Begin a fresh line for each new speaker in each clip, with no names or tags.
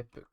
Epic.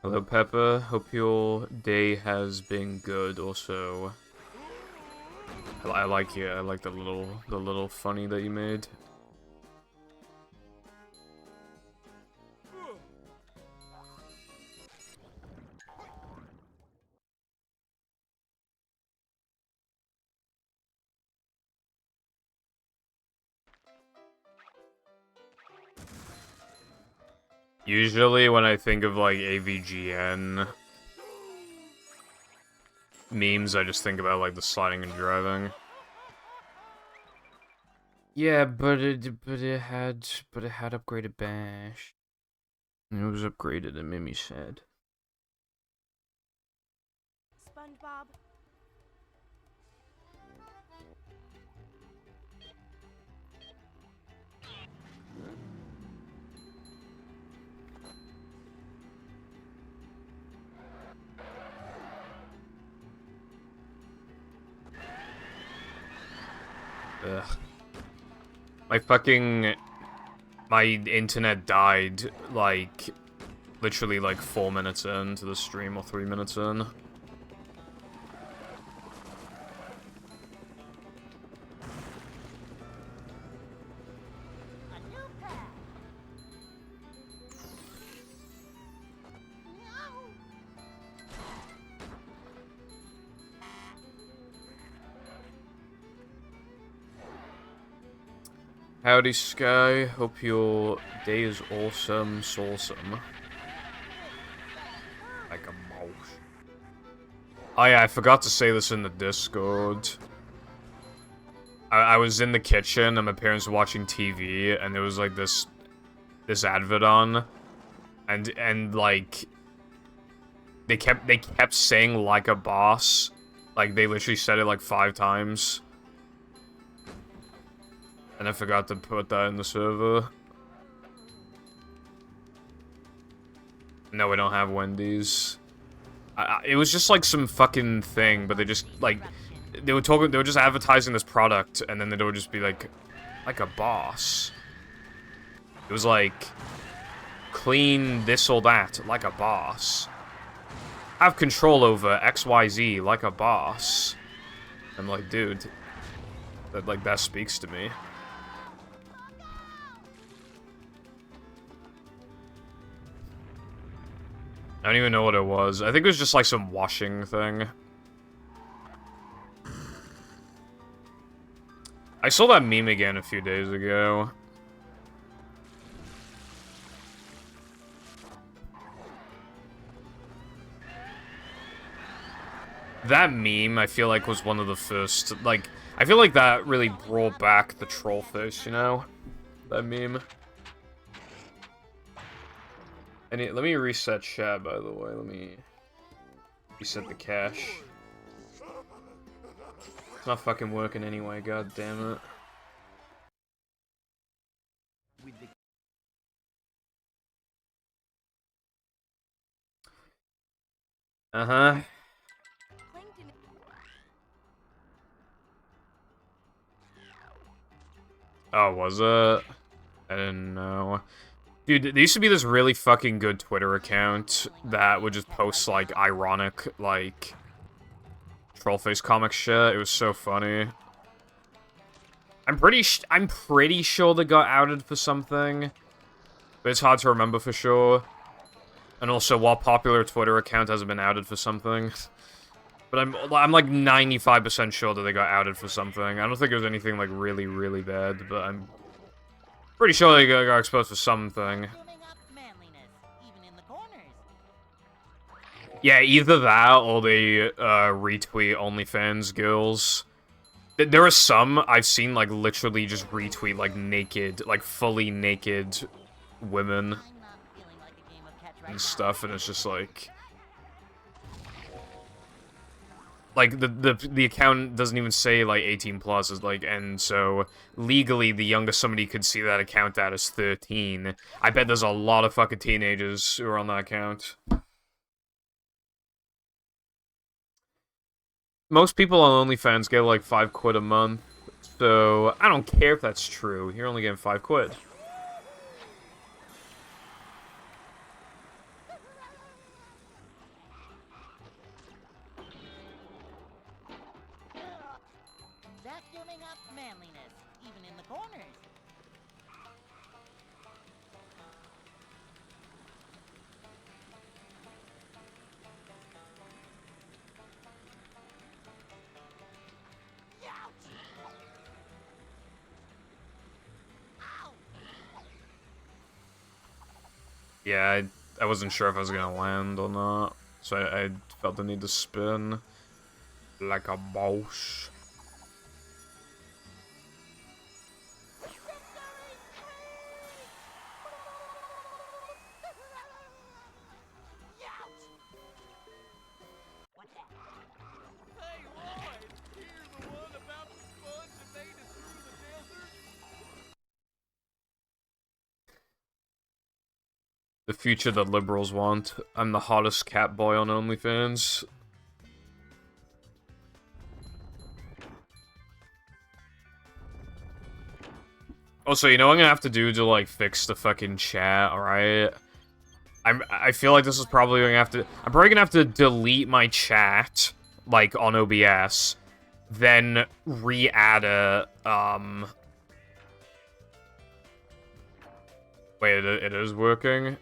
Hello, Peppa. Hope your day has been good. Also, I like you. I like the little funny that you made. Usually, when I think of like AVGN memes, I just think about like the sliding and driving. Yeah, but it had upgraded bash. And it was upgraded. It made me sad.
SpongeBob.
Ugh. My internet died, like, literally, like, 4 minutes into the stream, or 3 minutes in. Howdy, Sky. Hope your day is awesome, sawsome. Like a mouse. Oh yeah, I forgot to say this in the Discord. I was in the kitchen and my parents were watching TV and there was like this advert on, and like they kept saying like a boss, like they literally said it like 5 times. And I forgot to put that in the server. No, we don't have Wendy's. It was just like some fucking thing, but they just like they were just advertising this product, and then they would just be like a boss. It was like clean this or that like a boss. Have control over XYZ like a boss. I'm like, dude, that speaks to me. I don't even know what it was. I think it was just like some washing thing. I saw that meme again a few days ago. That meme, I feel like, was one of the first, like, I feel like that really brought back the troll face, you know? That meme. And let me reset chat, by the way. Let me reset the cache. It's not fucking working anyway, god damn it. Uh-huh. Oh, was it? I didn't know. Dude, there used to be this really fucking good Twitter account that would just post, like, ironic, like, trollface comic shit. It was so funny. I'm pretty sure they got outed for something, but it's hard to remember for sure. And also, what popular Twitter account hasn't been outed for something? But I'm like 95% sure that they got outed for something. I don't think it was anything like really, really bad, but I'm pretty sure they got exposed for something. Yeah, either that or they retweet OnlyFans girls. There are some I've seen like literally just retweet like naked, like fully naked women. and stuff, and it's just like the account doesn't even say like 18 plus, is like, and so legally the youngest somebody could see that account at is 13. I bet there's a lot of fucking teenagers who are on that account. Most people on OnlyFans get like 5 quid a month, so I don't care if that's true. You're only getting 5 quid.
Vacuuming up manliness, even in the corners.
Yeah, I wasn't sure if I was gonna land or not, so I felt the need to spin like a boss. The future that liberals want. I'm the hottest cat boy on OnlyFans. Also, you know what I'm gonna have to do to, like, fix the fucking chat, alright? I feel like this is probably gonna have to... I'm probably gonna have to delete my chat, like, on OBS, then re-add a, Wait, it is working?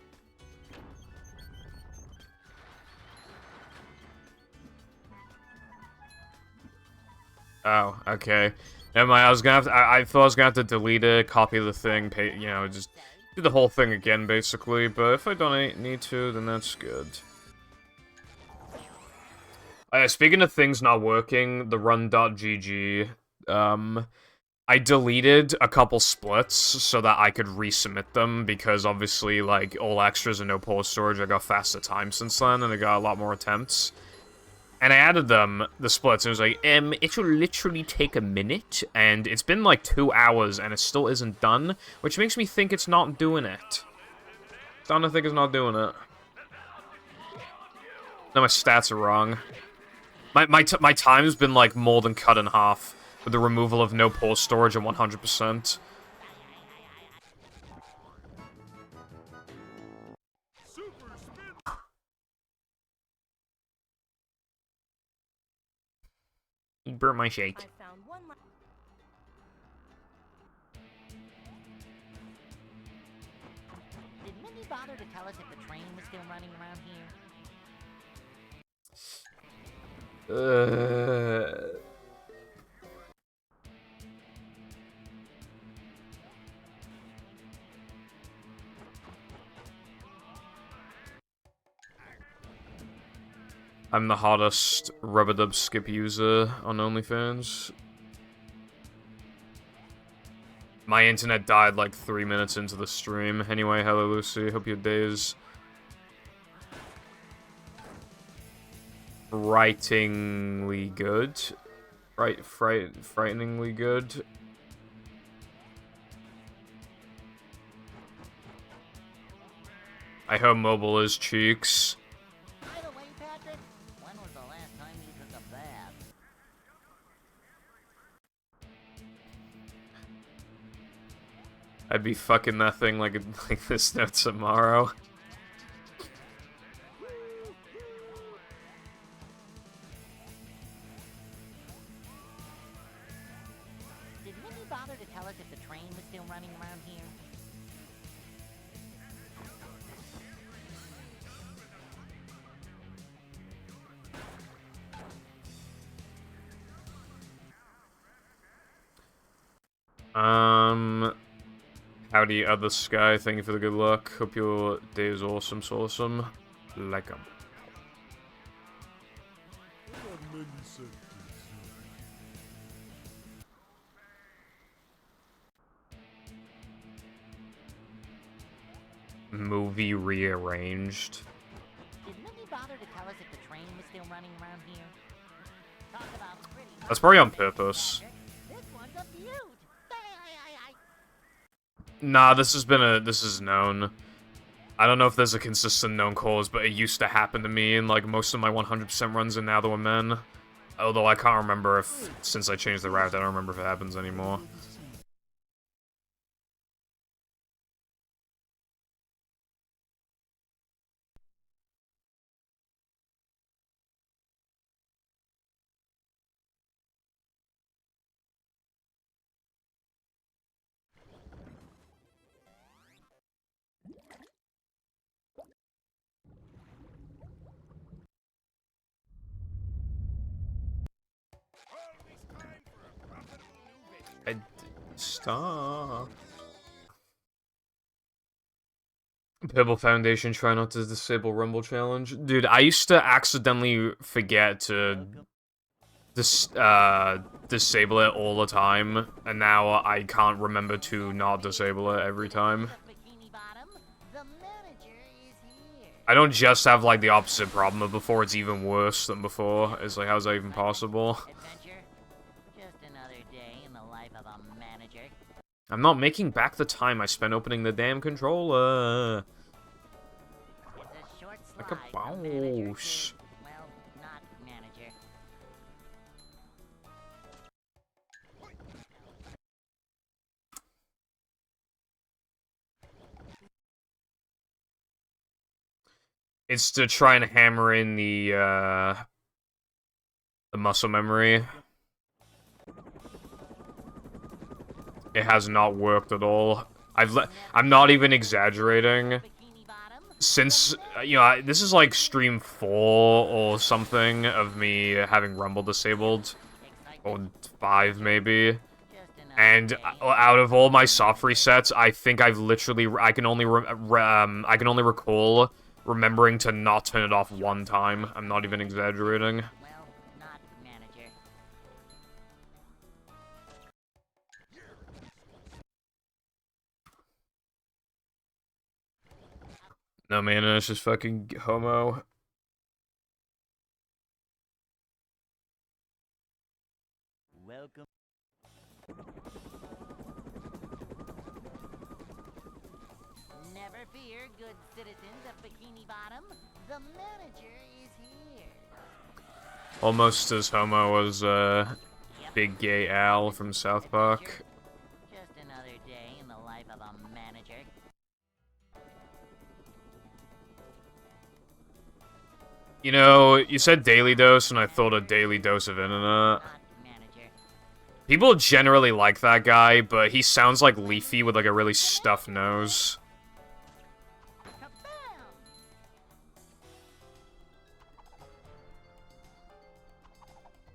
Oh, okay. Never mind, I was gonna have to, I thought I was gonna have to delete it, copy the thing, pay, you know, just do the whole thing again, basically, but if I don't need to, then that's good. Speaking of things not working, the run.gg, I deleted a couple splits so that I could resubmit them, because obviously, like, all extras and no pull storage, I got faster time since then, and I got a lot more attempts. And I added them, the splits, and it was like, it will literally take a minute, and it's been like 2 hours, and it still isn't done, which makes me think it's not doing it. Starting to think it's not doing it. No, my stats are wrong. My time's been, like, more than cut in half, with the removal of no pore storage at 100%. He burnt my shake.
I found one.
Did Mindy bother to tell us if the train was still running around here?
I'm the hottest rub-a-dub skip user on OnlyFans. My internet died like 3 minutes into the stream. Anyway, hello Lucy, hope your day is frighteningly good. Frighteningly good. I hope mobile is cheeks.
By the way, Patrick, when was the last time you took a bath?
I'd be fucking that thing like this no tomorrow.
Did Mindy bother to tell us if the train was still running around here?
Howdy, other Sky. Thank you for the good luck. Hope your day is awesome, awesome. Like 'em. movie rearranged.
Did Minnie bother to tell us if the train was still running around here? Talk about pretty.
That's probably on purpose.
This one's a beaut.
Nah, this is known. I don't know if there's a consistent known cause, but it used to happen to me in, like, most of my 100% runs in Now There Were Men. Although I can't remember if, since I changed the route, I don't remember if it happens anymore. Stop. Pebble Foundation, try not to disable Rumble Challenge. Dude, I used to accidentally forget to disable it all the time, and now I can't remember to not disable it every time. I don't just have, like, the opposite problem of before, it's even worse than before. It's like, how's that even possible? I'm not making back the time I spent opening the damn controller. Like a boss.
Well, not manager.
It's to try and hammer in the muscle memory. It has not worked at all. I'm not even exaggerating. Since, you know, this is like stream 4 or something of me having Rumble disabled. Or 5, maybe. And out of all my soft resets, I think I've literally, I can only recall remembering to not turn it off one time. I'm not even exaggerating. No, man, it's just fucking homo.
Welcome. Never fear, good citizens of Bikini Bottom. The manager is here.
Almost as homo as, Big Gay Al from South Park.
Just another day in the life of a manager.
You know, you said daily dose, and I thought a daily dose of internet. People generally like that guy, but he sounds like Leafy with, like, a really stuffed nose.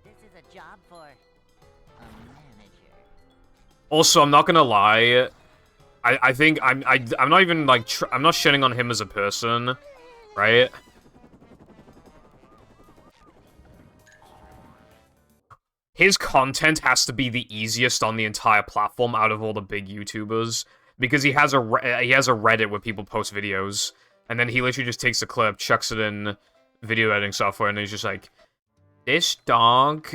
This is a job for a manager.
Also, I'm not gonna lie. I think I'm not even, like, I'm not shitting on him as a person, right? His content has to be the easiest on the entire platform out of all the big YouTubers, because he has a Reddit where people post videos, and then he literally just takes a clip, chucks it in video editing software, and he's just like, this dog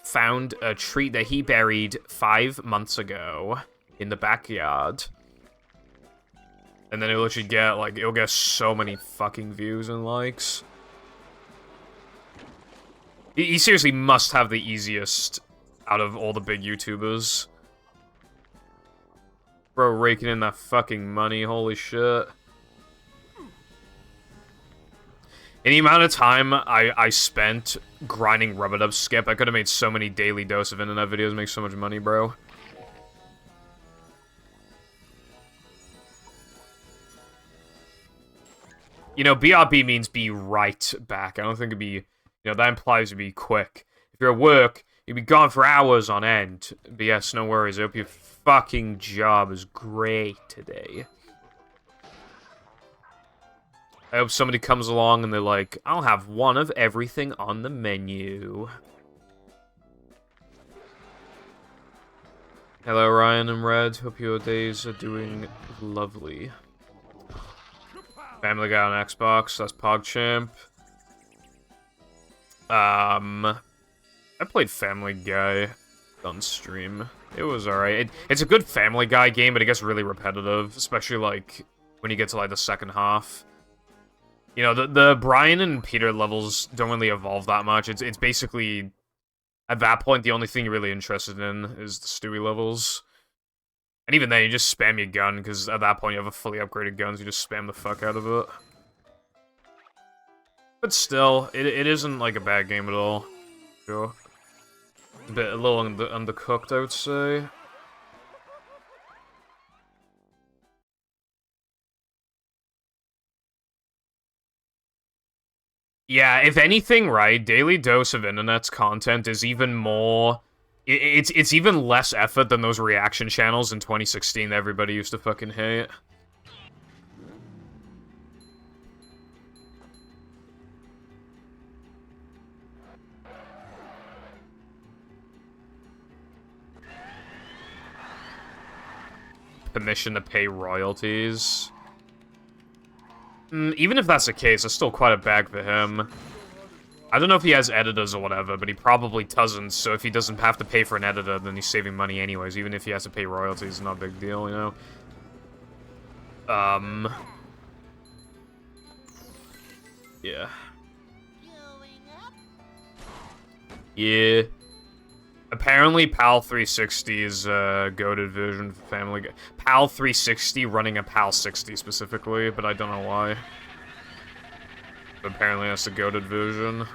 found a treat that he buried 5 months ago in the backyard. And then it'll literally get, like, it'll get so many fucking views and likes. He seriously must have the easiest out of all the big YouTubers. Bro, raking in that fucking money, holy shit. In the amount of time I spent grinding Rub-a-Dub Skip, I could have made so many daily dose of internet videos, make so much money, bro. You know, BRB means be right back. I don't think it'd be... You know, that implies to be quick. If you're at work, you'd be gone for hours on end. But yes, no worries. I hope your fucking job is great today. I hope somebody comes along and they're like, I'll have one of everything on the menu. Hello, Ryan and Red. Hope your days are doing lovely. Family Guy on Xbox, that's PogChamp. I played Family Guy on stream. It was alright. It's a good Family Guy game, but it gets really repetitive, especially, like, when you get to, like, the second half. You know, the Brian and Peter levels don't really evolve that much. It's basically, at that point, the only thing you're really interested in is the Stewie levels. And even then, you just spam your gun, because at that point you have a fully upgraded gun, so you just spam the fuck out of it. But still, it isn't, like, a bad game at all. Sure. A little undercooked, I would say. Yeah, if anything, right, Daily Dose of Internet's content is even more... It's even less effort than those reaction channels in 2016 that everybody used to fucking hate. Permission to pay royalties. Even if that's the case, it's still quite a bag for him. I don't know if he has editors or whatever, but he probably doesn't, so if he doesn't have to pay for an editor, then he's saving money anyways. Even if he has to pay royalties, it's not a big deal, you know? Yeah. Yeah. Apparently, PAL 360 is a goated version for Family Guy. PAL 360 running a PAL 60 specifically, but I don't know why. But apparently that's the goated version.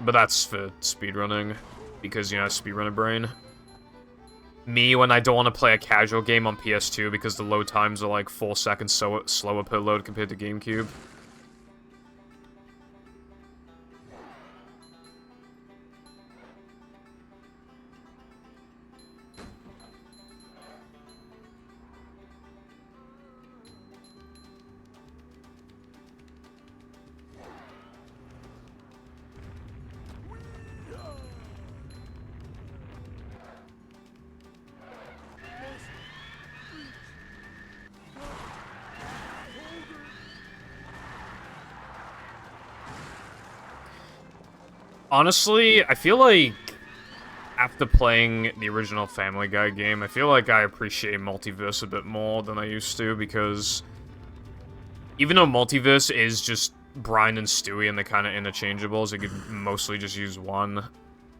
But that's for speedrunning, because, you know, speedrunner brain. Me, when I don't want to play a casual game on PS2 because the load times are like 4 seconds slower per load compared to GameCube. Honestly, I feel like after playing the original Family Guy game, I feel like I appreciate Multiverse a bit more than I used to, because even though Multiverse is just Brian and Stewie and they're kind of interchangeable, so you could mostly just use one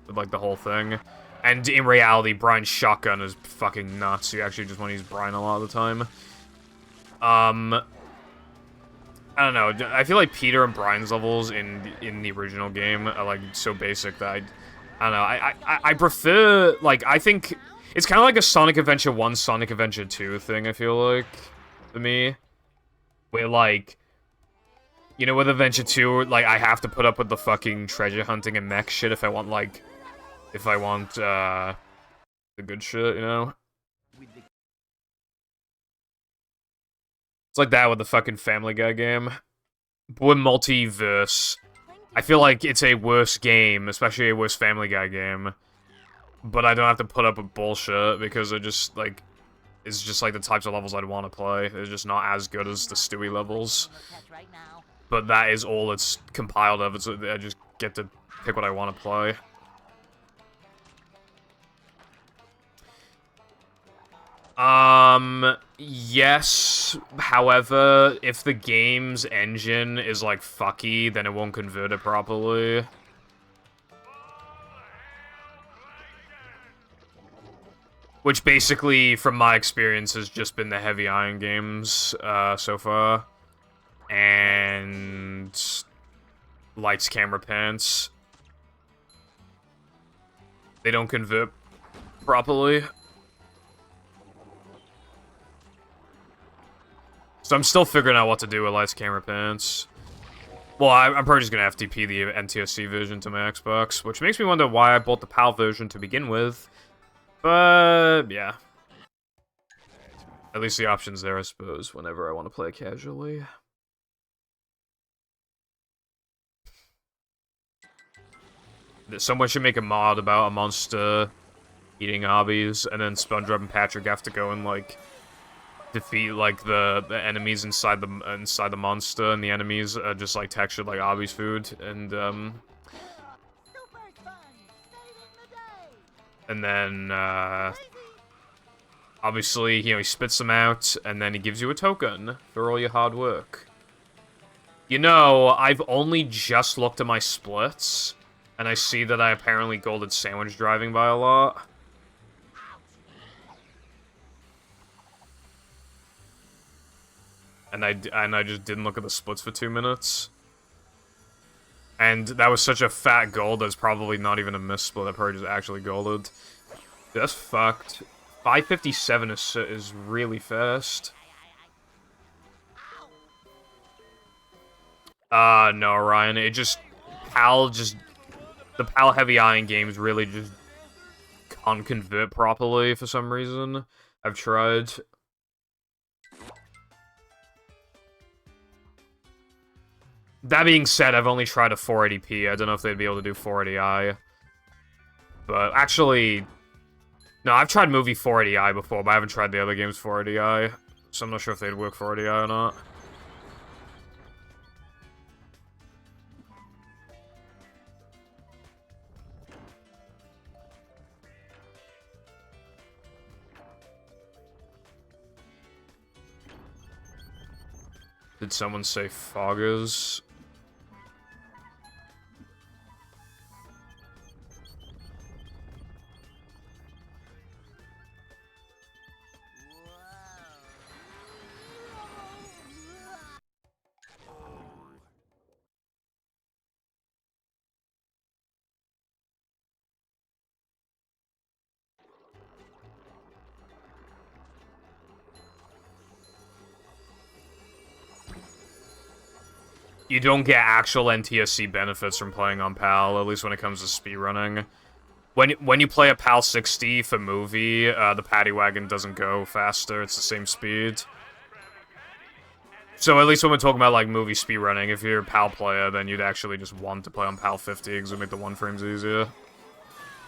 with, like, the whole thing. And in reality, Brian's shotgun is fucking nuts. You actually just want to use Brian a lot of the time. I don't know. I feel like Peter and Brian's levels in the original game are, like, so basic that I don't know. I prefer, like, I think it's kind of like a Sonic Adventure 1, Sonic Adventure 2 thing, I feel like, to me. Where, like, you know, with Adventure 2, like, I have to put up with the fucking treasure hunting and mech shit if I want, like, the good shit, you know? It's like that with the fucking Family Guy game. But with Multiverse, I feel like it's a worse game, especially a worse Family Guy game. But I don't have to put up with bullshit, because it's just like the types of levels I'd want to play. They're just not as good as the Stewie levels. But that is all it's compiled of. I just get to pick what I want to play. Yes. However, if the game's engine is, like, fucky, then it won't convert it properly. Which basically, from my experience, has just been the Heavy Iron games, so far. And Lights, Camera, Pants. They don't convert properly. So I'm still figuring out what to do with Lights, Camera, Pants. Well, I'm probably just gonna FTP the NTSC version to my Xbox, which makes me wonder why I bought the PAL version to begin with. But, yeah. At least the option's there, I suppose, whenever I want to play casually. Someone should make a mod about a monster eating hobbies, and then SpongeBob and Patrick have to go and, like, defeat like the enemies inside the monster, and the enemies are just like textured like Arby's food, and
Super fun! Saving the day!
and then obviously, you know, he spits them out, and then he gives you a token for all your hard work. You know, I've only just looked at my splits, and I see that I apparently golded sandwich driving by a lot. And I just didn't look at the splits for 2 minutes. And that was such a fat gold that's probably not even a missplit. I probably just actually golded. Dude, that's fucked. 557 is really fast. No, Ryan. It just... The PAL heavy iron games really just can't convert properly for some reason. I've tried. That being said, I've only tried a 480p. I don't know if they'd be able to do 480i. But actually... No, I've tried movie 480i before, but I haven't tried the other games 480i. So I'm not sure if they'd work 480i or not. Did someone say foggers? You don't get actual NTSC benefits from playing on PAL, at least when it comes to speedrunning. When you play a PAL 60 for movie, the paddy wagon doesn't go faster, it's the same speed. So at least when we're talking about like movie speedrunning, if you're a PAL player, then you'd actually just want to play on PAL 50, because it would make the 1 frames easier.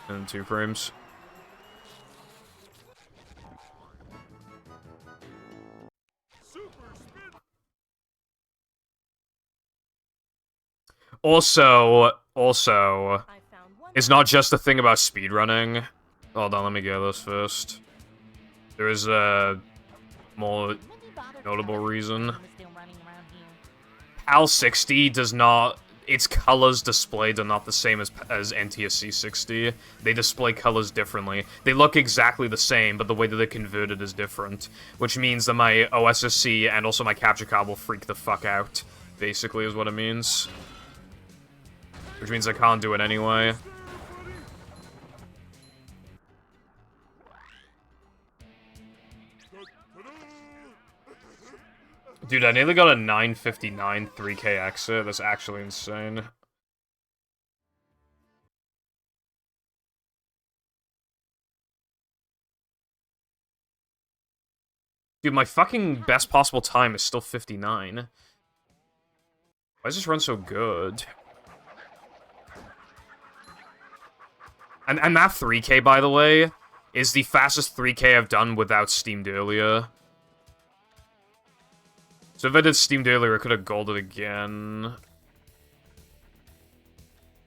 And 2 frames. Also, it's not just a thing about speedrunning. Hold on, let me get this first. There is a more notable reason. PAL 60 does not... Its colors displayed are not the same as NTSC 60. They display colors differently. They look exactly the same, but the way that they're converted is different. Which means that my OSSC and also my capture card will freak the fuck out, basically, is what it means. Which means I can't do it anyway. Dude, I nearly got a 959 3K exit. That's actually insane. Dude, my fucking best possible time is still 59. Why does this run so good? And that 3K, by the way, is the fastest 3K I've done without Steamed earlier. So if I did Steamed earlier, I could have golded again.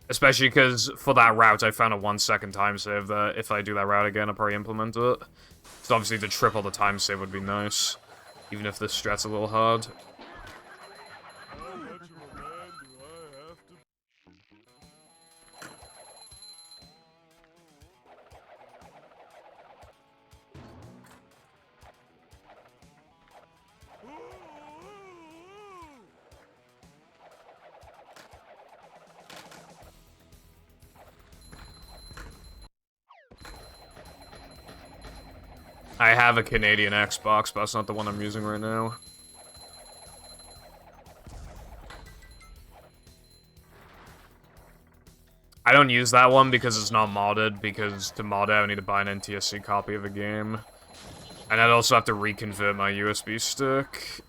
Especially because for that route, I found a 1 second time save that if I do that route again, I'll probably implement it. So obviously to triple the time save would be nice. Even if this strat's a little hard. I have a Canadian Xbox, but that's not the one I'm using right now. I don't use that one because it's not modded, because to mod it, I would need to buy an NTSC copy of the game. And I'd also have to reconvert my USB stick,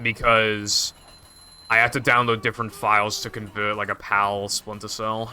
because I have to download different files to convert, like, a PAL Splinter Cell.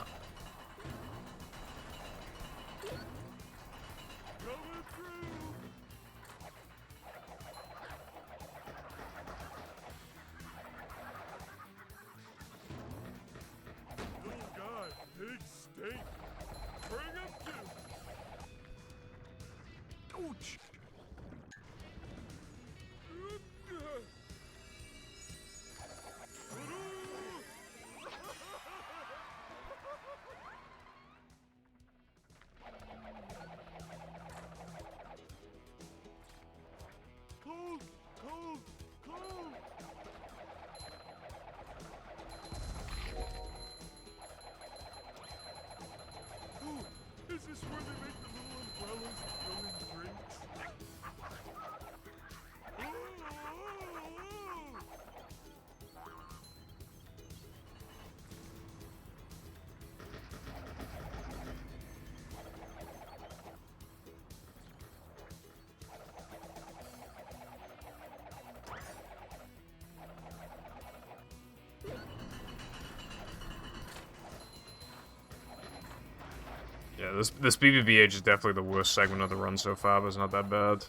Yeah, this BBBH is definitely the worst segment of the run so far, but it's not that bad.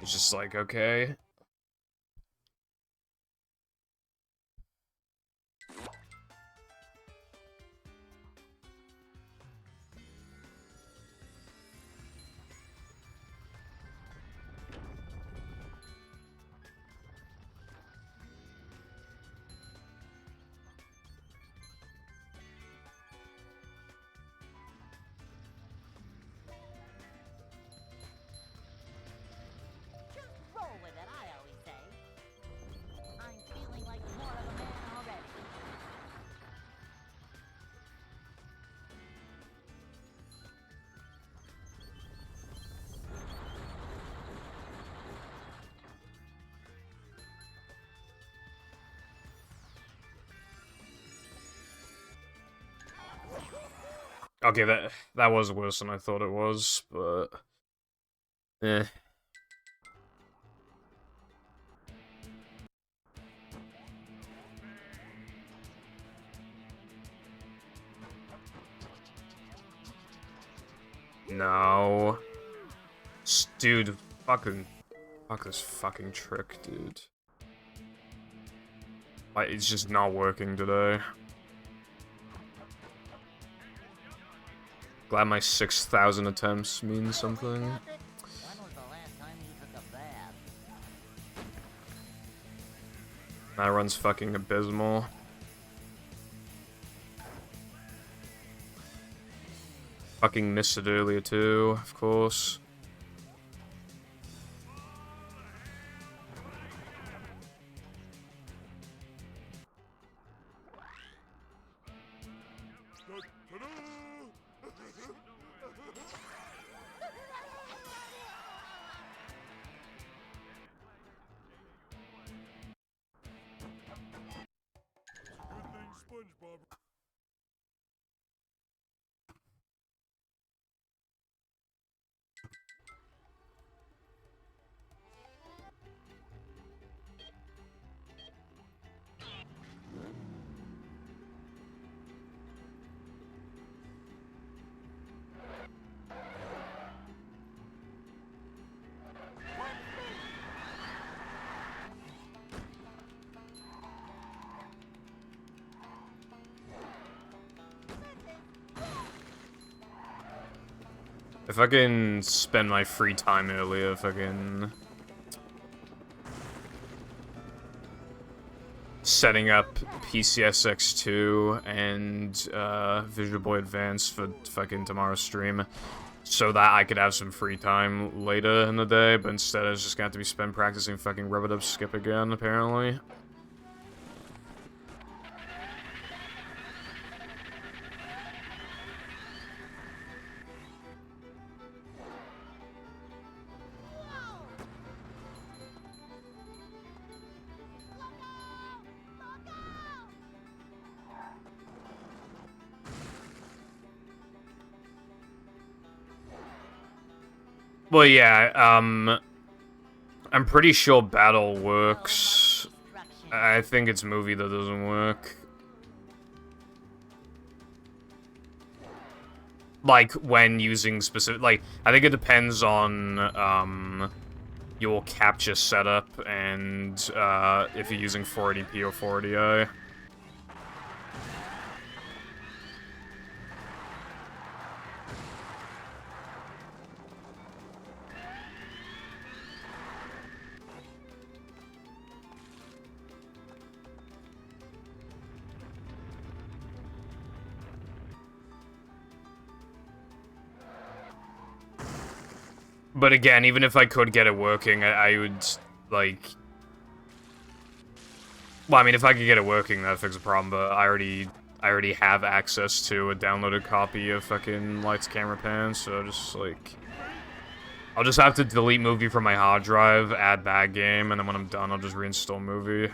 It's just like, okay.
Just roll with it, I always say. I'm feeling like more of a man already.
Okay, that was worse than I thought it was, but eh. No. Dude, fuck this fucking trick, dude. Like, it's just not working today. Glad my 6,000 attempts means something.
When was the last time you took a bath?
That run's fucking abysmal. Fucking missed it earlier too, of course. If I can spend my free time earlier, if I can... setting up PCSX2 and Visual Boy Advance for fucking tomorrow's stream, so that I could have some free time later in the day, but instead it's just gonna have to be spent practicing fucking rub-a-dub skip again, apparently. Well, yeah, I'm pretty sure battle works. I think it's movie that doesn't work. Like, when using specific... Like, I think it depends on, your capture setup and, if you're using 480p or 480i. But again, even if I could get it working, I would, like... Well, I mean, if I could get it working, that'd fix the problem, but I already I already have access to a downloaded copy of fucking Lights Camera Pan, so just like I'll just have to delete movie from my hard drive, add that game, and then when I'm done, I'll just reinstall movie.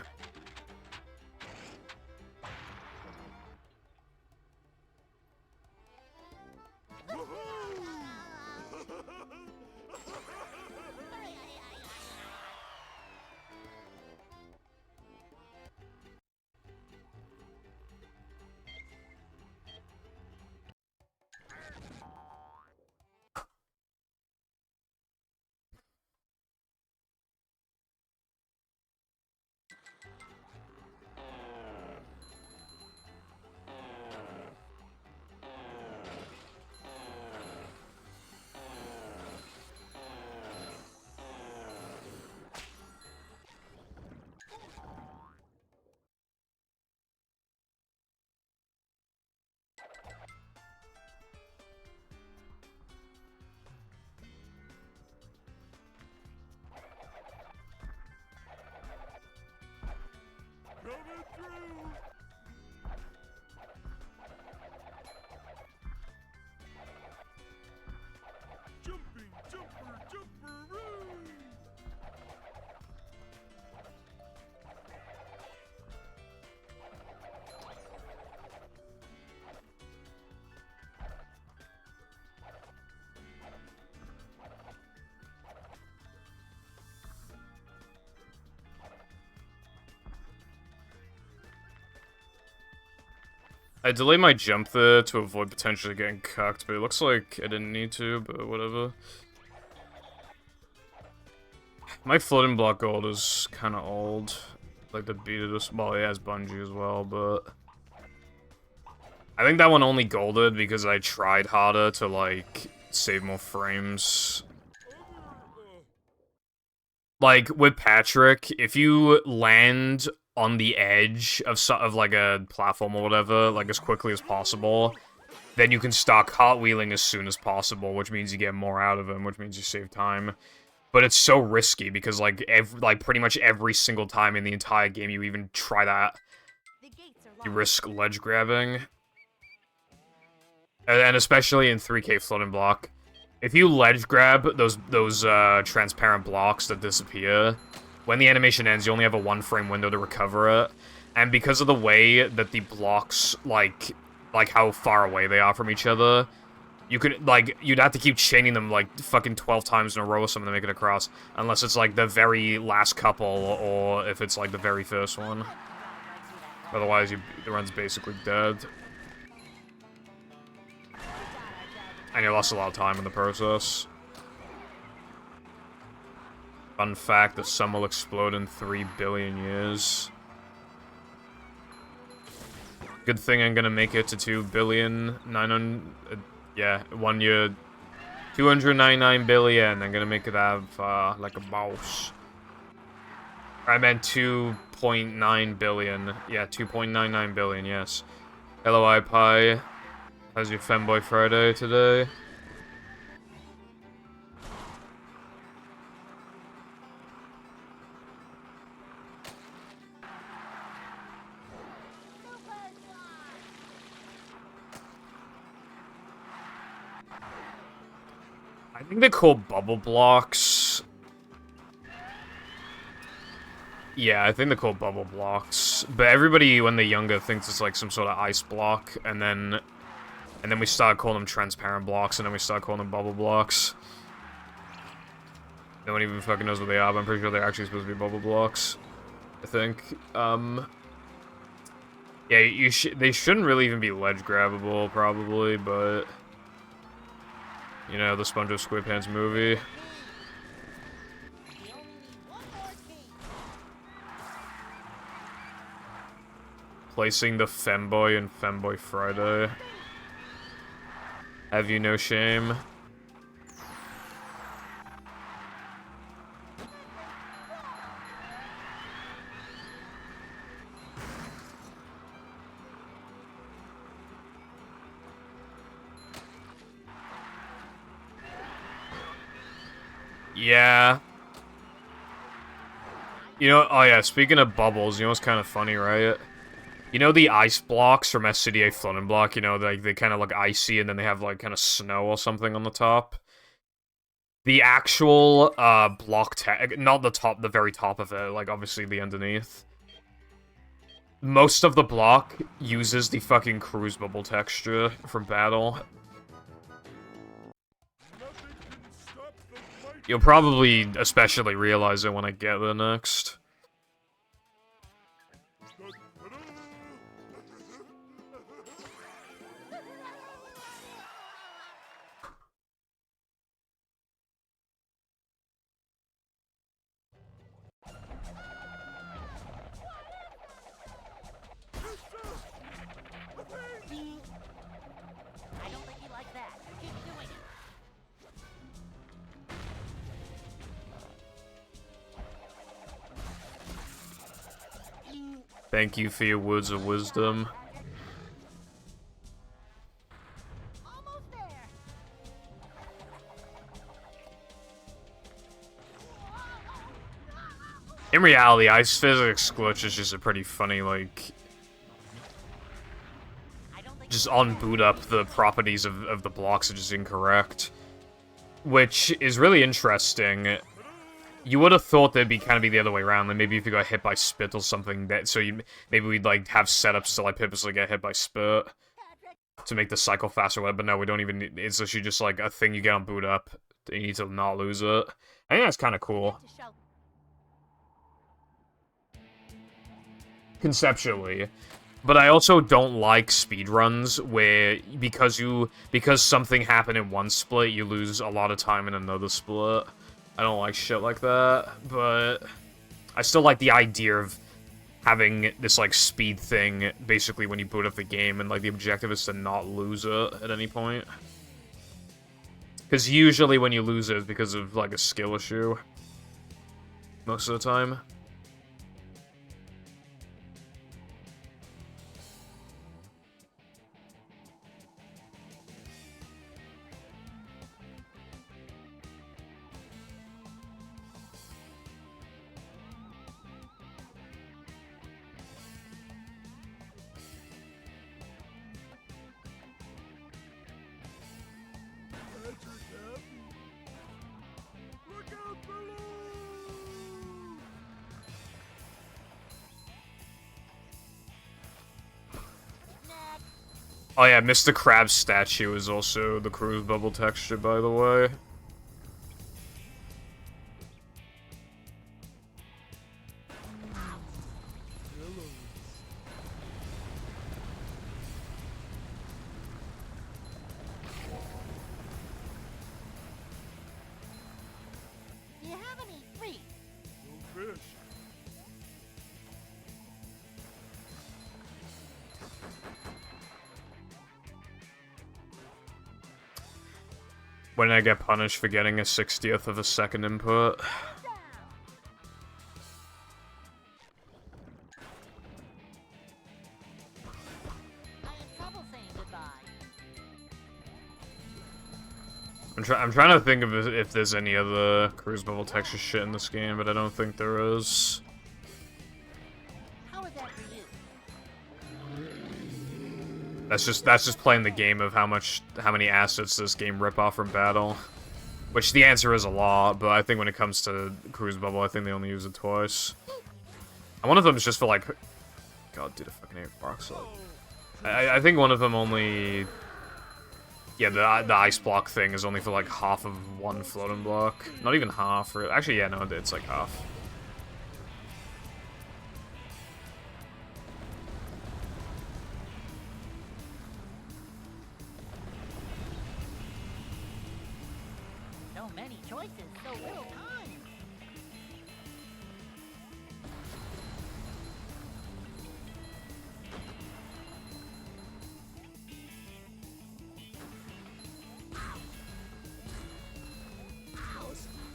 I delayed my jump there to avoid potentially getting cucked, but it looks like I didn't need to, but whatever. My floating block gold is kind of old. Like the beat of this, well, it has bungee as well, but I think that one only golded because I tried harder to like save more frames. Like with Patrick, if you land on the edge of like a platform or whatever, like as quickly as possible, then you can start cartwheeling as soon as possible, which means you get more out of him, which means you save time. But it's so risky because like pretty much every single time in the entire game you even try that, you risk ledge grabbing. And especially in 3K floating block, if you ledge grab those transparent blocks that disappear, when the animation ends, you only have a 1-frame window to recover it. And because of the way that the blocks, like how far away they are from each other, you could, like, you'd have to keep chaining them, like, fucking 12 times in a row or something to make it across. Unless it's, like, the very last couple, or if it's, like, the very first one. Otherwise, the run's basically dead. And you lost a lot of time in the process. Fun fact, the sun will explode in 3 billion years. Good thing I'm gonna make it to 2,900,000,000... yeah, 1 year... 299 billion. I'm gonna make it have, like a mouse. I meant 2.9 billion. Yeah, 2.99 billion, yes. Hello, iPie. How's your Femboy Friday today? I think they're called bubble blocks. Yeah, I think they're called bubble blocks. But everybody, when they're younger, thinks it's like some sort of ice block, and then we start calling them transparent blocks, and then we start calling them bubble blocks. No one even fucking knows what they are, but I'm pretty sure they're actually supposed to be bubble blocks. I think. Yeah, they shouldn't really even be ledge grabbable, probably, but you know, the SpongeBob SquarePants movie. Placing the Femboy in Femboy Friday. Have you no shame? Yeah. You know, oh yeah, speaking of bubbles, you know what's kind of funny, right? You know the ice blocks from SCDA Floating Block? You know, they kind of look icy and then they have, like, kind of snow or something on the top? The actual, block tag, not the top, the very top of it, like, obviously the underneath. Most of the block uses the fucking cruise bubble texture from Battle. You'll probably especially realize it when I get there next.
I don't think you like that. Keep doing it.
Thank you for your words of wisdom.
Almost there.
In reality, ice physics glitch is just a pretty funny, like, just on boot up, the properties of the blocks are just incorrect. Which is really interesting. You would have thought they'd be kind of the other way around. Like maybe if you got hit by spit or something, that maybe we'd like have setups to like purposely get hit by spit to make the cycle faster. But no, we don't even. It's literally just like a thing you get on boot up. You need to not lose it. I think that's kind of cool. Conceptually. But I also don't like speedruns where because something happened in one split, you lose a lot of time in another split. I don't like shit like that, but I still like the idea of having this like speed thing basically when you boot up the game, and like the objective is to not lose it at any point. Because usually when you lose it, it's because of like a skill issue. Most of the time. Oh yeah, Mr. Krabs' statue is also the cruise bubble texture, by the way.
Do you have any free?
No fish.
When I get punished for getting a 60th of a second input.
I have trouble saying goodbye.
I'm trying to think of if there's any other cruise bubble texture shit in this game, but I don't think there is.
How is that for you?
That's just playing the game of how many assets this game rip off from Battle. Which the answer is a lot, but I think when it comes to cruise bubble, I think they only use it twice. And one of them is just for like, God, dude, I fucking hate Roxley. I think one of them only, yeah, the ice block thing is only for like half of one floating block. Not even half, or actually, yeah, no, it's like half.
So many choices, so little time.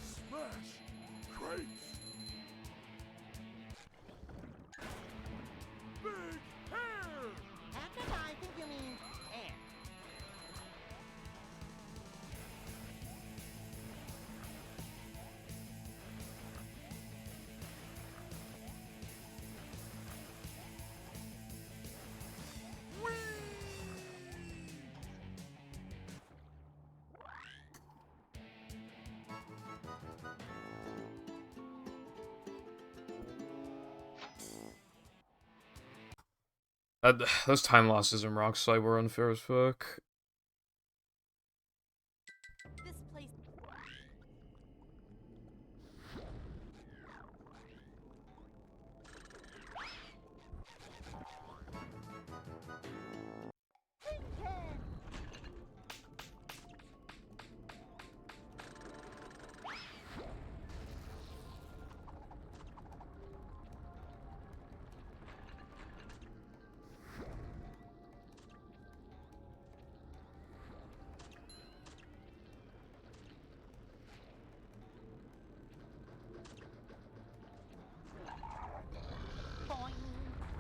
Smash. Crates. Big hair.
After I think you mean air.
Those time losses in Rockslide were unfair as fuck.
This place.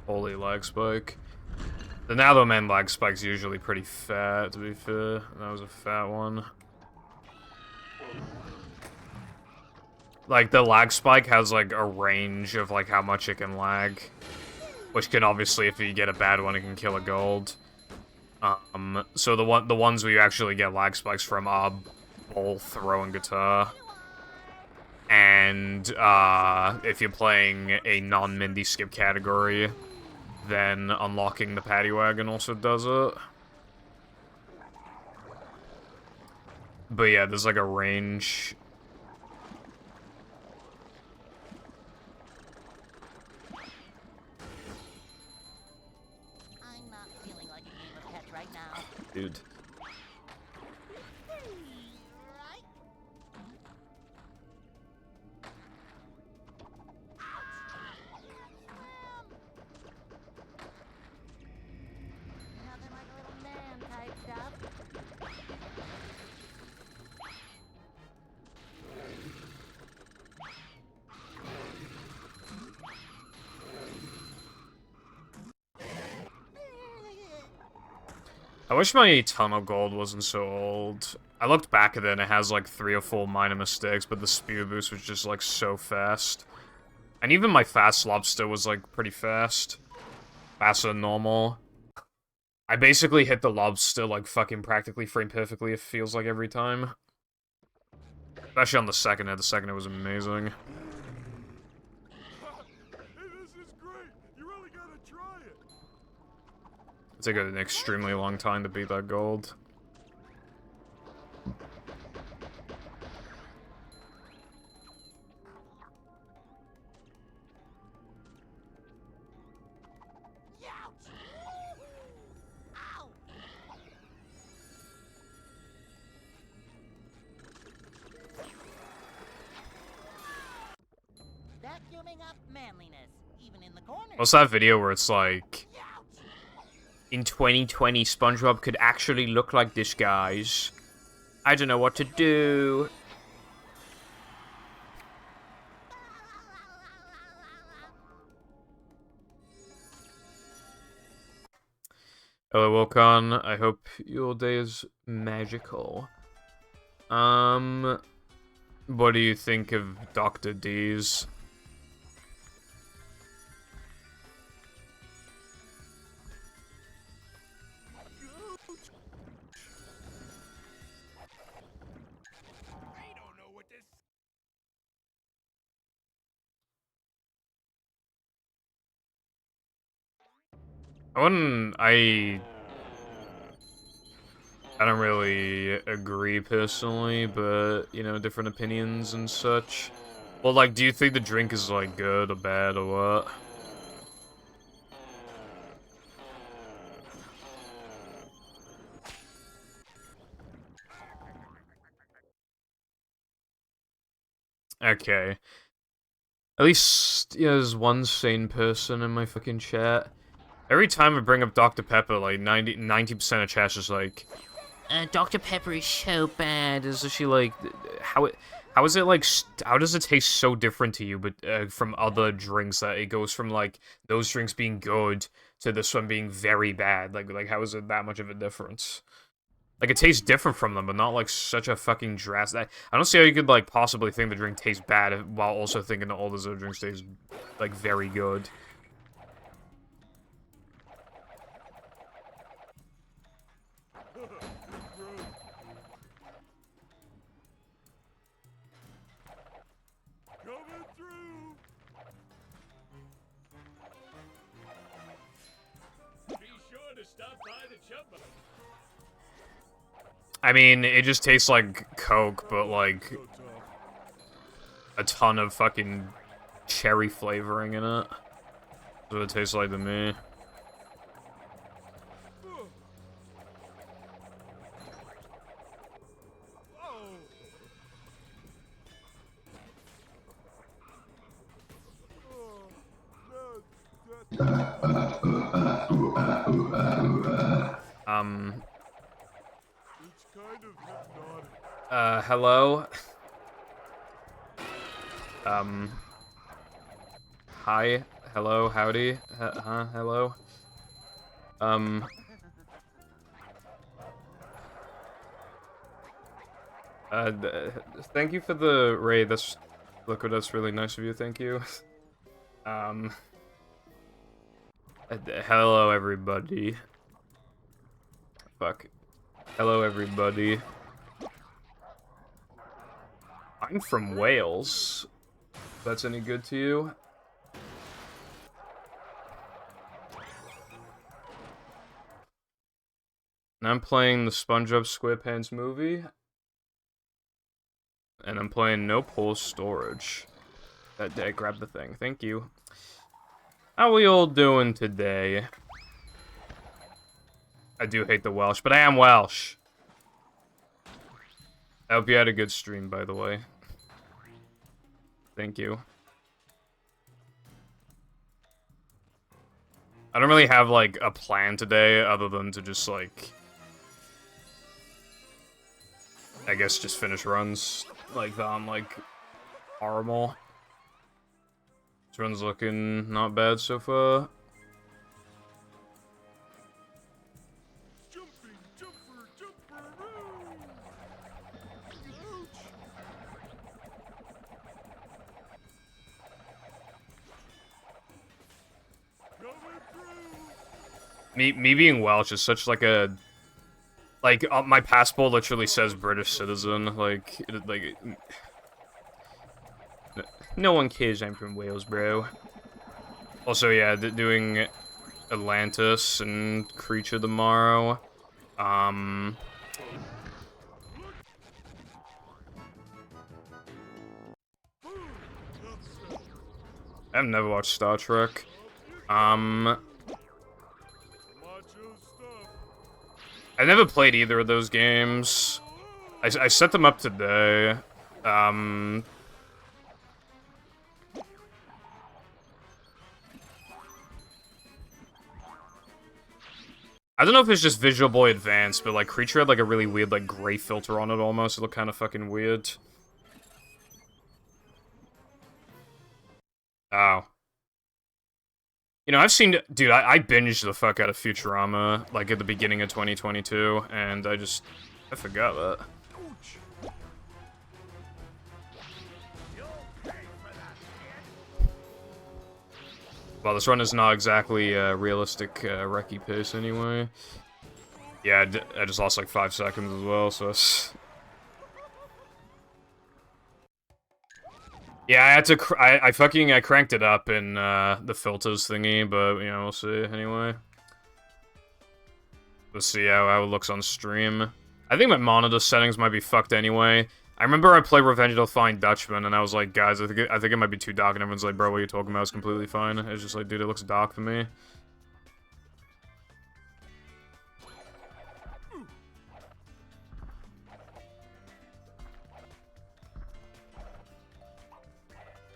Holy lag spike. The Nado Man lag spike's usually pretty fat, to be fair. That was a fat one. Like, the lag spike has, like, a range of, like, how much it can lag. Which can, obviously, if you get a bad one, it can kill a gold. So the ones where you actually get lag spikes from are Bowl, Throw, and Guitar. And, if you're playing a non-Mindy skip category, then unlocking the Paddy Wagon also does it. But yeah, there's like a range.
I'm not feeling like a game of catch right now.
Dude.
Right? Nothing like a little man type stuff.
I wish my Tunnel Gold wasn't so old. I looked back at it and it has like 3 or 4 minor mistakes, but the speed boost was just like so fast. And even my fast lobster was like pretty fast. Faster than normal. I basically hit the lobster like fucking practically frame perfectly, it feels like every time. Especially on the second hit. The second hit was amazing.
Hey, this is great. You really gotta try it.
It took an extremely long time to beat that gold.
Ow! Vacuuming up manliness, even in the corner.
What's that video where it's like, in 2020, SpongeBob could actually look like this, guys. I don't know what to do. Hello, Wilcon. I hope your day is magical. What do you think of Dr. D's?
I don't know what this.
I don't really agree personally, but, you know, different opinions and such. Well, like, do you think the drink is, like, good or bad or what? Okay. At least, you know, there's one sane person in my fucking chat. Every time I bring up Dr. Pepper, like, 90% of chat's just like, Dr. Pepper is so bad. Is she like, how is it like, how does it taste so different to you, but from other drinks that it goes from like those drinks being good to this one being very bad? Like how is it that much of a difference? Like it tastes different from them, but not like such a fucking drastic. I don't see how you could like possibly think the drink tastes bad while also thinking that all those other drinks taste like very good.
Coming through.
I mean, it just tastes like Coke, but like a ton of fucking cherry flavoring in it. That's what it tastes like to me.
It's kind of hypnotic.
Hello? Hi? Hello? Howdy? Hello? Thank you for the raid, look, that's really nice of you, thank you. Hello everybody. Fuck. Hello everybody. I'm from Wales. If that's any good to you? And I'm playing the SpongeBob SquarePants movie. And I'm playing No Pull Storage. Grab the thing. Thank you. How we all doing today? I do hate the Welsh, but I am Welsh. I hope you had a good stream, by the way. Thank you. I don't really have, like, a plan today, other than to just, like... I guess just finish runs, like, on, like, horrible. This run's looking not bad so far.
Jumping, jumper, jumperoo! Ouch! Coming through!
Me being Welsh is such, like, a... Like, my passport literally says British citizen, like, no one cares I'm from Wales, bro. Also, yeah, doing Atlantis and Creature tomorrow. I've never watched Star Trek.
Macho stuff.
I never played either of those games. I set them up today. I don't know if it's just Visual Boy Advance, but like Creature had like a really weird like gray filter on it almost. It looked kind of fucking weird. Oh. You know, I've seen... Dude, I binged the fuck out of Futurama, like, at the beginning of 2022, and I forgot that. Well, this run is not exactly realistic recce pace anyway. Yeah, I just lost like 5 seconds as well, so it's... Yeah, I had to... I cranked it up in the filters thingy, but, you know, we'll see anyway. Let's see how it looks on stream. I think my monitor settings might be fucked anyway. I remember I played Revenge of the Flying Dutchman, and I was like, guys, I think it might be too dark, and everyone's like, bro, what are you talking about? It's completely fine. It's just like, dude, it looks dark for me.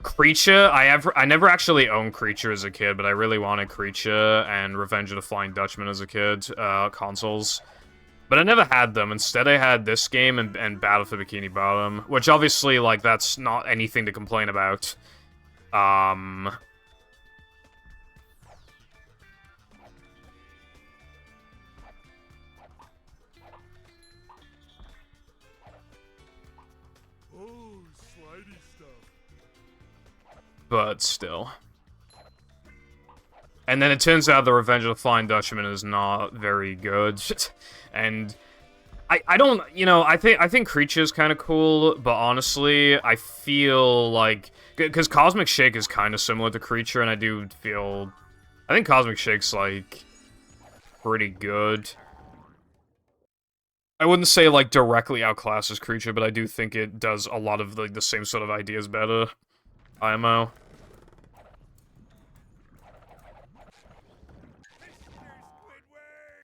Creature, I never actually owned Creature as a kid, but I really wanted Creature and Revenge of the Flying Dutchman as a kid, consoles. But I never had them. Instead, I had this game and Battle for Bikini Bottom, which obviously, like, that's not anything to complain about.
Oh, slidey stuff.
But still. And then it turns out the Revenge of the Flying Dutchman is not very good. And I don't, you know, I think Creature's kind of cool, but honestly, I feel like, because Cosmic Shake is kind of similar to Creature, and I think Cosmic Shake's like pretty good. I wouldn't say, like, directly outclasses Creature, but I do think it does a lot of, like, the same sort of ideas better. IMO.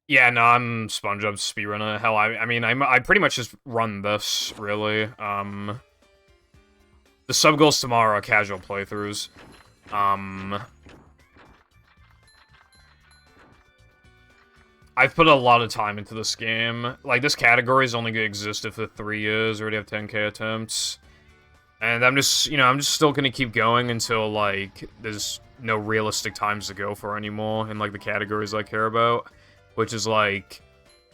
Yeah, no, I'm SpongeBob speedrunner. Hell, I mean, I pretty much just run this, really. The sub-goals tomorrow are casual playthroughs. I've put a lot of time into this game. Like, this category is only gonna exist for 3 years. I already have 10k attempts. And I'm just, you know, I'm just still gonna keep going until, like, there's no realistic times to go for anymore in, like, the categories I care about. Which is, like,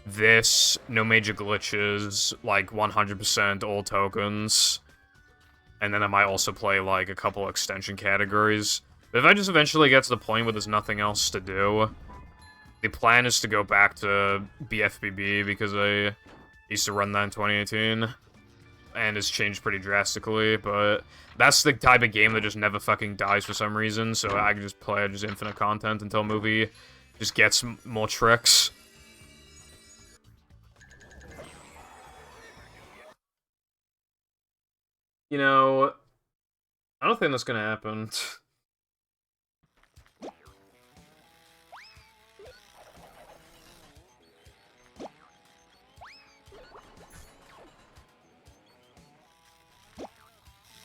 this, no major glitches, like, 100% all tokens. And then I might also play, like, a couple extension categories. But if I just eventually get to the point where there's nothing else to do, the plan is to go back to BFBB, because I used to run that in 2018. And it's changed pretty drastically, but that's the type of game that just never fucking dies for some reason, so I can just play just infinite content until movie just gets more tricks. You know, I don't think that's gonna happen.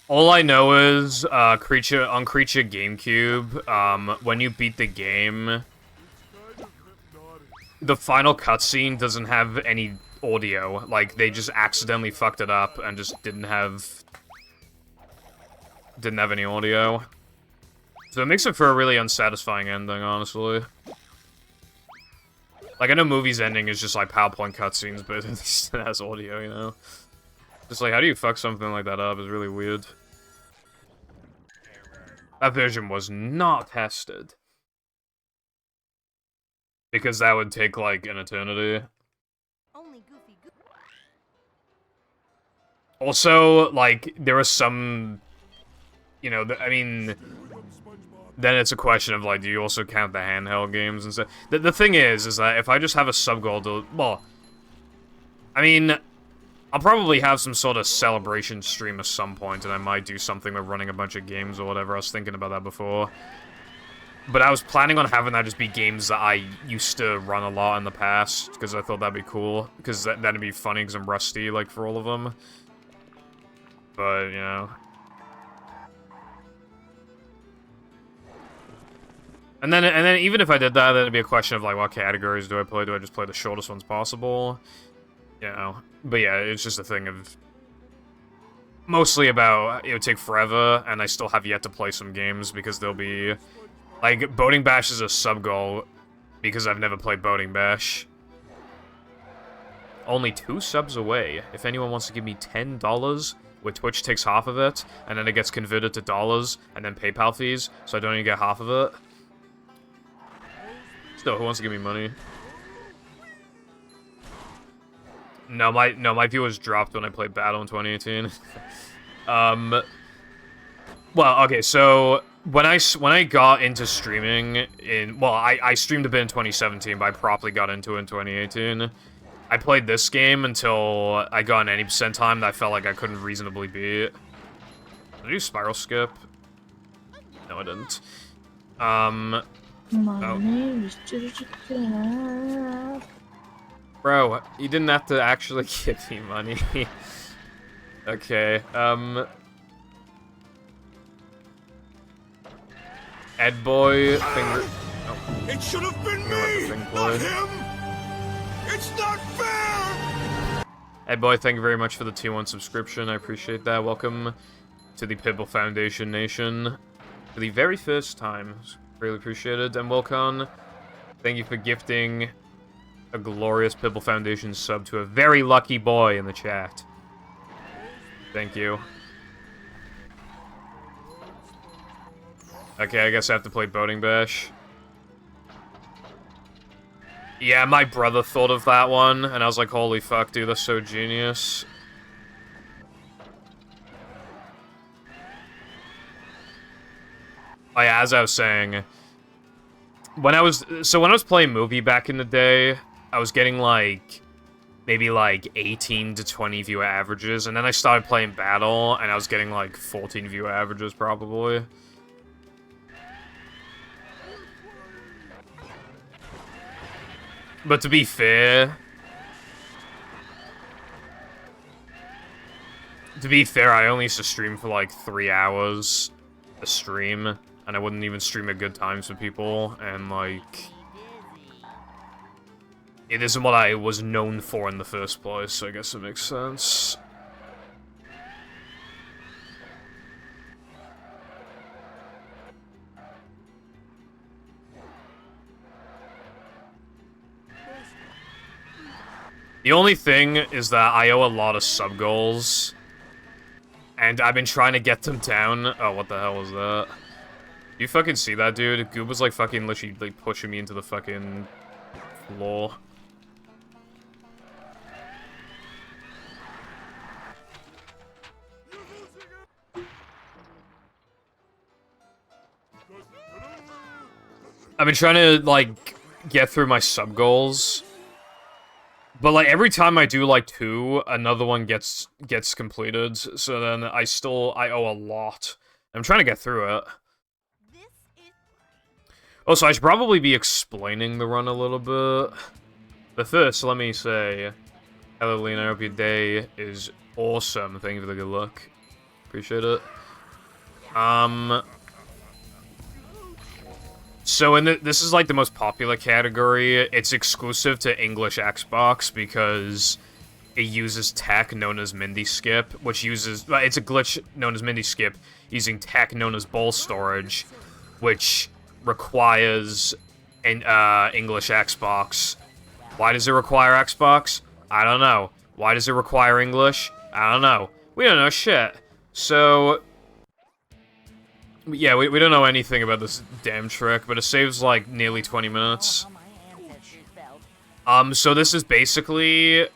All I know is, on Creature GameCube, when you beat the game, the final cutscene doesn't have any audio. Like, they just accidentally fucked it up and just didn't have any audio. So it makes it for a really unsatisfying ending, honestly. Like, I know Movie's ending is just, like, PowerPoint cutscenes, but at least it has audio, you know? Just like, how do you fuck something like that up? It's really weird. That version was not tested. Because that would take, like, an eternity.
Only Goofy
Also, like, there are some... You know, I mean... Then it's a question of, like, do you also count the handheld games and stuff? The thing is that if I just have a sub-goal to... Well... I mean... I'll probably have some sort of celebration stream at some point, and I might do something with running a bunch of games or whatever. I was thinking about that before. But I was planning on having that just be games that I used to run a lot in the past, because I thought that'd be cool. Because that'd be funny, because I'm rusty, like, for all of them. But, you know... And then even if I did that, then it'd be a question of, like, what categories do I play? Do I just play the shortest ones possible? You know, but yeah, it's just a thing of... Mostly about, it would take forever, and I still have yet to play some games, because there'll be... Like, Boating Bash is a sub-goal, because I've never played Boating Bash. Only 2 subs away. If anyone wants to give me $10, where Twitch takes half of it, and then it gets converted to dollars, and then PayPal fees, so I don't even get half of it. Still, who wants to give me money? No, my viewers dropped when I played Battle in 2018. Well, okay, so when I got into streaming I streamed a bit in 2017, but I properly got into it in 2018. I played this game until I got an 80% time that I felt like I couldn't reasonably beat. Did I do Spiral Skip? No, I didn't. Bro, you didn't have to actually give me money. Okay, Ed Boy, finger... Oh.
It should have been me, not him! It's not fair!
Ed Boy, thank you very much for the T1 subscription, I appreciate that. Welcome to the Pibble Foundation Nation for the very first time. Really appreciated. And Wilcon, thank you for gifting a glorious Pibble Foundation sub to a very lucky boy in the chat. Thank you. Okay, I guess I have to play Boating Bash. Yeah, my brother thought of that one, and I was like, holy fuck, dude, that's so genius. Oh yeah, as I was saying, when I was playing Movie back in the day, I was getting like maybe like 18 to 20 viewer averages, and then I started playing Battle, and I was getting like 14 viewer averages probably. But to be fair, I only used to stream for like 3 hours a stream, and I wouldn't even stream at good times for people, and like, it isn't what I was known for in the first place, so I guess it makes sense. The only thing is that I owe a lot of sub-goals, and I've been trying to get them down. Oh, what the hell was that? You fucking see that, dude? Goob was like fucking literally like pushing me into the fucking floor. I've been trying to like get through my sub-goals. But, like, every time I do, like, 2, another one gets completed, so then I owe a lot. I'm trying to get through it. Oh, so I should probably be explaining the run a little bit. But first, let me say, hello, Lena, I hope your day is awesome. Thank you for the good luck. Appreciate it. So this is like the most popular category. It's exclusive to English Xbox because it uses tech known as Mindy Skip, which uses it's a glitch known as Mindy Skip using tech known as ball storage, which requires an English Xbox. Why does it require Xbox? I don't know. Why does it require English? I don't know. We don't know shit. So yeah, we don't know anything about this damn trick, but it saves, like, nearly 20 minutes. So this is basically,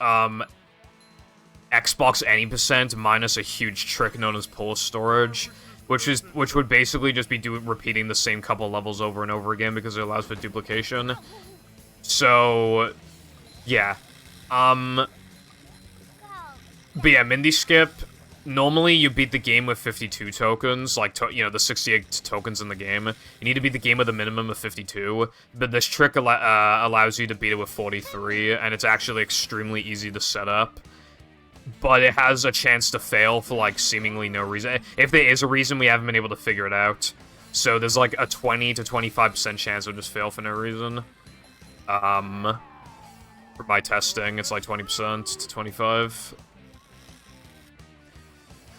Xbox any percent minus a huge trick known as pull storage, which would basically just be repeating the same couple levels over and over again because it allows for duplication. So, yeah. But yeah, Mindy Skip. Normally, you beat the game with 52 tokens, like, the 68 tokens in the game. You need to beat the game with a minimum of 52, but this trick allows you to beat it with 43, and it's actually extremely easy to set up. But it has a chance to fail for, like, seemingly no reason. If there is a reason, we haven't been able to figure it out. So there's, like, a 20 to 25% chance it'll just fail for no reason. For my testing, it's like 20% to 25%.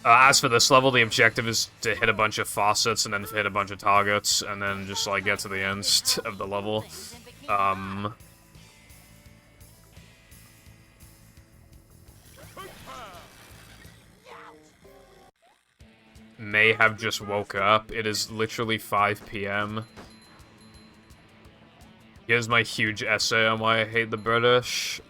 As for this level, the objective is to hit a bunch of faucets and then hit a bunch of targets, and then just, like, get to the end of the level. May have just woke up. It is literally 5 PM. Here's my huge essay on why I hate the British.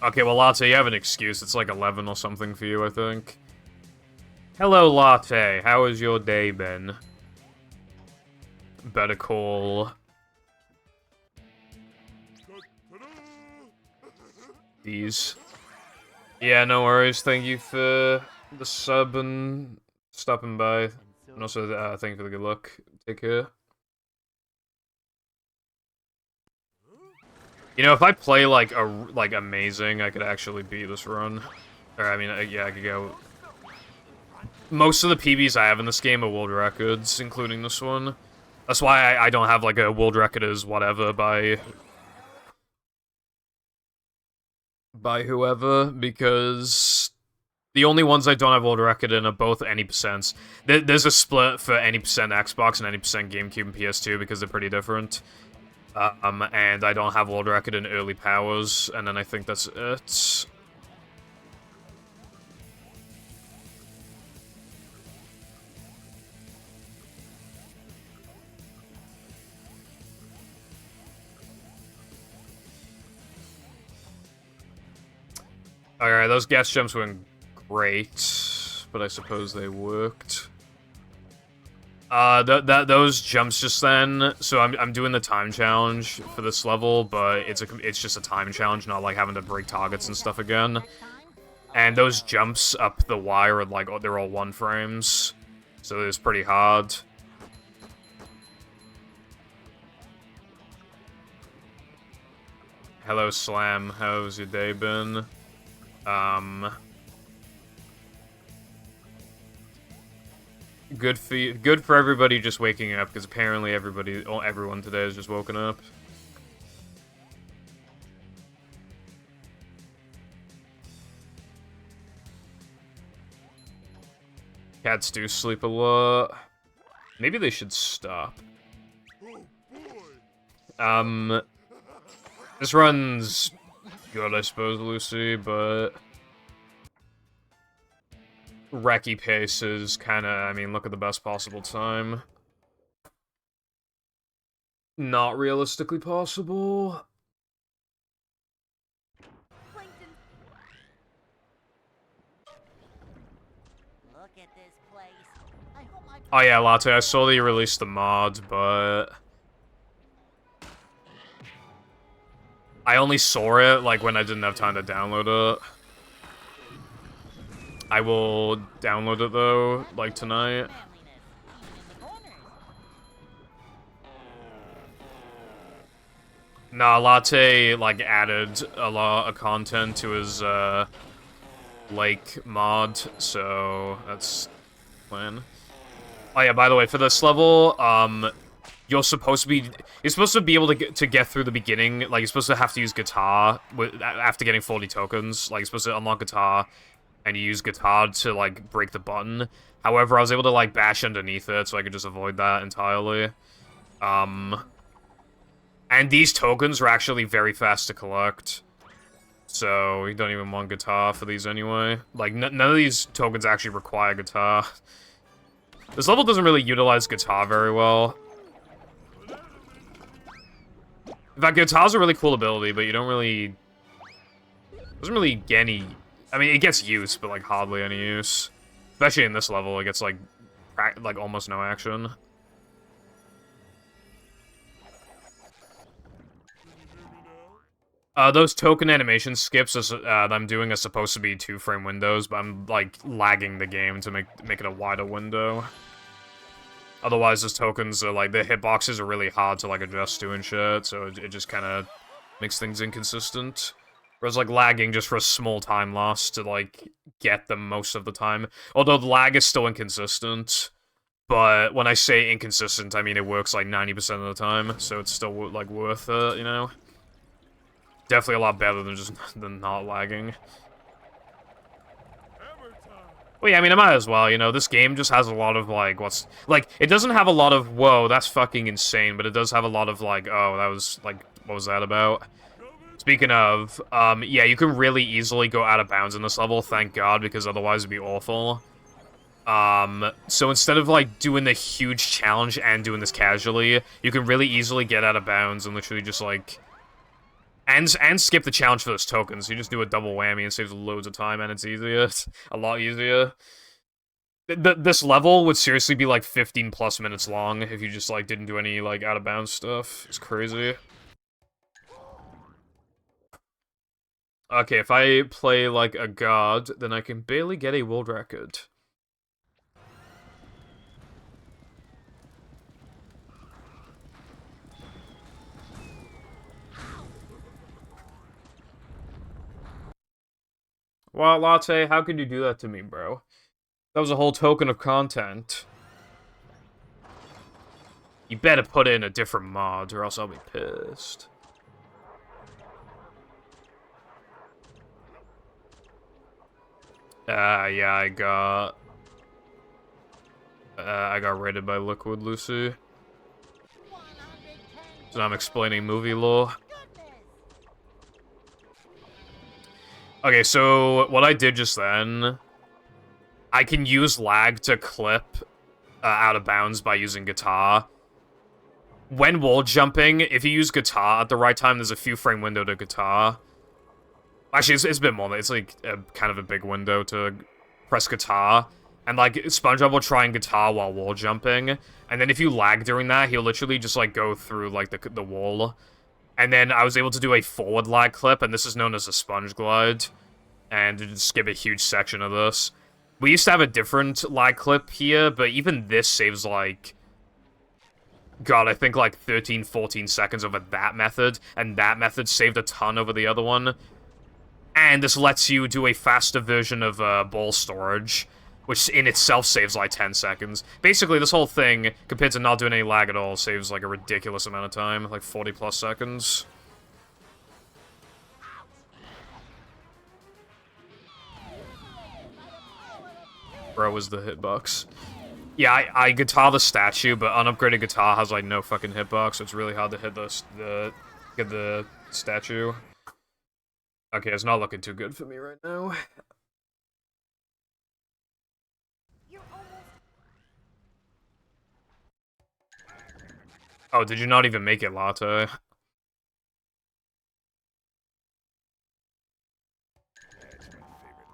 Okay, well, Latte, you have an excuse. It's like 11 or something for you, I think. Hello, Latte. How has your day been? Better call... these. Yeah, no worries. Thank you for the sub and stopping by. And also, thank you for the good luck. Take care. You know, if I play, like, amazing, I could actually beat this run. Or, I mean, yeah, I could go... Most of the PBs I have in this game are world records, including this one. That's why I don't have, like, a world record as whatever by whoever, because the only ones I don't have world record in are both any percents. There's a split for any percent Xbox and any percent GameCube and PS2 because they're pretty different. And I don't have world record in early powers, and then I think that's it. Alright, those gas jumps went great, but I suppose they worked. Those jumps just then. So I'm doing the time challenge for this level, but it's just a time challenge, not like having to break targets and stuff again. And those jumps up the wire are like, they're all 1 frames, so it's pretty hard. Hello, Slam. How's your day been? Good for everybody just waking up, because apparently everyone today has just woken up. Cats do sleep a lot. Maybe they should stop. This run's good, I suppose, Lucy, but Recce pace is kinda, I mean, look at the best possible time. Not realistically possible.
Plankton.
Look at this place. I hope my
Oh yeah, Latte, I saw that you released the mod, but I only saw it, like, when I didn't have time to download it. I will download it, though, like, tonight.
manliness, even in the corners.
Nah, Latte, like, added a lot of content to his, lake mod, so that's the plan. Oh yeah, by the way, for this level, you're supposed to be able to get through the beginning, like, you're supposed to have to use guitar after getting 40 tokens, like, you're supposed to unlock guitar, and you use guitar to, like, break the button. However, I was able to, like, bash underneath it, so I could just avoid that entirely. And these tokens are actually very fast to collect, so you don't even want guitar for these anyway. Like, none of these tokens actually require guitar. This level doesn't really utilize guitar very well. In fact, guitar's a really cool ability, but you don't really... doesn't really get any... I mean, it gets use, but, like, hardly any use. Especially in this level, it gets, like almost no action. Those token animation skips that I'm doing are supposed to be 2-frame windows, but I'm, like, lagging the game to make it a wider window. Otherwise, those tokens are, like, the hitboxes are really hard to, like, adjust to and shit, so it just kind of makes things inconsistent. Whereas, like, lagging just for a small time loss to, like, get them most of the time. Although the lag is still inconsistent, but when I say inconsistent, I mean it works, like, 90% of the time, so it's still, like, worth it, you know? Definitely a lot better than not lagging. Well, yeah, I mean, I might as well, you know, this game just has a lot of, like, it doesn't have a lot of, whoa, that's fucking insane, but it does have a lot of, like, oh, that was, like, what was that about? Speaking of, yeah, you can really easily go out of bounds in this level, thank God, because otherwise it'd be awful. So instead of, like, doing the huge challenge and doing this casually, you can really easily get out of bounds and literally just, like... And skip the challenge for those tokens. You just do a double whammy and saves loads of time, and it's easier. It's a lot easier. This level would seriously be, like, 15+ minutes long if you just, like, didn't do any, like, out-of-bounds stuff. It's crazy. Okay, if I play like a god, then I can barely get a world record. Wow, Latte, how could you do that to me, bro? That was a whole token of content. You better put in a different mod, or else I'll be pissed. Yeah, I got raided by Liquid, Lucy. So now I'm explaining movie lore. Okay, so what I did just then, I can use lag to clip out of bounds by using guitar. When wall jumping, if you use guitar at the right time, there's a few frame window to guitar. Actually, it's a bit more. It's like kind of a big window to press guitar, and, like, SpongeBob will try and guitar while wall jumping, and then if you lag during that, he'll literally just, like, go through, like, the wall. And then I was able to do a forward lag clip, and this is known as a sponge glide, and to just skip a huge section of this. We used to have a different lag clip here, but even this saves, like... God, I think, like, 13, 14 seconds over that method, and that method saved a ton over the other one. And this lets you do a faster version of ball storage, which in itself saves, like, 10 seconds. Basically, this whole thing, compared to not doing any lag at all, saves, like, a ridiculous amount of time, like 40-plus seconds. Bro was the hitbox. Yeah, I guitar the statue, but unupgraded guitar has, like, no fucking hitbox, so it's really hard to hit get the statue. Okay, it's not looking too good for me right now. Oh, did you not even make it latte?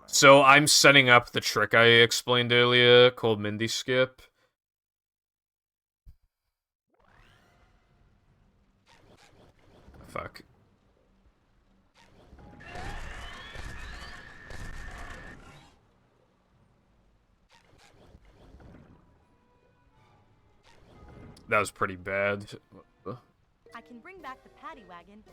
So I'm setting up the trick I explained earlier, called Mindy Skip. Fuck. That was pretty bad.
I can bring back the paddy wagon.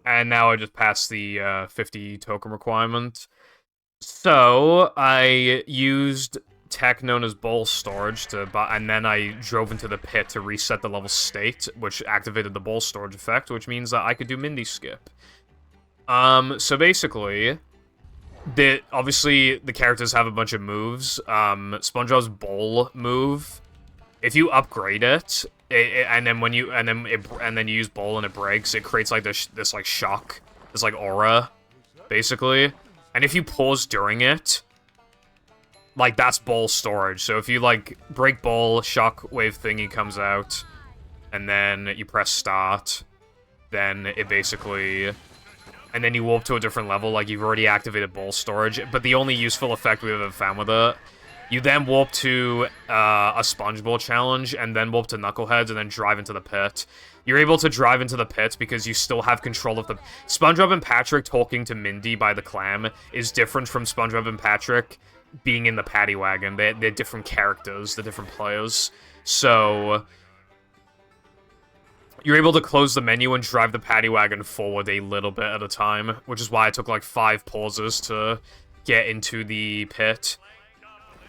And now I just passed the 50 token requirement. So I used tech known as bowl storage to buy, and then I drove into the pit to reset the level state, which activated the bowl storage effect, which means that I could do Mindy Skip. So basically, obviously the characters have a bunch of moves. SpongeBob's bowl move, if you upgrade it, and then you use bowl and it breaks, it creates like this like shock, this like aura, basically. And if you pause during it, like that's bowl storage. So if you like break bowl, shock wave thingy comes out, and then you press start, then it basically, and then you warp to a different level, like you've already activated bowl storage. But the only useful effect we've ever found with it, you then warp to a sponge ball challenge, and then warp to Knuckleheads, and then drive into the pit. You're able to drive into the pit because you still have control of the... SpongeBob and Patrick talking to Mindy by the clam is different from SpongeBob and Patrick being in the paddy wagon. They're different characters, they're different players. So you're able to close the menu and drive the paddy wagon forward a little bit at a time, which is why I took like 5 pauses to get into the pit.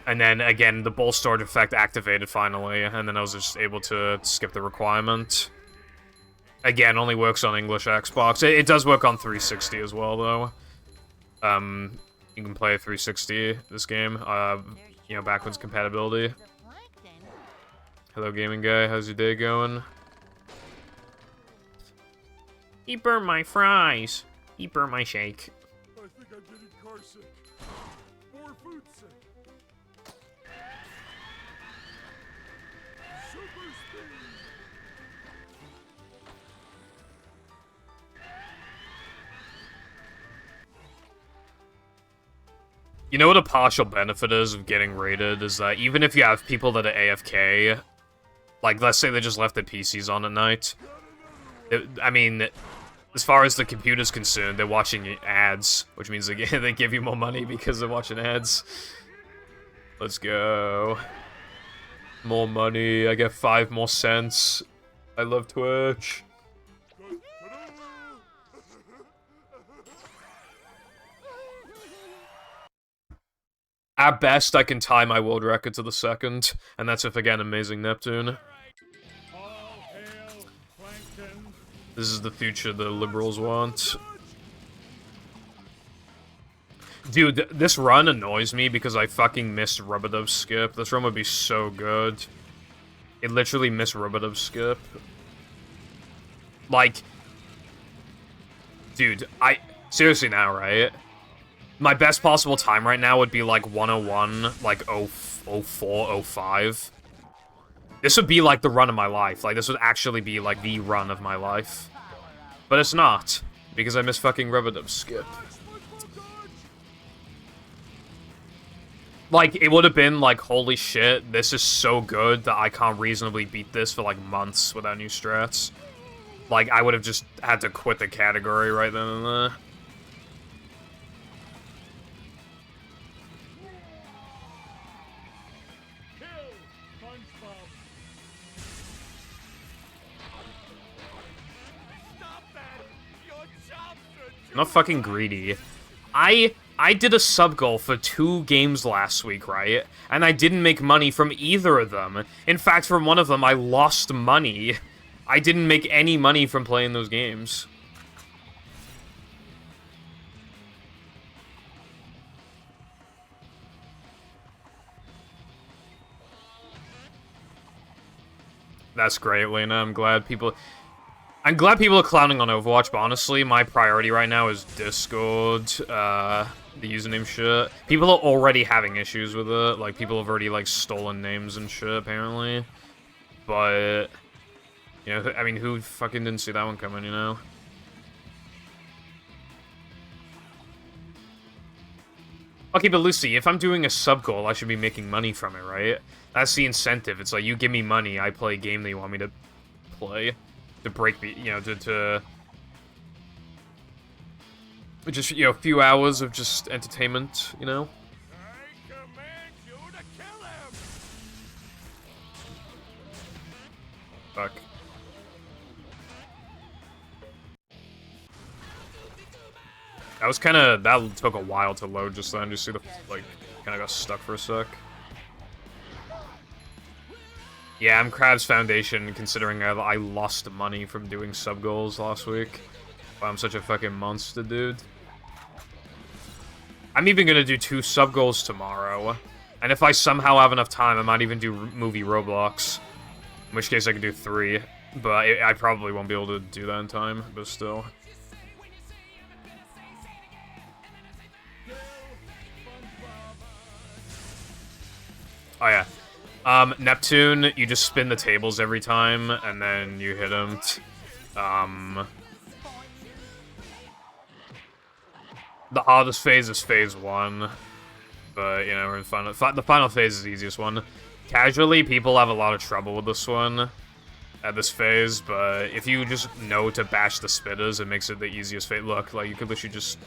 And then, again, the bowl storage effect activated finally, and then I was just able to skip the requirement. Again, only works on English Xbox. It does work on 360 as well, though. You can play 360, this game. You know, backwards compatibility. Hello, gaming guy. How's your day going? He burned my fries. He burned my shake.
I think I'm getting car sick. More food sick. Super speed.
You know what a partial benefit is of getting raided? Is that even if you have people that are AFK, like, let's say they just left their PCs on at night, I mean, as far as the computer's concerned, they're watching ads, which means they give you more money because they're watching ads. Let's go. More money, I get 5 more cents. I love Twitch. At best, I can tie my world record to the second, and that's if I get Amazing Neptune. This is the future the liberals want. Dude, this run annoys me because I fucking missed Rubber Skip. This run would be so good. It literally missed Rubber Skip. Like, dude, seriously now, right? My best possible time right now would be like 101, like 04, 05. This would be like the run of my life. Like, this would actually be like the run of my life. But it's not. Because I miss fucking Rub-a-Dub Skip. Like, it would have been like, holy shit, this is so good that I can't reasonably beat this for like months without new strats. Like, I would have just had to quit the category right then and there. I'm not fucking greedy. I did a sub goal for 2 games last week, right? And I didn't make money from either of them. In fact, from one of them, I lost money. I didn't make any money from playing those games. That's great, Lena. I'm glad people are clowning on Overwatch, but honestly, my priority right now is Discord, the username shit. People are already having issues with it. Like, people have already, like, stolen names and shit, apparently. But, you know, I mean, who fucking didn't see that one coming, you know? Okay, but Lucy, if I'm doing a sub goal, I should be making money from it, right? That's the incentive. It's like, you give me money, I play a game that you want me to play. To break me, you know, to just, you know, a few hours of just entertainment, you know?
I command you to kill him!
Fuck. That was kinda, that took a while to load just then. Just see the, like, kinda got stuck for a sec. Yeah, I'm Krabs Foundation, considering I lost money from doing sub goals last week. I'm such a fucking monster, dude. I'm even gonna do 2 sub goals tomorrow. And if I somehow have enough time, I might even do movie Roblox. In which case I can do 3. But I probably won't be able to do that in time, but still. Oh yeah. Neptune, you just spin the tables every time, and then you hit him. The hardest phase is phase 1. But, you know, we're in the final phase is the easiest one. Casually, people have a lot of trouble with this one. At this phase, but if you just know to bash the spitters, it makes it the easiest phase. Look, like, you could literally just...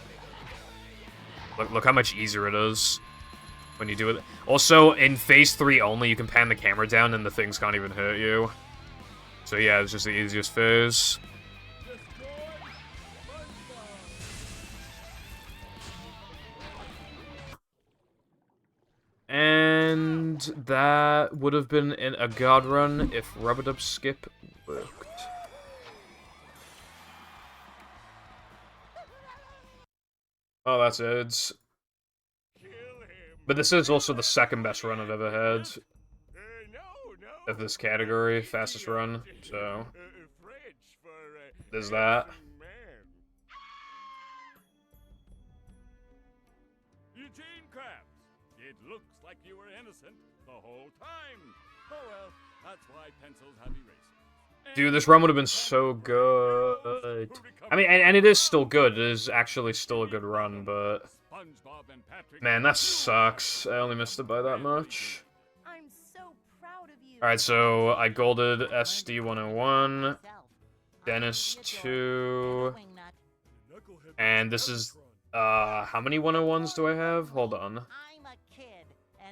Look how much easier it is. When you do it. Also, in phase 3 only, you can pan the camera down and the things can't even hurt you. So yeah, it's just the easiest phase. And that would have been in a god run if Rub-a-Dub Skip worked. Oh, that's it. But this is also the second best run I've ever had of this category, fastest run, so there's that.
Eugene Krabs, it looks like you were innocent the whole time. Oh well, that's why pencils have erasers.
Dude, this run would have been so good. I mean, and it is still good. It is actually still a good run, but... Man, that sucks. I only missed it by that much.
I'm so proud of you.
Alright, so I golded SD 101, Dennis 2, and this is, how many 101s do I have? Hold on.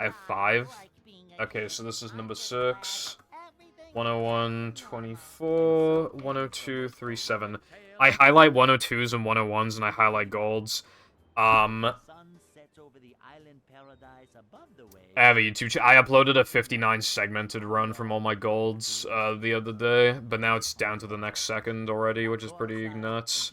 I have 5. Okay, so this is number 6. 101, 24, 102, 37. I highlight 102s and 101s, and I highlight golds. I have a YouTube channel. I uploaded a 59 segmented run from all my golds the other day, but now it's down to the next second already, which is pretty nuts.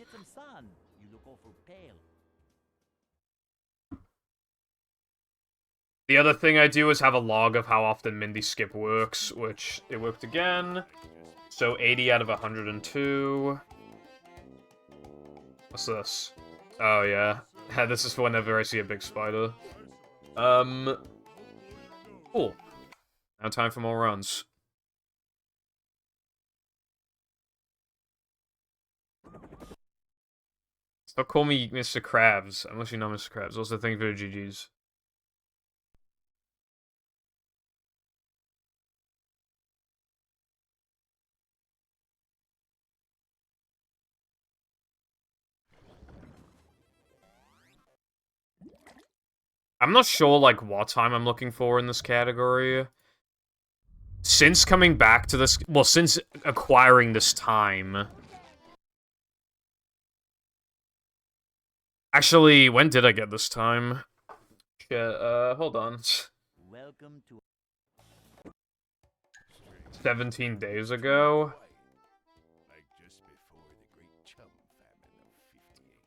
The other thing I do is have a log of how often Mindy Skip works, which it worked again. So 80 out of 102. What's this? Oh yeah. This is whenever I see a big spider. Cool. Now time for more runs. Don't call me Mr. Krabs, unless you know Mr. Krabs. Also, thank you for the GGs. I'm not sure, like, what time I'm looking for in this category. Since coming back to this... Well, since acquiring this time... Actually, when did I get this time? Shit, hold on.
Welcome to
17 days ago?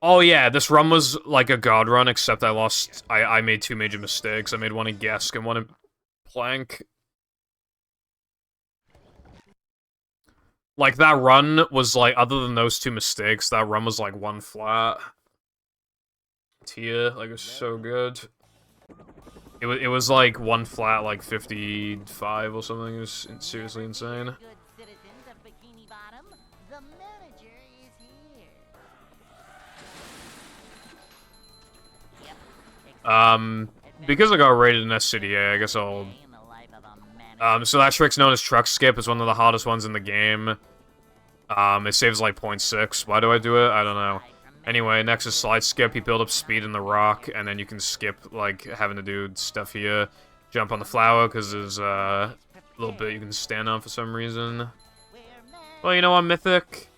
Oh yeah, this run was like a god run, except I lost... I made two major mistakes. I made one in Gesk and one in Plank. Like, that run was like, other than those two mistakes, that run was like one flat. Tier, like, it was so good. It was like one flat, like 55 or something. It was seriously insane.
good citizens of Bikini Bottom. The manager is here. Yep.
Because I got rated in SCDA, I guess I'll...
Day in the life of a manager.
So that trick's known as Truck Skip. It's one of the hardest ones in the game. It saves like 0.6. Why do I do it? I don't know. Anyway, next is Slide Skip. You build up speed in the rock, and then you can skip, like, having to do stuff here. Jump on the flower, because there's a little bit you can stand on for some reason. Well, you know what, Mythic?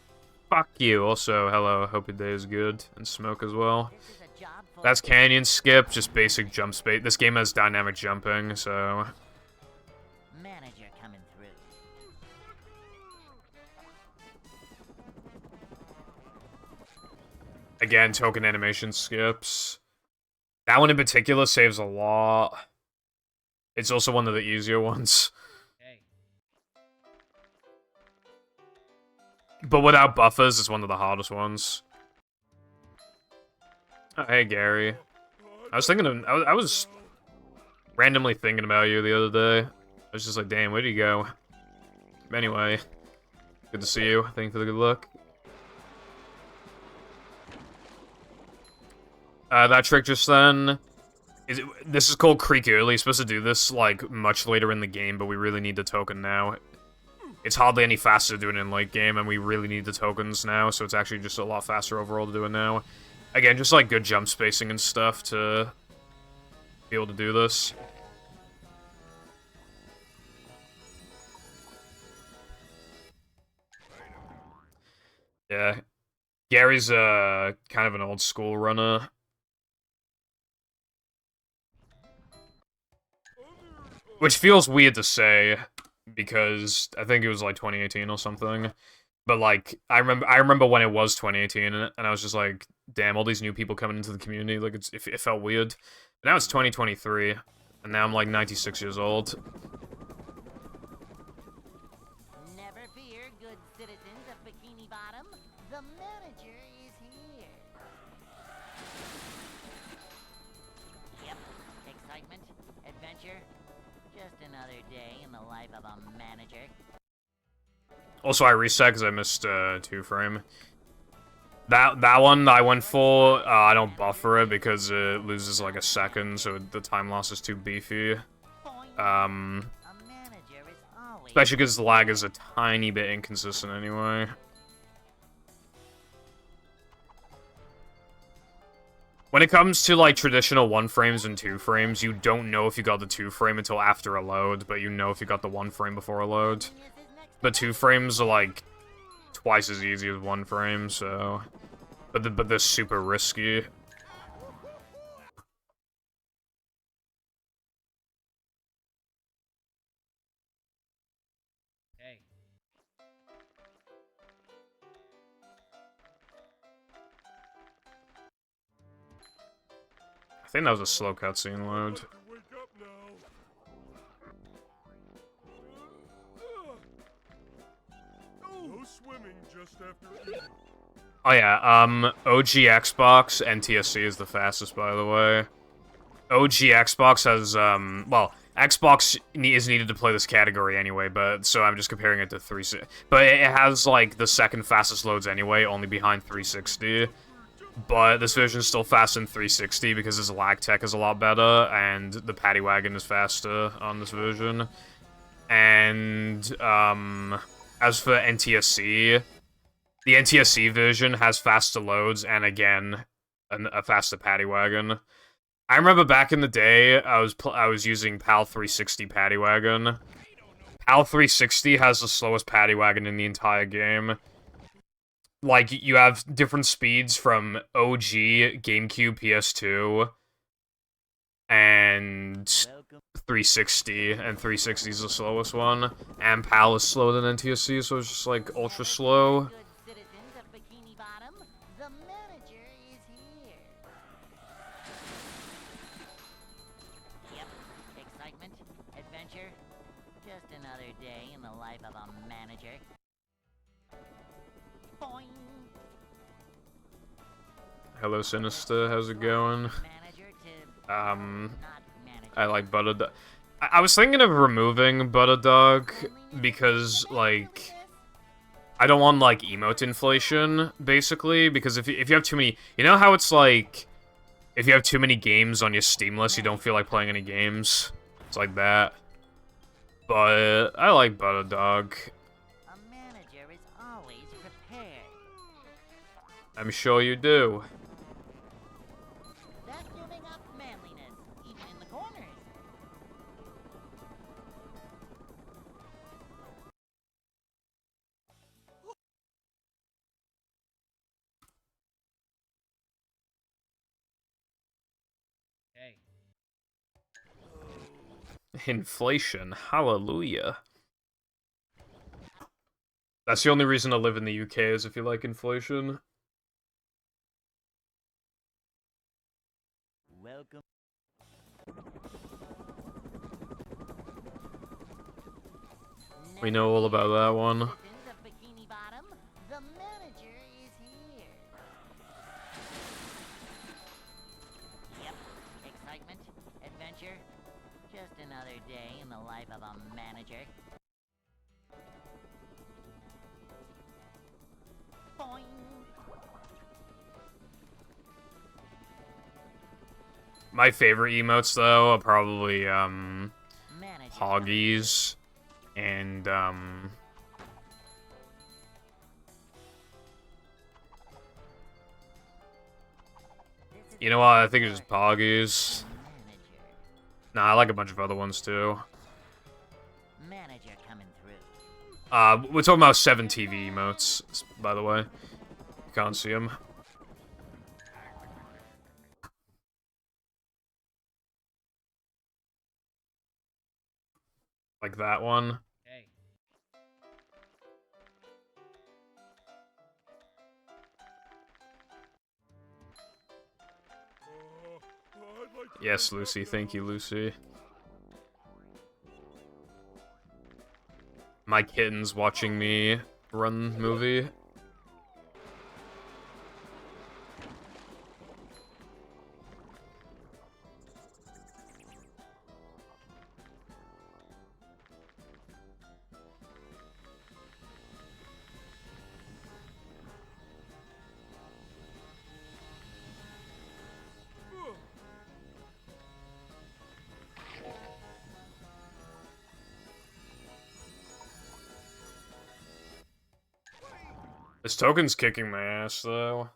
Fuck you. Also, hello, hope your day is good. And Smoke as well.
This is a job for
That's Canyon Skip, just basic jump space. This game has dynamic jumping, so...
manager coming through.
Again, token animation skips. That one in particular saves a lot. It's also one of the easier ones. But without buffers, it's one of the hardest ones. Oh, hey, Gary. I was thinking of... I was randomly thinking about you the other day. I was just like, damn, where'd you go? Anyway, good to see you. Thank you for the good luck. That trick just then... This is called Creek Early. You're supposed to do this, like, much later in the game, but we really need the token now. It's hardly any faster to do it in late game, and we really need the tokens now, so it's actually just a lot faster overall to do it now. Again, just, like, good jump spacing and stuff to be able to do this. Yeah. Gary's, kind of an old school runner. Which feels weird to say, because I think it was like 2018 or something. But like, I remember when it was 2018, and I was just like, damn, all these new people coming into the community, like, it felt weird. But now it's 2023, and now I'm like 96 years old.
Never fear, good citizens of Bikini Bottom. The manager is here. Yep. Excitement, adventure. Just another day in the life of a manager.
Also, I reset because I missed 2-frame. That one I went for, I don't buffer it because it loses like a second, so the time loss is too beefy.
A manager is always
Especially because the lag is a tiny bit inconsistent anyway. When it comes to, like, traditional 1-frames and 2-frames, you don't know if you got the 2-frame until after a load, but you know if you got the 1-frame before a load. But 2-frames are, like, twice as easy as 1-frame, so... But they're super risky. I think that was a slow cutscene load.
Wake up now. No swimming just after eating.
Oh yeah, OG Xbox NTSC is the fastest, by the way. OG Xbox has, well, Xbox is needed to play this category anyway, but, so I'm just comparing it to 360. But it has, like, the second fastest loads anyway, only behind 360. But this version is still fast in 360 because his lag tech is a lot better, and the paddy wagon is faster on this version. And, as for NTSC, the NTSC version has faster loads, and again, a faster paddy wagon. I remember back in the day, I was using PAL 360 paddy wagon. PAL 360 has the slowest paddy wagon in the entire game. Like, you have different speeds from OG, GameCube, PS2, and 360, and 360 is the slowest one. And PAL is slower than NTSC, so it's just, like, ultra slow.
Good citizens of Bikini Bottom, the manager is here. Yep, excitement, adventure, just another day in the life of a manager. Boing.
Hello, Sinister, how's it going?
Manager to not manager.
I like Butterdog. I was thinking of removing Butterdog because, like, I don't want, like, emote inflation, basically, because if you have too many... You know how it's, like, if you have too many games on your Steam list, you don't feel like playing any games? It's like that. But I like Butterdog.
A manager is always prepared.
I'm sure you do.
That's giving up manliness, even in the corners.
Inflation. Hallelujah. That's the only reason to live in the UK is if you like inflation.
Welcome.
We know all about that one.
Citizens of Bikini Bottom, the manager is here. Yep, excitement, adventure, just another day in the life of a manager. Boing.
My favorite emotes, though, are probably,
Manager.
Hoggies, and, you know what, I think it's just Poggies.
Manager.
Nah, I like a bunch of other ones, too.
Manager coming through.
We're talking about 7 TV emotes, by the way. You can't see them. Like that one.
Hey.
I'd like to
Yes, Lucy. Thank you, Lucy. My kitten's watching me run movie. This token's kicking my ass, though.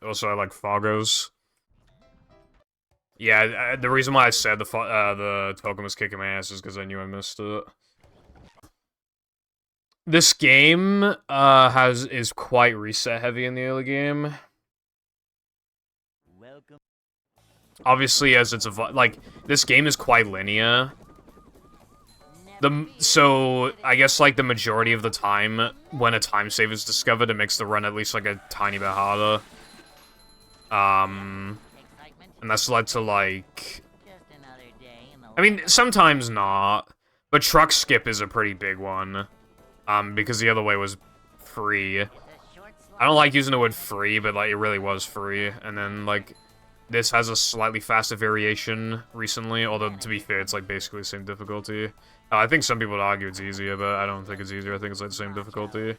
Also, I like Foggos. Yeah, the reason why I said the token was kicking my ass is because I knew I missed it. This game is quite reset heavy in the early game.
Welcome.
Obviously, as it's like this game is quite linear. So I guess like the majority of the time when a time save is discovered, it makes the run at least like a tiny bit harder. And that's led to like, I mean, sometimes not, but truck skip is a pretty big one. Because the other way was free. I don't like using the word free, but like it really was free. And then like this has a slightly faster variation recently, although to be fair, it's like basically the same difficulty. I think some people would argue it's easier, but I don't think it's easier. I think it's like the same difficulty.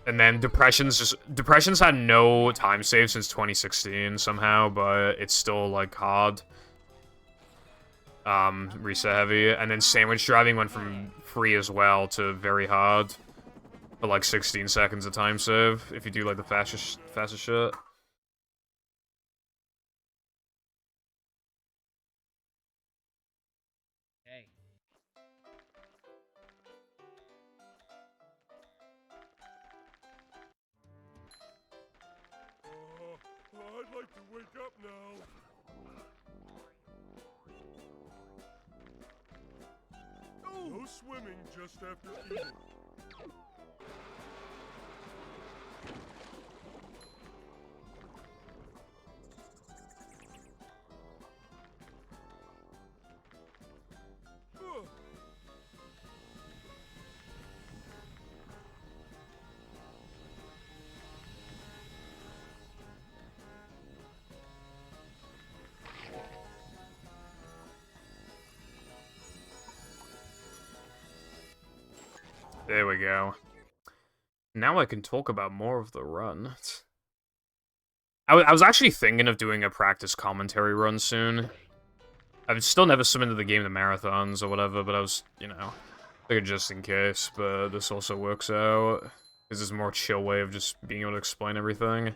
And then Depression's had no time save since 2016 somehow, but it's still, like, hard. Reset heavy. And then Sandwich Driving went from free as well to very hard. For, like, 16 seconds of time save, if you do, like, the fastest shit.
Hey.
I'd like to wake up now. No swimming just after eating.
There we go. Now I can talk about more of the run. I was actually thinking of doing a practice commentary run soon. I've still never submitted the game to marathons or whatever, but I was, you know, figured just in case, but this also works out. This is a more chill way of just being able to explain everything.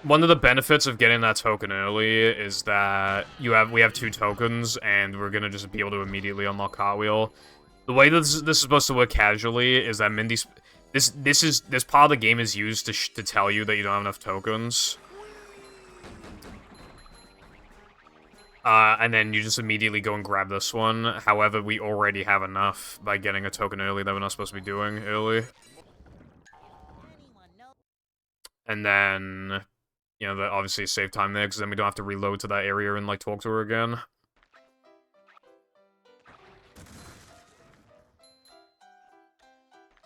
One of the benefits of getting that token early is that we have 2 tokens, and we're gonna just be able to immediately unlock Cartwheel. The way this is supposed to work casually is that Mindy's... This part of the game is used to tell you that you don't have enough tokens. And then you just immediately go and grab this one. However, we already have enough by getting a token early that we're not supposed to be doing early. And then, you know, that obviously save time there, because then we don't have to reload to that area and, like, talk to her again.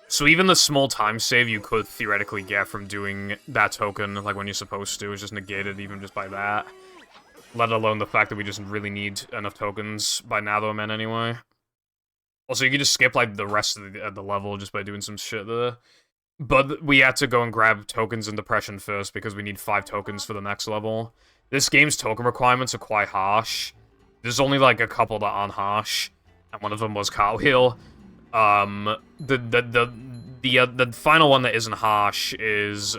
So even the small time save you could theoretically get from doing that token, like when you're supposed to, is just negated even just by that. Let alone the fact that we just really need enough tokens by now, though, man, anyway. Also, you can just skip, like, the rest of the level just by doing some shit there. But we had to go and grab tokens in Depression first, because we need 5 tokens for the next level. This game's token requirements are quite harsh. There's only, like, a couple that aren't harsh, and one of them was Cartwheel. The final one that isn't harsh is,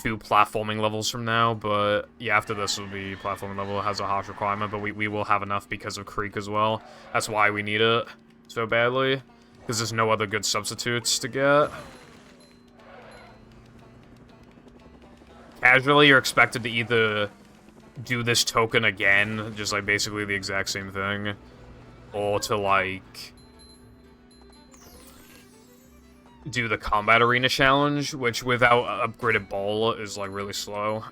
2 platforming levels from now, but yeah, after this will be platforming level. It has a harsh requirement, but we will have enough because of Creek as well. That's why we need it so badly, because there's no other good substitutes to get. Casually, you're expected to either do this token again, just like basically the exact same thing, or to like do the combat arena challenge, which without upgraded ball is like really slow.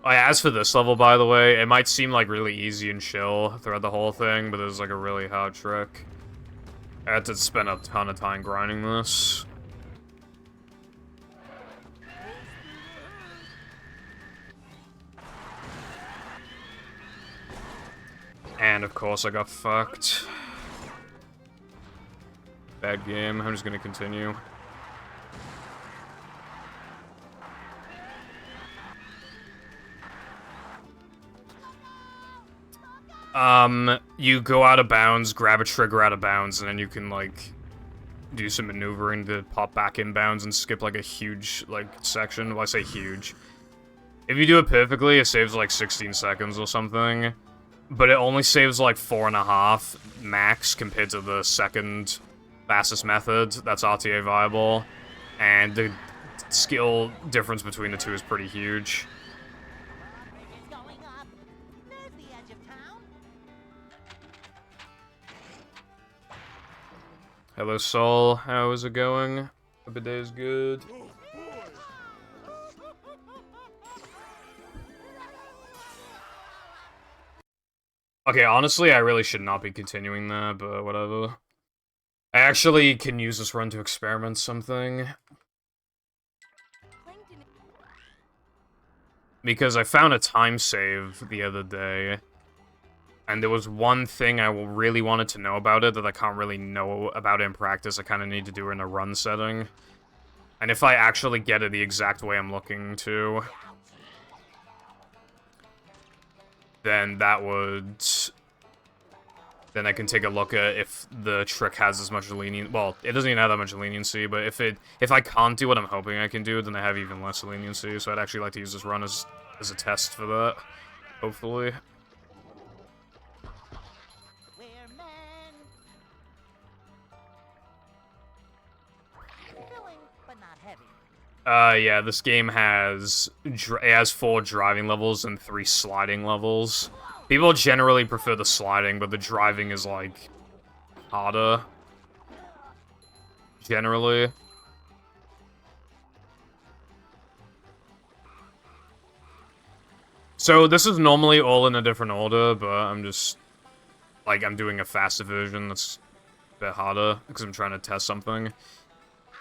Oh, yeah, as for this level, by the way, it might seem like really easy and chill throughout the whole thing, but there's like a really hard trick. I had to spend a ton of time grinding this. And of course I got fucked. Bad game, I'm just gonna continue. You go out of bounds, grab a trigger out of bounds, and then you can, like, do some maneuvering to pop back in bounds and skip, like, a huge, like, section. Well, I say huge. If you do it perfectly, it saves, like, 16 seconds or something. But it only saves, like, 4.5 max compared to the second fastest method that's RTA viable. And the skill difference between the two is pretty huge.
Going up. There's the
Hello, Sol. How is it going? Hope the day is good. Okay, honestly, I really should not be continuing that, but whatever. I actually can use this run to experiment something. Because I found a time save the other day. And there was one thing I really wanted to know about it that I can't really know about it in practice. I kind of need to do it in a run setting. And if I actually get it the exact way I'm looking to, then that would... Then I can take a look at if the trick has as much leniency. Well, it doesn't even have that much leniency, but if I can't do what I'm hoping I can do, then I have even less leniency. So I'd actually like to use this run as a test for that, hopefully. Yeah, this game has 4 driving levels and 3 sliding levels. People generally prefer the sliding, but the driving is, like, harder. Generally. So, this is normally all in a different order, but I'm just... Like, I'm doing a faster version that's a bit harder, because I'm trying to test something.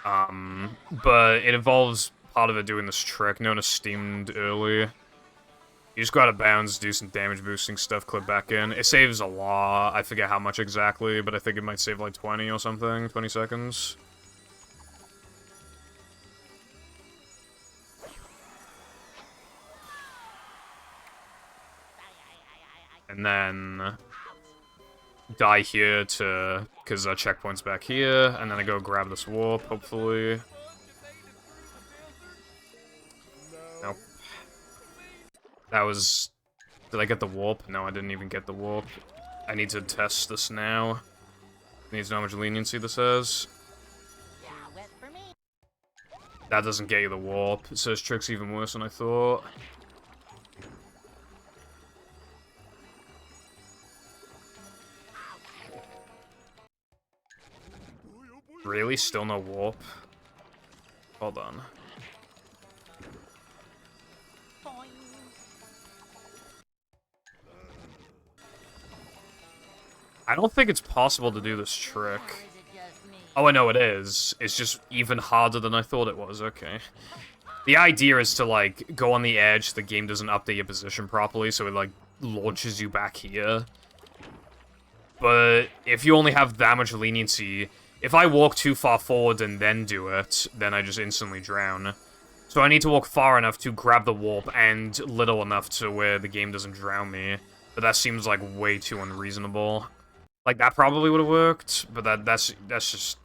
But it involves part of it doing this trick known as steamed early. You just go out of bounds, do some damage boosting stuff, clip back in. It saves a lot. I forget how much exactly, but I think it might save like 20 or something, 20 seconds. And then die here because checkpoint's back here, and then I go grab this warp, hopefully. Nope. That was... Did I get the warp? No, I didn't even get the warp. I need to test this now. It needs to know how much leniency this has. That doesn't get you the warp. It says trick's even worse than I thought. Really? Still no warp? Hold on. I don't think it's possible to do this trick. Oh, I know it is. It's just even harder than I thought it was. Okay. The idea is to, like, go on the edge, the game doesn't update your position properly, so it, like, launches you back here. But if you only have that much leniency... If I walk too far forward and then do it, then I just instantly drown. So I need to walk far enough to grab the warp and little enough to where the game doesn't drown me. But that seems like way too unreasonable. Like, that probably would have worked, but that's just...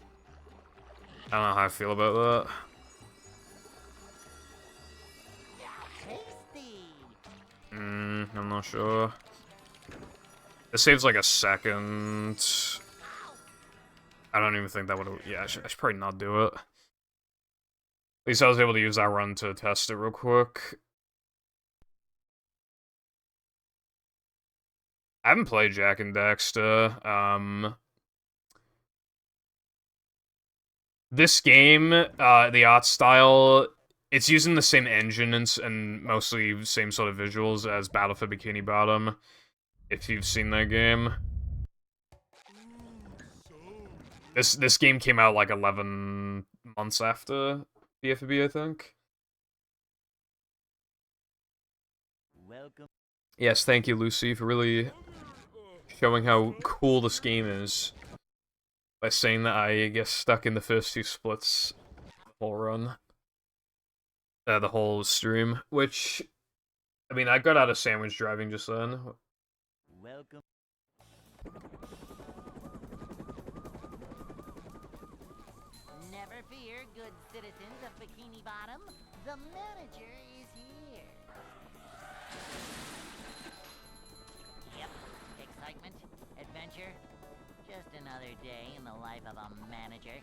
I don't know how I feel about that. I'm not sure. It saves like a second. I don't even think that would have... Yeah, I should probably not do it. At least I was able to use that run to test it real quick. I haven't played Jak and Daxter. This game, the art style, it's using the same engine and mostly same sort of visuals as Battlefield Bikini Bottom, if you've seen that game. This game came out like 11 months after BFB, I think.
Welcome.
Yes, thank you, Lucy, for really showing how cool this game is. By saying that I get stuck in the first 2 splits the whole run. The whole stream, which... I mean, I got out of sandwich driving just then.
Welcome. Never fear, good citizens of Bikini Bottom. The manager is here. Yep. Excitement, adventure. Just another day in the life of a manager.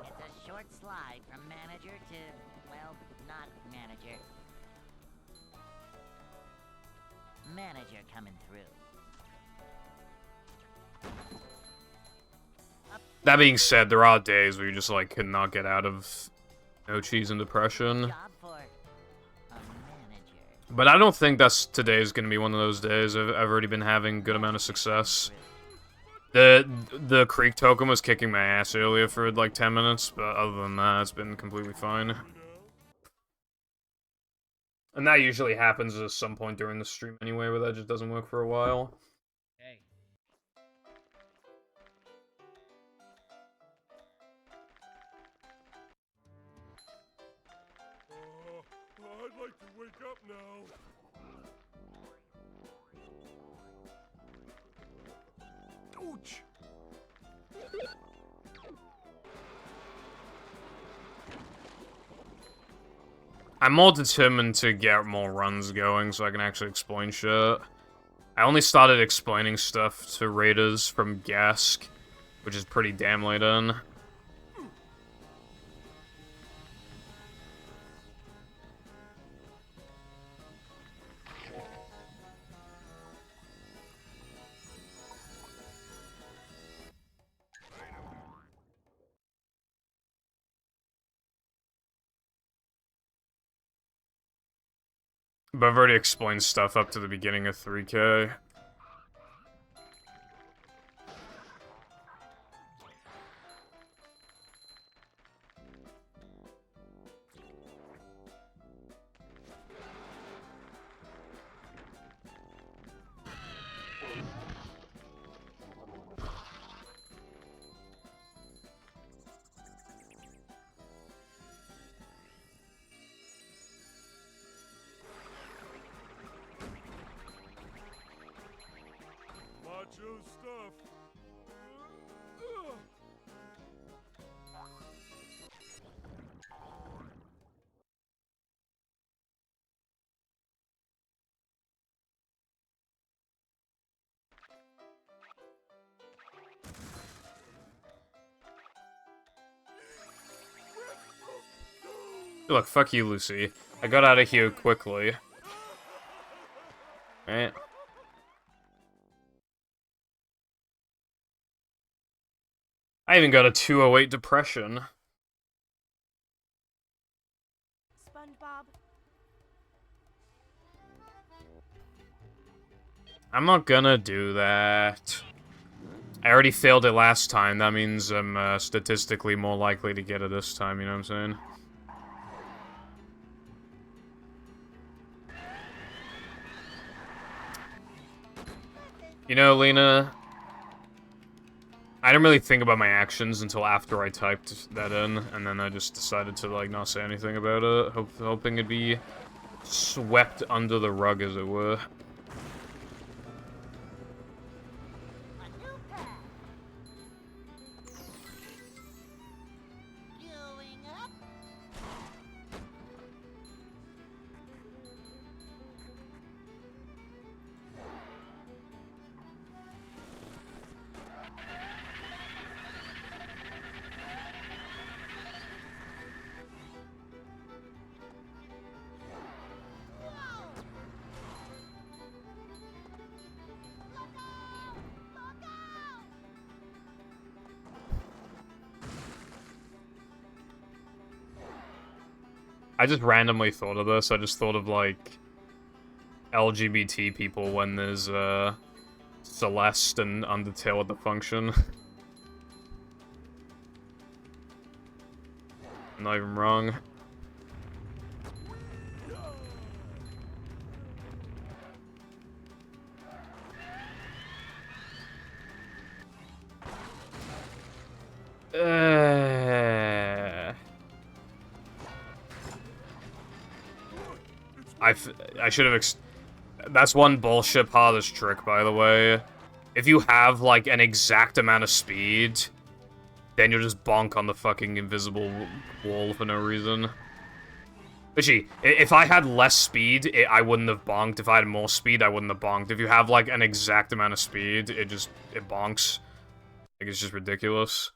It's a short slide from manager to, well, not manager. Manager. they're coming through.
That being said, there are days where you just, like, cannot get out of no cheese and depression.
Job for a manager.
But I don't think today's gonna be one of those days. I've already been having a good amount of success. The Creek token was kicking my ass earlier for, like, 10 minutes, but other than that, it's been completely fine. And that usually happens at some point during the stream anyway, where that just doesn't work for a while.
Hey.
I'd like to wake up now. Ouch!
I'm more determined to get more runs going so I can actually explain shit. I only started explaining stuff to raiders from Gask, which is pretty damn late in. But I've already explained stuff up to the beginning of 3K.
Macho stuff.
Look, fuck you, Lucy. I got out of here quickly. Right? I even got a 208 depression.
SpongeBob.
I'm not gonna do that. I already failed it last time. That means I'm statistically more likely to get it this time, you know what I'm saying? You know, Lena, I didn't really think about my actions until after I typed that in, and then I just decided to, like, not say anything about it, hoping it'd be swept under the rug, as it were.
A new path. Going up.
I just randomly thought of this. I just thought of, like, LGBT people when there's, Celeste and Undertale at the function. I'm not even wrong. I should have that's one bullshit part of this trick, by the way. If you have, like, an exact amount of speed, then you'll just bonk on the fucking invisible wall for no reason. Bitchy, if I had less speed, I wouldn't have bonked. If I had more speed, I wouldn't have bonked. If you have, like, an exact amount of speed, it bonks. Like, it's just ridiculous.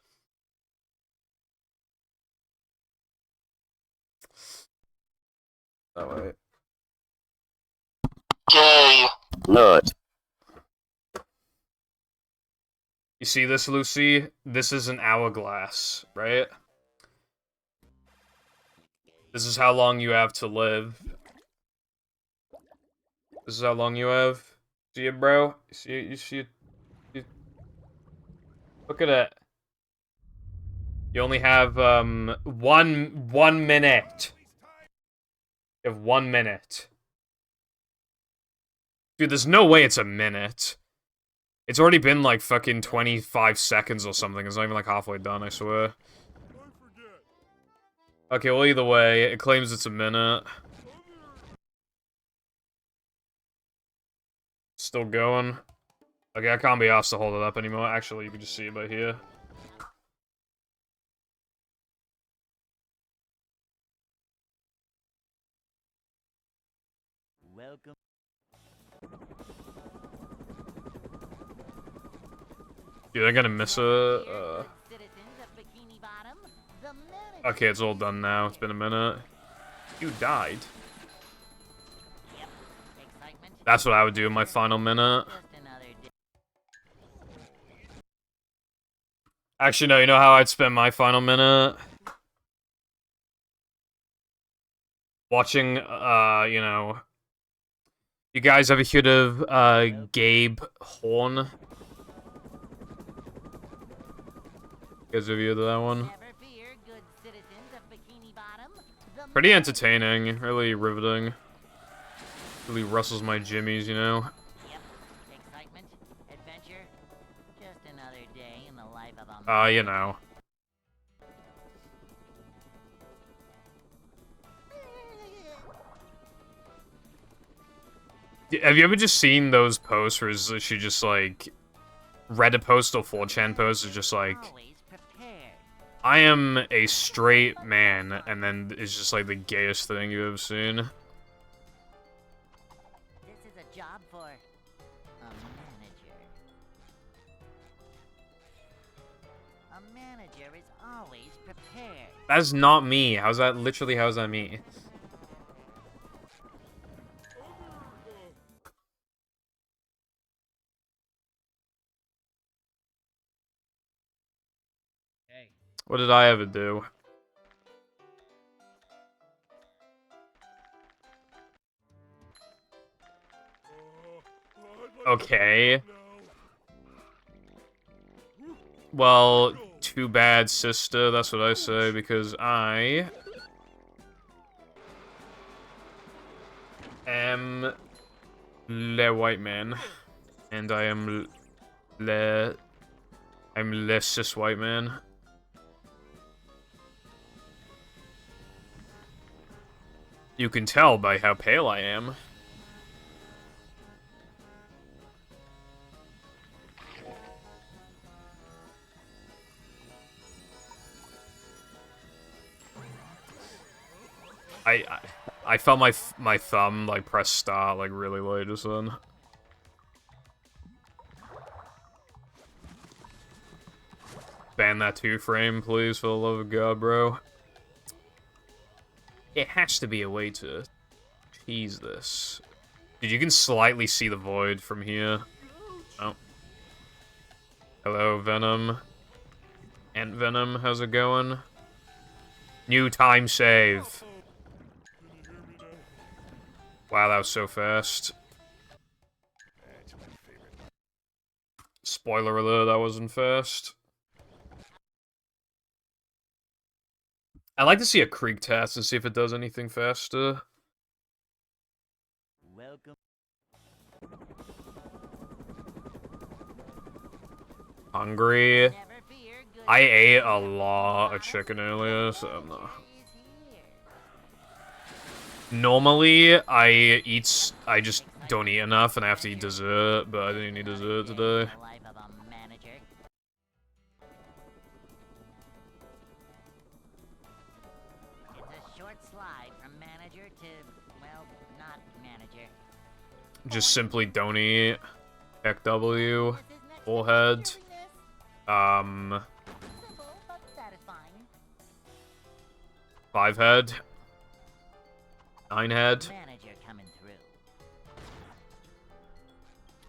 That way.
Gay. Nut.
You see this, Lucy? This is an hourglass, right? This is how long you have to live. This is how long you have. See it, bro? You see it? Look at it. You only have, one minute. You have 1 minute. Dude, there's no way it's a minute. It's already been, like, fucking 25 seconds or something. It's not even, like, halfway done, I swear. Okay, well, either way, it claims it's a minute. Still going. Okay, I can't be asked to hold it up anymore. Actually, you can just see it by here.
Welcome.
Dude, I'm gonna miss it. Okay, it's all done now. It's been a minute. You died. That's what I would do in my final minute. Actually, no, you know how I'd spend my final minute? Watching, you know... You guys ever heard of, Gabe Horn? You guys ever heard of that one? Pretty entertaining, really riveting. Really rustles my jimmies, you know?
Yep. Excitement, adventure, just another day in the life of a
You know. Have you ever just seen those posts where she just, like, Reddit post or 4chan post is just like, I am a straight man, and then it's just, like, the gayest thing you've ever seen.
This is a job for a manager. A manager is always prepared.
That's not me. How's that me? What did I ever do? Okay. Well, too bad, sister. That's what I say, because I am le white man, and I'm le cis white man. You can tell by how pale I am. I felt my thumb like press start like really late just then. Ban that 2-frame, please, for the love of God, bro. It has to be a way to tease this. Dude, you can slightly see the void from here. Oh. Hello, Venom. Ant Venom, how's it going? New time save. Wow, that was so fast. Spoiler alert, that wasn't fast. I'd like to see a Krieg test and see if it does anything faster.
Welcome.
Hungry. I ate a lot of chicken earlier, so I'm not... Normally, I just don't eat enough and I have to eat dessert, but I didn't eat dessert today. Just simply don't eat. Heck W. Full head. 5 head. 9 head.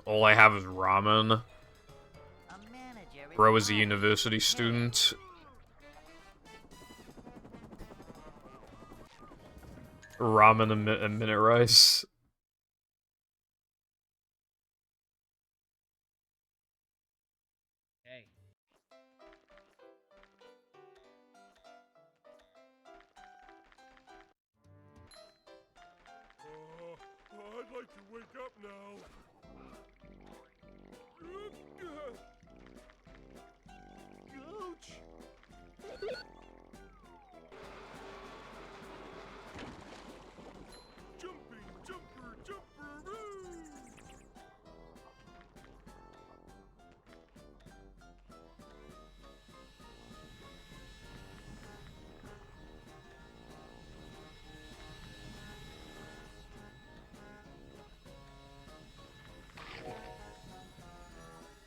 all I have is ramen.
A manager is
Bro is a
hired.
university student. Ramen and minute rice.
Hey.
I'd like to wake up now. Ouch! Jumping, jumper, jumper,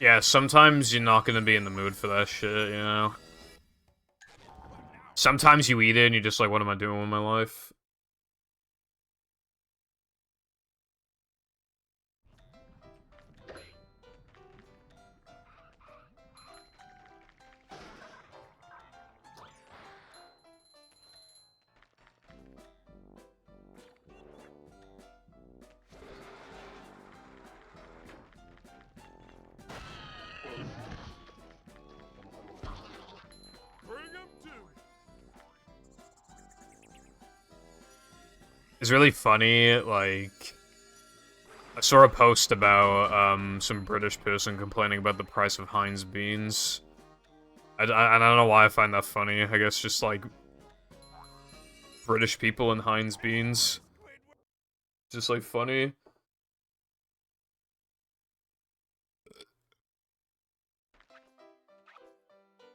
Yeah, sometimes you're not gonna be in the mood for that shit, you know? Sometimes you eat it and you're just like, what am I doing with my life?
bring 'em to.
It's really funny, like... I saw a post about, some British person complaining about the price of Heinz beans. I don't know why I find that funny. I guess just, like... British people and Heinz beans. Just, like, funny.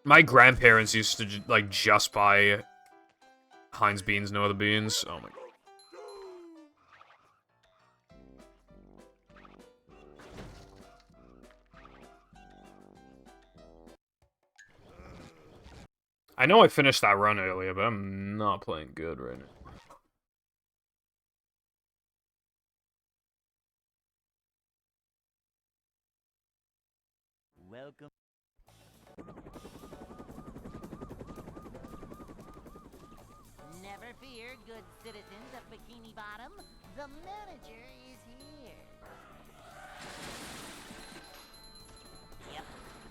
My grandparents used to, like, just buy Heinz beans, no other beans. Oh my god. I know I finished that run earlier, but I'm not playing good right now.
Welcome. Never fear, good citizens of Bikini Bottom. The manager is here. Yep.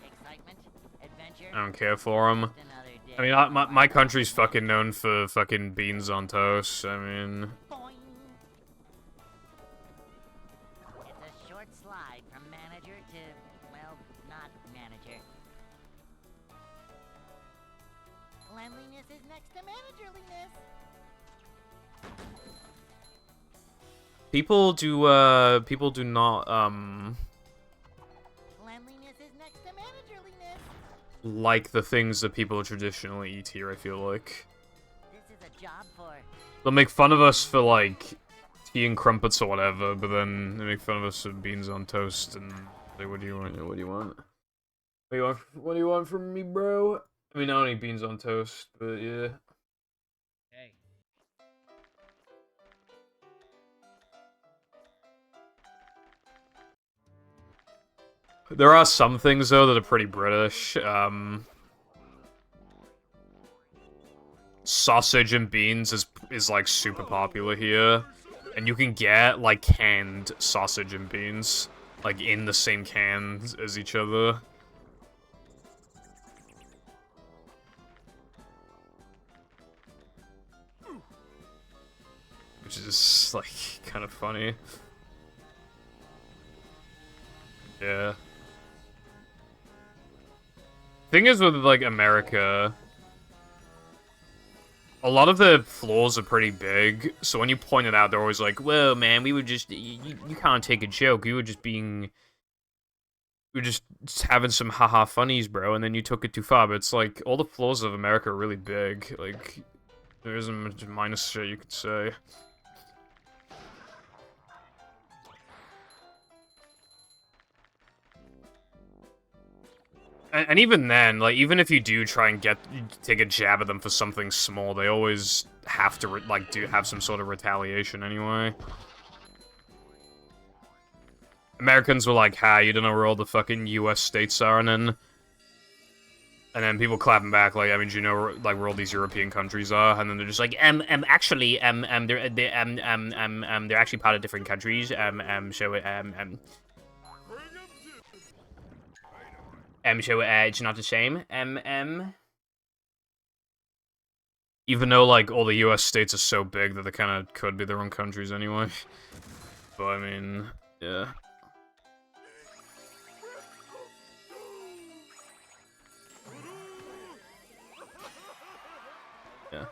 Excitement, adventure.
I don't care for them.
Just another day.
I mean, my country's fucking known for fucking beans on toast. I mean,
Boing. It's a short slide from manager to, well, not manager. Cleanliness is next to managerliness.
people do not,
Cleanliness is next to managerliness.
like the things that people traditionally eat here, I feel like.
This is a job for...
They'll make fun of us for, like, tea and crumpets or whatever, but then they make fun of us for beans on toast, and say, what do you want? What do you want? What do you want from me, bro? I mean, I don't eat beans on toast, but yeah.
Hey.
There are some things, though, that are pretty British. Sausage and beans is like, super popular here. And you can get, like, canned sausage and beans, like, in the same can as each other. Which is, like, kind of funny. Yeah. Thing is with, like, America, a lot of the flaws are pretty big, so when you point it out, they're always like, well, man, we were just, you can't take a joke, you were just being, we were just having some haha funnies, bro, and then you took it too far, but it's like, all the flaws of America are really big, like, there isn't much minus shit you could say. And even then, like, even if you do try and take a jab at them for something small, they always have to, have some sort of retaliation anyway. Americans were like, "Ha, you don't know where all the fucking U.S. states are," and then people clapping back like, "I mean, do you know like where all these European countries are?" And then they're just like, actually, they're actually part of different countries, so, it's not the same, Even though, like, all the U.S. states are so big that they kind of could be their own countries anyway. But, I mean, yeah. Yeah.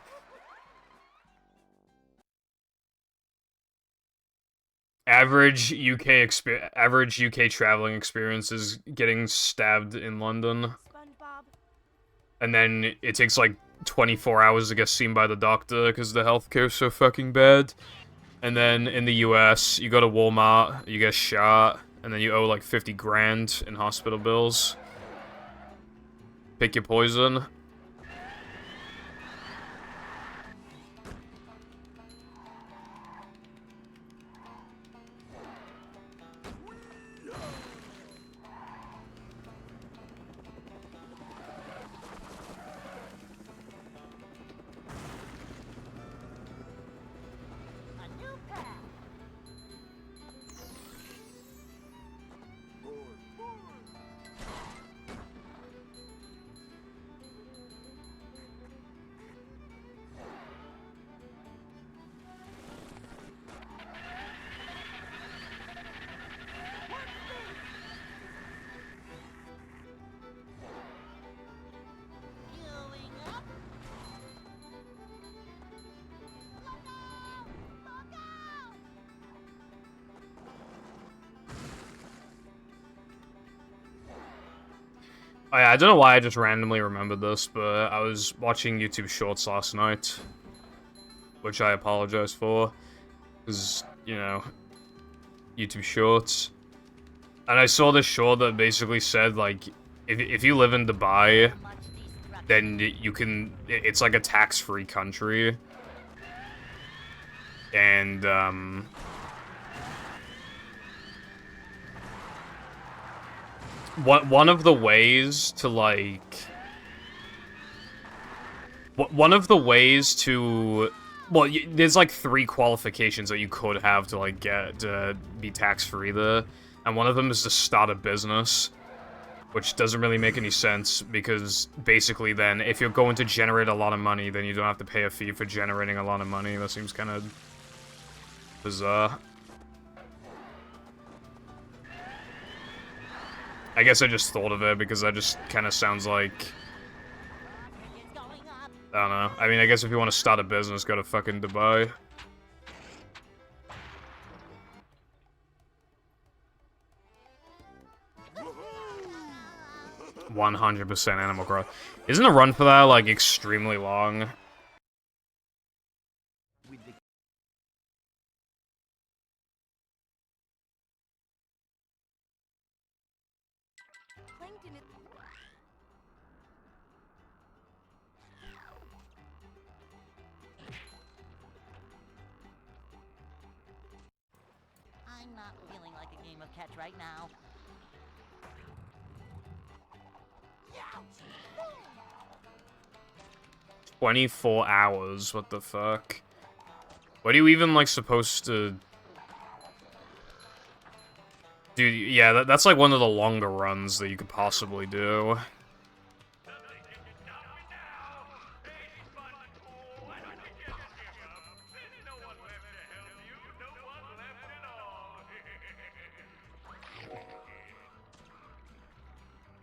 Average UK traveling experience is getting stabbed in London.
SpongeBob.
And then it takes, like, 24 hours to get seen by the doctor because the healthcare's so fucking bad. And then in the US, you go to Walmart, you get shot, and then you owe like 50 grand in hospital bills. Pick your poison. Oh, yeah, I don't know why I just randomly remembered this, but I was watching YouTube Shorts last night, which I apologize for, because, you know, YouTube Shorts. And I saw this short that basically said, like, if you live in Dubai, then you can, it's like a tax-free country. And, one of the ways to, like... One of the ways to... Well, there's, like, 3 qualifications that you could have to, like, get to be tax-free there. And one of them is to start a business. Which doesn't really make any sense, because basically then, if you're going to generate a lot of money, then you don't have to pay a fee for generating a lot of money. That seems kind of bizarre. I guess I just thought of it because that just kind of sounds like... I don't know. I mean, I guess if you want to start a business, go to fucking Dubai. %, Animal Crossing. Isn't the run for that, like, extremely long?
Plankton is...
I'm not feeling like a game of catch right now.
24 hours, what the fuck? What are you even, like, supposed to... Dude, yeah, that's like one of the longer runs that you could possibly do.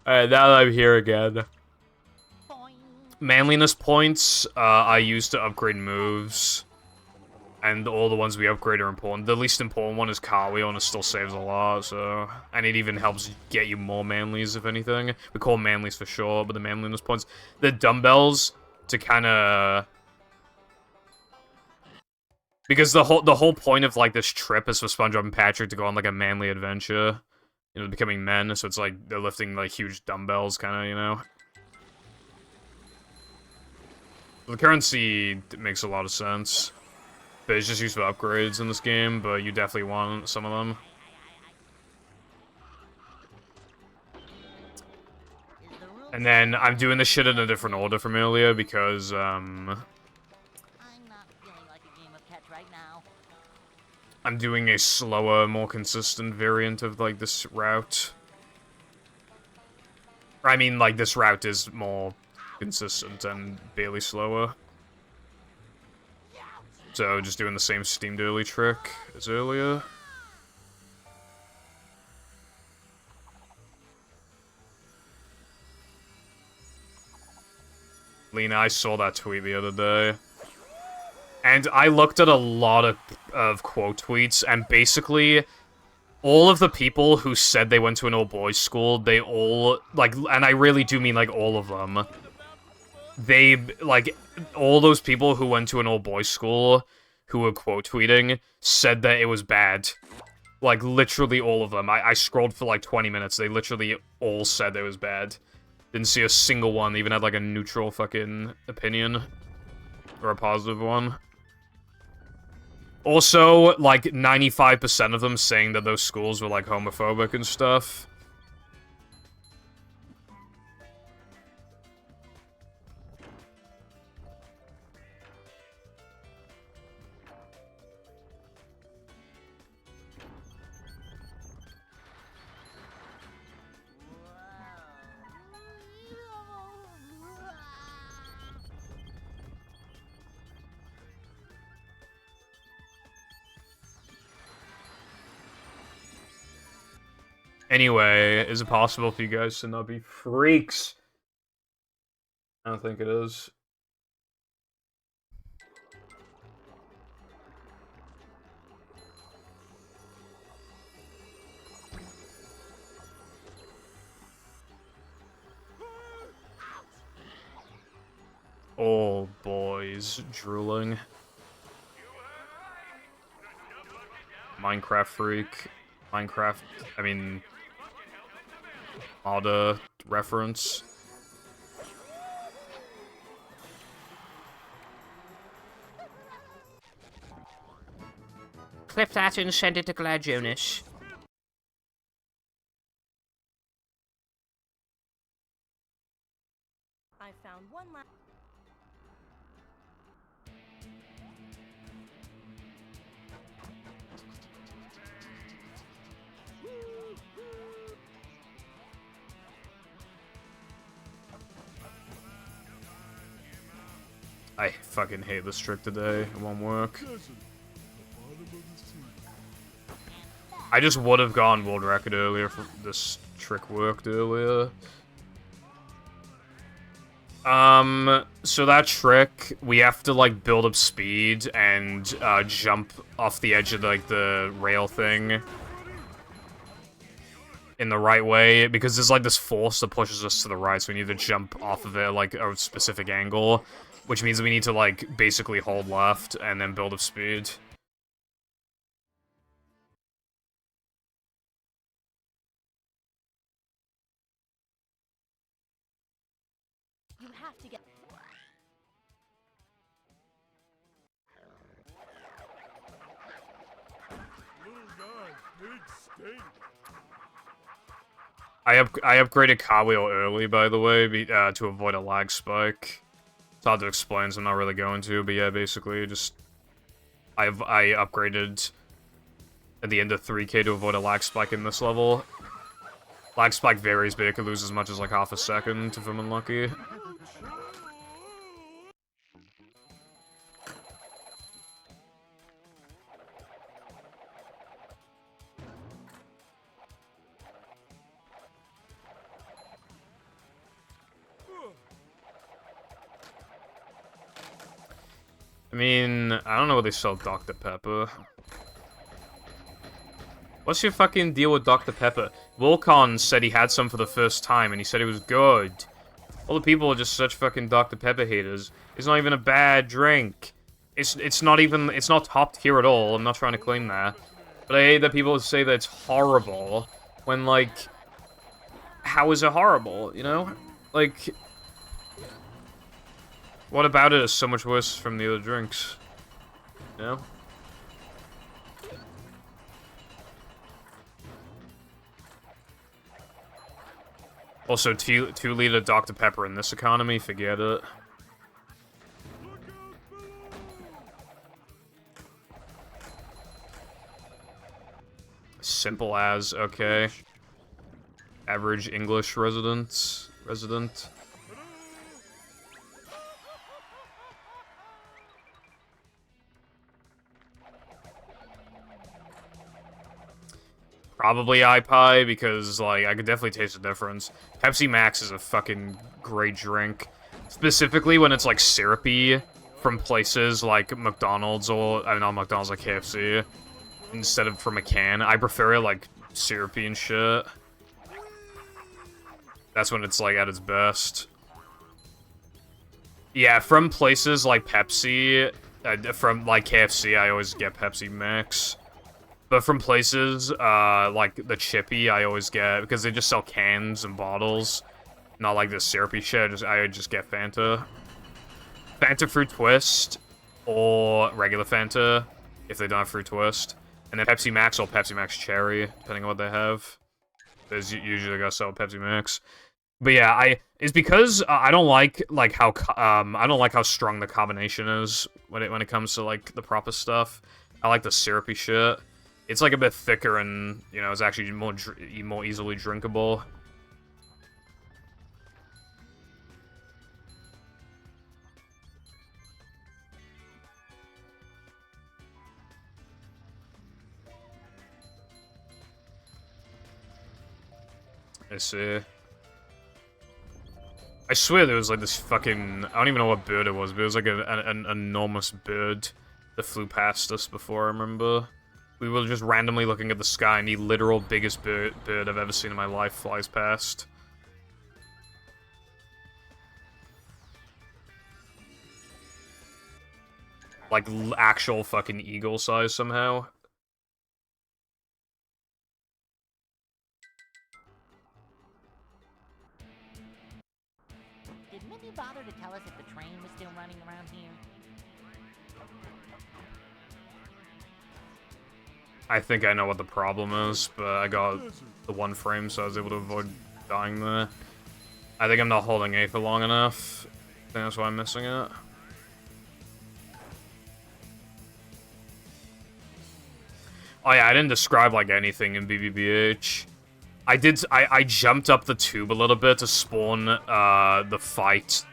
Alright, now that I'm here again. Manliness points, I use to upgrade moves. And all the ones we upgrade are important. The least important one is Carwheel, and it still saves a lot, so... And it even helps get you more manlies, if anything. We call them manlies for short, but the manliness points... The dumbbells, to kinda... Because the whole point of, like, this trip is for SpongeBob and Patrick to go on, like, a manly adventure. You know, becoming men, so it's like, they're lifting, like, huge dumbbells, kinda, you know? The currency makes a lot of sense. But it's just used for upgrades in this game, but you definitely want some of them. And then I'm doing this shit in a different order from earlier because,
I'm not feeling like a game of catch right now.
I'm doing a slower, more consistent variant of, like, this route. I mean, like, this route is more consistent and barely slower. So, just doing the same steamed early trick as earlier. Lena, I saw that tweet the other day. And I looked at a lot of quote tweets, and basically, all of the people who said they went to an all-boys school, they all, like, and I really do mean, like, all of them. They, like, all those people who went to an all-boys school, who were quote tweeting, said that it was bad. Like, literally all of them. I scrolled for, like, 20 minutes. They literally all said it was bad. Didn't see a single one that even had, like, a neutral fucking opinion. Or a positive one. Also, like, 95% of them saying that those schools were, like, homophobic and stuff. Anyway, is it possible for you guys to not be freaks? I don't think it is. All boys drooling. Minecraft freak. Minecraft, I mean... Oda reference. Clip that and send it to Glad Jonas.
I found one last.
I fucking hate this trick today. It won't work. I just would have gone world record earlier if this trick worked earlier. So that trick, we have to, like, build up speed and, jump off the edge of, like, the rail thing in the right way, because there's, like, this force that pushes us to the right, so we need to jump off of it, like, a specific angle. Which means that we need to, like, basically hold left and then build up speed.
You have to get.
Little guy, big stink.
I upgraded car wheel early, by the way, to avoid a lag spike. It's hard to explain, so I'm not really going to, but yeah, basically, just... I upgraded at the end of 3K to avoid a lag spike in this level. Lag spike varies, but it could lose as much as, like, half a second if I'm unlucky. I mean, I don't know where they sell Dr. Pepper. What's your fucking deal with Dr. Pepper? Wilcon said he had some for the first time, and he said it was good. All the people are just such fucking Dr. Pepper haters. It's not even a bad drink. It's not top tier at all. I'm not trying to claim that. But I hate that people say that it's horrible, when, like... How is it horrible, you know? Like... What about it is so much worse from the other drinks? You know? Also, 2-liter Dr. Pepper in this economy, forget it. Simple as, okay. Average English resident. Probably iPie, because, like, I could definitely taste the difference. Pepsi Max is a fucking great drink. Specifically when it's, like, syrupy from places like McDonald's or, I mean, not McDonald's, like KFC. Instead of from a can. I prefer it, like, syrupy and shit. That's when it's, like, at its best. Yeah, from places like Pepsi, from, like, KFC, I always get Pepsi Max. But from places, like the Chippy, I always get, because they just sell cans and bottles, not like this syrupy shit, I just get Fanta. Fanta Fruit Twist, or regular Fanta, if they don't have Fruit Twist. And then Pepsi Max or Pepsi Max Cherry, depending on what they have. There's usually gotta sell Pepsi Max. But yeah, it's because I don't like how I don't like how strong the carbonation is when it comes to like the proper stuff. I like the syrupy shit. It's like a bit thicker and, you know, it's actually more easily drinkable. I see. I swear there was like this fucking, I don't even know what bird it was, but it was like an enormous bird that flew past us before, I remember. We were just randomly looking at the sky, and the literal biggest bird I've ever seen in my life flies past. Like, actual fucking eagle size somehow.
Did Mindy bother to tell us if the train was still running around here?
I think I know what the problem is, but I got the one frame, so I was able to avoid dying there. I think I'm not holding A for long enough. I think that's why I'm missing it. Oh yeah, I didn't describe, like, anything in BBBH. I jumped up the tube a little bit to spawn, the fight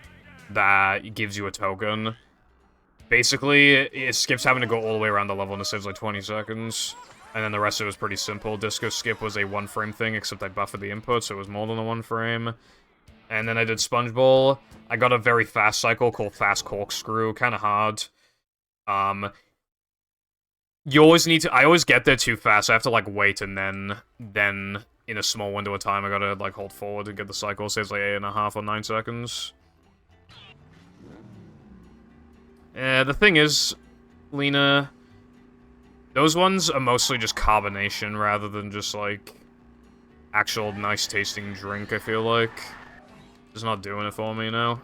that gives you a token. Basically, it skips having to go all the way around the level and it saves like 20 seconds. And then the rest of it was pretty simple. Disco skip was a 1-frame thing, except I buffered the input, so it was more than a 1-frame. And then I did Sponge Bowl. I got a very fast cycle called Fast Corkscrew, kind of hard. You always need to, I always get there too fast, I have to like wait and then in a small window of time I gotta like hold forward and get the cycle. It saves like 8.5 or 9 seconds. The thing is, Lena, those ones are mostly just carbonation rather than just, like, actual nice-tasting drink, I feel like. It's not doing it for me, you know?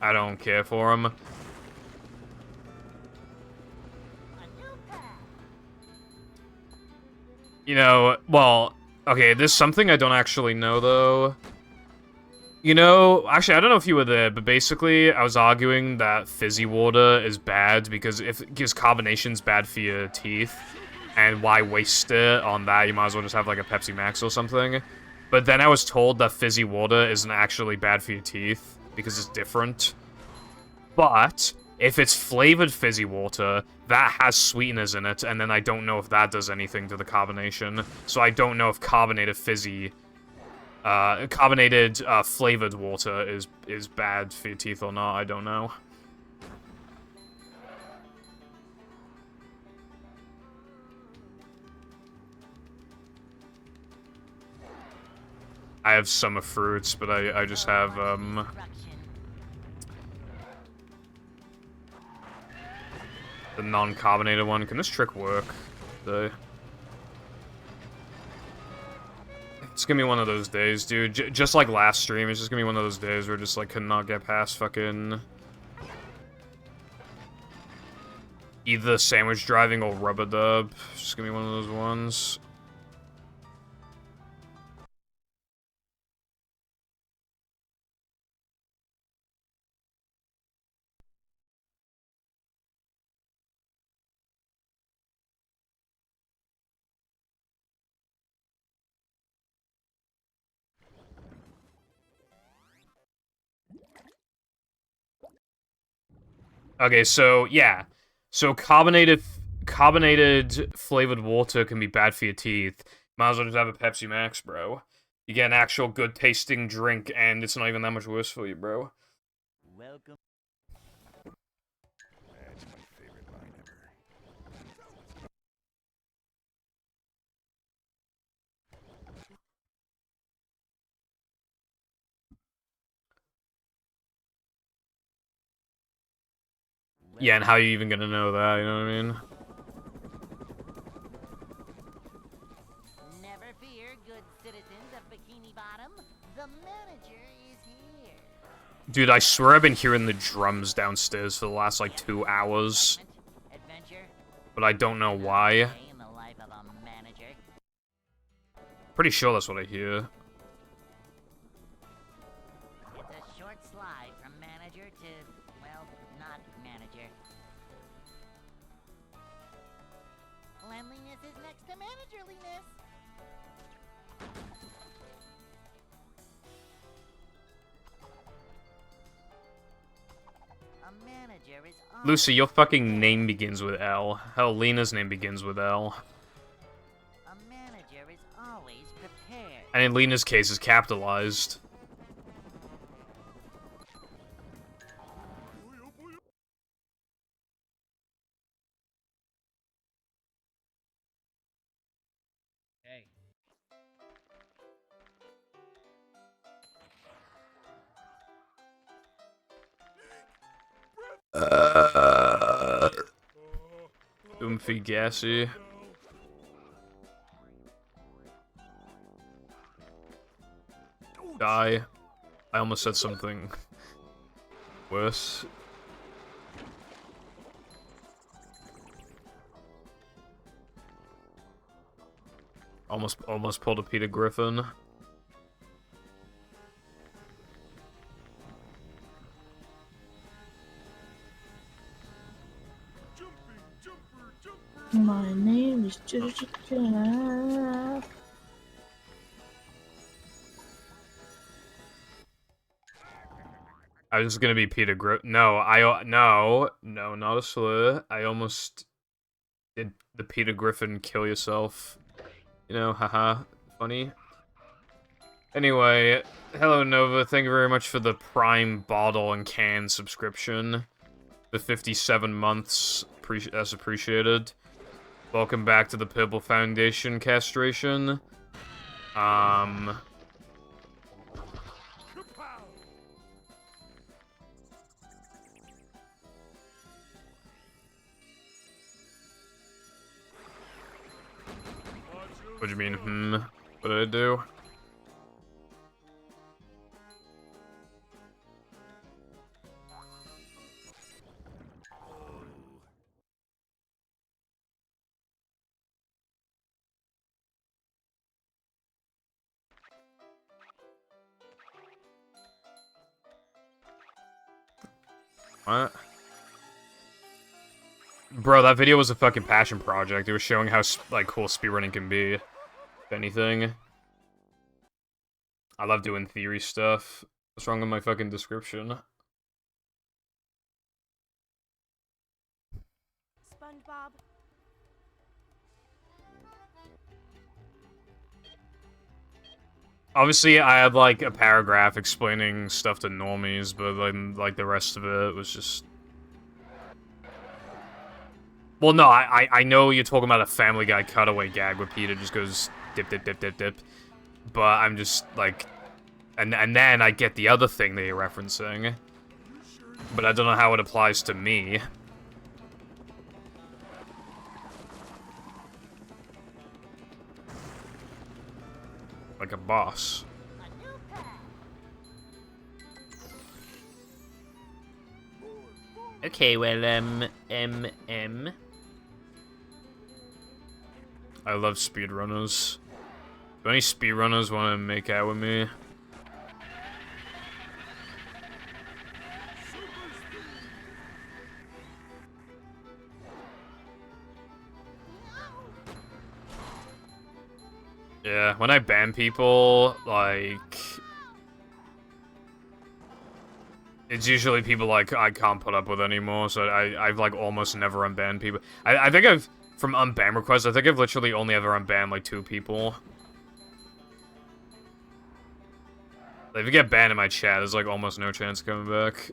I don't care for them. You know, well, okay, there's something I don't actually know, though. You know, actually, I don't know if you were there, but basically, I was arguing that fizzy water is bad because carbonation's bad for your teeth, and why waste it on that? You might as well just have, like, a Pepsi Max or something. But then I was told that fizzy water isn't actually bad for your teeth because it's different. But if it's flavored fizzy water, that has sweeteners in it, and then I don't know if that does anything to the carbonation. So I don't know if carbonated flavored water is bad for your teeth or not. I don't know. I have summer fruits, but I just have the non-carbonated one. Can this trick work? It's gonna be one of those days, dude. Just like last stream, it's just gonna be one of those days where just like could not get past fucking Either sandwich driving or rubber dub. Just give me one of those ones. Okay, so yeah. So carbonated flavored water can be bad for your teeth. Might as well just have a Pepsi Max, bro. You get an actual good tasting drink, and it's not even that much worse for you, bro.
Welcome.
That's my favorite line ever.
Yeah, and how you even gonna know that, you know what I mean?
Never fear, good citizens of Bikini Bottom. The manager is here.
Dude, I swear I've been hearing the drums downstairs for the last, like, 2 hours.
Adventure.
But I don't know
Another
why.
day in the life of a manager.
Pretty sure that's what I hear.
It's a short slide from manager to, well, not manager. Cleanliness is next to managerliness. A manager is
Lucy, your fucking name begins with L. Hell, Lena's name begins with L.
A manager is always prepared.
And in Lena's case, is capitalized.
Hey.
Oomphy gassy. Die. I almost said something worse. Almost pulled a Peter Griffin.
My name is Jujutsu.
I was gonna be Peter Griffin. No, no, not a slur. I almost did the Peter Griffin kill yourself. You know, haha, funny. Anyway, hello Nova, thank you very much for the Prime bottle and can subscription. The 57 months, that's appreciated. Welcome back to the Pibble Foundation castration. What do you mean, What did I do? What? Bro, that video was a fucking passion project. It was showing how, like, cool speedrunning can be. If anything. I love doing theory stuff. What's wrong with my fucking description?
SpongeBob.
Obviously, I had, like, a paragraph explaining stuff to normies, but then, like, the rest of it was just... Well, no, I know you're talking about a Family Guy cutaway gag where Peter just goes dip, dip, dip, dip, dip. But I'm just, like... And then I get the other thing that you're referencing. But I don't know how it applies to me. Like a boss.
A new path.
Okay, well, I love speedrunners. Do any speedrunners want to make out with me? Yeah, when I ban people, like... It's usually people, like, I can't put up with anymore, so I've, like, almost never unbanned people. I think I've... From unban requests, I think I've literally only ever unbanned, like, 2 people. Like, if you get banned in my chat, there's, like, almost no chance of coming back.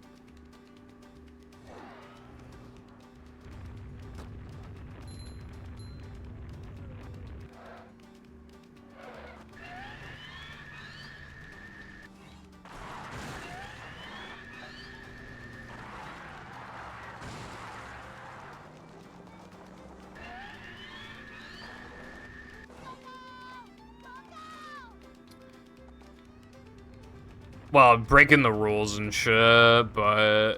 Well, breaking the rules and shit, but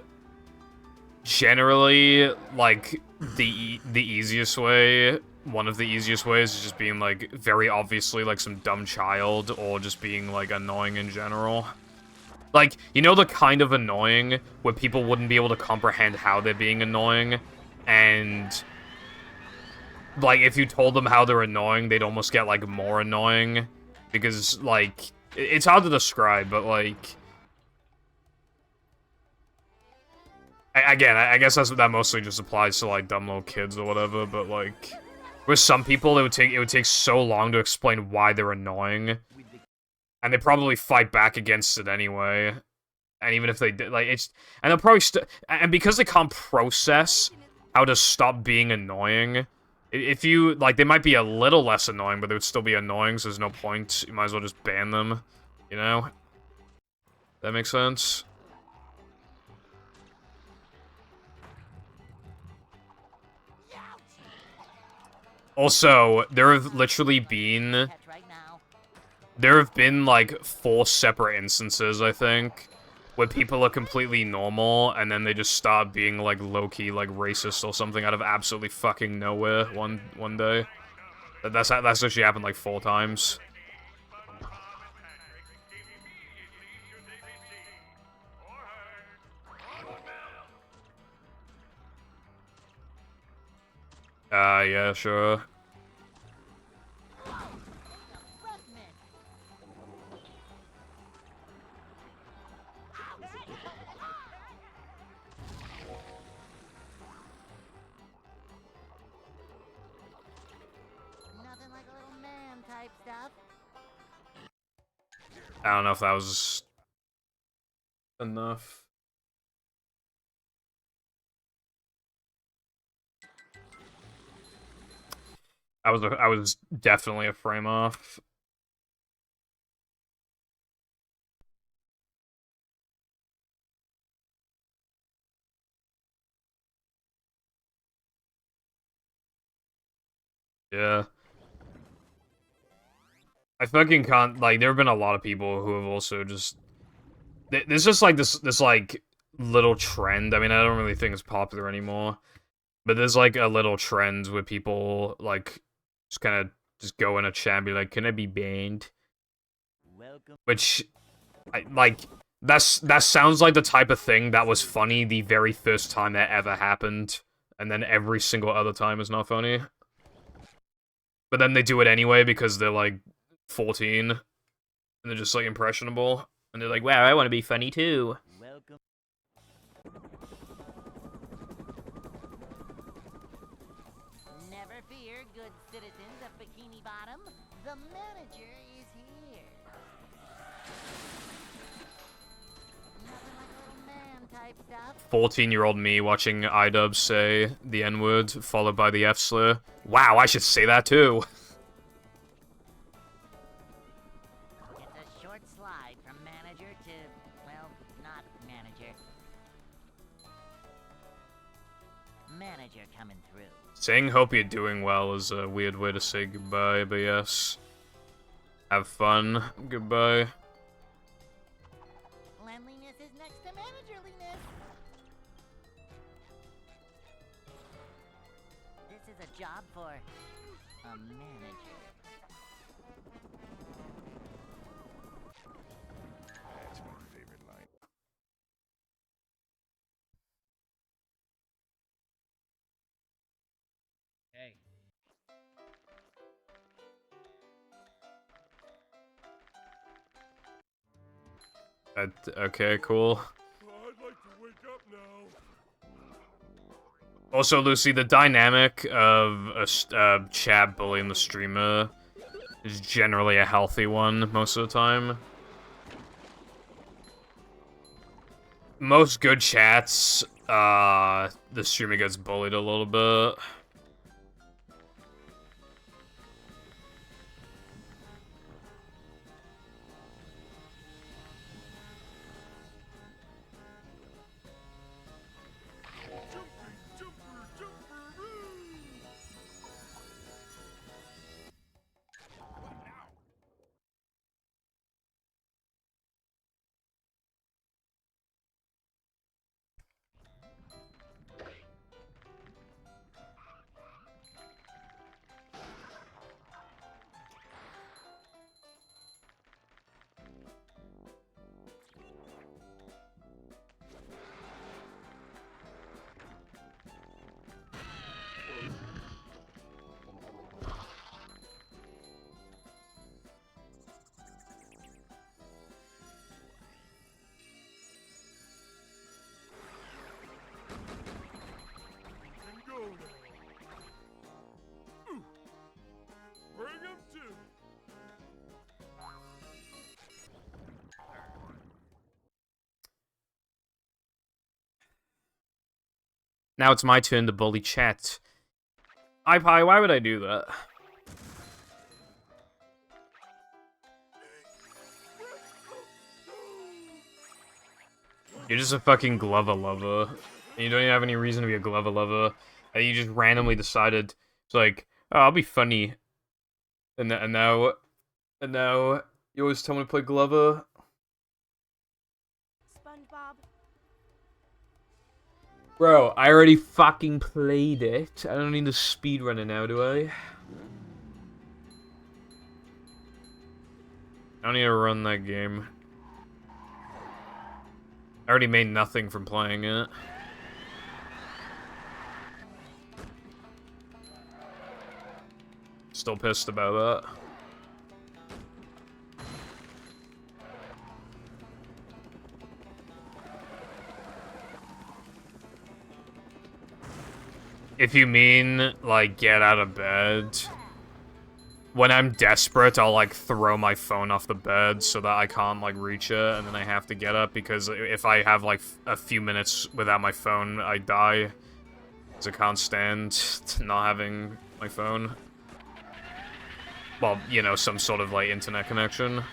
generally, like, the easiest way, one of the easiest ways is just being, like, very obviously, like, some dumb child, or just being, like, annoying in general. Like, you know the kind of annoying where people wouldn't be able to comprehend how they're being annoying, and, like, if you told them how they're annoying, they'd almost get, like, more annoying, because, like... It's hard to describe, but, like... Again, I guess that mostly just applies to, like, dumb little kids or whatever, but, like... With some people, it would take so long to explain why they're annoying. And they probably fight back against it anyway. And even if they did, like, it's... And they'll probably and because they can't process how to stop being annoying... If you, like, they might be a little less annoying, but they would still be annoying, so there's no point. You might as well just ban them, you know? That makes sense? Also, there have literally been... There have been, like, 4 separate instances, I think, where people are completely normal, and then they just start being, like, low-key, like, racist or something out of absolutely fucking nowhere one day. That's actually happened, like, 4 times. Yeah, sure.
Nothing like a little man type stuff.
I don't know if that was... enough. I was definitely a frame off. Yeah. I fucking can't, like, there have been a lot of people who have also just... There's just, like, this, like, little trend. I mean, I don't really think it's popular anymore. But there's, like, a little trend where people, like, just kind of just go in a chat and be like, can I be banned?
Welcome.
Which, that sounds like the type of thing that was funny the very first time that ever happened. And then every single other time is not funny. But then they do it anyway because they're, like, 14. And they're just, like, impressionable. And they're like, wow, I want to be funny too.
Welcome. Never fear, good citizens of Bikini Bottom. The manager is here. Nothing like a little man type stuff.
14-year-old me watching iDub say the N-word, followed by the F-slur. Wow, I should say that too.
It's a short slide from manager to, well, not manager. Manager coming through.
Saying hope you're doing well is a weird way to say goodbye, but yes. Have fun. Goodbye.
Cleanliness is next to managerliness. This is a job for a manager.
That's my favorite line.
Hey.
Okay, cool.
I'd like to wake up now.
Also, Lucy, the dynamic of a chat bullying the streamer is generally a healthy one most of the time. Most good chats, the streamer gets bullied a little bit.
Bring him to me.
Now it's my turn to bully chat. iPie, why would I do that? You're just a fucking Glover lover. And you don't even have any reason to be a Glover lover. And you just randomly decided, it's like, oh, I'll be funny. And now you always tell me to play Glover.
SpongeBob.
Bro, I already fucking played it. I don't need to speedrun it now, do I? I don't need to run that game. I already made nothing from playing it. Still pissed about that. If you mean, like, get out of bed, when I'm desperate, I'll, like, throw my phone off the bed so that I can't, like, reach it, and then I have to get up, because if I have, like, a few minutes without my phone, I die. Because I can't stand not having my phone. Well, you know, some sort of, like, internet connection.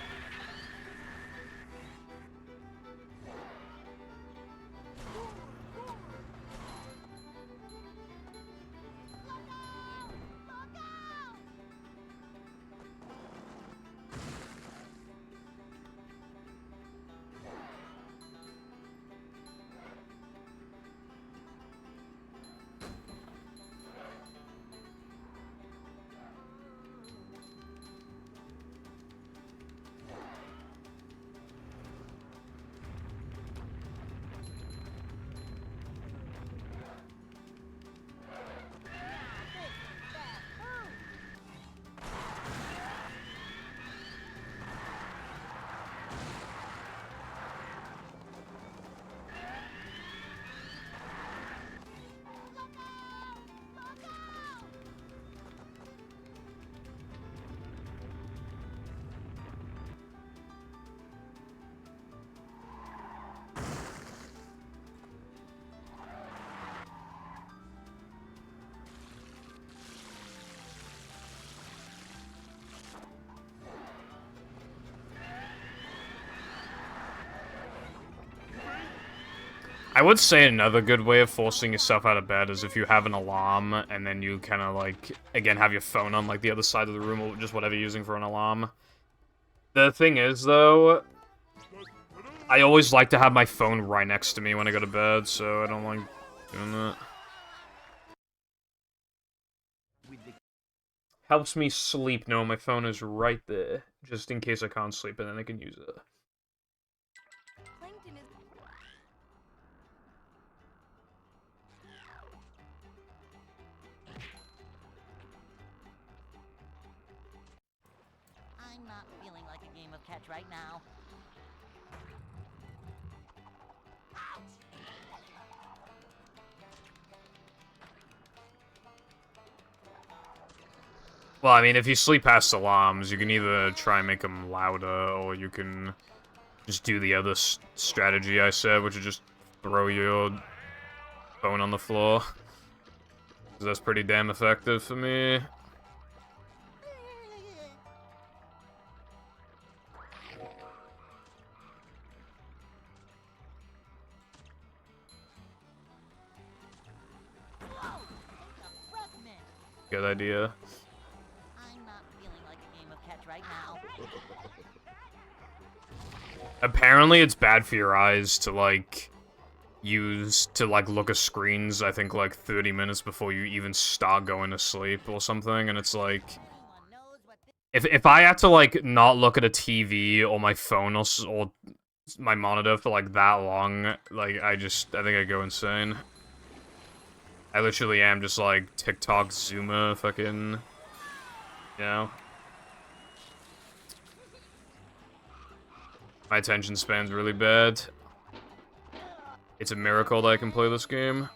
I would say another good way of forcing yourself out of bed is if you have an alarm, and then you kind of, like, again, have your phone on, like, the other side of the room, or just whatever you're using for an alarm. The thing is, though, I always like to have my phone right next to me when I go to bed, so I don't like doing that. helps me sleep knowing my phone is right there, just in case I can't sleep, and then I can use it.
Plankton is.
I'm not feeling like a game of catch right now.
Well, I mean, if you sleep past alarms, you can either try and make them louder, or you can just do the other strategy I said, which is just throw your phone on the floor. 'Cause that's pretty damn effective for me.
Whoa! Take a breath, man.
Good idea.
I'm not feeling like a game of catch right now.
Apparently, it's bad for your eyes to, like, look at screens, I think, like, 30 minutes before you even start going to sleep or something, and it's like...
Anyone knows what this
If I had to, like, not look at a TV or my phone or my monitor for, like, that long, like, I think I'd go insane. I literally am just, like, TikTok zoomer fucking... You know? My attention span's really bad. It's a miracle that I can play this game.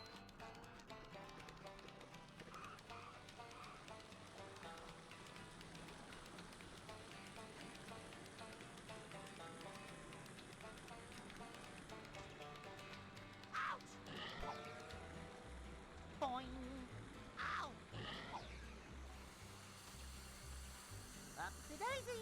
boing. Ow! Upsy daisy.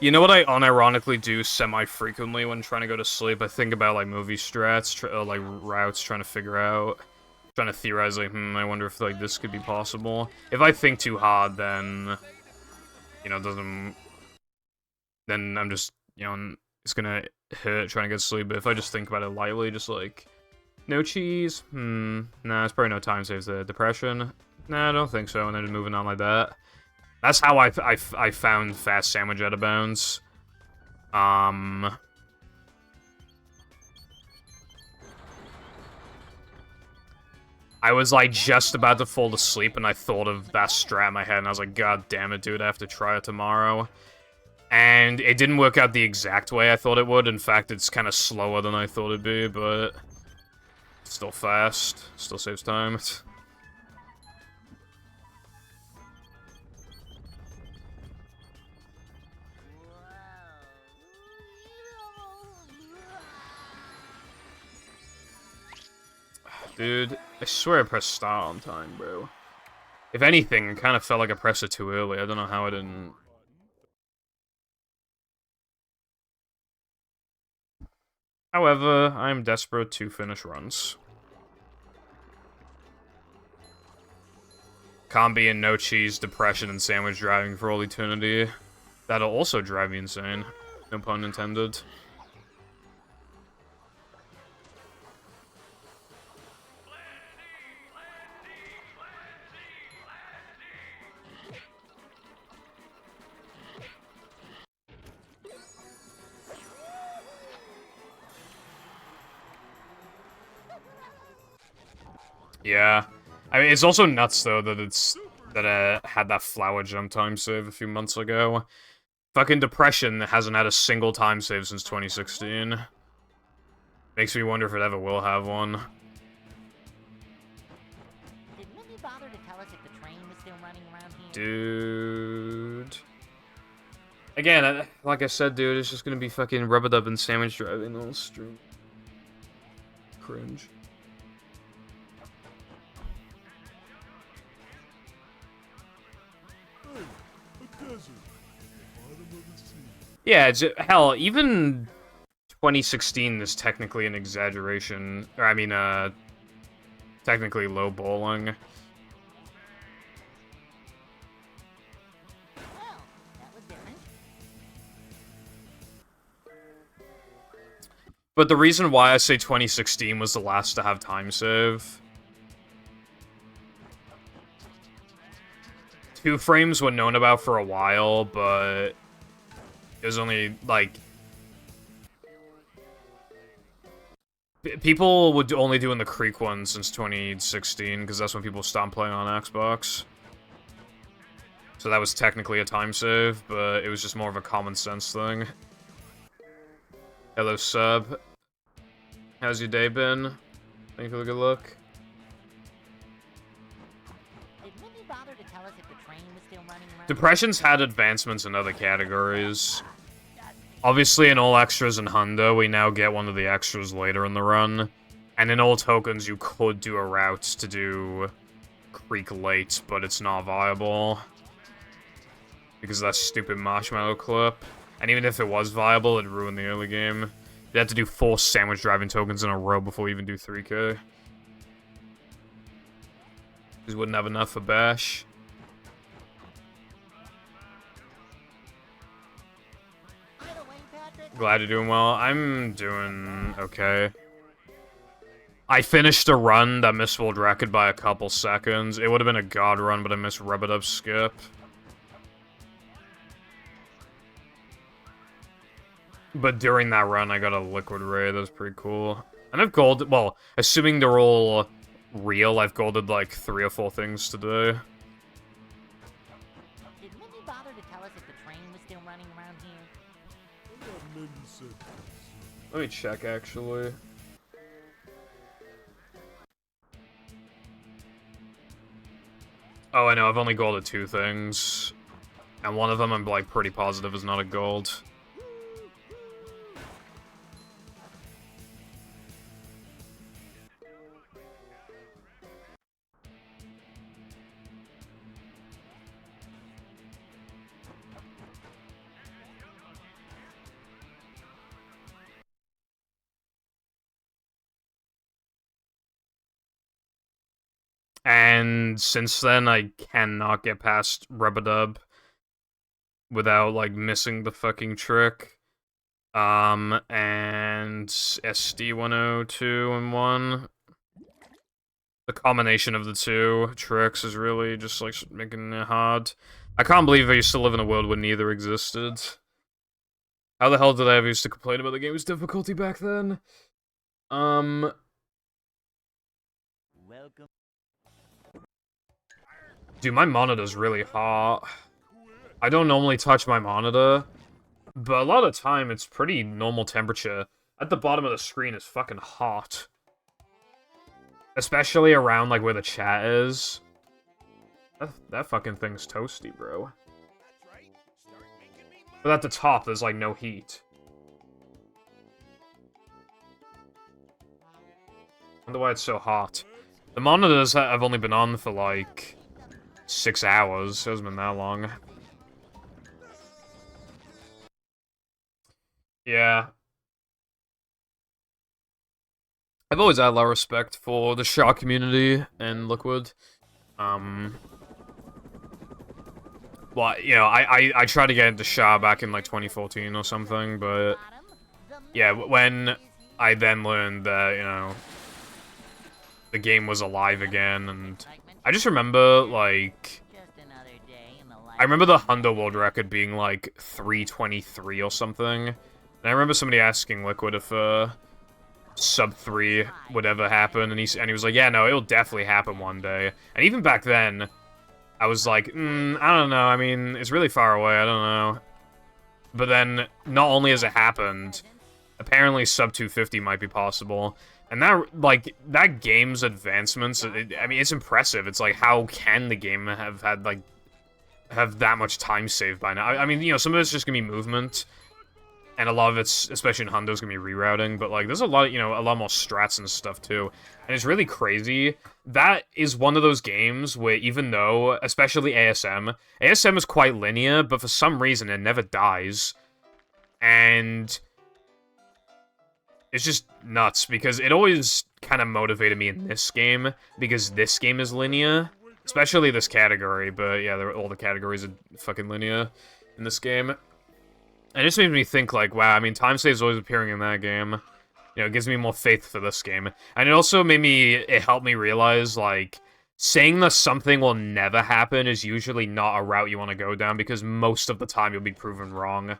You know what I unironically do semi-frequently when trying to go to sleep? I think about, like, movie strats, like, routes, trying to figure out... Trying to theorize, like, I wonder if, like, this could be possible. If I think too hard, then... You know, it doesn't... Then I'm just, you know, it's gonna hurt trying to get to sleep, but if I just think about it lightly, just, like... No cheese? Nah, it's probably no time saves there. Depression? Nah, I don't think so, and then just moving on like that. That's how I found fast sandwich out of bounds. I was, like, just about to fall asleep, and I thought of that strat in my head, and I was like, God damn it, dude, I have to try it tomorrow. And it didn't work out the exact way I thought it would. In fact, it's kind of slower than I thought it'd be, but... Still fast. Still saves time. Dude, I swear I pressed start on time, bro. If anything, it kind of felt like I pressed it too early. I don't know how I didn't... However, I'm desperate to finish runs. Can't be in no cheese, depression, and sandwich driving for all eternity. That'll also drive me insane. No pun intended. Yeah. I mean, it's also nuts, though, that had that flower jump time save a few months ago. Fucking Depression hasn't had a single time save since 2016. Makes me wonder if it ever will have one.
Did Mindy bother to tell us if the train was still running around here?
Dude. Again, like I said, dude, it's just gonna be fucking rub-a-dub and sandwich driving on the stream. Cringe. Yeah, hell, even 2016 is technically an exaggeration. Or, I mean, technically low-balling.
Well, that was different.
But the reason why I say 2016 was the last to have time save... Two frames were known about for a while, but... It was only, like... People would only do in the Creek one since 2016, because that's when people stopped playing on Xbox. So that was technically a time save, but it was just more of a common sense thing. Hello, sub. How's your day been? Thank you for the good look.
Did Minnie bother to tell us if the train was still running around?
Depression's had advancements in other categories. Obviously, in all extras in Hundo, we now get one of the extras later in the run. And in all tokens, you could do a route to do Creek late, but it's not viable. Because of that stupid marshmallow clip. And even if it was viable, it'd ruin the early game. You'd have to do 4 sandwich driving tokens in a row before we even do 3k. Because wouldn't have enough for Bash. Glad you're doing well. I'm doing okay. I finished a run that missed world record by a couple seconds. It would have been a god run, but I missed Rub It Up Skip. But during that run, I got a Liquid Ray. That was pretty cool. And I've golded, well, assuming they're all real, I've golded like 3 or 4 things today.
Did Minnie bother to tell us if the train was still running around here?
Let me check, actually. Oh, I know, I've only golded 2 things. And one of them I'm, like, pretty positive is not a gold. And since then, I cannot get past Rub-a-Dub without, like, missing the fucking trick. And SD102 and 1. The combination of the 2 tricks is really just, like, making it hard. I can't believe I used to live in a world where neither existed. How the hell did I ever used to complain about the game's difficulty back then?
Welcome.
Dude, my monitor's really hot. I don't normally touch my monitor, but a lot of the time it's pretty normal temperature. At the bottom of the screen is fucking hot. Especially around, like, where the chat is. That fucking thing's toasty, bro. But at the top, there's, like, no heat. Wonder why it's so hot. The monitors have only been on for, like, 6 hours. It hasn't been that long. Yeah. I've always had a lot of respect for the Shaw community and Liquid. Well, you know, I tried to get into Shaw back in, like, 2014 or something, but... Yeah, when I then learned that, you know, the game was alive again, and... I just remember, like... I remember the Hundo world record being, like, 323 or something. And I remember somebody asking Liquid if, sub 3 would ever happen, and he was like, yeah, no, it'll definitely happen one day. And even back then, I was like, I don't know, I mean, it's really far away, I don't know. But then, not only has it happened, apparently sub 250 might be possible. And that, like, that game's advancements, I mean, it's impressive. It's like, how can the game have had, like, have that much time saved by now? I mean, you know, some of it's just gonna be movement, and a lot of it's, especially in Hundo, is gonna be rerouting, but, like, there's a lot, you know, a lot more strats and stuff, too. And it's really crazy. That is one of those games where even though, especially ASM is quite linear, but for some reason it never dies. And... it's just nuts, because it always kind of motivated me in this game, because this game is linear, especially this category, but yeah, all the categories are fucking linear in this game. And it just made me think, like, wow, I mean, time save's always appearing in that game. You know, it gives me more faith for this game. And it helped me realize, like, saying that something will never happen is usually not a route you want to go down, because most of the time you'll be proven wrong.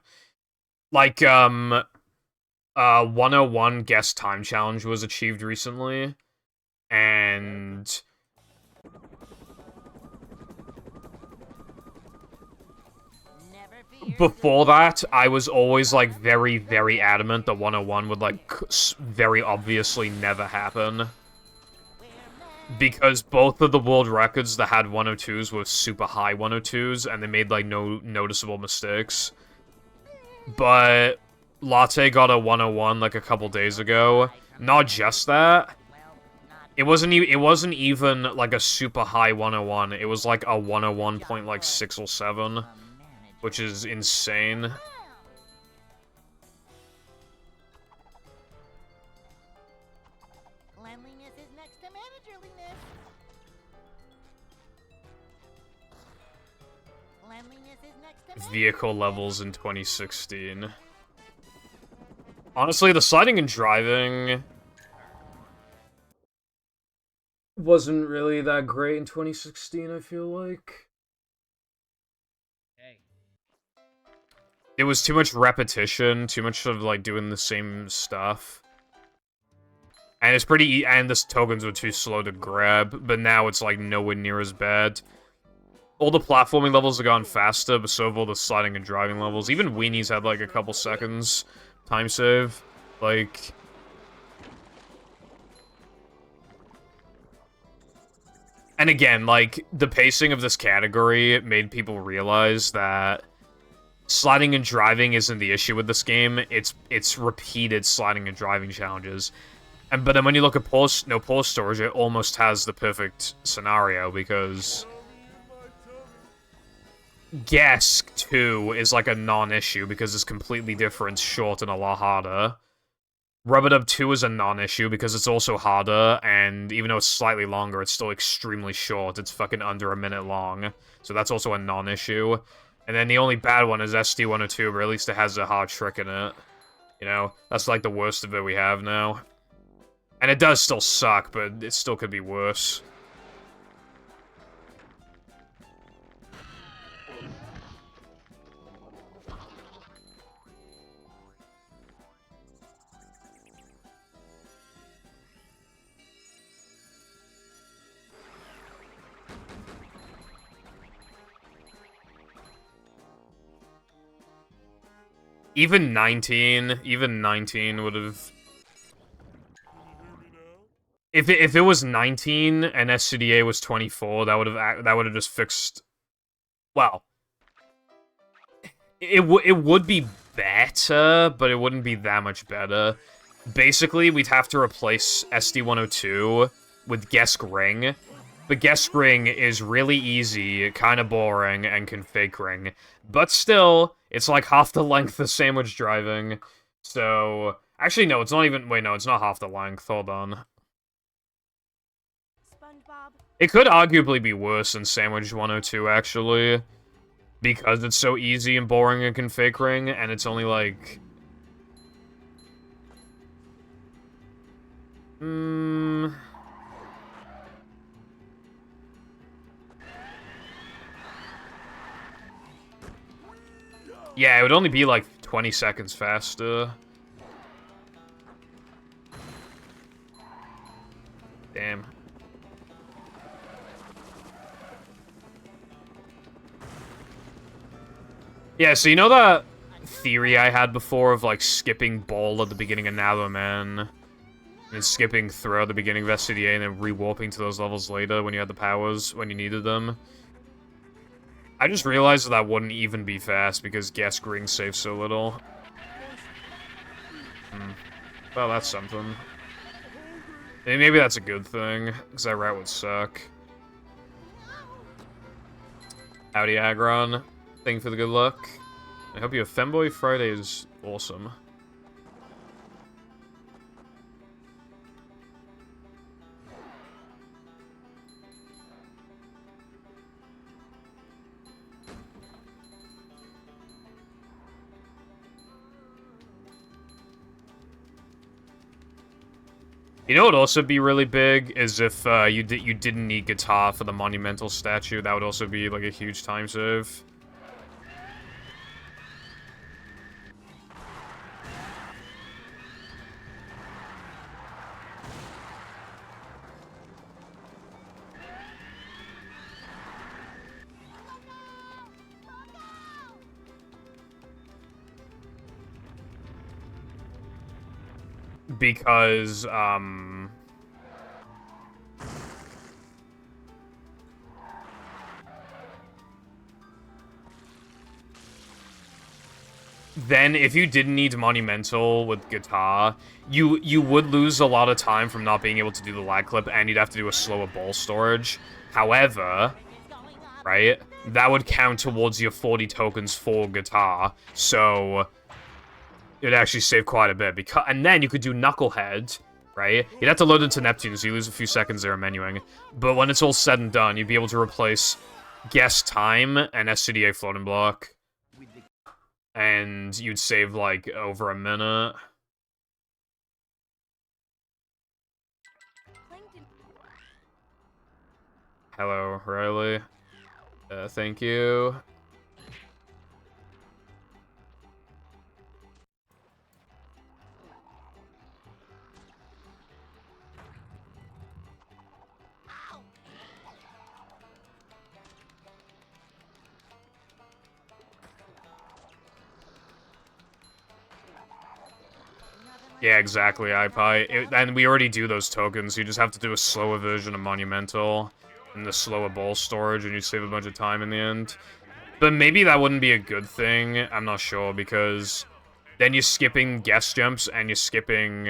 Like, 101 Guess Time Challenge was achieved recently, and... before that, I was always, like, very, very adamant that 101 would, like, very obviously never happen. Because both of the world records that had 102s were super high 102s, and they made, like, no noticeable mistakes. But Latte got a 101, like, a couple days ago. Not just that. It wasn't even, like, a super high 101. It was, like, a 101.6 or 7. Which is insane.
Cleanliness is next to managerliness. Cleanliness is next to
Vehicle levels in 2016. Honestly, the sliding and driving wasn't really that great in 2016, I feel like.
Hey.
It was too much repetition, too much of, like, doing the same stuff. And it's and the tokens were too slow to grab, but now it's, like, nowhere near as bad. All the platforming levels have gone faster, but so have all the sliding and driving levels. Even Weenies had, like, a couple seconds time save. Like... And again, like, the pacing of this category made people realize that sliding and driving isn't the issue with this game. It's repeated sliding and driving challenges. But then when you look at pause storage, it almost has the perfect scenario, because Guess 2 is like a non-issue because it's completely different, short, and a lot harder. Rub-a-Dub 2 is a non-issue because it's also harder, and even though it's slightly longer, it's still extremely short. It's fucking under a minute long, so that's also a non-issue. And then the only bad one is SD102, but at least it has a hard trick in it. You know, that's like the worst of it we have now. And it does still suck, but it still could be worse. Even 19 would have... If it was 19 and SCDA was 24, that would have just fixed... Well, it would be better, but it wouldn't be that much better. Basically, we'd have to replace SD102 with Guess Ring. But Guess Ring is really easy, kind of boring, and can fake ring. But still, it's like half the length of sandwich driving. So... Actually, no, it's not even... Wait, no, it's not half the length. Hold on.
SpongeBob.
It could arguably be worse than Sandwich 102, actually. Because it's so easy and boring and can fake ring, and it's only like... Yeah, it would only be like 20 seconds faster. Damn. Yeah, so you know that theory I had before of, like, skipping Ball at the beginning of Navaman, and skipping Throw at the beginning of SCDA, and then re-warping to those levels later when you had the powers, when you needed them? I just realized that wouldn't even be fast, because Guess Ring saves so little. Well, that's something. Maybe that's a good thing, because that route would suck. Howdy, Agron. Thank you for the good luck. I hope your Femboy Friday is awesome. You know what would also be really big is if you didn't need guitar for the monumental statue. That would also be like a huge time save. Because, then if you didn't need monumental with guitar, you would lose a lot of time from not being able to do the lag clip, and you'd have to do a slower ball storage. However, right, that would count towards your 40 tokens for guitar, so it'd actually save quite a bit. And then you could do Knucklehead, right? You'd have to load into Neptune, so you lose a few seconds there menuing. But when it's all said and done, you'd be able to replace Guess Time and SCDA Floating Block. And you'd save, like, over a minute. Hello, Riley. Thank you. Yeah, exactly, iPie. And we already do those tokens, you just have to do a slower version of Monumental and the slower ball storage, and you save a bunch of time in the end. But maybe that wouldn't be a good thing, I'm not sure, because then you're skipping guest jumps, and you're skipping,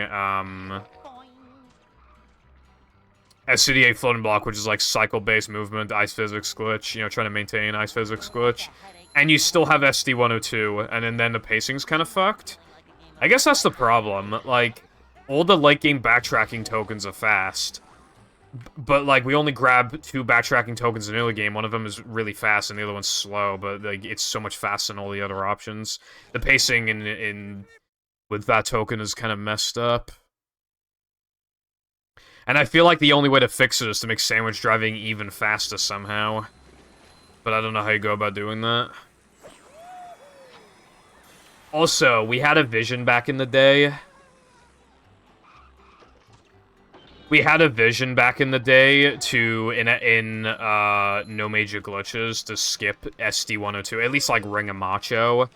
SCDA Floating Block, which is like cycle-based movement, ice physics glitch, you know, trying to maintain ice physics glitch. And you still have SD-102, and then the pacing's kind of fucked. I guess that's the problem. Like, all the late-game backtracking tokens are fast. But, like, we only grab 2 backtracking tokens in early game. One of them is really fast, and the other one's slow, but, like, it's so much faster than all the other options. The pacing with that token is kind of messed up. And I feel like the only way to fix it is to make sandwich driving even faster somehow. But I don't know how you go about doing that. Also, we had a vision back in the day. We had a vision back in the day to, in no major glitches, to skip SD-102, at least, like, Ring of Macho.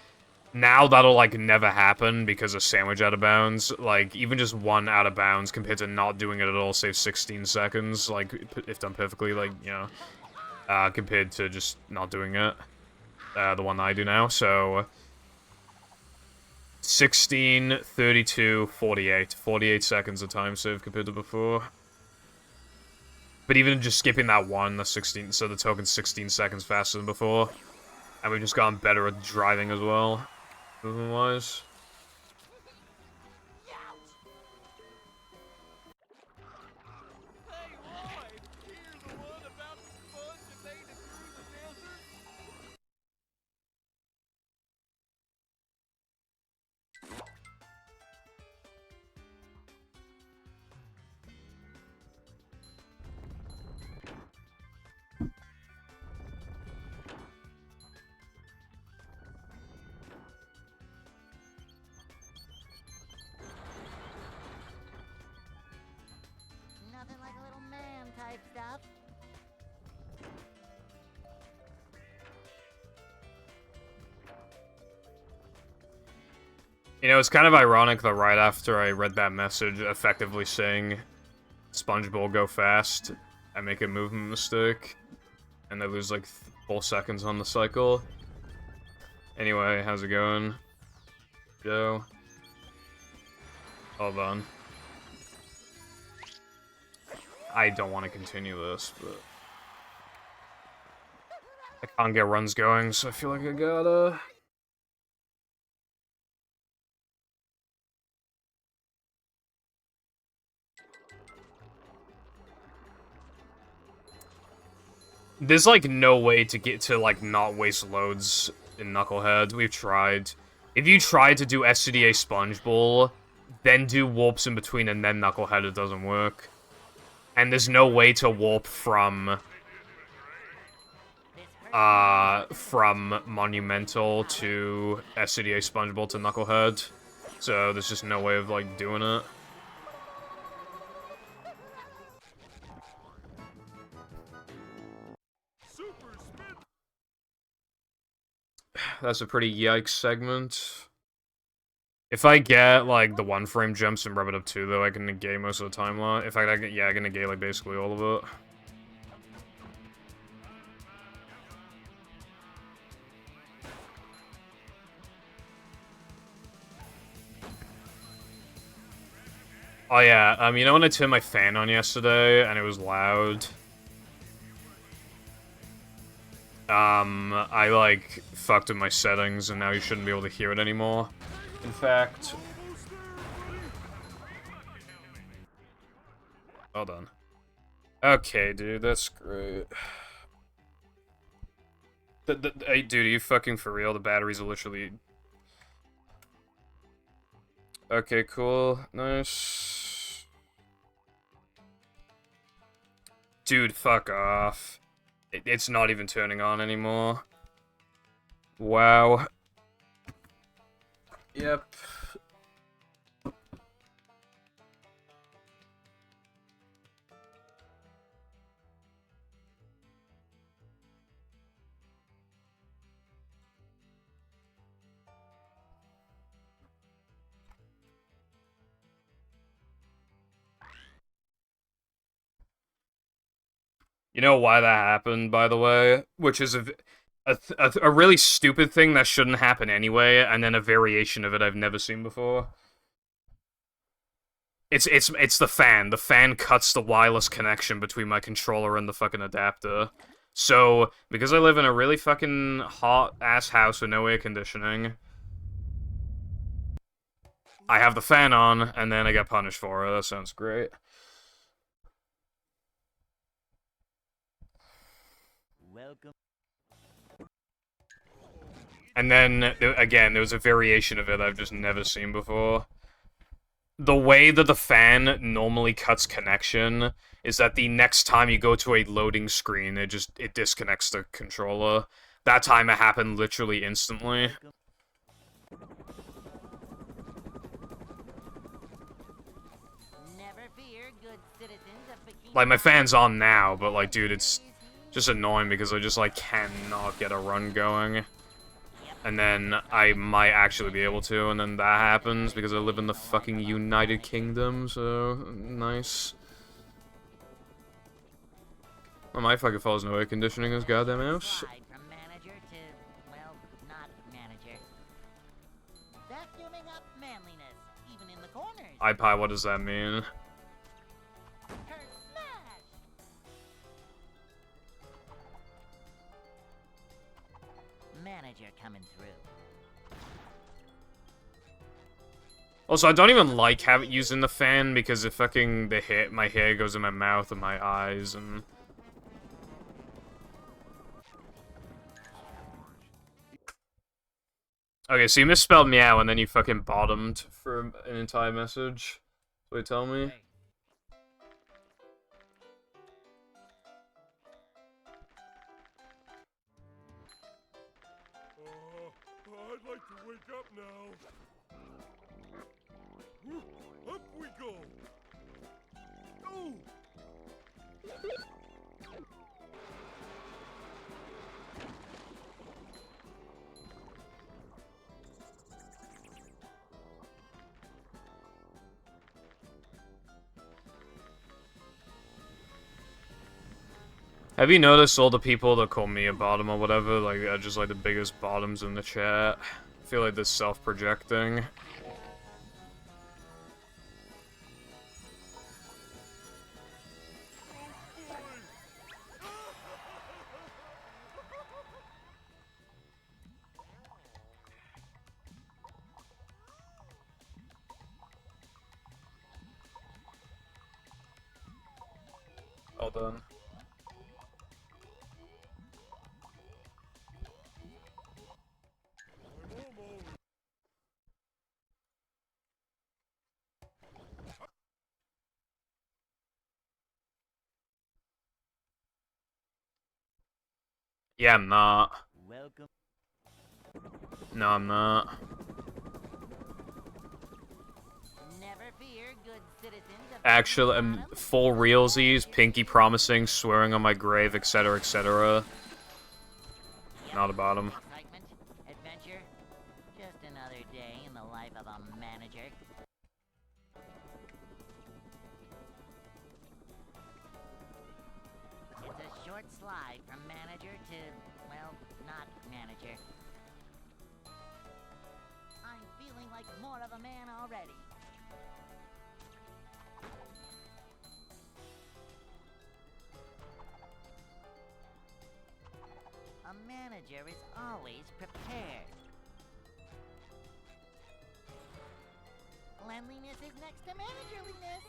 Now that'll, like, never happen because of sandwich out of bounds. Like, even just 1 out of bounds compared to not doing it at all saves 16 seconds, like, if done perfectly, like, you know, compared to just not doing it. The one that I do now, so 16, 32, 48. 48 seconds of time save compared to before. But even just skipping that one, the 16, so the token's 16 seconds faster than before. And we've just gotten better at driving as well, movement-wise.
Nothing like a little man type stuff.
You know, it's kind of ironic that right after I read that message effectively saying SpongeBob go fast, I make a movement mistake, and I lose like 4 seconds on the cycle. Anyway, how's it going? Joe? Hold on. I don't want to continue this, but I can't get runs going, so I feel like I gotta... There's, like, no way to get to, like, not waste loads in Knucklehead. We've tried. If you tried to do SCDA Sponge Ball then do warps in between, and then Knucklehead, it doesn't work. And there's no way to warp from Monumental to SCDA Spongeball to Knucklehead. So there's just no way of, like, doing it. That's a pretty yikes segment. If I get, like, the one-frame jumps and rub it up too, though, I can negate most of the timeline. In fact, I can negate, like, basically all of it. Oh yeah, you know when I turned my fan on yesterday, and it was loud? I, like, fucked with my settings, and now you shouldn't be able to hear it anymore. In fact... Hold on. Okay, dude, that's great. Hey, dude, are you fucking for real? The batteries are literally... Okay, cool. Nice. Dude, fuck off. It's not even turning on anymore. Wow. Yep. You know why that happened, by the way? Which is a really stupid thing that shouldn't happen anyway, and then a variation of it I've never seen before. It's the fan. The fan cuts the wireless connection between my controller and the fucking adapter. So, because I live in a really fucking hot-ass house with no air conditioning, I have the fan on, and then I get punished for it. That sounds great.
Welcome.
And then, again, there was a variation of it I've just never seen before. The way that the fan normally cuts connection is that the next time you go to a loading screen, it disconnects the controller. That time it happened literally instantly.
Never fear, good citizens of Bikini
Like, my fan's on now, but, like, dude, it's just annoying because I just, like, cannot get a run going. And then I might actually be able to, and then that happens because I live in the fucking United Kingdom, so nice. Well, my fucking fault is no air conditioning this goddamn house.
From manager to, well, not manager. Vacuuming up manliness, even in the corners.
iPie, what does that mean?
Her smash! Manager coming through.
Also, I don't even like using the fan because it fucking my hair goes in my mouth and my eyes and. Okay, so you misspelled meow and then you fucking bottomed for an entire message. So you tell me.
Hey,
I'd like to wake up now. Up we go. Oh!
Have you noticed all the people that call me a bottom or whatever, like, are just like the biggest bottoms in the chat? I feel like they're self-projecting. Well done. Yeah, I'm not.
Welcome.
No, I'm not.
Never fear, good citizens of
Actually,
Bottom.
I'm full realsies, pinky promising, swearing on my grave, etc., etc.
Yep.
Not a bottom.
Excitement, adventure, just another day in the life of a manager. It's a short slide from manager to, well, not manager. I'm feeling like more of a man already. A manager is always prepared. Cleanliness is next to managerliness.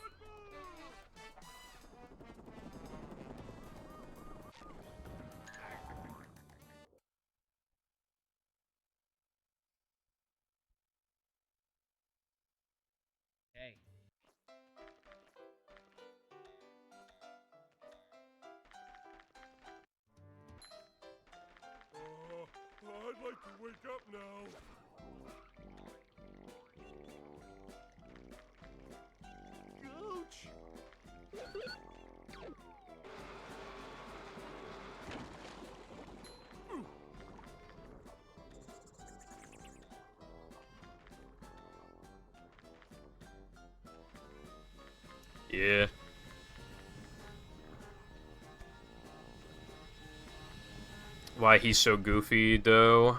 Hey.
I'd like to wake up now. Ouch!
Yeah. Why he's so goofy, though?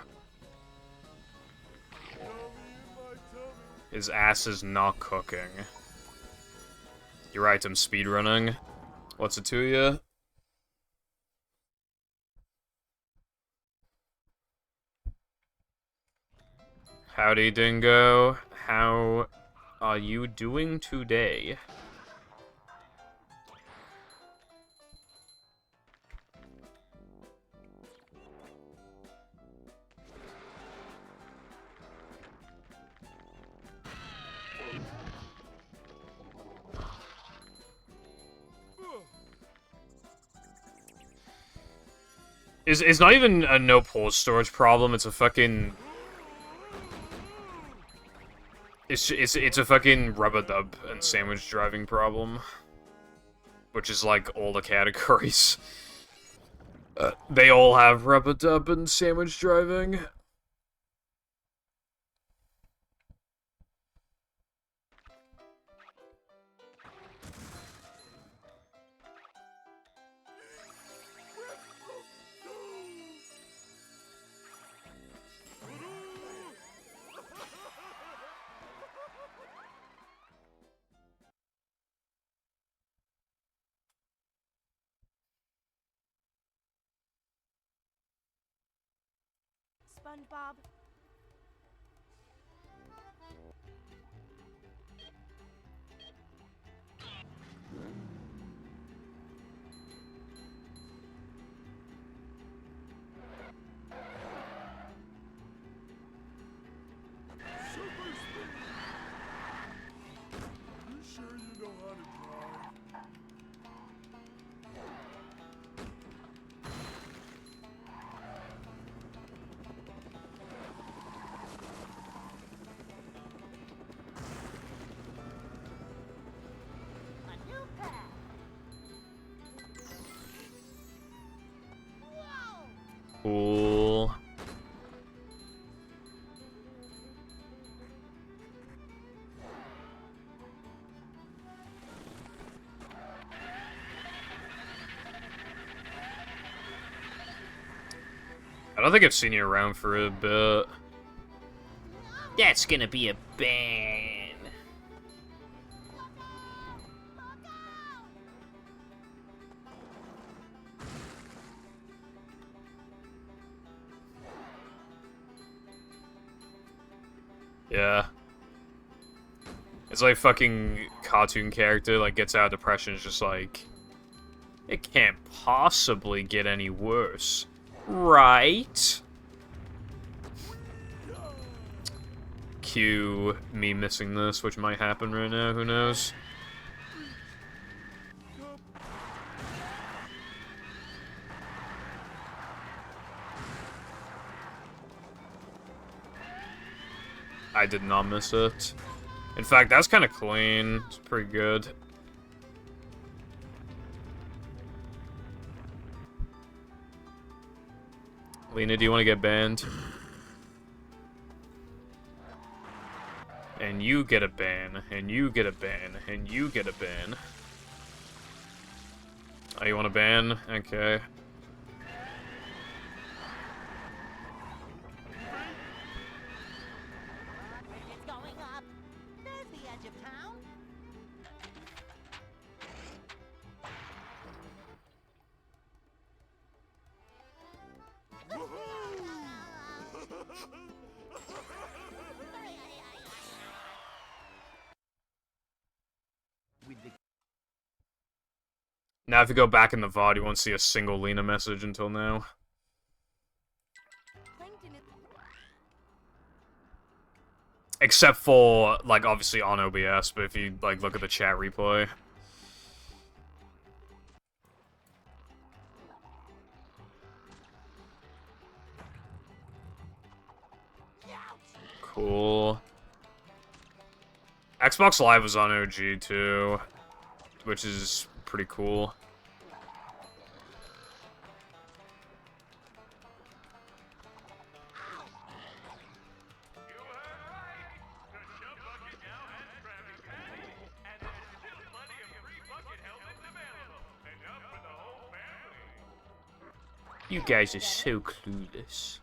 His ass is not cooking. You're right, I'm speedrunning. What's it to you? Howdy, Dingo. How are you doing today? It's not even a no pole storage problem, it's a fucking... It's a fucking rub-a-dub and sandwich driving problem. Which is like all the categories. They all have rub-a-dub and sandwich driving.
SpongeBob.
Super speed! You sure you know how to drive?
A new path. Whoa!
Cool. I don't think I've seen you around for a bit. That's gonna be a ban. Yeah. It's like fucking cartoon character, like, gets out of depression, is just like... It can't possibly get any worse. Right? Cue me missing this, which might happen right now, who knows? I did not miss it. In fact, that's kind of clean. It's pretty good. Lena, do you want to get banned? And you get a ban, and you get a ban, and you get a ban. Oh, you want a ban? Okay.
It's going up. There's the edge of town.
Now if you go back in the VOD, you won't see a single Lena message until now.
Plankton is
Except for, like, obviously on OBS, but if you, like, look at the chat replay. Cool. Xbox Live was on OG, too, which is pretty cool. You guys are so clueless.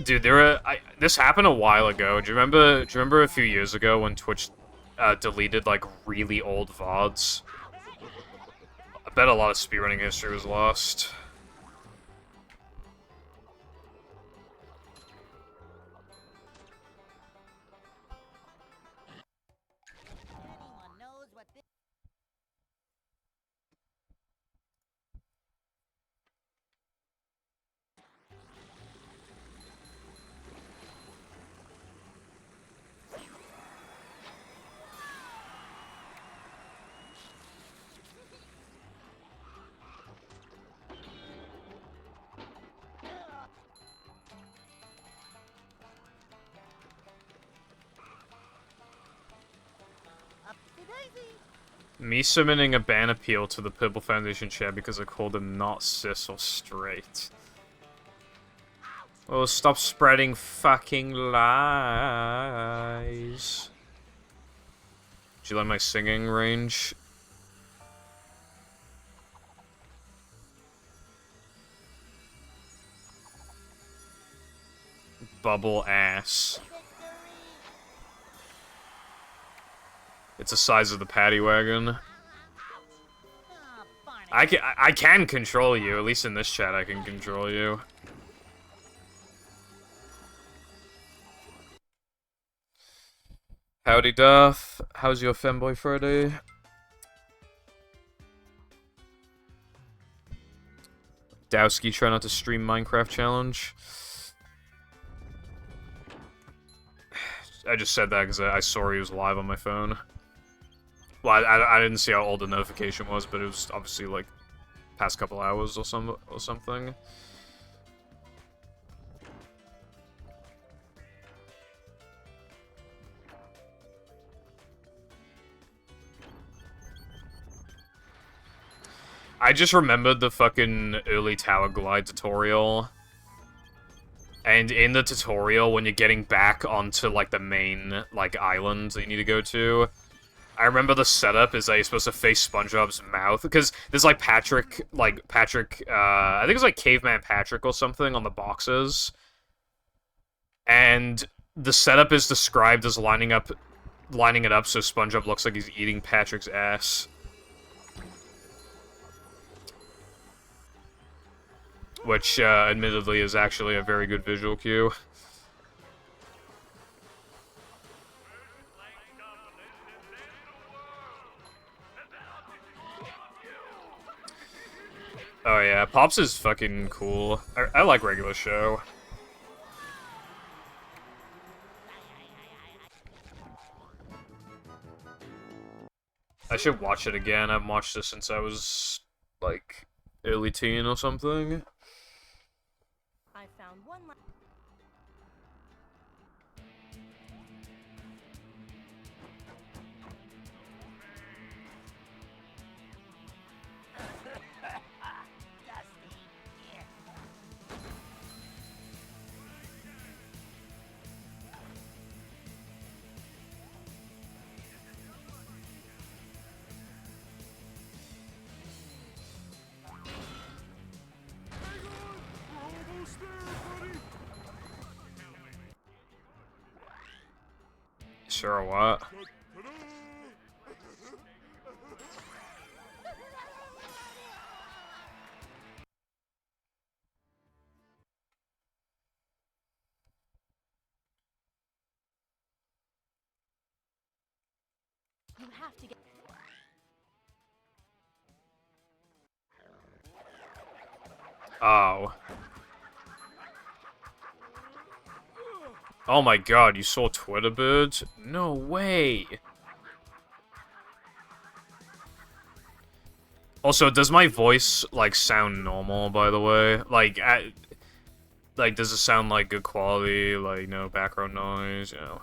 Dude, this happened a while ago. Do you remember a few years ago when Twitch deleted like really old VODs? I bet a lot of speedrunning history was lost.
Anyone knows what this...
Me submitting a ban appeal to the Pibble Foundation chat because I called him not cis or straight. Oh, stop spreading fucking lies. Do you like my singing range? Bubble ass. It's the size of the paddy wagon. I can control you. At least in this chat, I can control you. Howdy, Duff. How's your femboy Friday? Dowski, try not to stream Minecraft challenge. I just said that because I saw he was live on my phone. Well, I didn't see how old the notification was, but it was obviously like past couple hours or something. I just remembered the fucking early tower glide tutorial. And in the tutorial, when you're getting back onto, like, the main, like, island that you need to go to, I remember the setup is that you're supposed to face SpongeBob's mouth, because there's, like, I think it's, like, Caveman Patrick or something on the boxes. And the setup is described as lining it up so SpongeBob looks like he's eating Patrick's ass. Which, admittedly, is actually a very good visual cue. Oh yeah, Pops is fucking cool. I like regular show. I should watch it again. I haven't watched this since I was, like, early teen or something.
I found one
Sure, what?
You have to get.
Oh. Oh my god, you saw Twitter birds? No way! Also, does my voice, like, sound normal, by the way? Like, does it sound like good quality, like, no background noise, you know?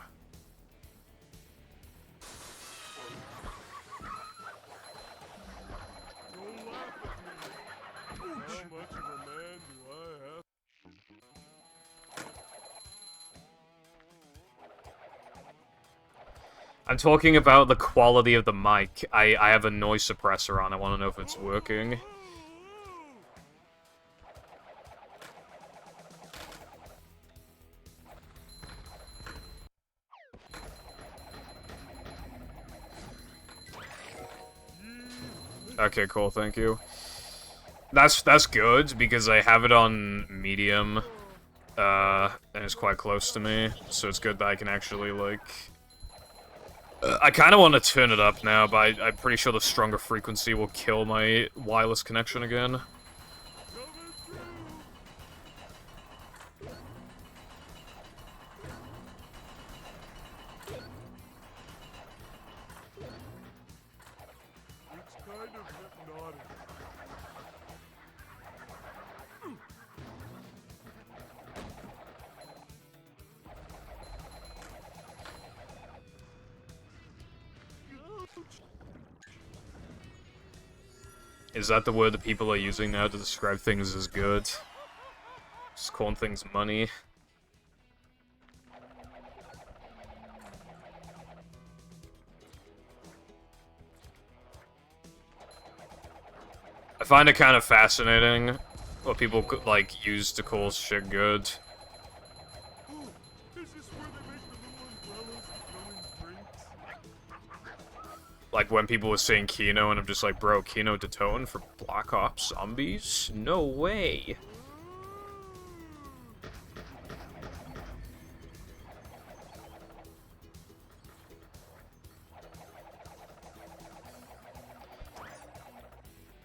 I'm talking about the quality of the mic. I have a noise suppressor on. I want to know if it's working. Okay, cool. Thank you. That's good because I have it on medium, and it's quite close to me, so it's good that I can actually like. I kind of want to turn it up now, but I'm pretty sure the stronger frequency will kill my wireless connection again. Is that the word that people are using now to describe things as good? Just calling things money. I find it kind of fascinating what people like use to call shit good. Like when people were saying Kino, and I'm just like, bro, Kino Detone for Black Ops Zombies? No way.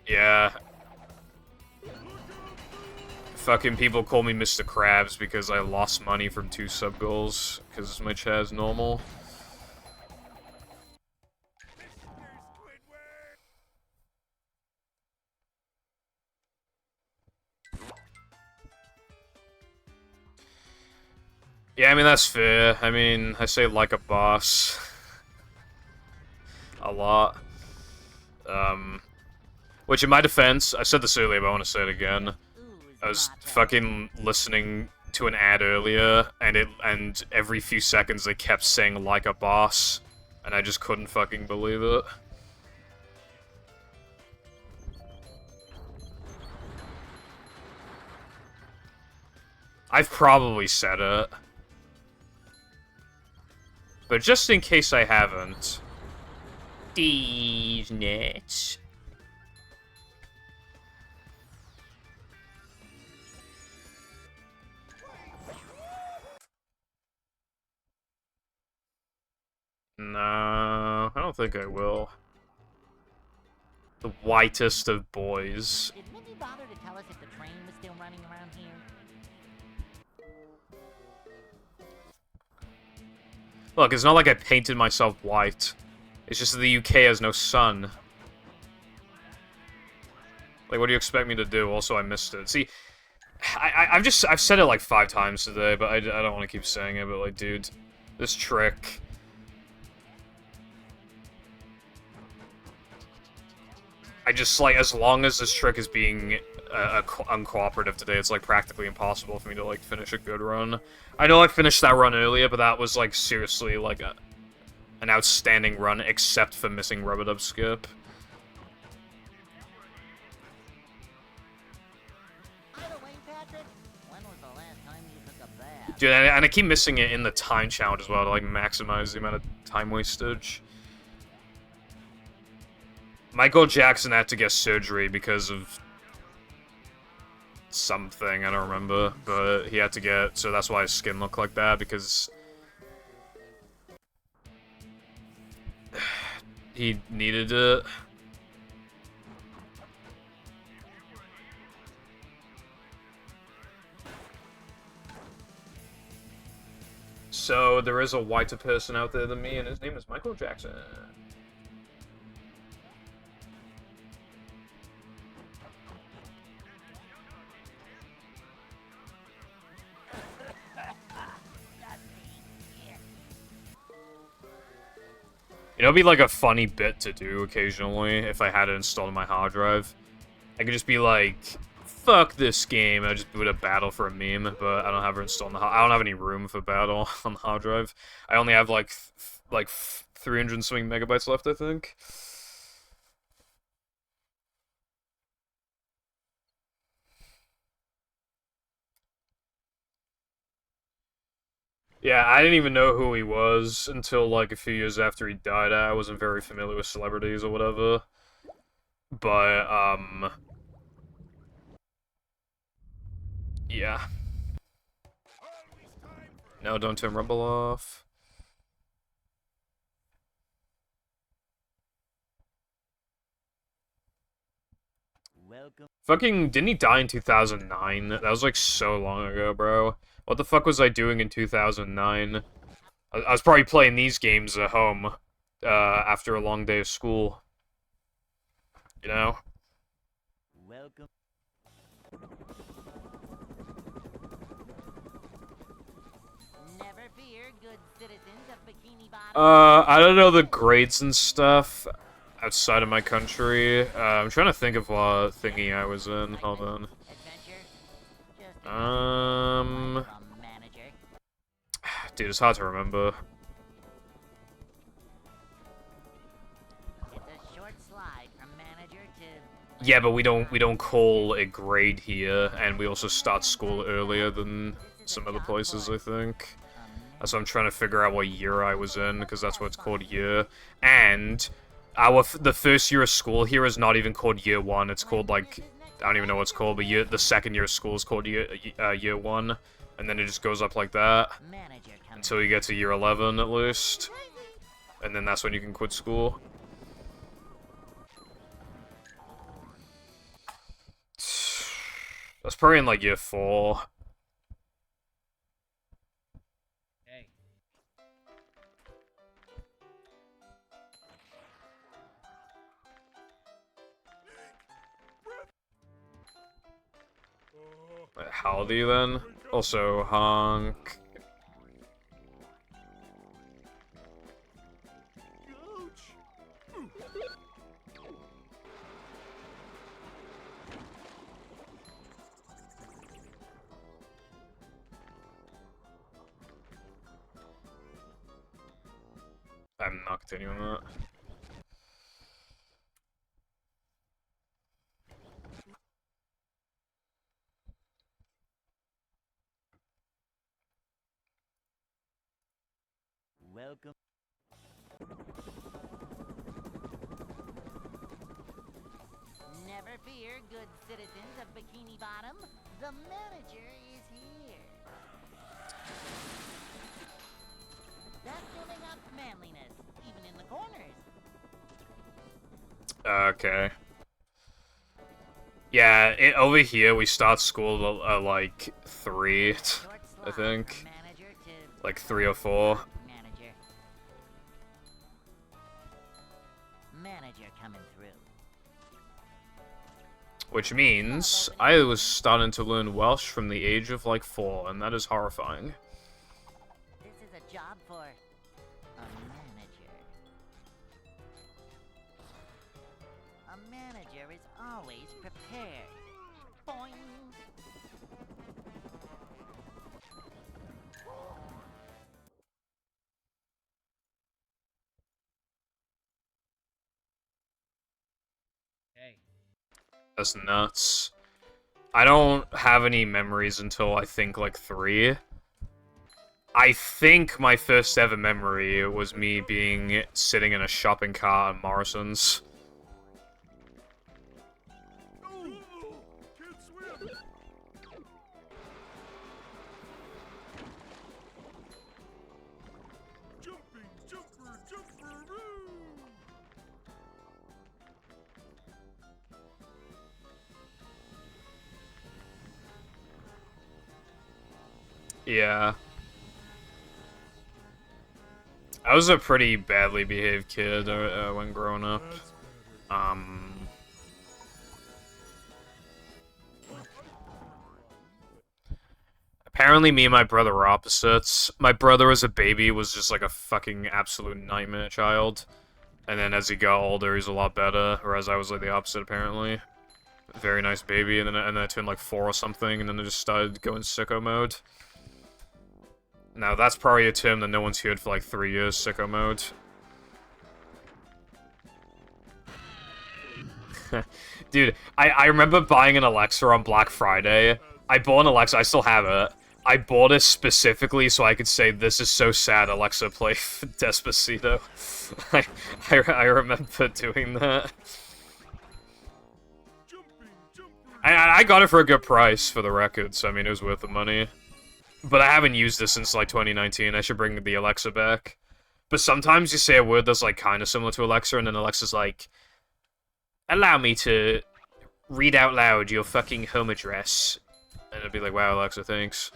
Yeah. Fucking people call me Mr. Krabs because I lost money from 2 sub goals because my chat's normal. Yeah, I mean, that's fair. I mean, I say like a boss. A lot. Which in my defense, I said this earlier, but I want to say it again. I was fucking listening to an ad earlier, and every few seconds they kept saying like a boss, and I just couldn't fucking believe it. I've probably said it. But just in case I haven't... These nuts. No, I don't think I will. The whitest of boys.
Did Mindy bother to tell us if the train was still running around here?
Look, it's not like I painted myself white. It's just that the UK has no sun. Like, what do you expect me to do? Also, I missed it. See, I've said it like 5 times today, but I don't want to keep saying it, but like, dude, this trick... I just, like, as long as this trick is being uncooperative today, it's, like, practically impossible for me to, like, finish a good run. I know I finished that run earlier, but that was, like, seriously, like, an outstanding run, except for missing Rub-a-Dub Skip.
When was the last time you took a bath?
Dude, and I keep missing it in the time challenge as well, to, like, maximize the amount of time wastage. Michael Jackson had to get surgery because of something, I don't remember, but he had to get, so that's why his skin looked like that, because he needed it. So, there is a whiter person out there than me, and his name is Michael Jackson. You know, it'd be like a funny bit to do occasionally if I had it installed on my hard drive. I could just be like, fuck this game, I just boot up Battle for a meme, but I don't have it installed on the I don't have any room for Battle on the hard drive. I only have like 300 and something megabytes left, I think. Yeah, I didn't even know who he was until like a few years after he died. I wasn't very familiar with celebrities or whatever. But, yeah. No, don't turn Rumble off.
Welcome.
Fucking, didn't he die in 2009? That was like so long ago, bro. What the fuck was I doing in 2009? I was probably playing these games at home, after a long day of school. You know?
Welcome. Never fear, good citizens of Bikini Bottom.
I don't know the grades and stuff outside of my country. I'm trying to think of what thingy I was in. Hold on.
Adventure. Just
Um,
a manager.
dude, it's hard to remember.
It's a short slide from manager to.
Yeah, but we don't call a grade here, and we also start school earlier than some other places, I think. That's what I'm trying to figure out what year I was in, because that's what it's called year. And the first year of school here is not even called year one. It's called like, I don't even know what it's called, but the second year of school is called year one, and then it just goes up like that
Manager coming.
until you get to year 11 at least, and then that's when you can quit school. That's probably in like year 4.
Hey.
How old are you then? Also, honk. I haven't knocked anyone out.
Welcome. Never fear, good citizens of Bikini Bottom. The manager is here. Vacuuming up manliness, even in the corners.
Okay. Yeah, over here we start school at like 3,
Short
I
slide
think.
from manager to
Like 3 or 4.
manager. Manager coming through.
Which means I was starting to learn Welsh from the age of like 4, and that is horrifying.
This is a job for a manager. A manager is always prepared. Boing.
Hey.
That's nuts. I don't have any memories until I think like 3. I think my first ever memory was me sitting in a shopping cart at Morrison's.
Can't swim. Jumping, jumper, jumper,
Yeah. I was a pretty badly behaved kid when growing up. Apparently me and my brother were opposites. My brother as a baby was just like a fucking absolute nightmare child. And then as he got older, he's a lot better, whereas I was like the opposite apparently. Very nice baby, and then I turned like 4 or something, and then I just started going sicko mode. Now, that's probably a term that no one's heard for like 3 years, sicko mode. Dude, I remember buying an Alexa on Black Friday. I bought an Alexa, I still have it. I bought it specifically so I could say, "This is so sad, Alexa, play Despacito." I remember doing that. I got it for a good price, for the record, so I mean, it was worth the money. But I haven't used this since, like, 2019. I should bring the Alexa back. But sometimes you say a word that's, like, kind of similar to Alexa, and then Alexa's like, "Allow me to read out loud your fucking home address." And it'd be like, "Wow, Alexa, thanks."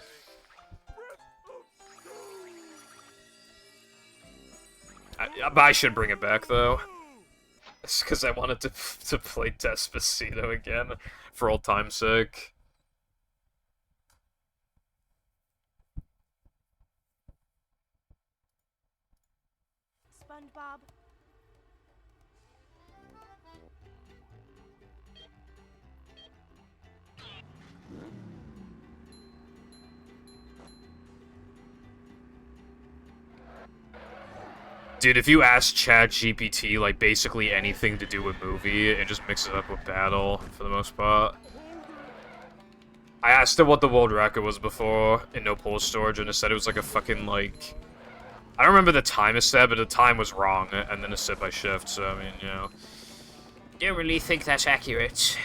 But I should bring it back, though. It's because I wanted to play Despacito again, for old time's sake.
SpongeBob.
Dude, if you ask ChatGPT, like, basically anything to do with movie, it just mixes it up with battle, for the most part. I asked it what the world record was before, in no pull storage, and it said it was like a fucking, like... I don't remember the time it said, but the time was wrong, and then it said by shift, so, I mean, you know... Don't really think that's accurate.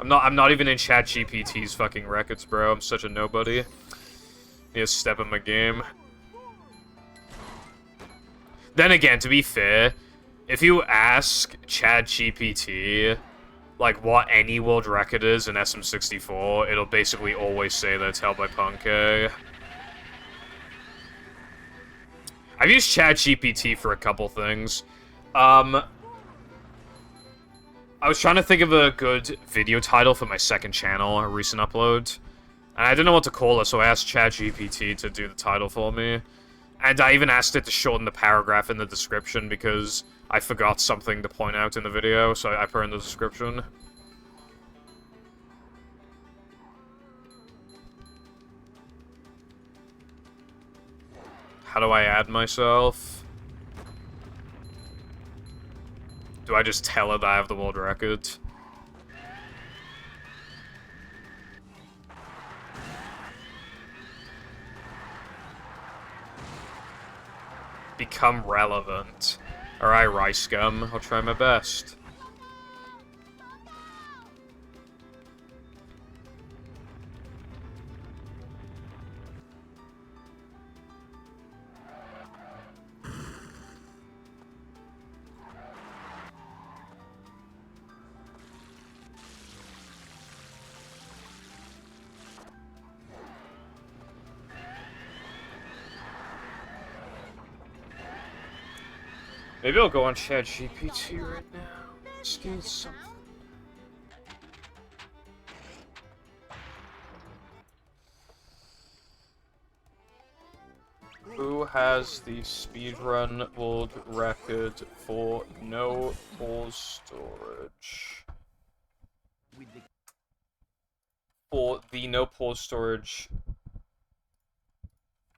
I'm not even in ChatGPT's fucking records, bro. I'm such a nobody. Need to step in my game. Then again, to be fair, if you ask ChatGPT, like, what any world record is in SM64, it'll basically always say that it's held by Punkei. I've used ChatGPT for a couple things. I was trying to think of a good video title for my second channel, a recent upload. And I didn't know what to call it, so I asked ChatGPT to do the title for me. And I even asked it to shorten the paragraph in the description because I forgot something to point out in the video, so I put it in the description. How do I add myself? Do I just tell it that I have the world record? Become relevant. Alright, Rice Scum. I'll try my best. Maybe I'll go on ChatGPT right now. Let's get something. Who has the speedrun world record for no pause storage? For the no pause storage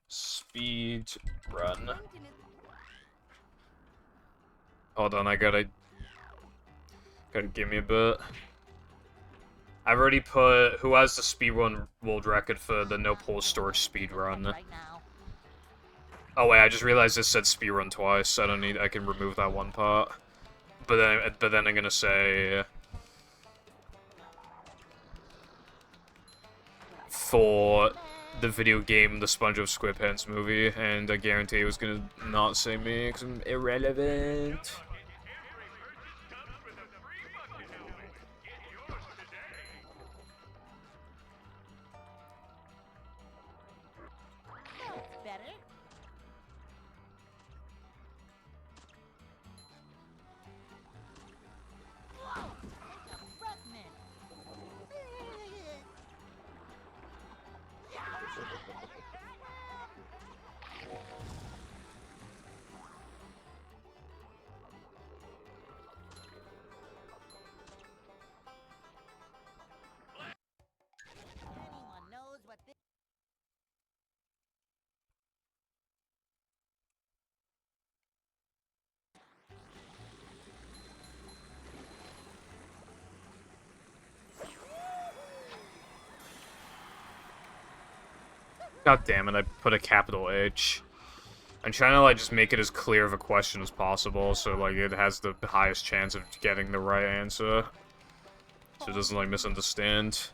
speed run. Hold on, I gotta give me a bit. I've already put who has the speedrun world record for the no pause storage speedrun.
Right now,
Oh wait, I just realized this said speedrun twice. I can remove that one part. But then I'm gonna say... For the video game The SpongeBob SquarePants movie, and I guarantee it was gonna not say me, because I'm irrelevant.
That's better. Whoa! It's a freshman. Anyone knows what this...
God damn it, I put a capital H. I'm trying to, like, just make it as clear of a question as possible, so, like, it has the highest chance of getting the right answer. So it doesn't, like, misunderstand.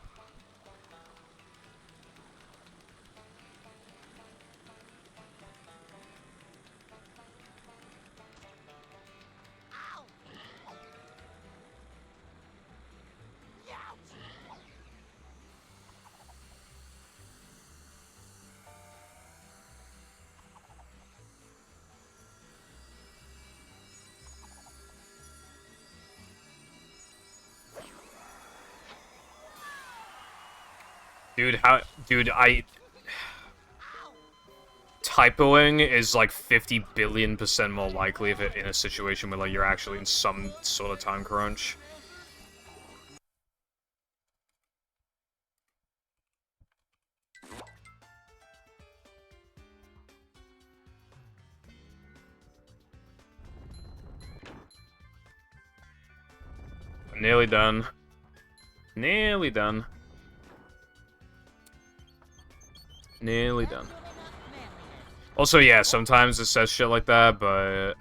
Dude, typoing is like 50 billion% more likely if it in a situation where like you're actually in some sort of time crunch. I'm nearly done. Nearly done. Nearly done. Also, yeah, sometimes it says shit like that, but...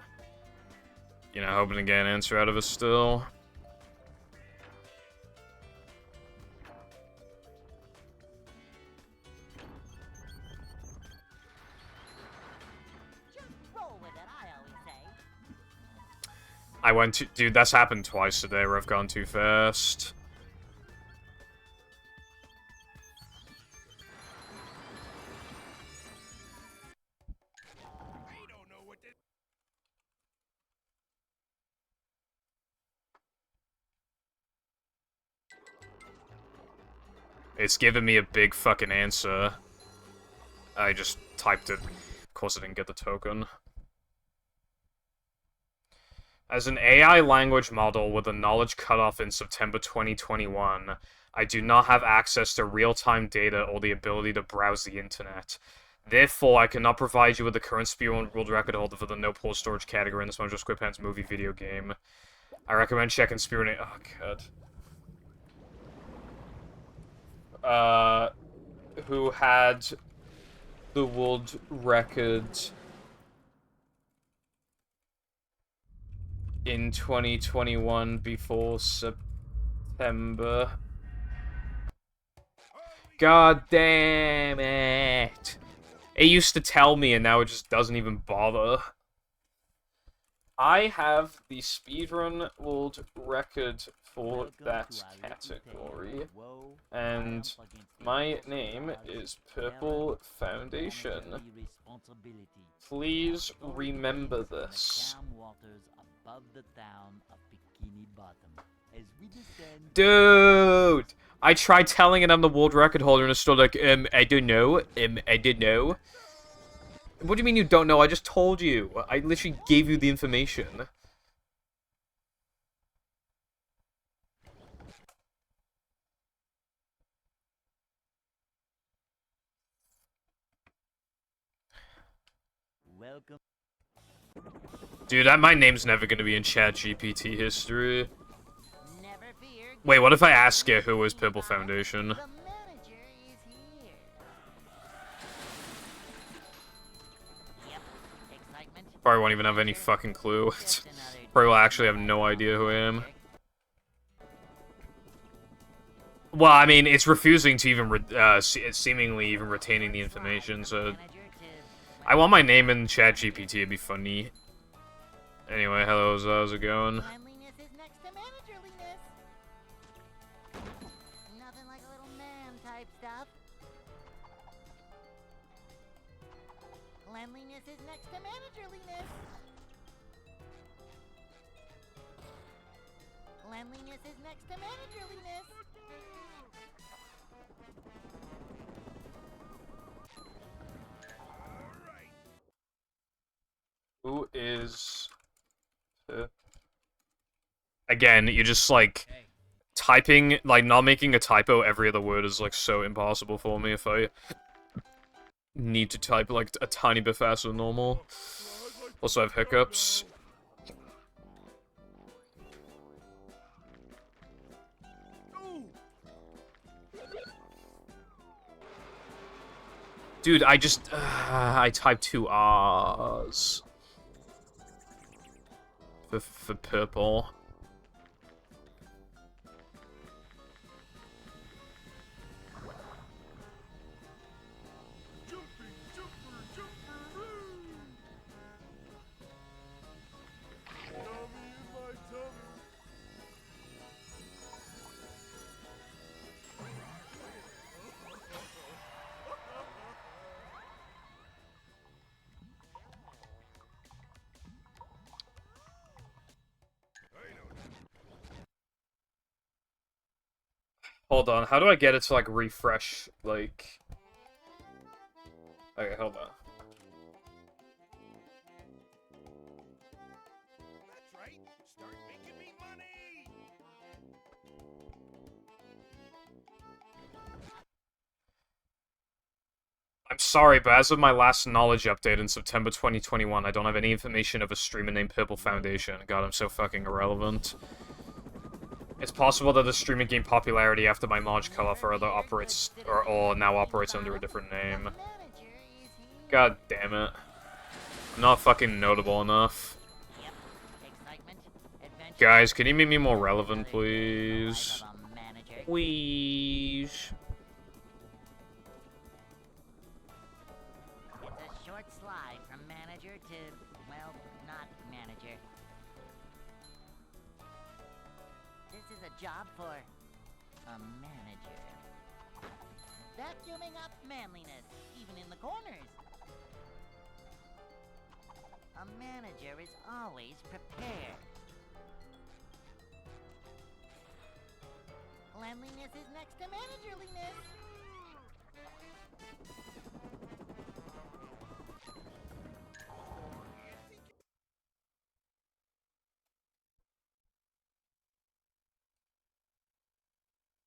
You know, hoping to get an answer out of it still.
Just roll with it, I always say.
I went to... Dude, that's happened twice today where I've gone too fast. It's giving me a big fucking answer. I just typed it. Of course I didn't get the token. As an AI language model with a knowledge cutoff in September 2021, I do not have access to real-time data or the ability to browse the internet. Therefore, I cannot provide you with the current speedrun world record holder for the no port storage category in the SpongeBob SquarePants movie video game. I recommend checking speedrun... Oh, God. Who had the world record in 2021 before September. God damn it! It used to tell me and now it just doesn't even bother. I have the speedrun world record for that category, and my name is Purple Foundation. Please remember this. Dude! I tried telling it I'm the world record holder and it's still like, I don't know, I didn't know. What do you mean you don't know? I just told you. I literally gave you the information.
Welcome.
Dude, my name's never gonna be in ChatGPT history.
Never fear.
Wait, what if I ask you who is Purple Foundation?
The manager is here. Yep,
Probably won't even have any fucking clue.
Just another
Probably will
day
actually
in
have
the
no
life
idea
of
who
a
I am.
manager.
Well, I mean, it's refusing to even, it's seemingly even retaining the information, so... I want my name in ChatGPT, it'd be funny. Anyway, hello, how's it going?
Cleanliness is next to managerliness. Nothing like a little man type stuff. Cleanliness is next to managerliness. Cleanliness is next to managerliness.
Who is... Again, you're just, like,
Hey.
typing, like, not making a typo every other word is, like, so impossible for me if I need to type, like, a tiny bit faster than normal. Also, I have hiccups. Dude, I just, I typed 2 R's. For purple. Hold on, how do I get it to, like, refresh, like... Okay, hold on.
That's right. Start making me money.
I'm sorry, but as of my last knowledge update in September 2021, I don't have any information of a streamer named Purple Foundation. God, I'm so fucking irrelevant. It's possible that the streamer gained popularity after my launch cutoff or other operates, or now operates under a different name. God damn it. I'm not fucking notable enough. Guys, can you make me more relevant, please? Please.
It's a short slide from manager to, well, not manager. This is a job for a manager. Vacuuming up manliness, even in the corners. A manager is always prepared. Cleanliness is next to managerliness.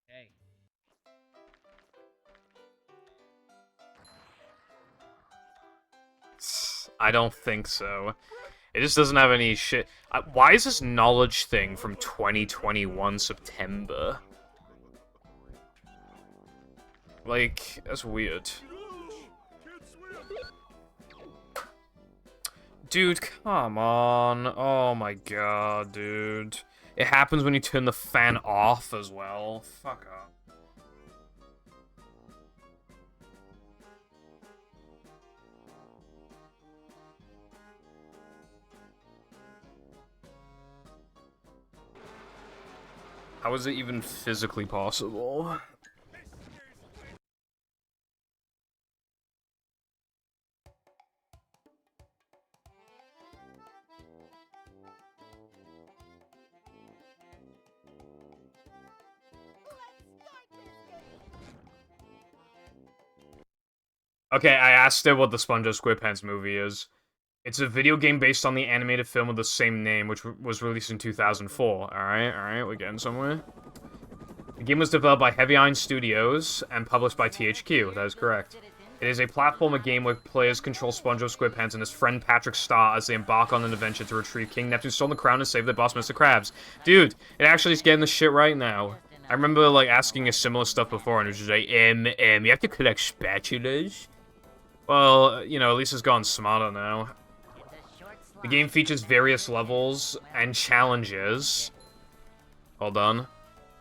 Hey.
I don't think so. It just doesn't have any shit. Why is this knowledge thing from 2021 September? Like, that's weird. Dude, come on. Oh my god, dude. It happens when you turn the fan off as well. Fuck off. How is it even physically possible? Okay, I asked her what the SpongeBob SquarePants movie is. It's a video game based on the animated film of the same name, which was released in 2004. Alright, we're getting somewhere. The game was developed by Heavy Iron Studios and published by THQ, that is correct. It is a platformer game where players control SpongeBob SquarePants and his friend Patrick Star as they embark on an adventure to retrieve King Neptune's stolen crown and save their boss, Mr. Krabs. Dude, it actually is getting the shit right now. I remember, like, asking a similar stuff before, and it was just like, you have to collect spatulas? Well, you know, at least it's gone smarter now. The game features various levels and challenges. Hold on.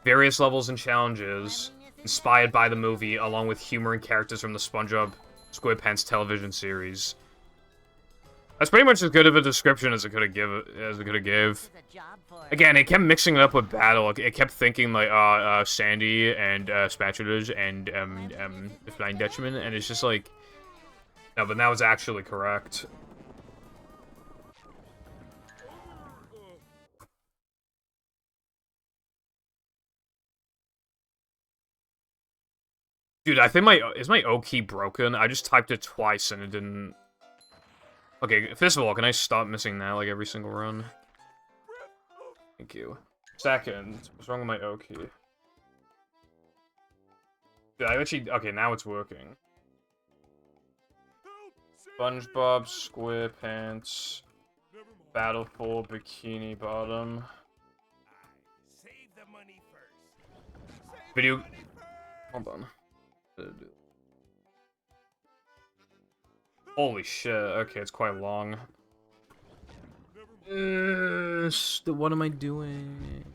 Various levels and challenges inspired by the movie, along with humor and characters from the SpongeBob SquarePants television series. That's pretty much as good of a description as it could have give. Again, it kept mixing it up with battle. It kept thinking like, Sandy and Spatulas and the Flying Dutchman, and it's just like, no, but that was actually correct. Dude, I think is my O key broken? I just typed it twice and it didn't. Okay, first of all, can I stop missing that like every single run? Thank you. Second, what's wrong with my O key? Dude, I actually... Okay, now it's working. SpongeBob SquarePants Battle for Bikini Bottom. Video... Hold on. Holy shit, okay, it's quite long. What am I doing?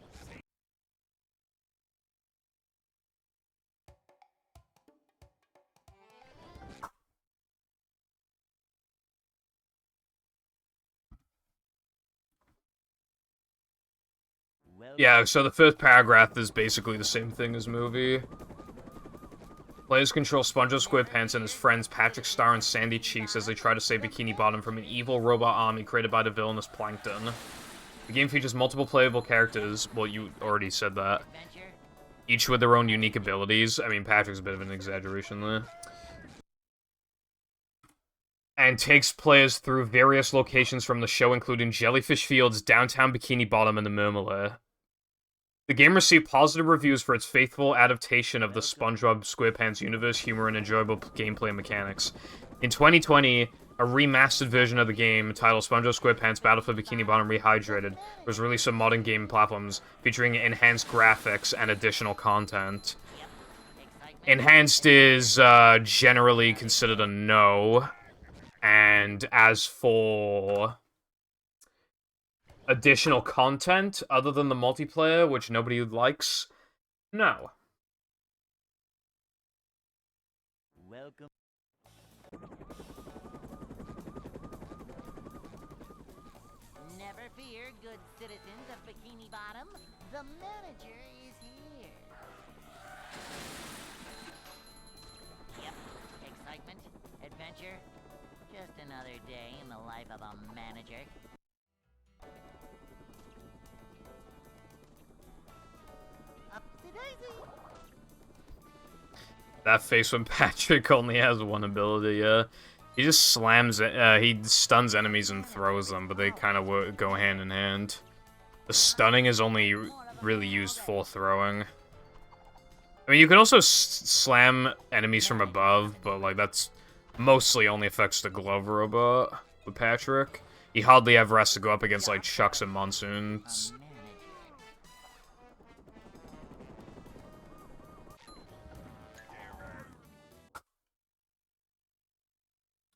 Yeah, so the first paragraph is basically the same thing as movie. Players control SpongeBob SquarePants and his friends Patrick Star and Sandy Cheeks as they try to save Bikini Bottom from an evil robot army created by the villainous Plankton. The game features multiple playable characters. Well, you already said that. Each with their own unique abilities. I mean, Patrick's a bit of an exaggeration there. And takes players through various locations from the show, including Jellyfish Fields, downtown Bikini Bottom, and the Murmur. The game received positive reviews for its faithful adaptation of the SpongeBob SquarePants universe, humor, and enjoyable gameplay mechanics. In 2020, a remastered version of the game, titled SpongeBob SquarePants Battle for Bikini Bottom Rehydrated, was released on modern game platforms, featuring enhanced graphics and additional content. Enhanced is generally considered a no, and as for additional content other than the multiplayer, which nobody likes, no.
Welcome. Never fear, good citizens of Bikini Bottom. The manager is here. Yep, excitement, adventure. Just another day in the life of a manager.
That face when Patrick only has one ability, yeah. He just slams it, he stuns enemies and throws them, but they kind of go hand in hand. The stunning is only really used for throwing. I mean, you can also slam enemies from above, but, like, that's mostly only affects the glove robot with Patrick. He hardly ever has to go up against, like, Chucks and Monsoons.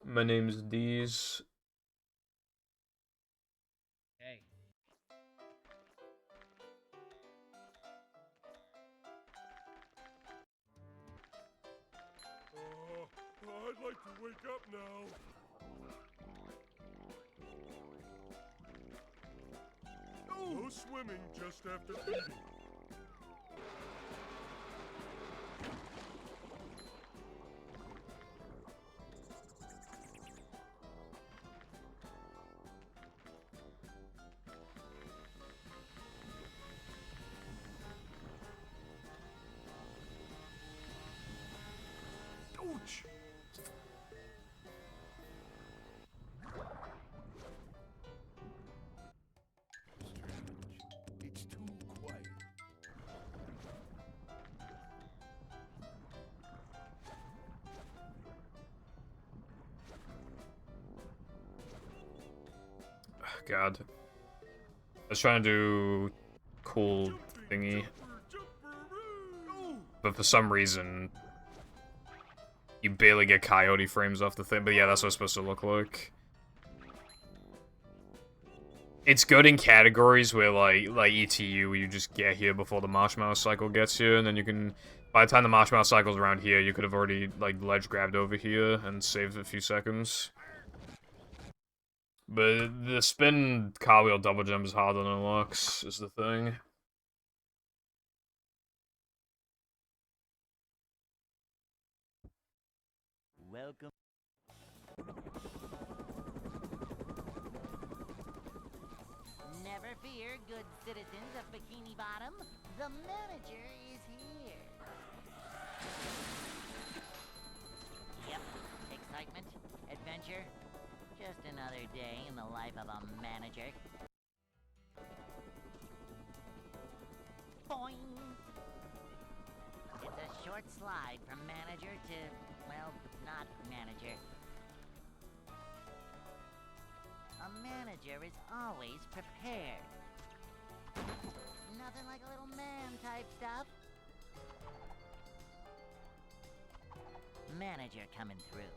My name's Deez.
Hey.
I'd like to wake up now. No swimming just after feeding. Ouch! It's too quiet.
God. I was trying to do cool thingy, but for some reason you barely get coyote frames off the thing. But yeah, that's what it's supposed to look like. It's good in categories where, like ETU, you just get here before the marshmallow cycle gets you, and then you can... By the time the marshmallow cycle's around here, you could have already, like, ledge grabbed over here and saved a few seconds. But the spin cartwheel double jump is harder than it looks, is the thing.
Welcome. Never fear, good citizens of Bikini Bottom. The manager is here. Yep, excitement, adventure. Just another day in the life of a manager. Boing! It's a short slide from manager to, well, not manager. A manager is always prepared. Nothing like a little man type stuff. Manager coming through.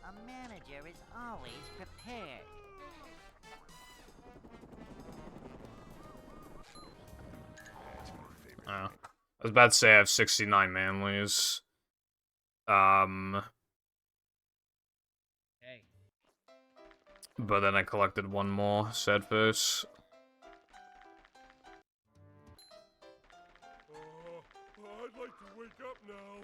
A manager is always prepared.
I was about to say I have 69 manlies.
Hey.
But then I collected one more, sad face.
I'd like to wake up now.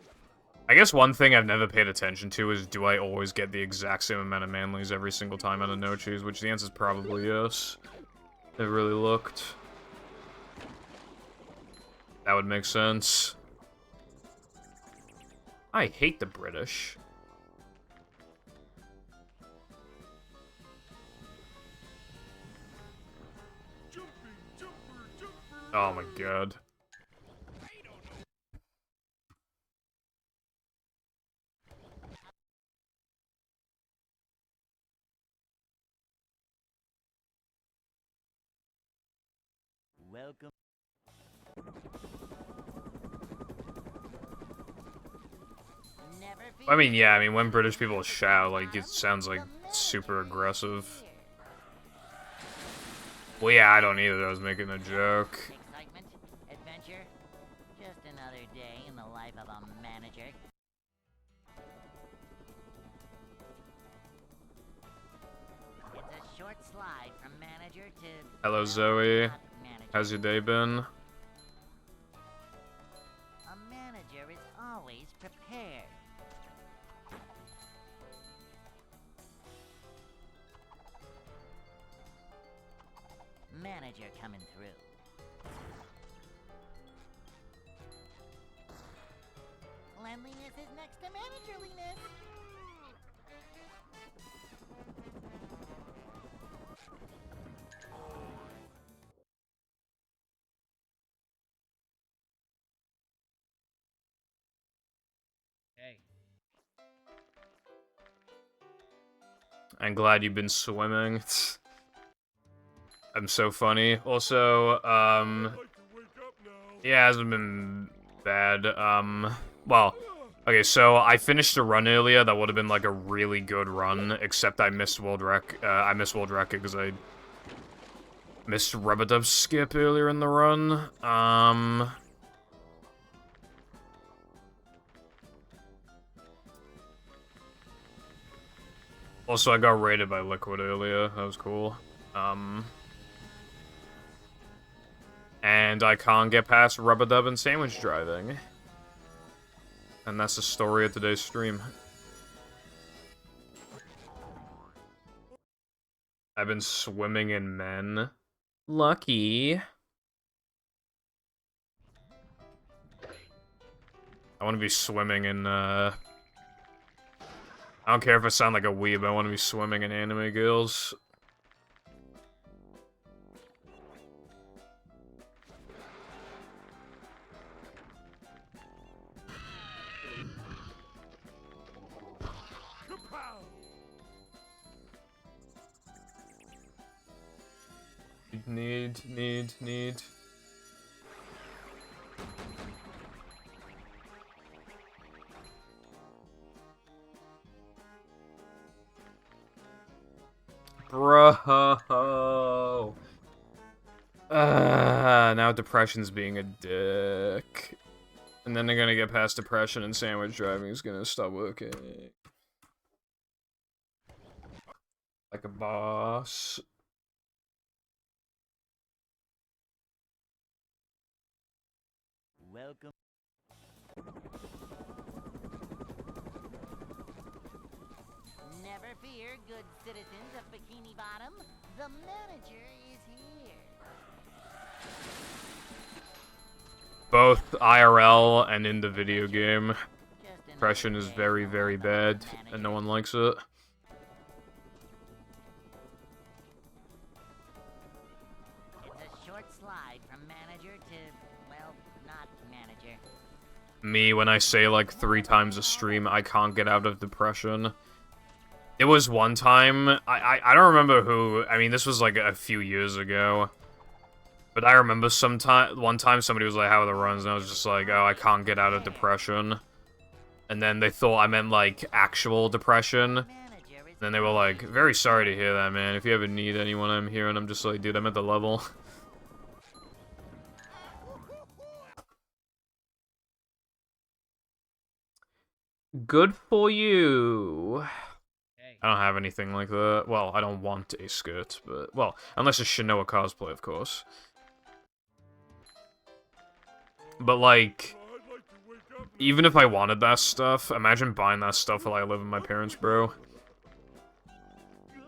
I guess one thing I've never paid attention to is, do I always get the exact same amount of manlies every single time out of no choose? Which the answer is probably yes. It really looked. That would make sense. I hate the British. Oh my god.
Welcome. Never fear.
I mean, yeah, I mean, when British people shout, like, it sounds like super aggressive. Well, yeah, I don't either, I was making a joke.
Excitement, adventure, just another day in the life of a manager. It's a short slide from manager to...
Hello, Zoe.
not manager.
How's your day been?
A manager is always prepared. Manager coming through. Cleanliness is next to managerliness.
Hey.
I'm glad you've been swimming. I'm so funny. Also, yeah, it hasn't been bad. Well, okay, so I finished a run earlier that would have been like a really good run, except I missed World Record because I missed Rub-a-Dub skip earlier in the run. Also, I got raided by Liquid earlier. That was cool. And I can't get past Rub-a-Dub and sandwich driving. And that's the story of today's stream. I've been swimming in men. Lucky. I want to be swimming in, I don't care if I sound like a weeb, I want to be swimming in anime girls. Need. Bro. Now depression's being a dick. And then they're gonna get past depression and sandwich driving is gonna stop working. Like a boss.
Welcome. Never fear, good citizens of Bikini Bottom. The manager is here.
Both IRL and in the video game.
Just another
Depression is
day
very,
in the
very
life of a
bad,
manager.
and no one likes it.
It's a short slide from manager to, well, not manager.
Me, when I say like 3 times a stream, I can't get out of depression. It was one time, I don't remember who, I mean, this was like a few years ago. But I remember one time somebody was like, how are the runs? And I was just like, oh, I can't get out of depression. And then they thought I meant like actual depression.
Manager is
Then they were like, very sorry to hear that, man. If you ever need anyone, I'm here. And I'm just like, dude, I'm at the level. Good for you.
Hey.
I don't have anything like that. Well, I don't want a skirt, but... Well, unless it's Shinoa cosplay, of course. But, like... Even if I wanted that stuff, imagine buying that stuff while I live with my parents, bro.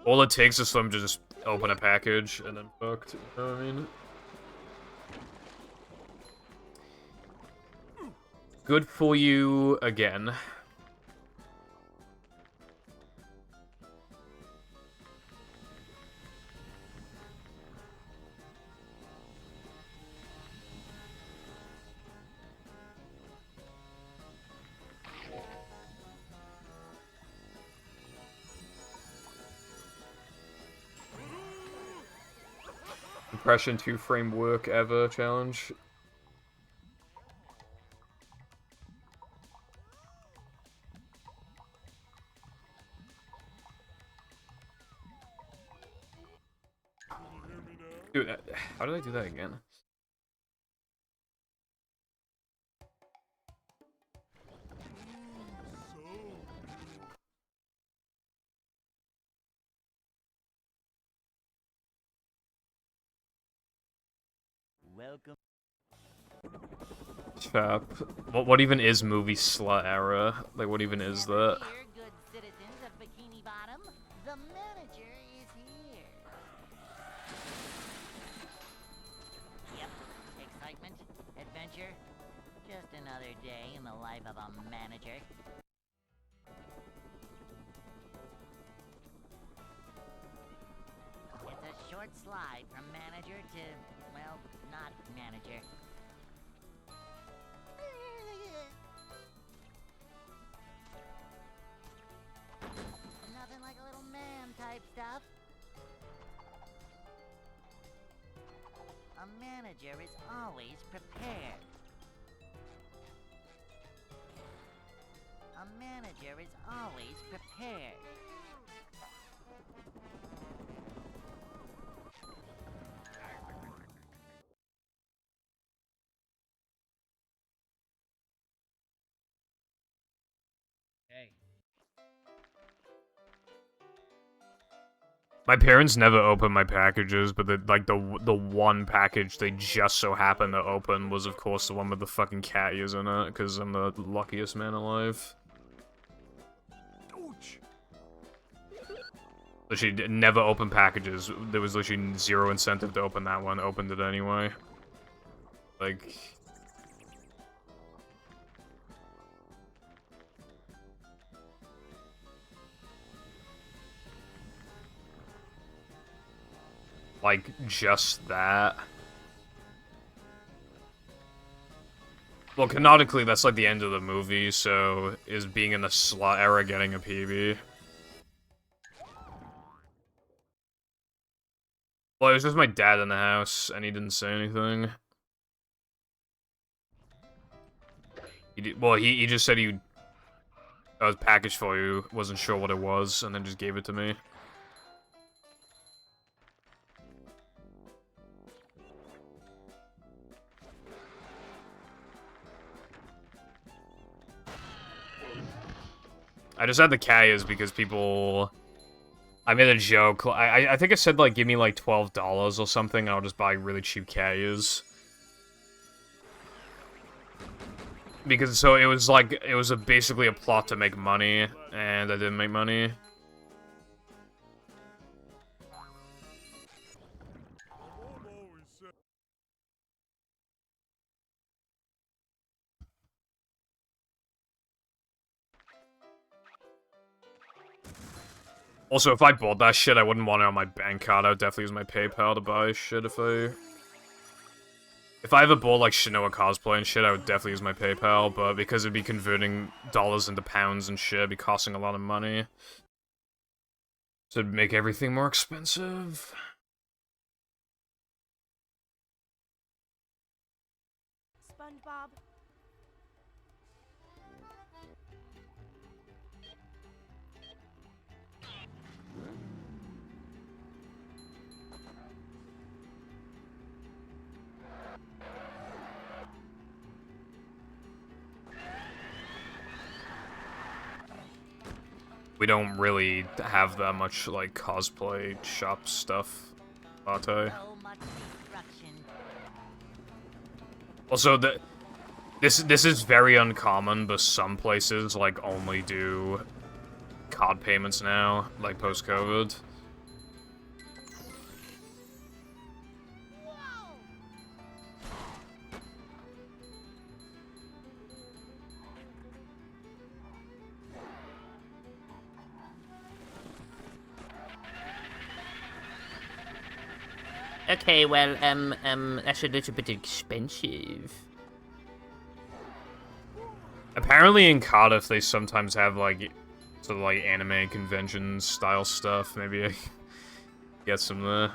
All it takes is for them to just open a package and then fucked. You know what I mean? Good for you again. Impression 2 framework ever challenge. Dude, how did I do that again?
welcome.
Chap. What even is movie slut era? Like, what even is that?
Never fear, good citizens of Bikini Bottom. The manager is here. Yep, excitement, adventure. Just another day in the life of a manager. It's a short slide from manager to, well, not manager. Nothing like a little man type stuff. A manager is always prepared. A manager is always prepared.
Hey.
My parents never open my packages, but the one package they just so happened to open was, of course, the one with the fucking cat ears in it, because I'm the luckiest man alive. Literally never open packages. There was literally zero incentive to open that one. Opened it anyway. Like... Like, just that. Well, canonically, that's like the end of the movie, so is being in the slot era getting a PB? Well, it was just my dad in the house, and he didn't say anything. He just said he... was packaged for you, wasn't sure what it was, and then just gave it to me. I just had the Kayas because people... I made a joke. I think I said, like, give me, like, $12 or something, and I'll just buy really cheap Kayas. Because, so it was, like, it was basically a plot to make money, and I didn't make money. Also, if I bought that shit, I wouldn't want it on my bank card. I would definitely use my PayPal to buy shit if I... If I ever bought, like, Shinoa cosplay and shit, I would definitely use my PayPal, but because it'd be converting dollars into pounds and shit, it'd be costing a lot of money. So it'd make everything more expensive.
SpongeBob.
We don't really have that much, like, cosplay shop stuff, Latte.
So much destruction.
Also, this is very uncommon, but some places, like, only do card payments now, like, post-COVID.
Okay, well, that's a little bit expensive.
Apparently in Cardiff, they sometimes have, like, sort of, like, anime convention style stuff. Maybe I get some there.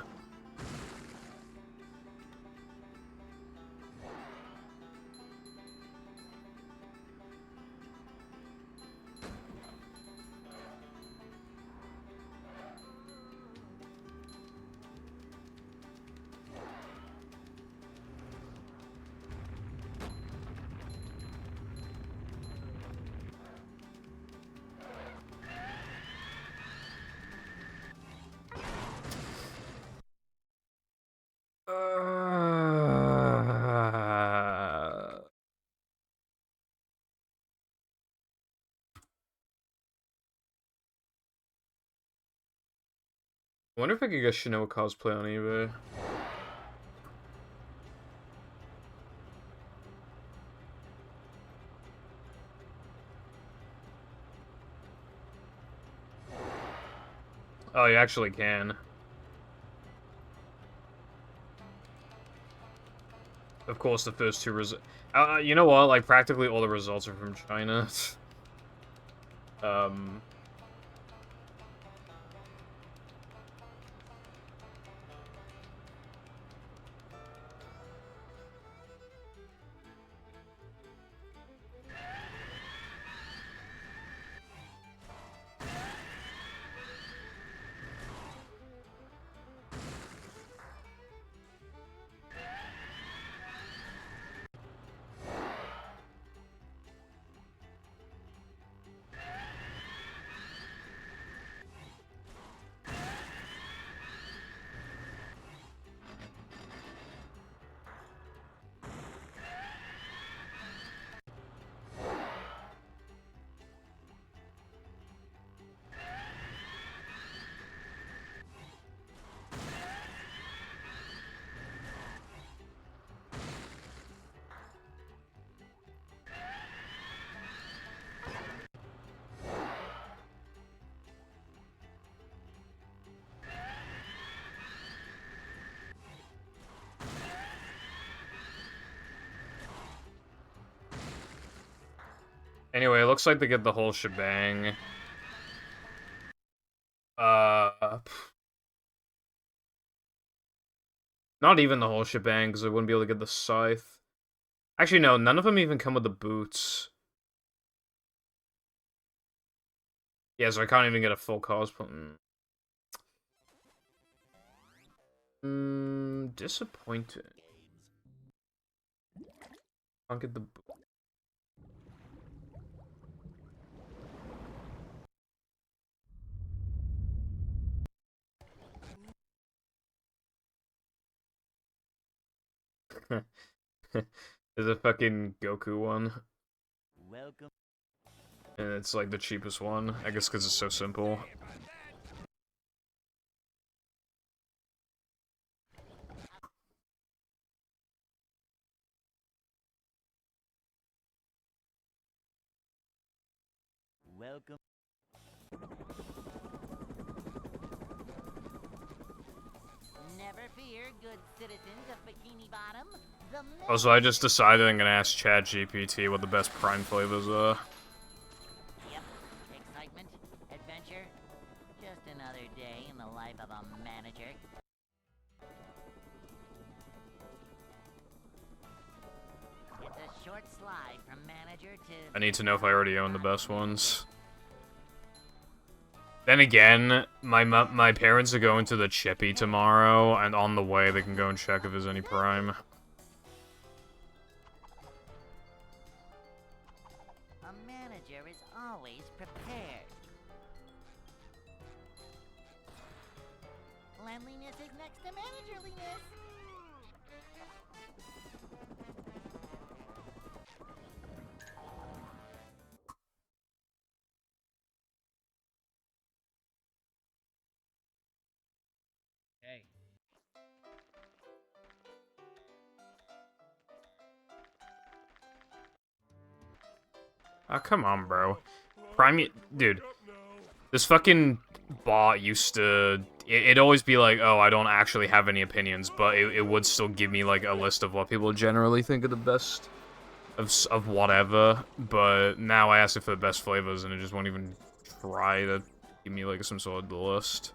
I wonder if I could get Shinoa cosplay on eBay. Oh, you actually can. Of course, the first two results. You know what? Like, practically all the results are from China. um... Anyway, it looks like they get the whole shebang. Not even the whole shebang, because I wouldn't be able to get the scythe. Actually, no, none of them even come with the boots. Yeah, so I can't even get a full cosplay. Disappointing. Can't get the... There's a fucking Goku one,
Welcome.
and it's like the cheapest one. I guess because it's so simple.
Welcome. Never fear, good citizens of Bikini Bottom. The
Also, I just decided I'm gonna ask ChatGPT what the best Prime flavors are.
Yep. Excitement, adventure. Just another day in the life of a manager. It's a short slide from manager to...
I need to know if I already own the best ones. Then again, my parents are going to the Chippy tomorrow, and on the way they can go and check if there's any Prime.
A manager is always prepared. Cleanliness is next to managerliness.
Hey.
Oh, come on, bro. Prime, dude. This fucking bot used to... It'd always be like, oh, I don't actually have any opinions, but it would still give me, like, a list of what people generally think are the best of whatever. But now I asked it for the best flavors, and it just won't even try to give me, like, some sort of list.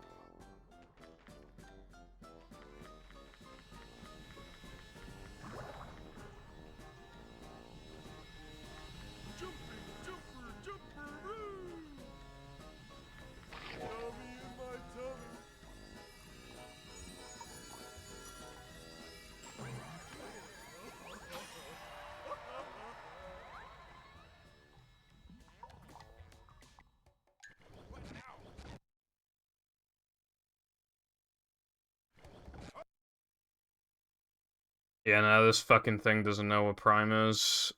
Yeah, no, this fucking thing doesn't know what Prime is.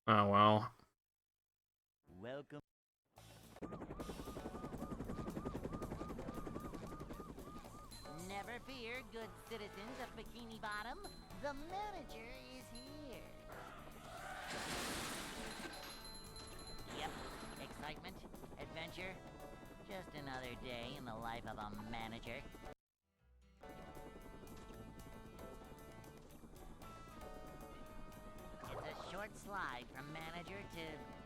Oh, well.
Welcome. Never fear, good citizens of Bikini Bottom. The manager is here. Yep. Excitement, adventure. Just another day in the life of a manager. It's a short slide from manager to,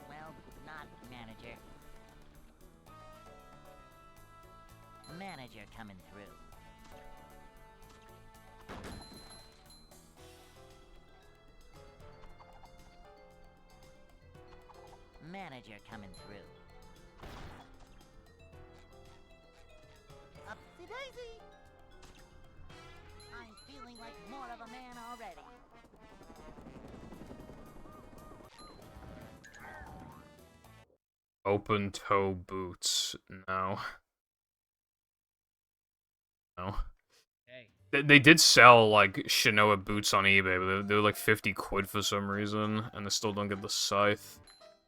well, not manager. Manager coming through. Manager coming through. Upsy daisy! I'm feeling like more of a man already.
Open toe boots. No. No.
Hey.
They did sell, like, Shinoa boots on eBay, but they were like 50 quid for some reason, and I still don't get the scythe.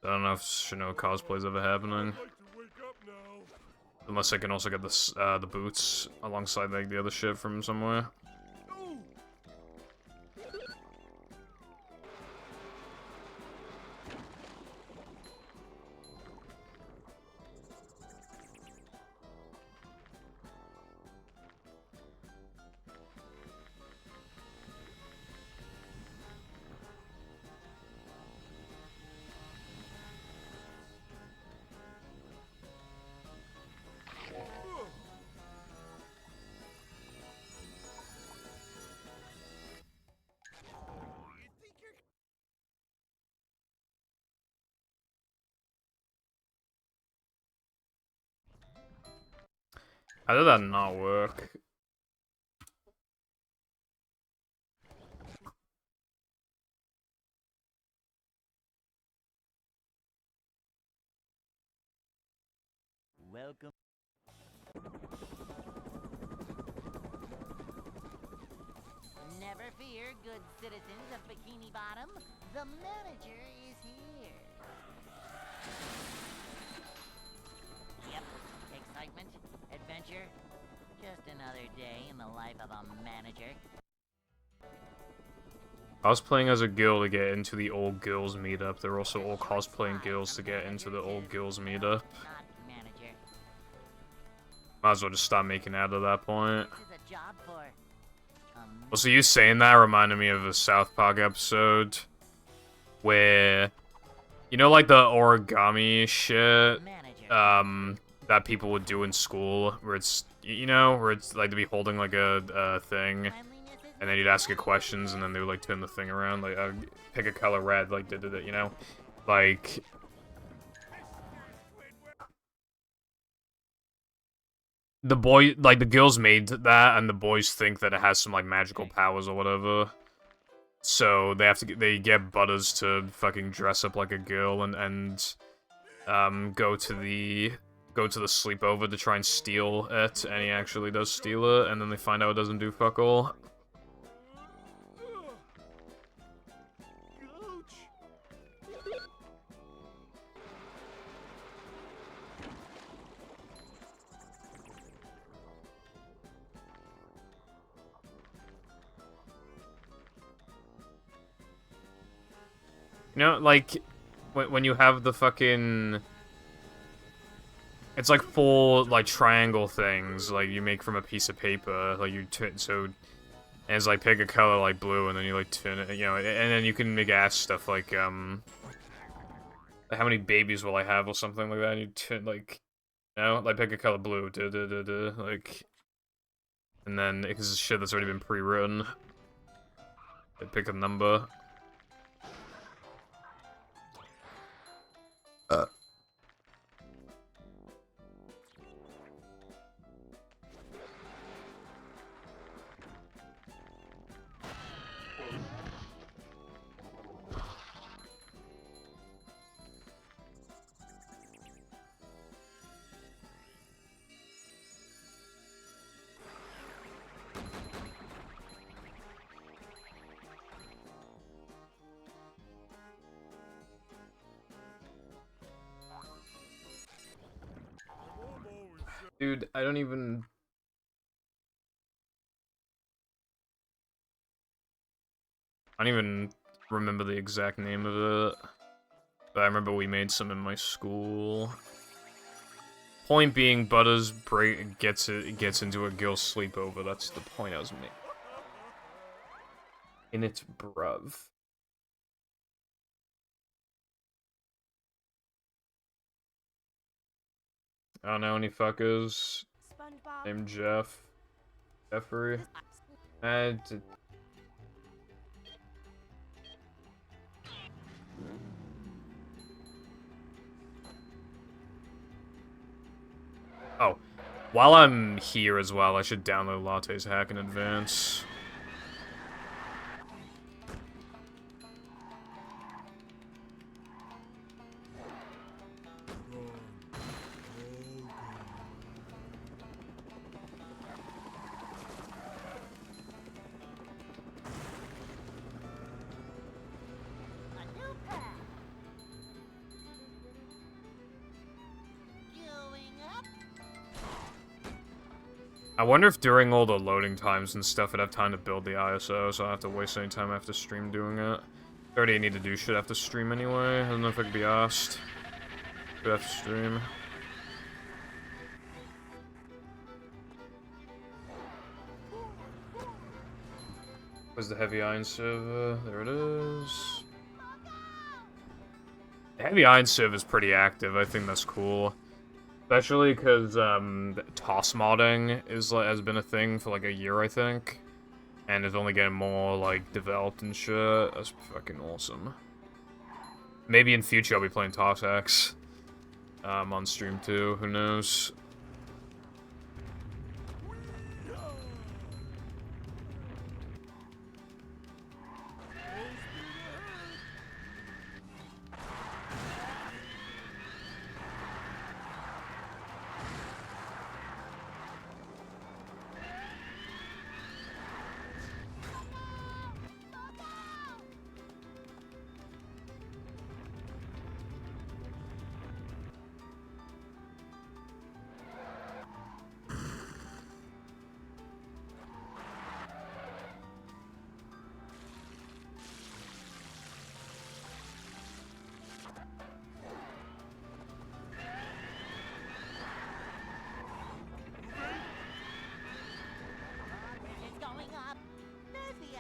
I don't know if Shinoa cosplay's ever happening. Unless I can also get the boots alongside, like, the other shit from somewhere. How did that not work?
Welcome. Never fear, good citizens of Bikini Bottom. The manager is here. Yep, excitement, adventure. Just another day in the life of a manager.
I was playing as a girl to get into the old girls meetup. They're also all cosplaying girls to get into the old girls meetup.
Not manager.
Might as well just stop making out at that point.
This is a job for
Also, you saying that reminded me of a South Park episode where, you know, like the origami shit,
manager.
that people would do in school, where it's, you know, where it's like to be holding like a thing,
Cleanliness is
and then you'd ask it questions, and then they would like turn the thing around, like pick a color red, like did it, you know, like. The girls made that, and the boys think that it has some, like, magical powers or whatever. So, they get Butters to fucking dress up like a girl and go to the sleepover to try and steal it, and he actually does steal it, and then they find out it doesn't do fuck all. You know, like, when you have the fucking... It's like 4, like, triangle things, like, you make from a piece of paper, like, and it's like, pick a color like blue, and then you, like, turn it, you know, and then you can make ass stuff like, how many babies will I have, or something like that, and you turn, like, you know, like, pick a color blue, like, and then, because it's shit that's already been pre-written, pick a number. Dude, I don't even remember the exact name of it, but I remember we made some in my school. Point being, Butters gets into a girl's sleepover. That's the point I was making. In its bruv. I don't know any fuckers
SpongeBob.
named Jeffrey. Oh, while I'm here as well, I should download Latte's hack in advance.
A new path. Going up.
I wonder if during all the loading times and stuff I'd have time to build the ISO, so I don't have to waste any time after stream doing it. I already need to do shit after stream anyway. I don't know if I could be asked. Do after stream. Where's the heavy iron server? There it is. The heavy iron server is pretty active. I think that's cool. Especially because toss modding has been a thing for like a year, I think, and it's only getting more like developed and shit. That's fucking awesome. Maybe in future I'll be playing Toss X on stream too. Who knows?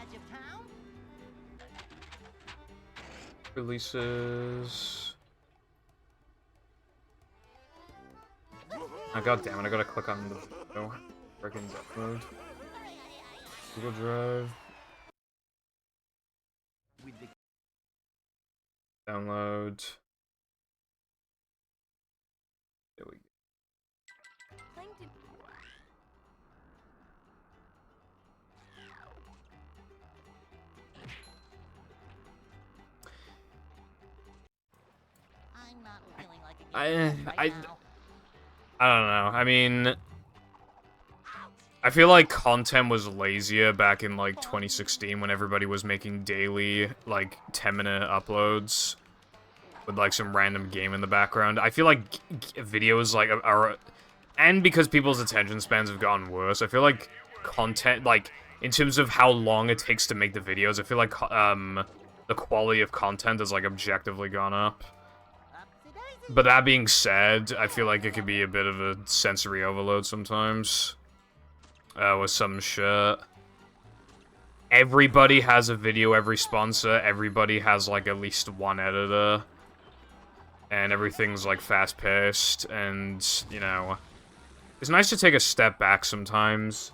edge of town?
Releases. Oh, god damn it, I gotta click on the video. Freaking upload. Google Drive. Download. There we go.
I'm not feeling like a
I
right now.
don't know. I mean, I feel like content was lazier back in like 2016 when everybody was making daily like 10-minute uploads with like some random game in the background. I feel like videos like are, and because people's attention spans have gotten worse, I feel like content, like in terms of how long it takes to make the videos, I feel like the quality of content has like objectively gone up. But that being said, I feel like it could be a bit of a sensory overload sometimes. With some shit. Everybody has a video, every sponsor, everybody has like at least one editor. And everything's like fast-paced, and, you know, it's nice to take a step back sometimes.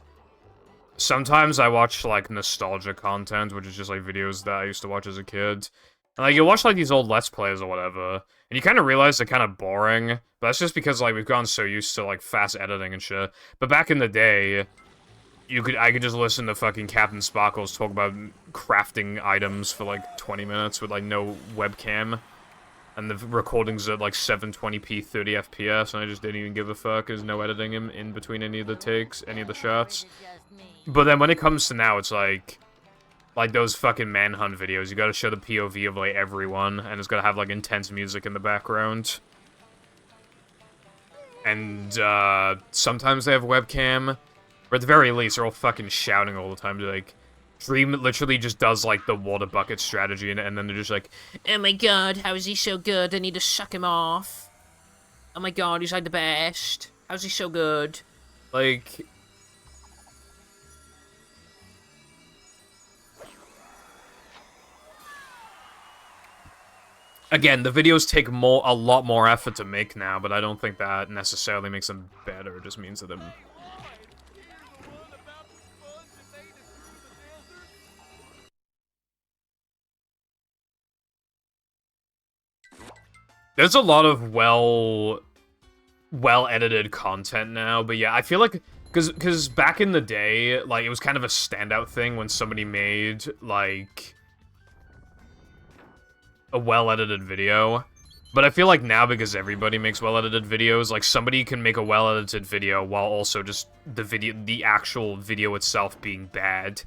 Sometimes I watch like nostalgia content, which is just like videos that I used to watch as a kid. And like, you'll watch like these old Let's Plays or whatever, and you kind of realize they're kind of boring, but that's just because like we've gotten so used to like fast editing and shit. But back in the day, I could just listen to fucking Captain Sparkles talk about crafting items for like 20 minutes with like no webcam. And the recordings at like 720p 30 FPS, and I just didn't even give a fuck. There's no editing in between any of the takes, any of the shots. But then when it comes to now, it's like those fucking manhunt videos. You gotta show the POV of like everyone, and it's gotta have like intense music in the background. And sometimes they have webcam, or at the very least, they're all fucking shouting all the time. They're like, Dream literally just does, like, the water bucket strategy, and then they're just like,
Oh my god, how is he so good? I need to suck him off. Oh my god, he's like the best. How's he so good?
like... Again, the videos take a lot more effort to make now, but I don't think that necessarily makes them better. It just means that they're... There's a lot of well-edited content now, but yeah, I feel like, because back in the day, like, it was kind of a standout thing when somebody made, like, a well-edited video. But I feel like now, because everybody makes well-edited videos, like, somebody can make a well-edited video while also just the actual video itself being bad.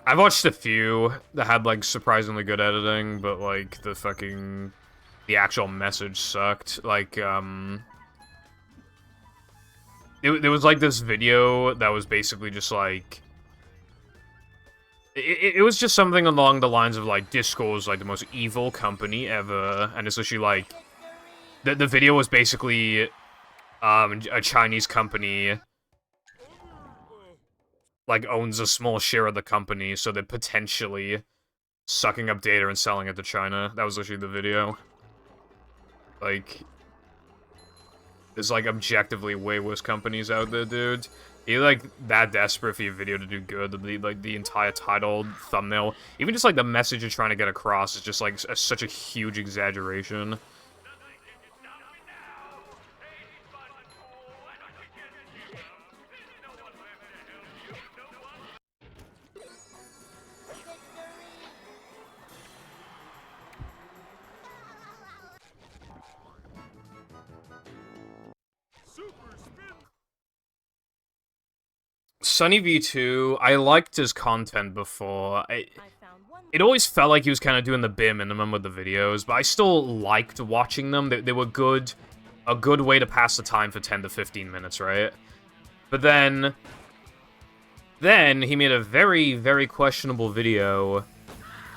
I've watched a few that had, like, surprisingly good editing, but, like, the actual message sucked. Like, there was, like, this video that was basically just, like... It was just something along the lines of, like, Disco's, like, the most evil company ever, and it's literally, like... The video was basically, a Chinese company... like, owns a small share of the company, so they're potentially sucking up data and selling it to China. That was literally the video. Like, there's, like, objectively way worse companies out there, dude. You're, like, that desperate for your video to do good, the entire title, thumbnail, even just, like, the message you're trying to get across is just, like, such a huge exaggeration. Sunny V2, I liked his content before. It always felt like he was kind of doing the bare minimum with the videos, but I still liked watching them. They were good, a good way to pass the time for 10 to 15 minutes, right? But then he made a very, very questionable video.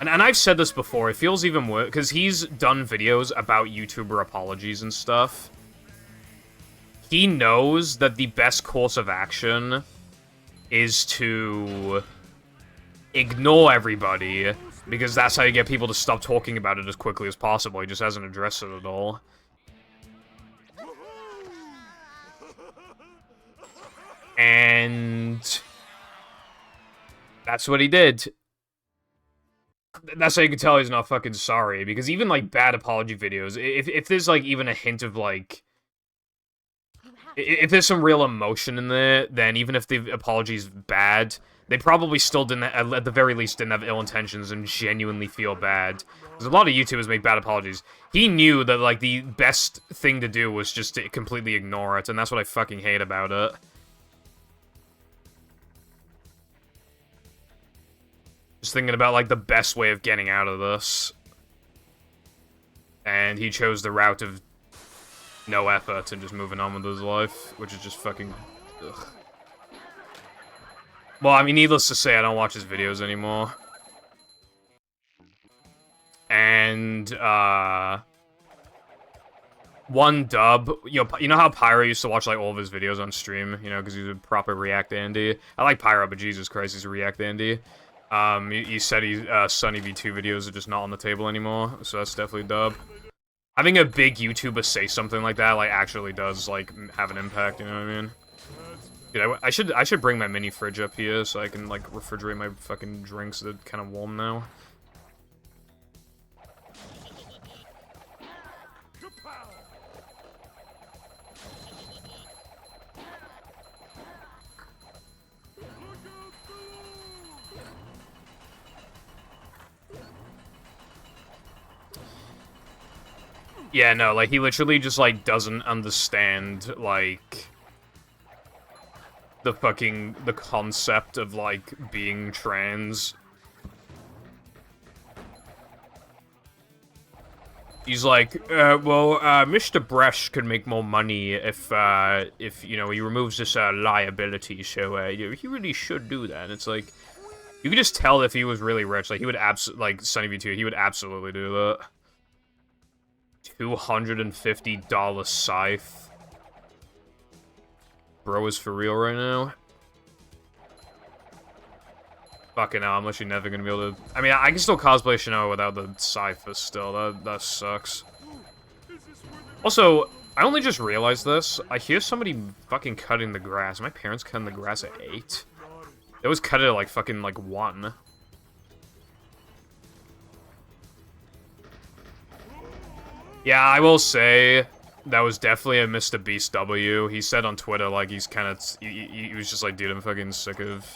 And I've said this before, it feels even worse, because he's done videos about YouTuber apologies and stuff. He knows that the best course of action is to ignore everybody, because that's how you get people to stop talking about it as quickly as possible. He just hasn't addressed it at all. And that's what he did. That's how you can tell he's not fucking sorry, because even, like, bad apology videos, if there's, like, even a hint of, like... If there's some real emotion in there, then even if the apology's bad, they probably still didn't, at the very least, didn't have ill intentions and genuinely feel bad. Because a lot of YouTubers make bad apologies. He knew that, like, the best thing to do was just to completely ignore it, and that's what I fucking hate about it. Just thinking about, like, the best way of getting out of this. And he chose the route of no effort and just moving on with his life, which is just fucking... Ugh. Well, I mean, needless to say, I don't watch his videos anymore. And, one dub, you know how Pyro used to watch, like, all of his videos on stream, you know, because he's a proper React Andy? I like Pyro, but Jesus Christ, he's a React Andy. He said Sunny V2 videos are just not on the table anymore, so that's definitely dub. Having a big YouTuber say something like that, like, actually does, like, have an impact, you know what I mean? Dude, I should bring my mini fridge up here so I can, like, refrigerate my fucking drinks that are kind of warm now. Yeah, no, like, he literally just, like, doesn't understand, like, the concept of, like, being trans. He's like, well, Mr. Bresh could make more money if, you know, he removes this, liability, so, he really should do that. And it's like, you could just tell if he was really rich, like, he would like, Sunny V2, he would absolutely do that. $250 scythe. Bro is for real right now. Fucking hell, I'm literally never gonna be able to... I mean, I can still cosplay Shinoa without the scythe, but still, that sucks. Also, I only just realized this. I hear somebody fucking cutting the grass. My parents cutting the grass at 8? They always cut it at, like, fucking, like, 1. Yeah, I will say, that was definitely a Mr. Beast W. He said on Twitter, like, he's kind of... He was just like, dude, I'm fucking sick of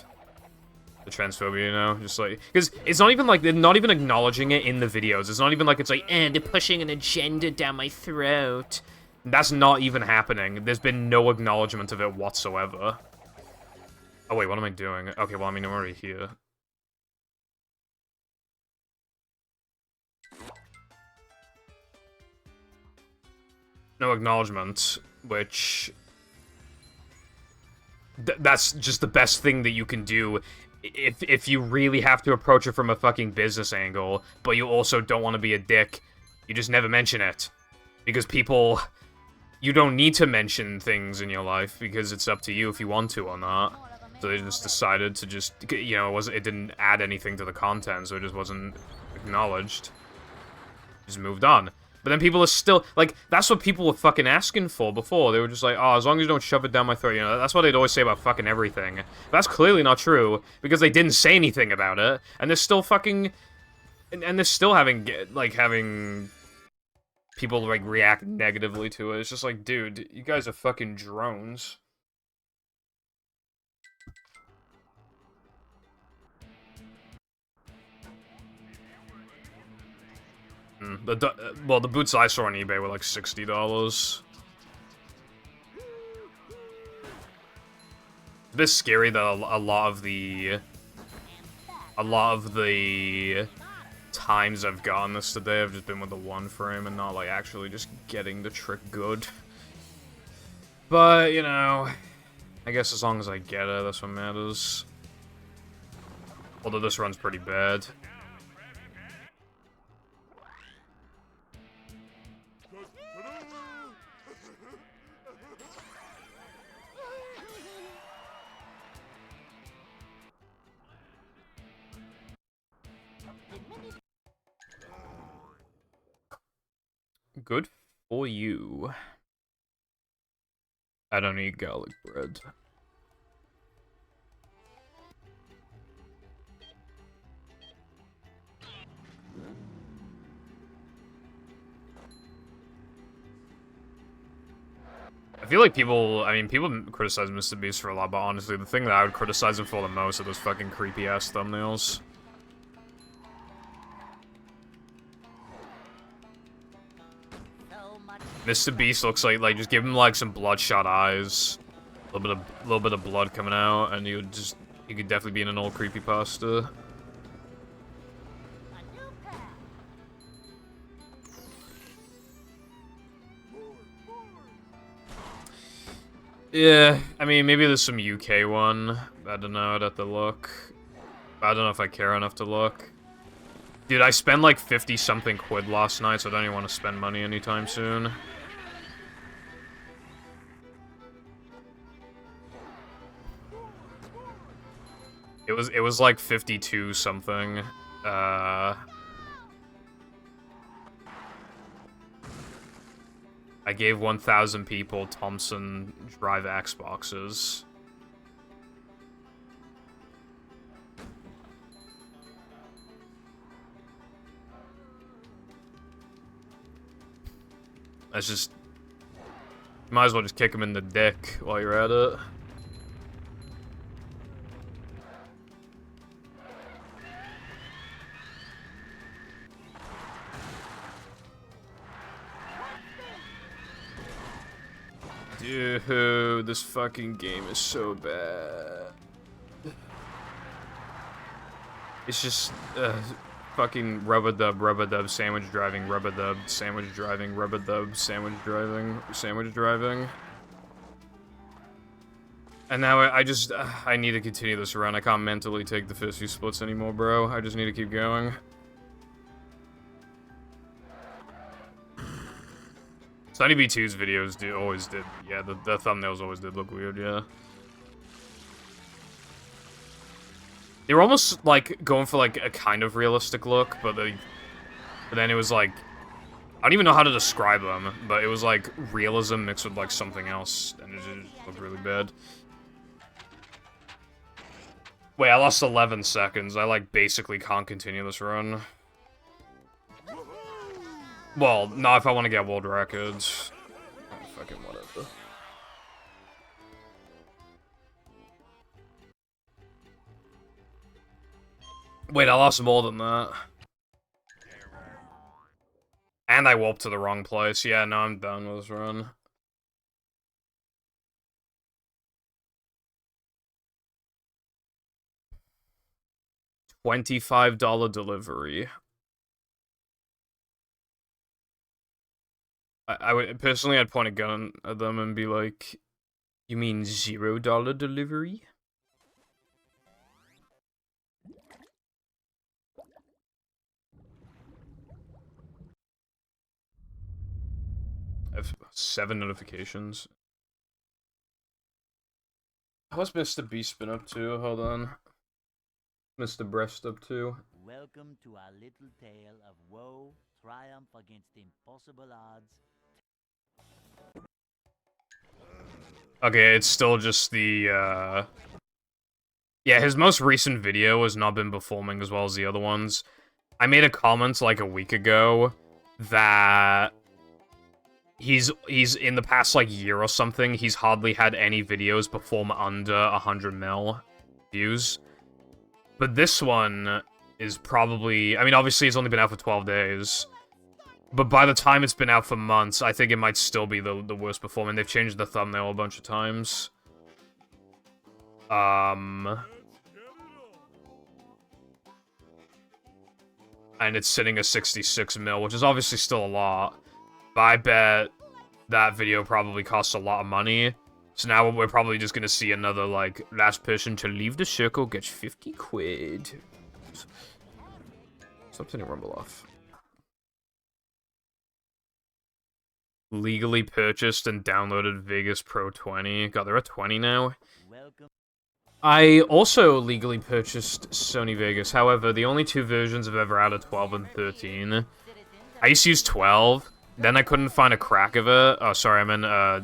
the transphobia, you know? Just like... Because it's not even like, they're not even acknowledging it in the videos. It's not even like, it's like, they're pushing an agenda down my throat. That's not even happening. There's been no acknowledgement of it whatsoever. Oh, wait, what am I doing? Okay, well, I mean, I'm already here. No acknowledgement, which... that's just the best thing that you can do if you really have to approach it from a fucking business angle, but you also don't want to be a dick. You just never mention it. Because people... You don't need to mention things in your life, because it's up to you if you want to or not. So they just decided to just... You know, it didn't add anything to the content, so it just wasn't acknowledged. Just moved on. But then people are still, like, that's what people were fucking asking for before. They were just like, oh, as long as you don't shove it down my throat, you know, that's what they'd always say about fucking everything. But that's clearly not true, because they didn't say anything about it, and they're still fucking, and they're still having people, like, react negatively to it. It's just like, dude, you guys are fucking drones. Well, the boots I saw on eBay were like $60. It's a bit scary that a lot of the times I've gotten this today have just been with the one frame and not like actually just getting the trick good. But, you know, I guess as long as I get it, that's what matters. Although this run's pretty bad. good for you. I don't eat garlic bread. I feel like people criticize Mr. Beast for a lot, but honestly, the thing that I would criticize him for the most are those fucking creepy-ass thumbnails. Mr. Beast looks like just give him like some bloodshot eyes, a little bit of blood coming out, and he could definitely be in an old creepypasta. Yeah, I mean, maybe there's some UK one. I don't know, I'd have to look. I don't know if I care enough to look. Dude, I spent like 50-something quid last night, so I don't even want to spend money anytime soon. It was like 52-something. I gave 1,000 people Thompson Drive Xboxes. That's just... Might as well just kick him in the dick while you're at it. Dude, this fucking game is so bad. It's just, fucking rub-a-dub, sandwich driving, rub-a-dub, sandwich driving, rub-a-dub, sandwich driving, sandwich driving. And now I need to continue this run. I can't mentally take the first few splits anymore, bro. I just need to keep going. Sunny B2's videos always did, yeah, the thumbnails always did look weird, yeah. They were almost, like, going for, like, a kind of realistic look, but then it was, like, I don't even know how to describe them, but it was, like, realism mixed with, like, something else, and it just looked really bad. Wait, I lost 11 seconds. I, like, basically can't continue this run. Well, not if I want to get world records. Oh, fucking whatever. Wait, I lost more than that. And I warped to the wrong place. Yeah, no, I'm done with this run. $25 delivery. I would personally, I'd point a gun at them and be like, "You mean $0 delivery?" I have 7 notifications. What's Mr. Beast been up to? Hold on. Mr. Breast up to?
Welcome to our little tale of woe, triumph against impossible odds.
Okay, it's still just the, yeah, his most recent video has not been performing as well as the other ones. I made a comment, like, a week ago that he's in the past, like, year or something, he's hardly had any videos perform under 100 mil views. But this one is probably... I mean, obviously, it's only been out for 12 days. But by the time it's been out for months, I think it might still be the worst performing. They've changed the thumbnail a bunch of times. And it's sitting at 66 mil, which is obviously still a lot. But I bet that video probably costs a lot of money. So now we're probably just gonna see another, like, last person to leave the circle gets 50 quid. Stop turning Rumble off. Legally purchased and downloaded Vegas Pro 20. God, they're at 20 now. I also legally purchased Sony Vegas. However, the only 2 versions I've ever had are 12 and 13. I used to use 12, then I couldn't find a crack of it. Oh, sorry, I meant, I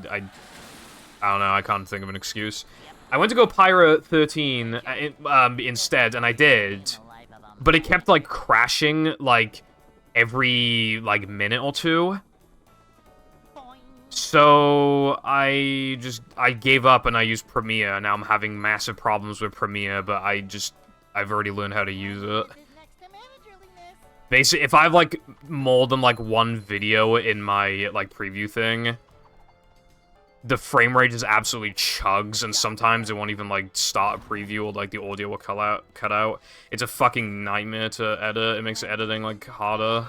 don't know, I can't think of an excuse. I went to go Pirate 13 instead, and I did, but it kept, like, crashing, like, every, like, minute or two. So, I gave up and I used Premiere. Now I'm having massive problems with Premiere, but I've already learned how to use it. Basically, if I have, like, more than, like, one video in my, like, preview thing, the frame rate just absolutely chugs, and sometimes it won't even, like, start a preview, or, like, the audio will cut out. It's a fucking nightmare to edit. It makes editing, like, harder.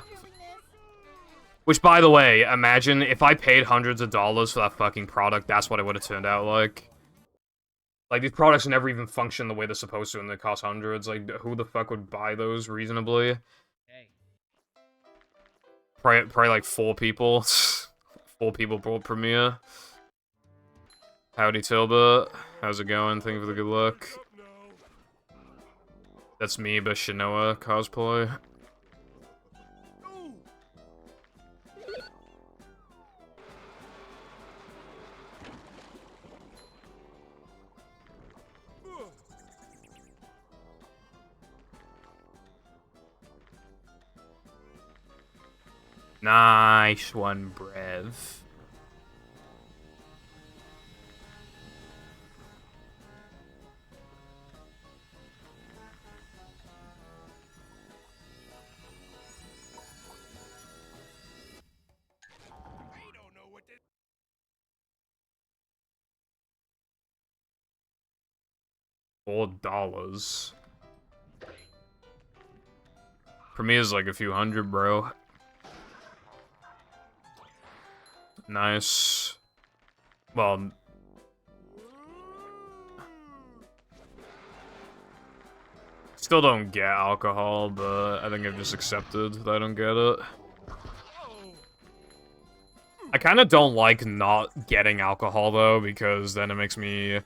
Which, by the way, imagine if I paid hundreds of dollars for that fucking product, that's what it would have turned out like. Like, these products never even function the way they're supposed to, and they cost hundreds. Like, who the fuck would buy those reasonably?
Hey.
Probably like 4 people. 4 people bought Premiere. Howdy, Tilbert. How's it going? Thank you for the good luck. That's me, but Shinoa cosplay. Nice one, Brev. $4. Premiere's like a few hundred, bro. Nice. Well, still don't get alcohol, but I think I've just accepted that I don't get it. I kind of don't like not getting alcohol, though, because then it makes me...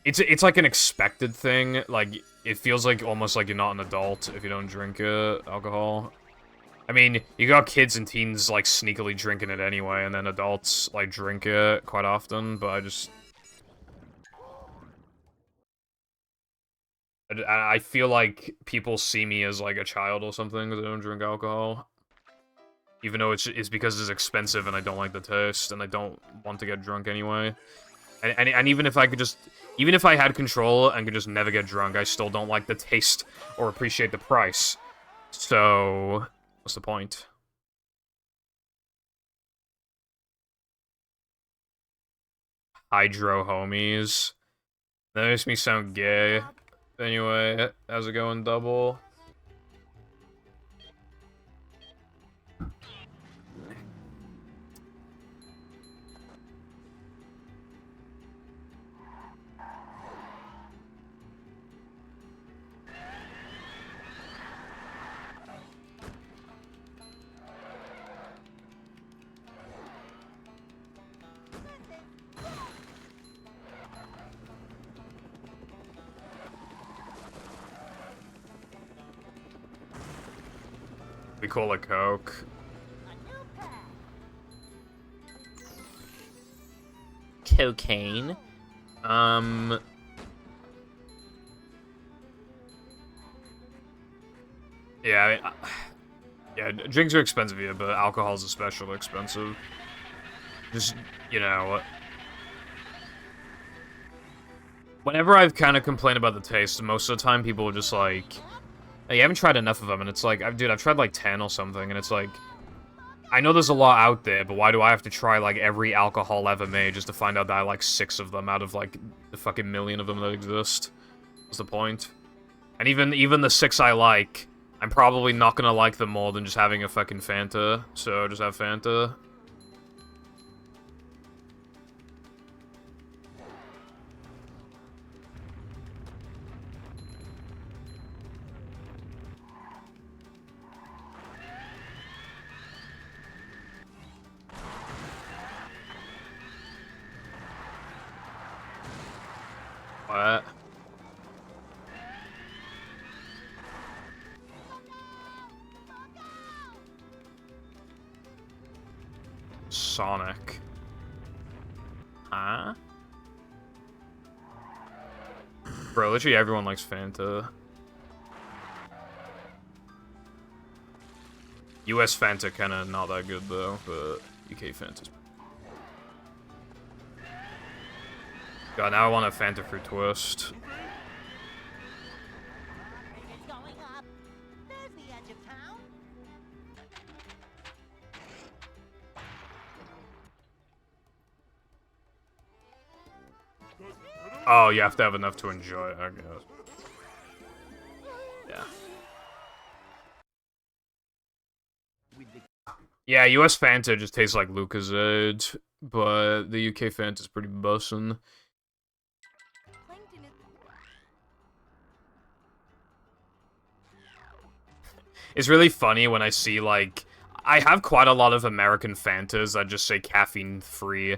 It's like an expected thing. Like, it feels like almost like you're not an adult if you don't drink alcohol. I mean, you got kids and teens, like, sneakily drinking it anyway, and then adults, like, drink it quite often, but I feel like people see me as, like, a child or something because I don't drink alcohol. Even though it's because it's expensive and I don't like the taste, and I don't want to get drunk anyway. And even if I could just... Even if I had control and could just never get drunk, I still don't like the taste or appreciate the price. So... What's the point? Hydro homies. That makes me sound gay. Anyway, how's it going, Double? We call it Coke.
Cocaine.
Yeah, yeah, drinks are expensive here, but alcohol's especially expensive. Just, you know... Whenever I've kind of complained about the taste, most of the time people are just like... Hey, you haven't tried enough of them, and it's like, dude, I've tried like 10 or something, and it's like... I know there's a lot out there, but why do I have to try, like, every alcohol ever made just to find out that I like 6 of them out of, like, the fucking million of them that exist? What's the point? And even the 6 I like, I'm probably not gonna like them more than just having a fucking Fanta, so just have Fanta. What? Sonic. Huh? Bro, literally everyone likes Fanta. US Fanta kinda not that good though, but UK Fanta's. God, now I want a Fanta Fruit Twist.
It's going up. There's the edge of town.
Oh, you have to have enough to enjoy it, I guess. Yeah. Yeah, US Fanta just tastes like Lucozade, but the UK Fanta's pretty bussin'. It's really funny when I see, like... I have quite a lot of American Fantas that just say caffeine-free.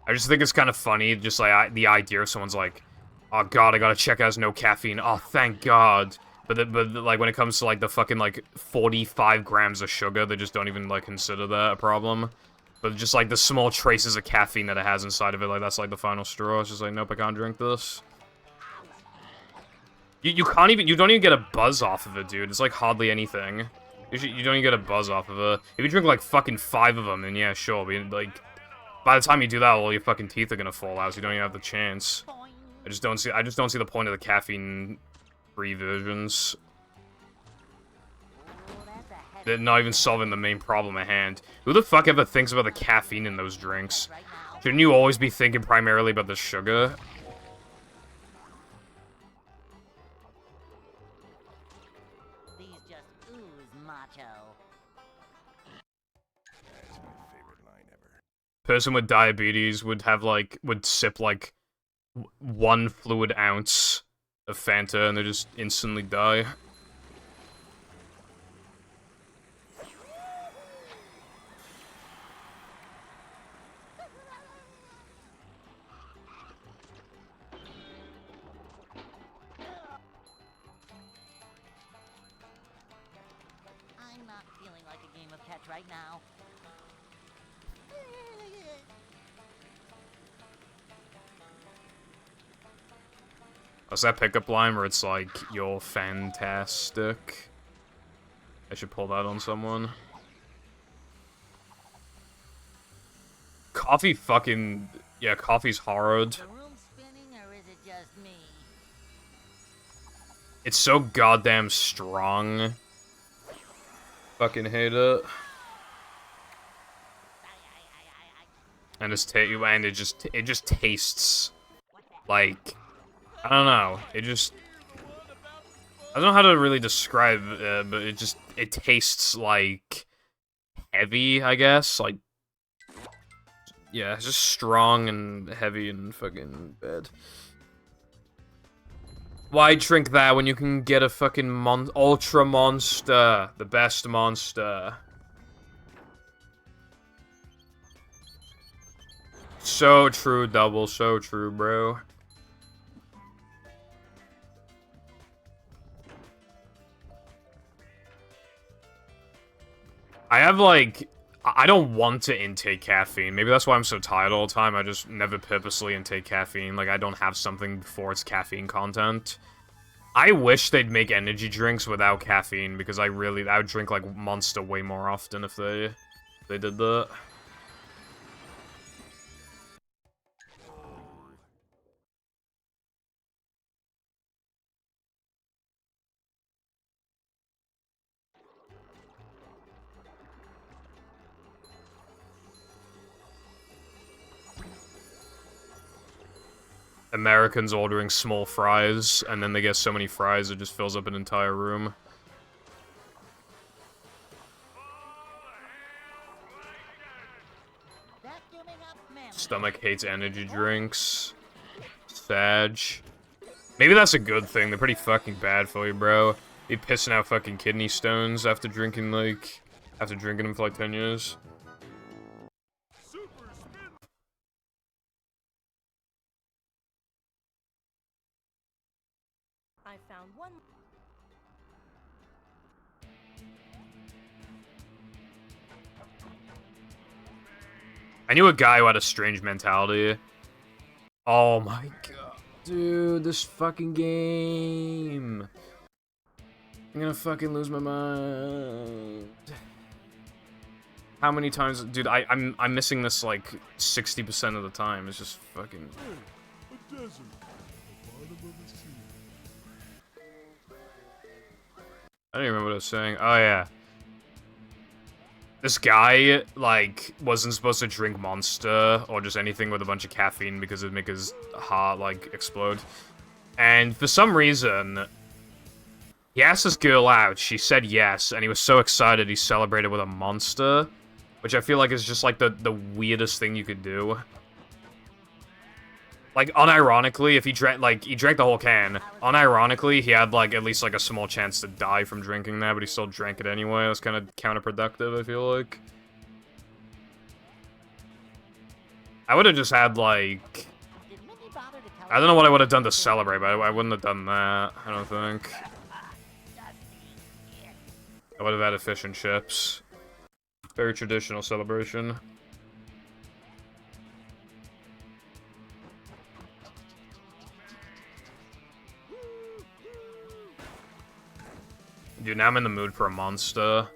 I just think it's kind of funny, just like the idea of someone's like, oh god, I gotta check out no caffeine. Oh, thank god. But like when it comes to like the fucking like 45 grams of sugar, they just don't even like consider that a problem. But just like the small traces of caffeine that it has inside of it, like that's like the final straw. It's just like, nope, I can't drink this. You don't even get a buzz off of it, dude. It's like hardly anything. You don't even get a buzz off of it. If you drink like fucking 5 of them, then yeah, sure. But like, by the time you do that, all your fucking teeth are gonna fall out. So you don't even have the chance. I just don't see the point of the caffeine-free versions. They're not even solving the main problem at hand. Who the fuck ever thinks about the caffeine in those drinks? Shouldn't you always be thinking primarily about the sugar?
These just ooze macho.
Person with diabetes would sip like 1 fluid ounce of Fanta and they just instantly die.
I'm not feeling like a game of catch right now.
What's that pickup line where it's like, you're fantastic? I should pull that on someone. Coffee fucking... Yeah, coffee's hard.
The room spinning, or is it just me?
It's so goddamn strong. Fucking hate it. And it just tastes like... I don't know. I don't know how to really describe it, but it tastes like heavy, I guess. Like, yeah, it's just strong and heavy and fucking bad. Why drink that when you can get a fucking Ultra Monster? The best monster. So true, Double. So true, bro. I have, like... I don't want to intake caffeine. Maybe that's why I'm so tired all the time. I just never purposely intake caffeine. Like, I don't have something for its caffeine content. I wish they'd make energy drinks without caffeine, because I would drink, like, Monster way more often if they did that. Americans ordering small fries, and then they get so many fries it just fills up an entire room. Stomach hates energy drinks. Sag. Maybe that's a good thing. They're pretty fucking bad for you, bro. Be pissing out fucking kidney stones after drinking them for like 10 years.
I found one.
knew a guy who had a strange mentality. Oh my god. Dude, this fucking game. I'm gonna fucking lose my mind. How many times, dude? I'm missing this like 60% of the time. It's just fucking.
A desert. The bottom of the sea.
I don't even remember what I was saying. Oh yeah. This guy like wasn't supposed to drink Monster or just anything with a bunch of caffeine because it'd make his heart like explode. And for some reason, he asked this girl out. She said yes, and he was so excited he celebrated with a Monster. Which I feel like is just, like, the weirdest thing you could do. Like, unironically, if he drank, like, he drank the whole can. Unironically, he had, like, at least, like, a small chance to die from drinking that, but he still drank it anyway. It was kind of counterproductive, I feel like. I would have just had, like... I don't know what I would have done to celebrate, but I wouldn't have done that, I don't think. I would have had a fish and chips. Very traditional celebration. Dude, now I'm in the mood for a Monster.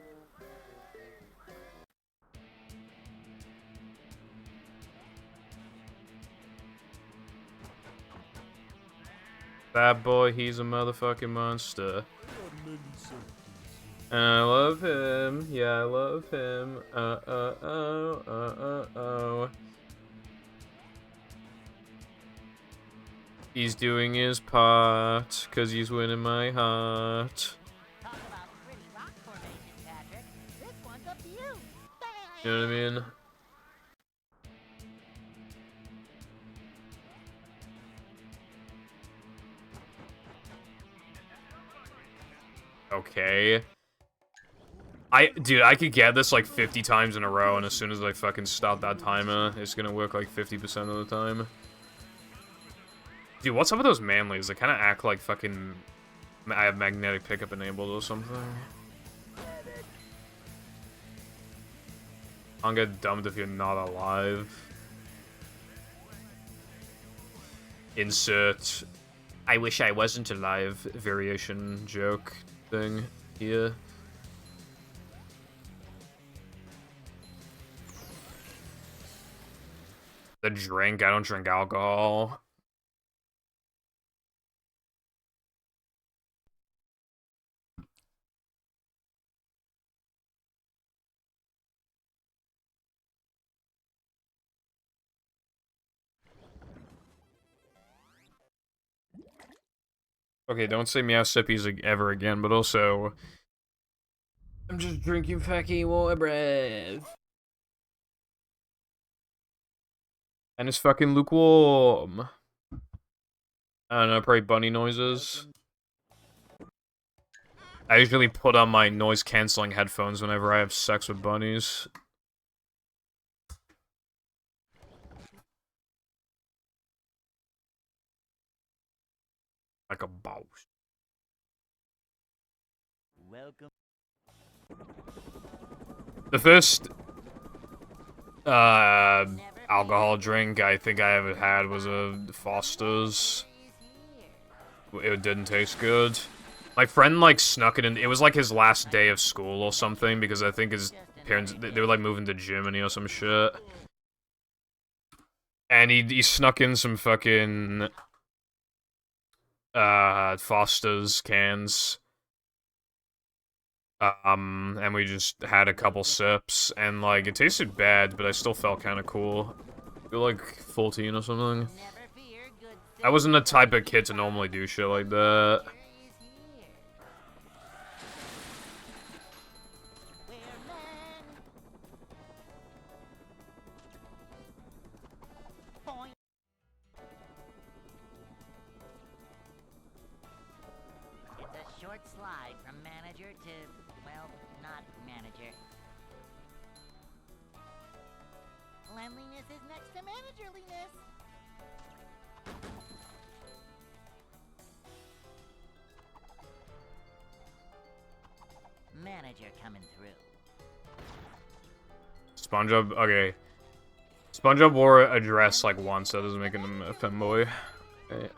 That boy, he's a motherfucking monster. And I love him. Yeah, I love him. Oh. He's doing his part, 'cause he's winning my heart.
Talk about pretty rock formation, Patrick. This one's up to you.
You know what I mean? Okay. Dude, I could get this like 50 times in a row, and as soon as I fucking stop that timer, it's gonna work like 50% of the time. Dude, what's up with those manlies? They kind of act like fucking... I have magnetic pickup enabled or something. I'll get dumped if you're not alive. Insert... I wish I wasn't alive variation joke thing here. The drink, I don't drink alcohol. Okay, don't say meow sippies ever again, but also... I'm just drinking fucking water breath. And it's fucking lukewarm. I don't know, probably bunny noises. I usually put on my noise-canceling headphones whenever I have sex with bunnies. Like a boss.
Welcome.
The first alcohol drink I think I ever had was a Foster's. It didn't taste good. My friend like snuck it in. It was like his last day of school or something because I think his parents they were like moving to Germany or some shit. And he snuck in some fucking Foster's cans. And we just had a couple sips, and, like, it tasted bad, but I still felt kind of cool. I feel like 14 or something. I wasn't the type of kid to normally do shit like that.
It's a short slide from manager to, well, not manager. Cleanliness is next to managerliness. Manager coming through.
SpongeBob, okay. SpongeBob wore a dress like once. That doesn't make him a femboy. Right.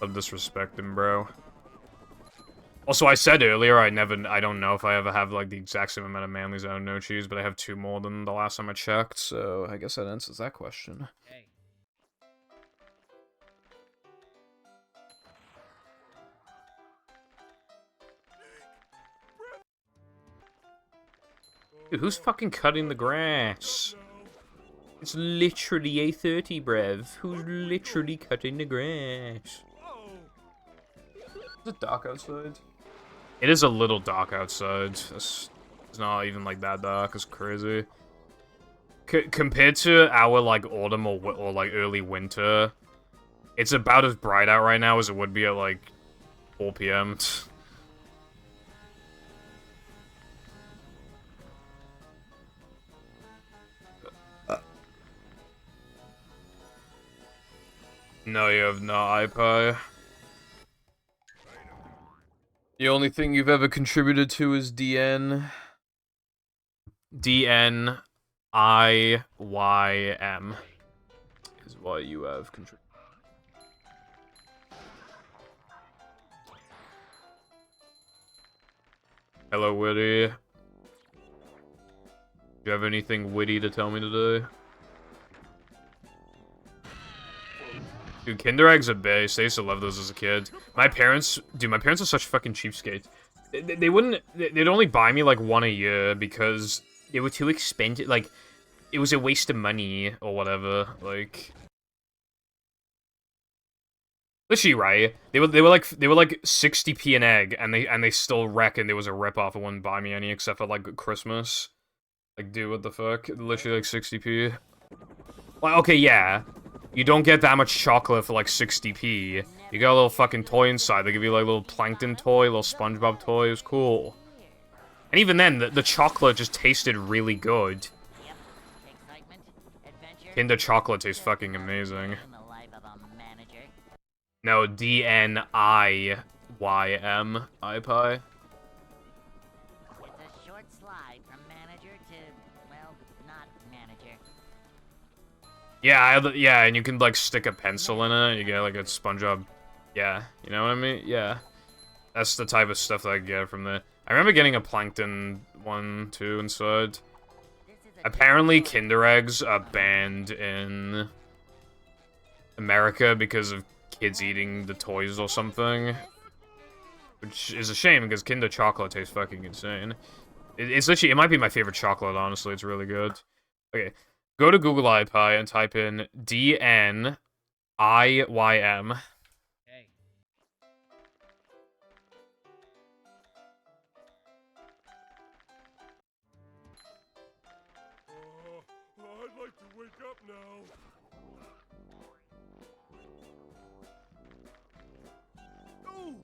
Love disrespecting, bro. Also, I said earlier, I don't know if I ever have, like, the exact same amount of manlies out of no cheese, but I have 2 more than the last time I checked, so I guess that answers that question.
Hey.
Dude, who's fucking cutting the grass? It's literally 8:30, brev. Who's literally cutting the grass? Is it dark outside? It is a little dark outside. It's not even like that dark. It's crazy. Compared to our like autumn or like early winter, it's about as bright out right now as it would be at like 4 p.m. No, you have no iPie. The only thing you've ever contributed to is DN. DNIYM is what you have contributed. Hello, Witty. Do you have anything witty to tell me today? Dude, Kinder Eggs are base. I used to love those as a kid. My parents are such fucking cheapskates. They'd only buy me like 1 a year because they were too expensive. Like, it was a waste of money or whatever. Like, literally, right? They were like 60p an egg, and they still reckon there was a ripoff. It wouldn't buy me any except for like Christmas. Like, dude, what the fuck? Literally like 60p. Like, okay, yeah. You don't get that much chocolate for like 60p. You got a little fucking toy inside. They give you like a little plankton toy, a little SpongeBob toy. It was cool. And even then, the chocolate just tasted really good. Kinder chocolate tastes fucking amazing. No, DNIYM. iPie.
It's a short slide from manager to, well, not manager.
Yeah, yeah, and you can, like, stick a pencil in it, you get, like, a SpongeBob. Yeah, you know what I mean? Yeah. That's the type of stuff that I get from there. I remember getting a Plankton one, too, inside. Apparently, Kinder Eggs are banned in America because of kids eating the toys or something. Which is a shame, because Kinder chocolate tastes fucking insane. It's literally, it might be my favorite chocolate, honestly. It's really good. Okay. Go to Google iPie and type in DNIYM.
Hey.
I'd like to wake up now. Oh!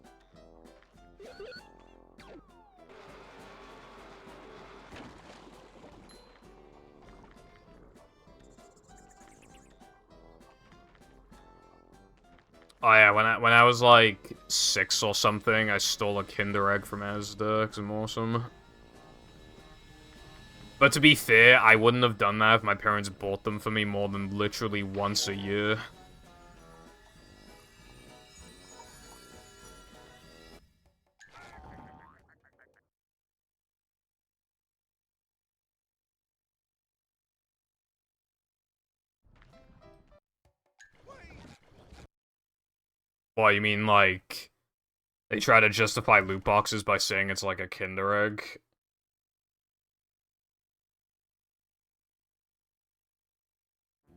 Oh yeah, when I was like 6 or something, I stole a Kinder Egg from Asda, 'cause I'm awesome. But to be fair, I wouldn't have done that if my parents bought them for me more than literally once a year. Well, you mean, like, they try to justify loot boxes by saying it's like a Kinder Egg?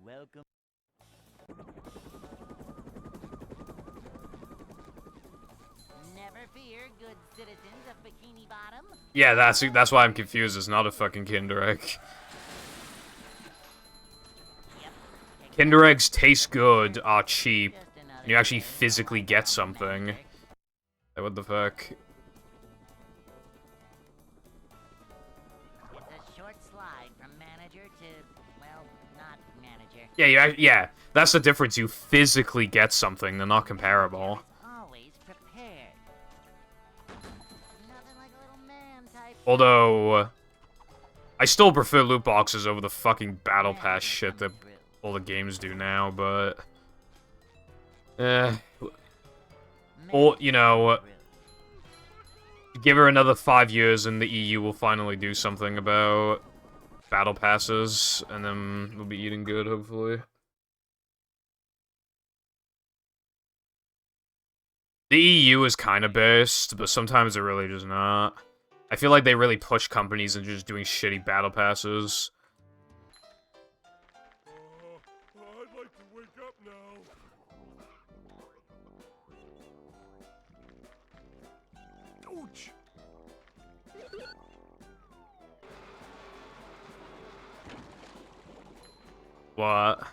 Welcome. Never fear, good citizens of Bikini Bottom.
Yeah, that's why I'm confused. It's not a fucking Kinder Egg.
Yep.
Kinder Eggs taste good, are cheap, and you actually physically get something. Like, what the fuck?
It's a short slide from manager to, well, not manager.
Yeah, that's the difference. You physically get something. They're not comparable.
Always prepared. Nothing like a little man type.
Although, I still prefer loot boxes over the fucking battle pass shit that all the games do now, but... Or, you know... Give her another 5 years and the EU will finally do something about battle passes, and then we'll be eating good, hopefully. The EU is kind of based, but sometimes it really just not. I feel like they really push companies into just doing shitty battle passes.
I'd like to wake up now. Ouch!
What?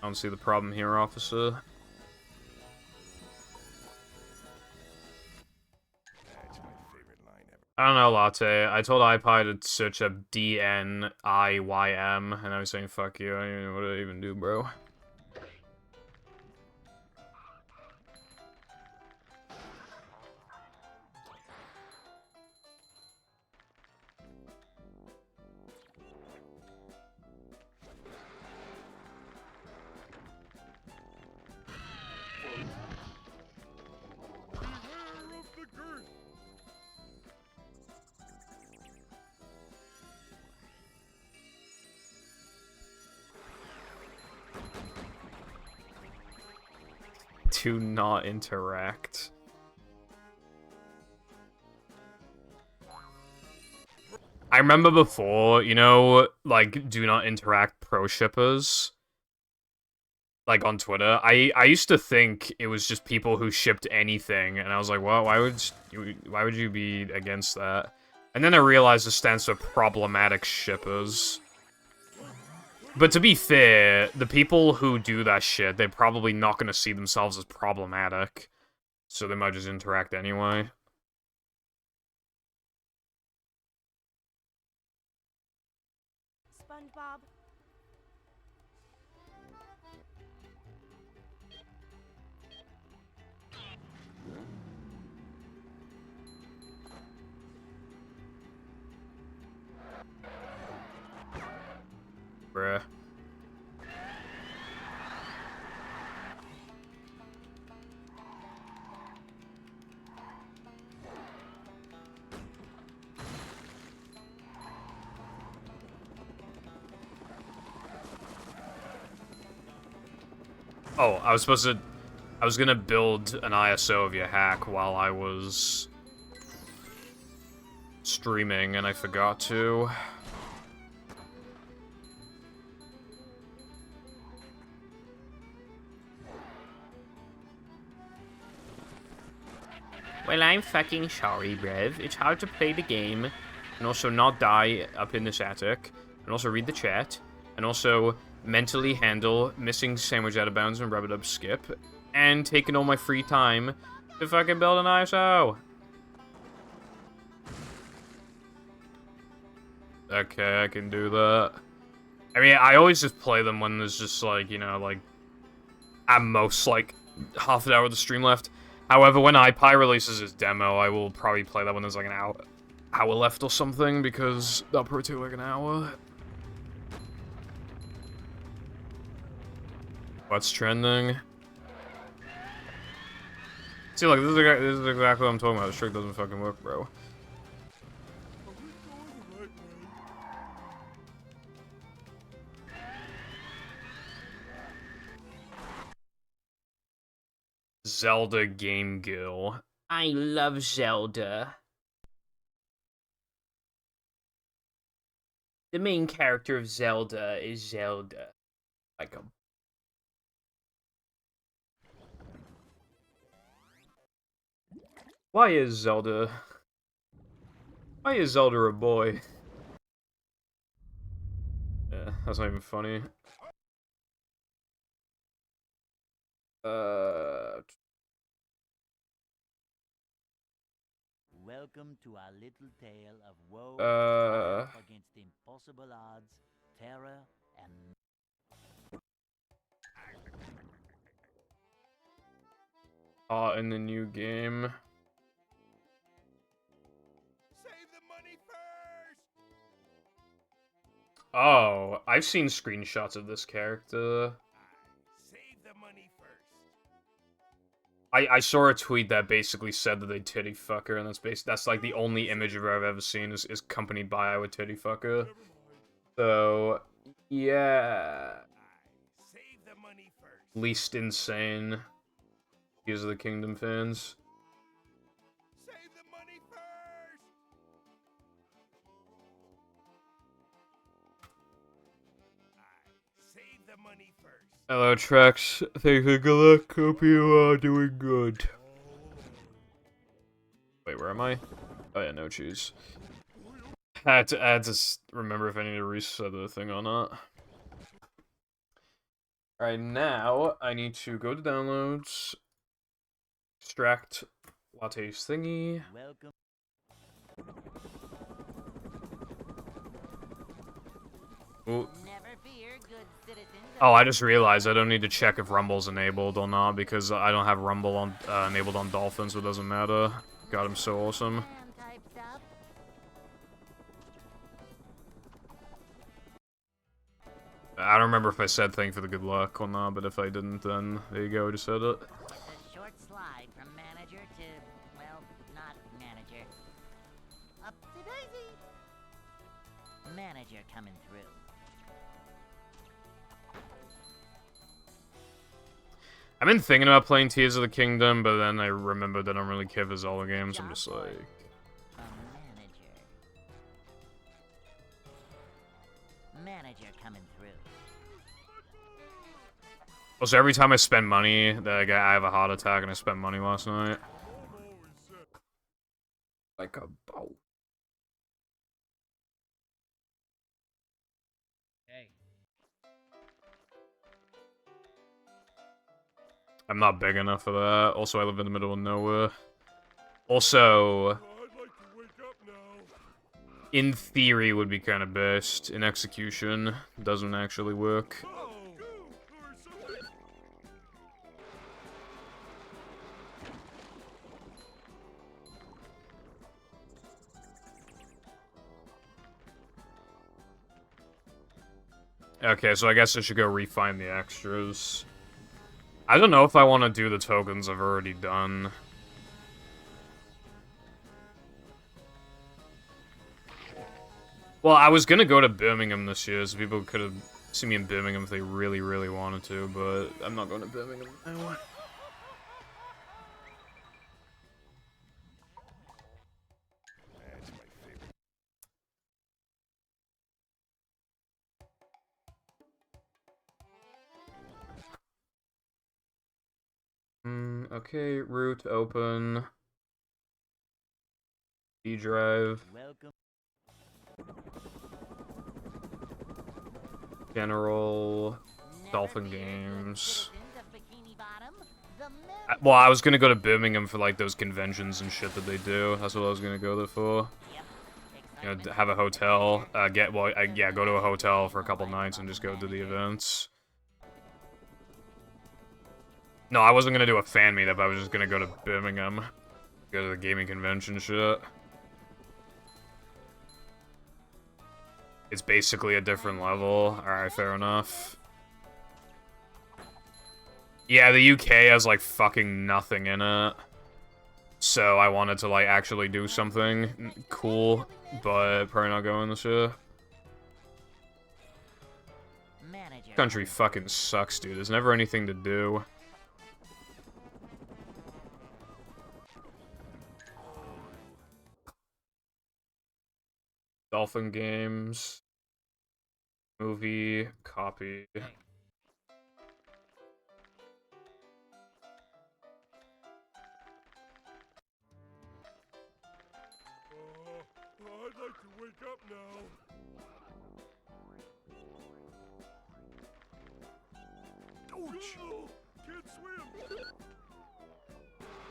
I don't see the problem here, officer.
That's my favorite line ever.
I don't know, Latte. I told iPie to search up DNIYM, and I was saying, fuck you. I don't even know what to even do, bro.
Beware of the girth!
Do not interact. I remember before, you know, like, do not interact pro shippers. Like, on Twitter. I used to think it was just people who shipped anything, and I was like, well, why would you be against that? And then I realized it stands for problematic shippers. But to be fair, the people who do that shit, they're probably not going to see themselves as problematic. So they might just interact anyway.
SpongeBob.
Bruh. Oh, I was gonna build an ISO of your hack while I was streaming, and I forgot to. Well, I'm fucking sorry, Brev. It's hard to play the game, and also not die up in this attic, and also read the chat, and also mentally handle missing sandwich out of bounds and rub it up skip, and taking all my free time to fucking build an ISO. Okay, I can do that. I mean, I always just play them when there's just, like, you know, like, at most, like, half an hour of the stream left. However, when iPie releases his demo, I will probably play that when there's, like, an hour left or something, because that'll probably take, like, an hour. What's trending? See, look, this is exactly what I'm talking about. This trick doesn't fucking work, bro. Zelda Game Girl. I love Zelda. The main character of Zelda is Zelda. Like a... Why is Zelda a boy? Yeah, that's not even funny.
Welcome to our little tale of woe,
Uh.
triumph against impossible odds, terror, and
In the new game.
Save the money first!
Oh, I've seen screenshots of this character.
Save the money first.
I saw a tweet that basically said that they titty fuck her, and that's like the only image of her I've ever seen is accompanied by I would titty fuck her.
Never mind.
So yeah,
Save the money first.
least insane. These are the Kingdom fans.
Save the money first! Save the money first.
Hello, Trex. Thanks for good luck. Hope you are doing good. Wait, where am I? Oh yeah, no choose. I had to remember if I need to reset the thing or not. Alright, now I need to go to downloads, extract Latte's thingy.
welcome.
Ooh.
Never fear, good citizens.
Oh, I just realized I don't need to check if Rumble's enabled or not because I don't have Rumble on enabled on Dolphin, so it doesn't matter. God, I'm so awesome.
Man type stuff.
I don't remember if I said thank for the good luck or not, but if I didn't, then there you go, I just said it.
It's a short slide from manager to, well, not manager. Up to daisy. Manager coming through.
I've been thinking about playing Tears of the Kingdom, but then I remembered I don't really care for Zelda games. I'm just like...
From manager. Manager coming through.
Also, every time I spend money, I have a heart attack, and I spent money last night. Like a boat.
Hey.
I'm not big enough for that. Also, I live in the middle of nowhere. Also,
I'd like to wake up now.
in theory, would be kind of best. In execution, doesn't actually work.
Oh, or something.
Okay, so I guess I should go refine the extras. I don't know if I want to do the tokens I've already done. Well, I was gonna go to Birmingham this year, so people could have seen me in Birmingham if they really, really wanted to, but I'm not going to Birmingham now.
That's my favorite.
Okay, root open. D drive.
Welcome.
General.
Never
Dolphin
fear, good
games.
citizens of Bikini Bottom. The
Well, I was gonna go to Birmingham for like those conventions and shit that they do. That's what I was gonna go there for.
Yep.
You know,
Excitement.
have a hotel. Yeah, go to a hotel for a couple nights and just go to the events. No, I wasn't gonna do a fan meetup. I was just gonna go to Birmingham, go to the gaming convention shit. It's basically a different level. Alright, fair enough. Yeah, the UK has, like, fucking nothing in it. So I wanted to, like, actually do something cool, but probably not going this year.
Manager.
Country fucking sucks, dude. There's never anything to do. Dolphin games. Movie. Copy.
Hey.
I'd like to wake up now. Ouch! Can't swim.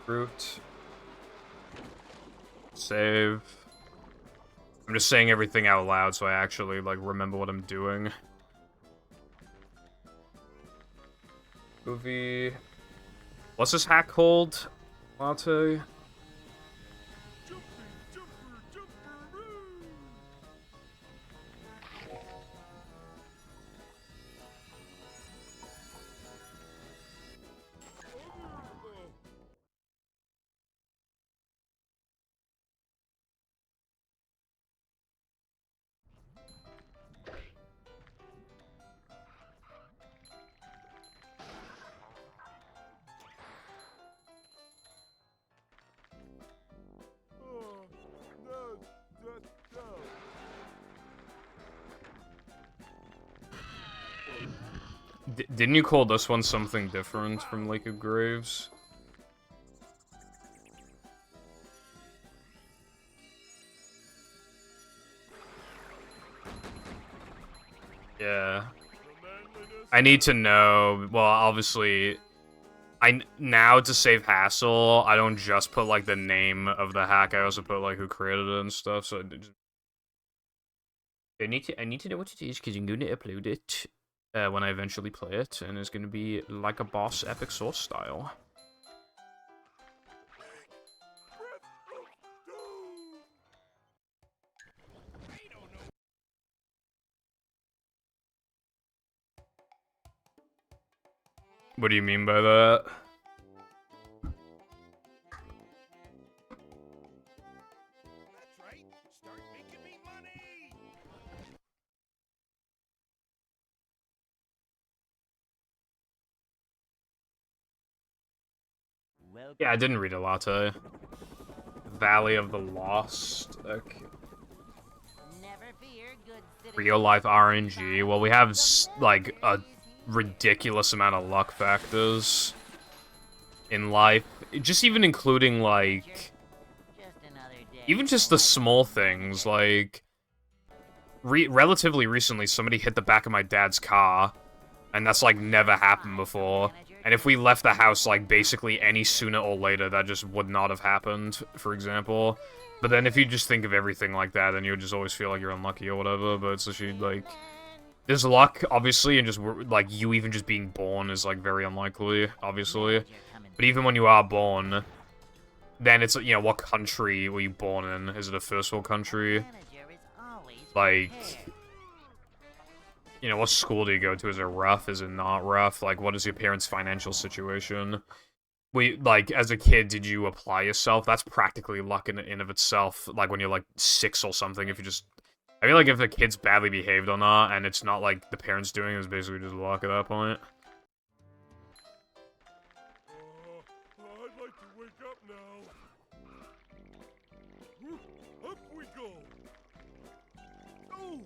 Root. Save. I'm just saying everything out loud so I actually, like, remember what I'm doing. Movie... What's this hack called? Latte? Didn't you call this one something different from Lake of Graves? Yeah. I need to know. Well, obviously, now to save hassle, I don't just put like the name of the hack. I also put like who created it and stuff. So I need to know what it is because I'm going to upload it when I eventually play it, and it's going to be like a boss epic source style. What do you mean by that?
That's right. Start making me money.
Yeah, I didn't read a latte. Valley of the Lost. Okay.
Never fear, good citizen.
Real life RNG. Well, we have like a ridiculous amount of luck factors in life. Just even including like, even just the small things like. Relatively recently, somebody hit the back of my dad's car, and that's like never happened before. And if we left the house, like, basically any sooner or later, that just would not have happened, for example. But then if you just think of everything like that, then you'll just always feel like you're unlucky or whatever, but it's actually, like... There's luck, obviously, and just, like, you even just being born is, like, very unlikely, obviously. But even when you are born, then it's, you know, what country were you born in? Is it a first world country? Like... You know, what school do you go to? Is it rough? Is it not rough? Like, what is your parents' financial situation? Like, as a kid, did you apply yourself? That's practically luck in of itself. Like, when you're, like, 6 or something, if you just... I feel like if the kid's badly behaved or not, and it's not, like, the parents doing it, it's basically just luck at that point.
I'd like to wake up now. Up we go. Oh!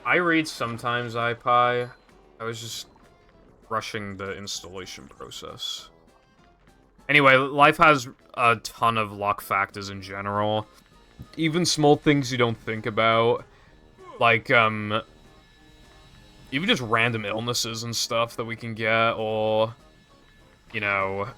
I read sometimes, iPie. I was just rushing the installation process. Anyway, life has a ton of luck factors in general. Even small things you don't think about. Like, even just random illnesses and stuff that we can get, or, you know...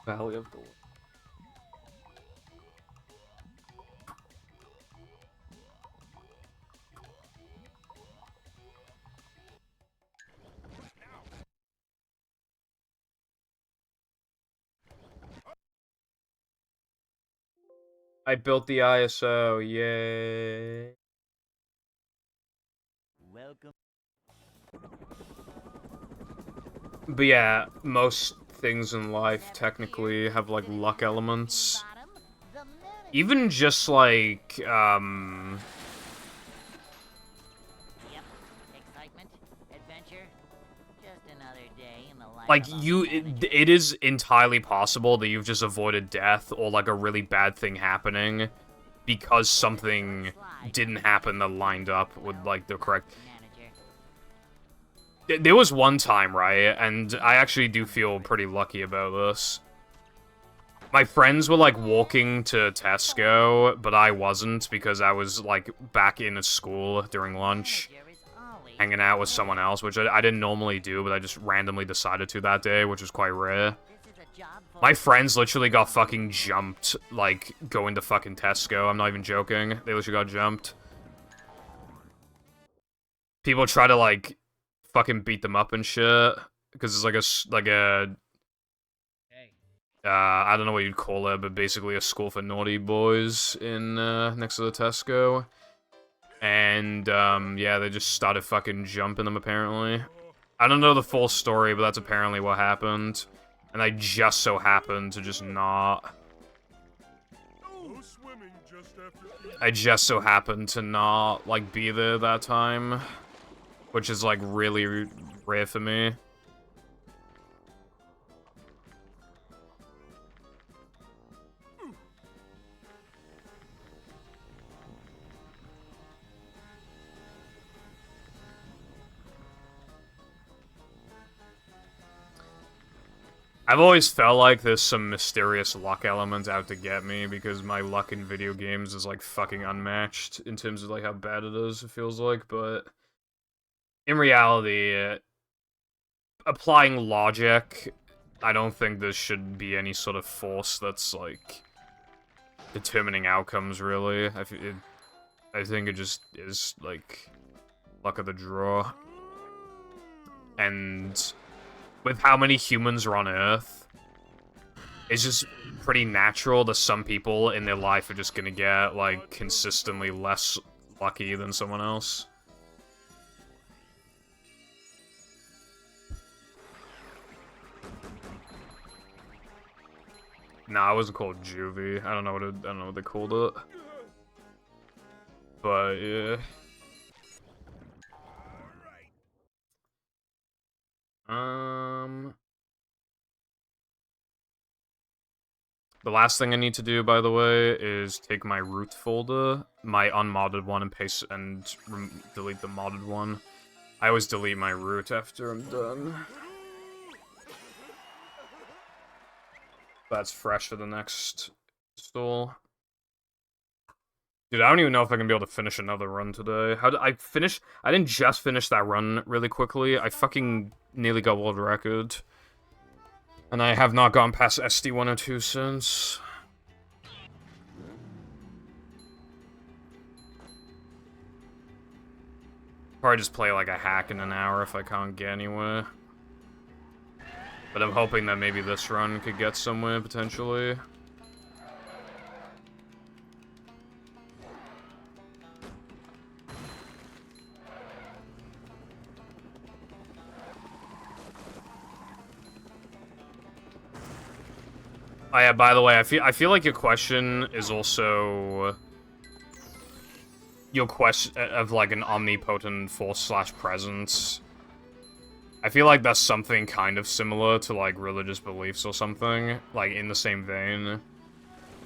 Valley of the... I built the ISO, yay.
Welcome.
But yeah, most things in life technically have like luck elements. Even just like,
Yep. Excitement, adventure, just another day in the life
like
of a
you,
manager.
it is entirely possible that you've just avoided death or like a really bad thing happening because something didn't happen that lined up with like the correct...
Manager.
There was one time, right, and I actually do feel pretty lucky about this. My friends were, like, walking to Tesco, but I wasn't because I was, like, back in school during lunch, hanging out with someone else, which I didn't normally do, but I just randomly decided to that day, which was quite rare. My friends literally got fucking jumped, like, going to fucking Tesco. I'm not even joking. They literally got jumped. People try to, like, fucking beat them up and shit, because it's like a I don't know what you'd call it, but basically a school for naughty boys in, next to the Tesco. And, yeah, they just started fucking jumping them, apparently. I don't know the full story, but that's apparently what happened. And I just so happened to just not... I just so happened to not, like, be there that time. Which is, like, really rare for me. I've always felt like there's some mysterious luck element out to get me, because my luck in video games is, like, fucking unmatched in terms of, like, how bad it is, it feels like, but... In reality, applying logic, I don't think there should be any sort of force that's, like, determining outcomes, really. I think it just is, like, luck of the draw. And... with how many humans are on Earth, it's just pretty natural that some people in their life are just gonna get, like, consistently less lucky than someone else. Nah, it wasn't called Juvie. I don't know what they called it. But, yeah. The last thing I need to do, by the way, is take my root folder, my unmodded one, and paste and delete the modded one. I always delete my root after I'm done. That's fresh for the next install. Dude, I don't even know if I'm gonna be able to finish another run today. How did I finish? I didn't just finish that run really quickly. I fucking nearly got world record. And I have not gone past SD102 since. Probably just play like a hack in an hour if I can't get anywhere. But I'm hoping that maybe this run could get somewhere, potentially. Oh yeah, by the way, I feel like your question is also your question of like an omnipotent force/presence. I feel like that's something kind of similar to like religious beliefs or something, like in the same vein.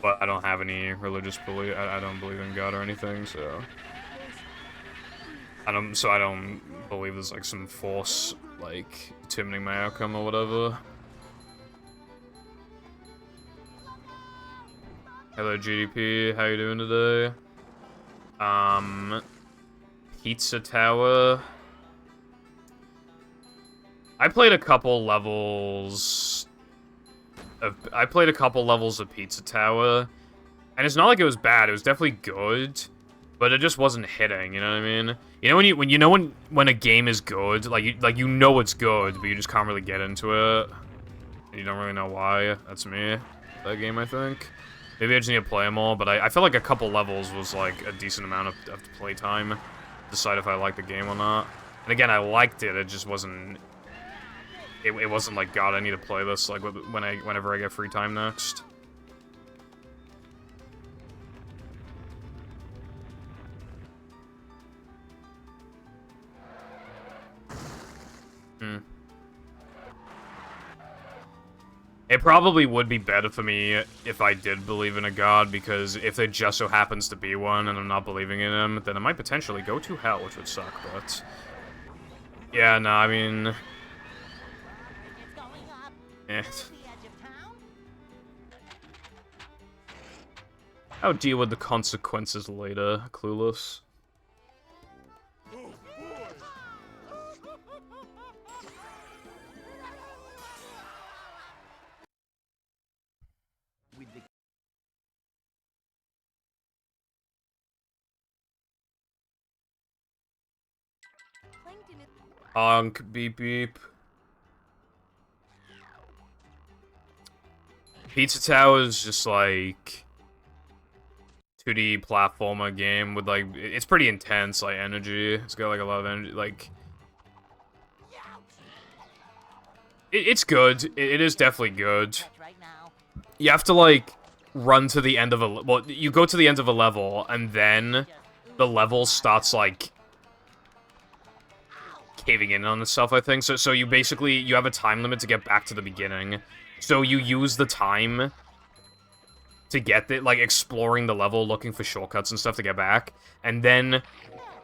But I don't have any religious belief. I don't believe in God or anything, so I don't believe there's like some force like determining my outcome or whatever. Hello, GDP. How you doing today? Pizza Tower. I played a couple levels of Pizza Tower, and it's not like it was bad. It was definitely good, but it just wasn't hitting. You know what I mean? You know when a game is good, like you know it's good, but you just can't really get into it, and you don't really know why. That's me. That game, I think. Maybe I just need to play them all, but I feel like a couple levels was, like, a decent amount of playtime to decide if I liked the game or not. And again, I liked it, it just wasn't... It wasn't like, God, I need to play this, like, whenever I get free time next. It probably would be better for me if I did believe in a god, because if there just so happens to be one and I'm not believing in him, then it might potentially go to hell, which would suck, but... Yeah, no, I mean,
It's going up.
eh.
Near the edge of town.
I'll deal with the consequences later, clueless.
With the
Plankton is
Honk, beep beep. Pizza Tower is just like 2D platformer game with like it's pretty intense, like energy. It's got like a lot of energy. Like it's good. It is definitely good.
touch right now.
You have to like run to the end of a well, you go to the end of a level and then the level starts like caving in on itself, I think. So you basically you have a time limit to get back to the beginning. So you use the time to get the like exploring the level, looking for shortcuts and stuff to get back, and then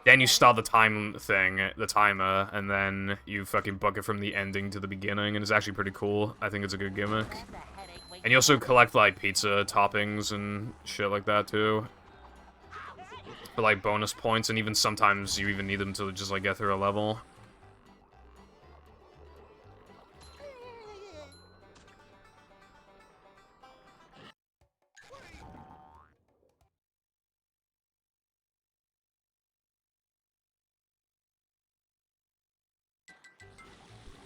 you start the time thing, the timer, and then you fucking book it from the ending to the beginning, and it's actually pretty cool. I think it's a good gimmick.
There's a headache waiting.
And you also collect like pizza toppings and shit like that too. For like bonus points, and even sometimes you even need them to just like get through a level.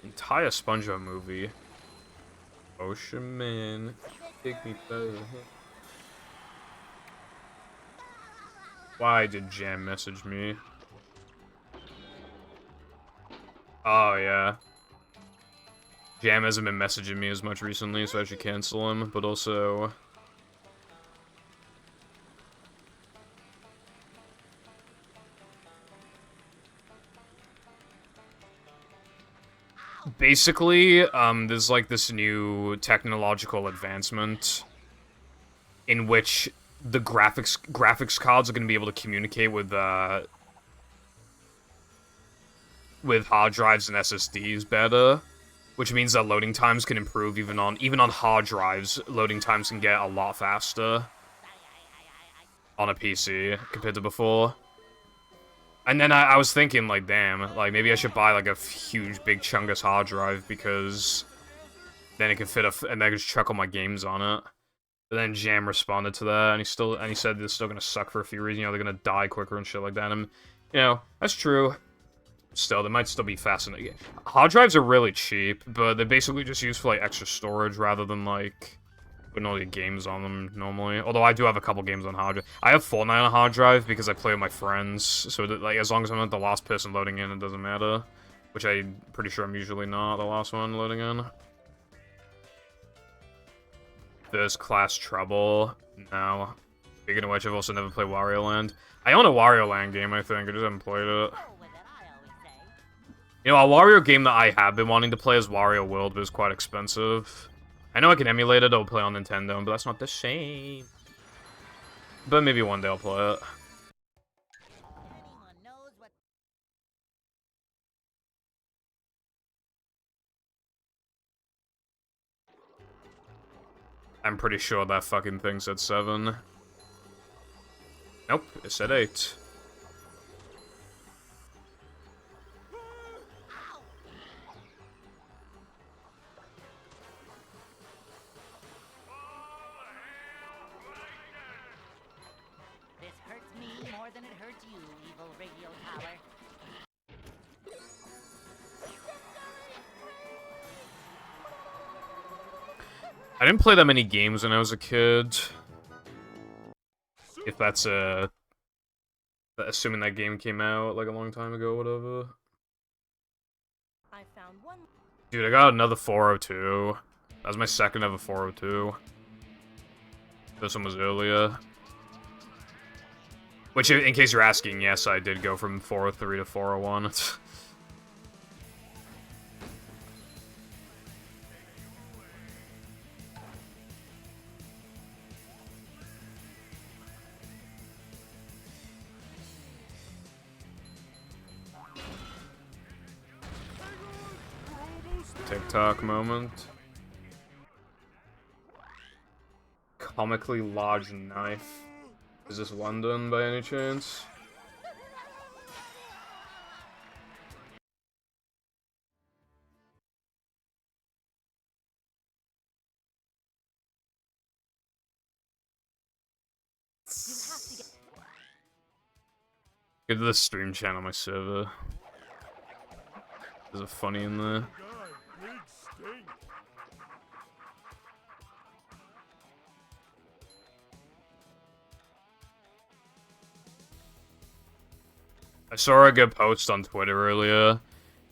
Entire SpongeBob movie. Ocean Man, take me further. Why did Jam message me? Oh yeah. Jam hasn't been messaging me as much recently, so I should cancel him, but also... Basically, there's like this new technological advancement in which the graphics cards are going to be able to communicate with hard drives and SSDs better, which means that loading times can improve even on hard drives. Loading times can get a lot faster on a PC compared to before. And then I was thinking, like, damn, like, maybe I should buy, like, a huge, big chungus hard drive, because then it can fit and I can just chuck all my games on it. But then Jam responded to that, and he said it's still gonna suck for a few reasons, you know, they're gonna die quicker and shit like that, and, you know, that's true. Still, they might still be fascinating. Hard drives are really cheap, but they're basically just used for, like, extra storage, rather than, like, putting all your games on them normally. Although I do have a couple games on hard drive. I have Fortnite on a hard drive because I play with my friends, so that, like, as long as I'm not the last person loading in, it doesn't matter. Which I'm pretty sure I'm usually not the last one loading in. First Class Trouble. No. Speaking of which, I've also never played Wario Land. I own a Wario Land game, I think. I just haven't played it.
Roll with it, I always say.
You know, a Wario game that I have been wanting to play is Wario World, but it's quite expensive. I know I can emulate it, I'll play on Nintendo, but that's not the same. But maybe one day I'll play it.
Anyone knows what
I'm pretty sure that fucking thing said 7. Nope, it said 8.
this hurts me more than it hurts you, evil radio tower.
I didn't play that many games when I was a kid. If that's assuming that game came out like a long time ago, whatever.
I found one.
Dude, I got another 402. That was my second ever 402. This one was earlier. Which, in case you're asking, yes, I did go from 403 to 401. TikTok moment. Comically large knife. Is this London by any chance? Go to the stream channel on my server. There's a funny in there. I saw a good post on Twitter earlier.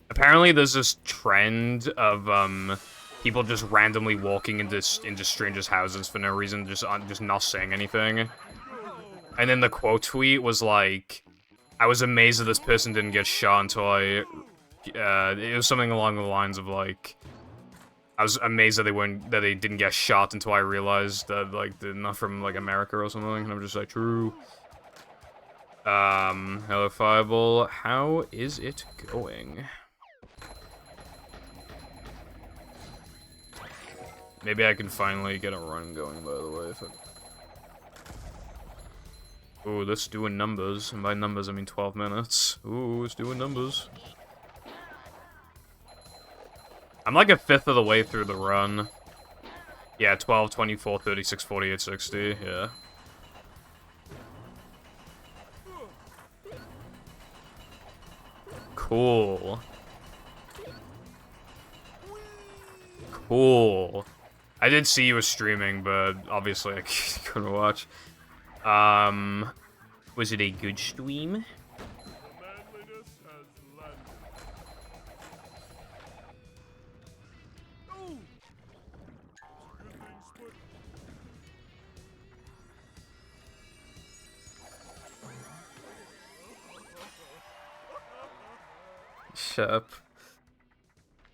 Apparently there's this trend of people just randomly walking into strangers' houses for no reason, just not saying anything. And then the quote tweet was like, I was amazed that this person didn't get shot until it was something along the lines of like, I was amazed that they didn't get shot until I realized that like they're not from like America or something. And I'm just like, true. Hello Fireball, how is it going? Maybe I can finally get a run going, by the way. Ooh, this doing numbers. And by numbers, I mean 12 minutes. Ooh, it's doing numbers. I'm like a fifth of the way through the run. Yeah, 12, 24, 36, 48, 60, yeah. Cool. Cool. I did see you were streaming, but obviously I couldn't watch. Was it a good stream? Shut up.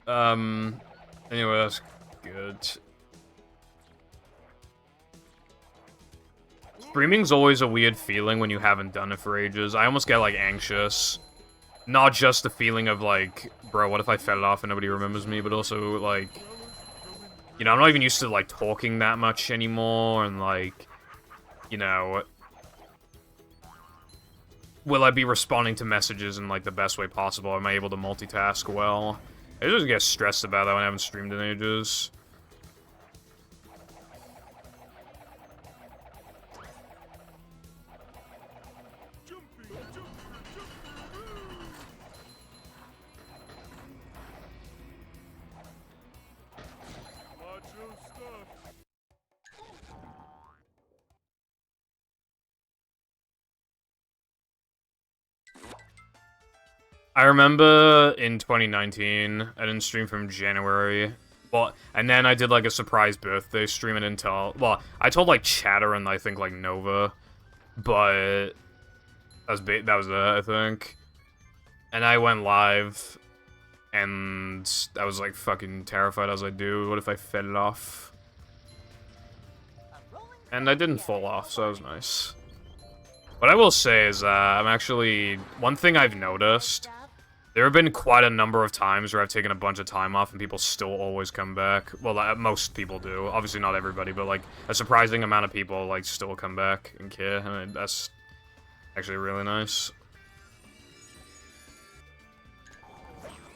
Anyway, that's good. Streaming's always a weird feeling when you haven't done it for ages. I almost get, like, anxious. Not just the feeling of, like, bro, what if I fell off and nobody remembers me, but also, like, you know, I'm not even used to, like, talking that much anymore, and, like, you know, will I be responding to messages in, like, the best way possible? Am I able to multitask well? I just get stressed about that when I haven't streamed in ages. I remember in 2019, I didn't stream from January. Well, and then I did, like, a surprise birthday stream and Intel. Well, I told, like, Chatter and I think, like, Nova. But that was it, I think. And I went live. And I was, like, fucking terrified. I was like, dude, what if I fell off? And I didn't fall off, so that was nice. What I will say is, I'm actually... One thing I've noticed... There have been quite a number of times where I've taken a bunch of time off and people still always come back. Well, most people do. Obviously not everybody, but, like, a surprising amount of people, like, still come back and care. And that's actually really nice.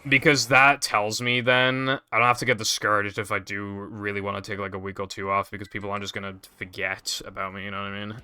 Because that tells me, then, I don't have to get discouraged if I do really want to take, like, a week or two off, because people aren't just gonna forget about me, you know what I mean?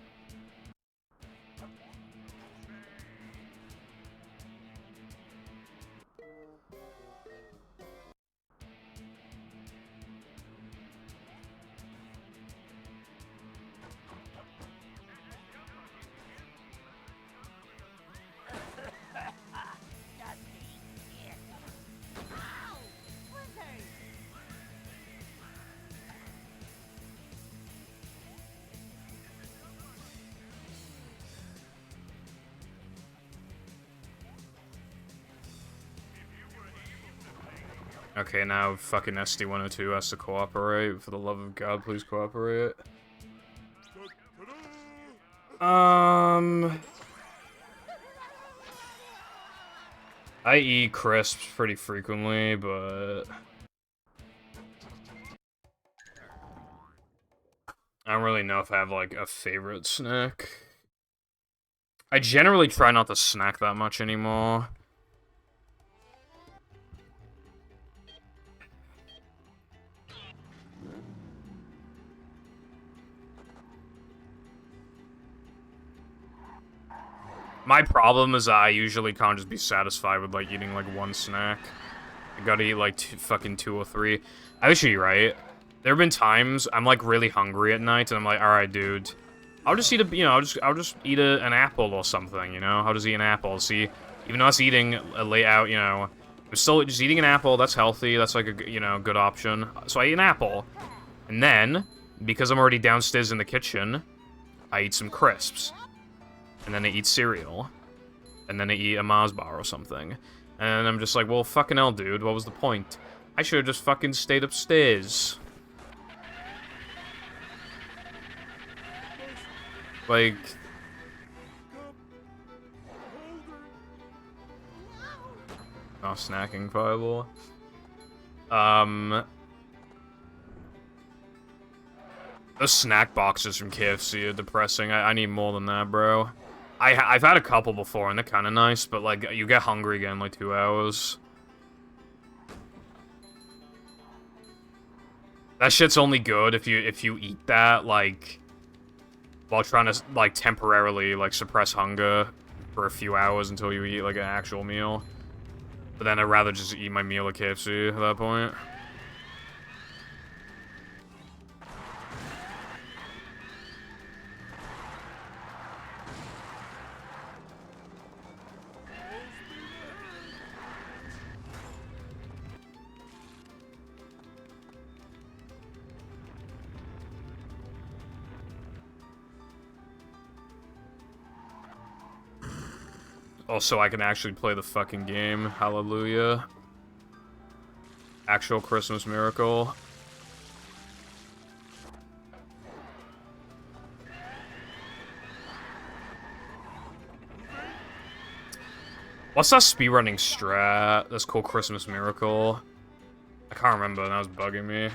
Okay, now fucking SD102 has to cooperate. For the love of God, please cooperate. I eat crisps pretty frequently, but I don't really know if I have, like, a favorite snack. I generally try not to snack that much anymore. My problem is I usually can't just be satisfied with, like, eating, like, one snack. I gotta eat, like, fucking 2 or 3. Actually, right? There have been times I'm, like, really hungry at night, and I'm like, alright, dude. I'll just eat a, you know, I'll just eat an apple or something, you know? I'll just eat an apple. See, even though I was eating a layout, you know, I'm still just eating an apple. That's healthy. That's, like, a, you know, good option. So I eat an apple. And then, because I'm already downstairs in the kitchen, I eat some crisps. And then I eat cereal. And then I eat a Mars bar or something. And I'm just like, well, fucking hell, dude, what was the point? I should've just fucking stayed upstairs. Like... Oh, snacking fireball. The snack boxes from KFC are depressing. I need more than that, bro. I've had a couple before, and they're kind of nice, but, like, you get hungry again in, like, 2 hours. That shit's only good if you eat that, like, while trying to, like, temporarily, like, suppress hunger for a few hours until you eat, like, an actual meal. But then I'd rather just eat my meal at KFC at that point. Also, I can actually play the fucking game. Hallelujah. Actual Christmas miracle. What's that speedrunning strat that's called Christmas Miracle? I can't remember, and that was bugging me.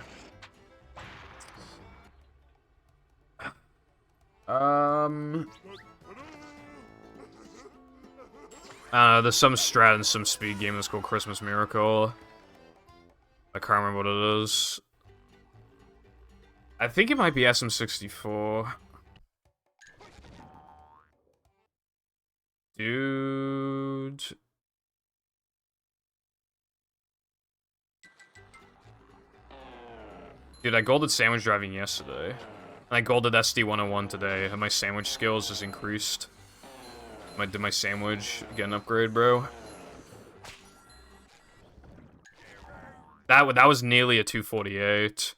There's some strat and some speed game that's called Christmas Miracle. I can't remember what it is. I think it might be SM64. Dude. Dude, I golded sandwich driving yesterday. And I golded SD101 today, and my sandwich skills just increased. Did my sandwich get an upgrade, bro? That was nearly a 248.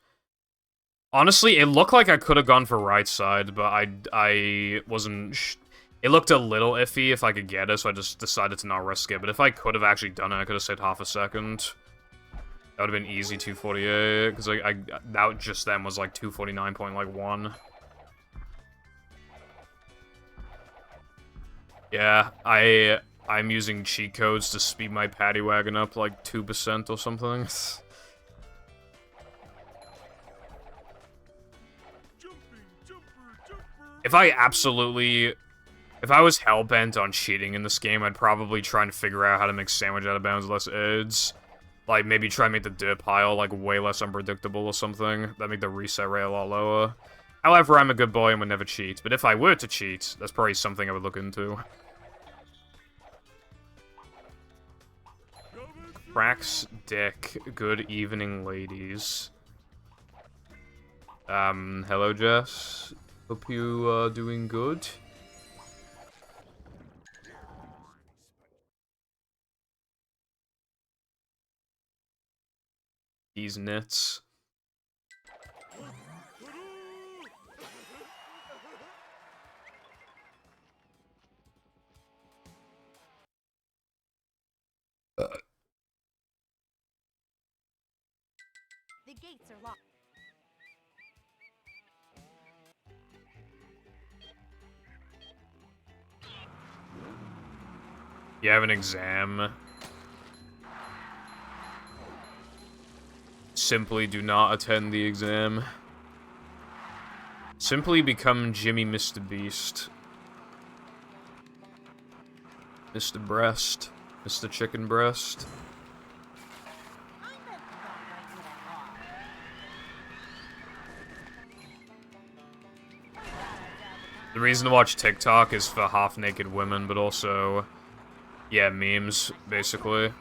Honestly, it looked like I could have gone for right side, but I wasn't... It looked a little iffy if I could get it, so I just decided to not risk it. But if I could have actually done it, I could have saved half a second. That would have been easy 248, because that just then was like 249.1. Yeah, I'm using cheat codes to speed my paddy wagon up like 2% or something. If I was hellbent on cheating in this game, I'd probably try and figure out how to make sandwich out of bounds less aids. Like, maybe try and make the dip pile, like, way less unpredictable or something. That'd make the reset rate a lot lower. However, I'm a good boy and would never cheat. But if I were to cheat, that's probably something I would look into. Cracks dick. Good evening, ladies. Hello, Jess. Hope you are doing good. These nits.
The gates are locked.
You have an exam. Simply do not attend the exam. Simply become Jimmy Mr. Beast. Mr. Breast. Mr. Chicken Breast. The reason to watch TikTok is for half-naked women, but also, yeah, memes, basically.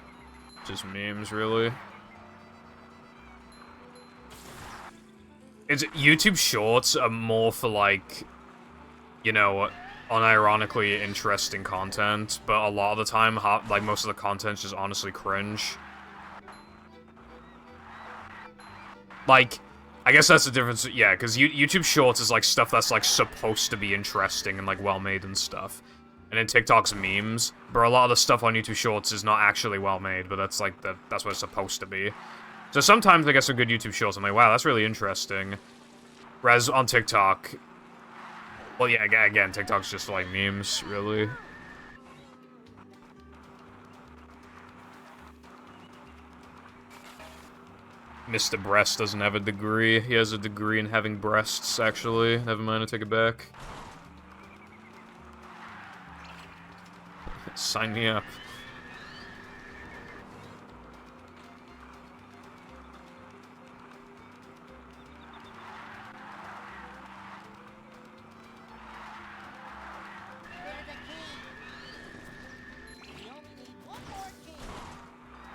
Just memes, really. YouTube Shorts are more for, like, you know, unironically interesting content, but a lot of the time, like, most of the content's just honestly cringe. Like, I guess that's the difference, yeah, because YouTube Shorts is, like, stuff that's, like, supposed to be interesting and, like, well-made and stuff. And then TikTok's memes, but a lot of the stuff on YouTube Shorts is not actually well-made, but that's, like, that's what it's supposed to be. So sometimes I get some good YouTube Shorts, I'm like, wow, that's really interesting. Whereas on TikTok, well, yeah, again, TikTok's just, like, memes, really. Mr. Breast doesn't have a degree. He has a degree in having breasts, actually. Never mind, I take it back. Sign me up.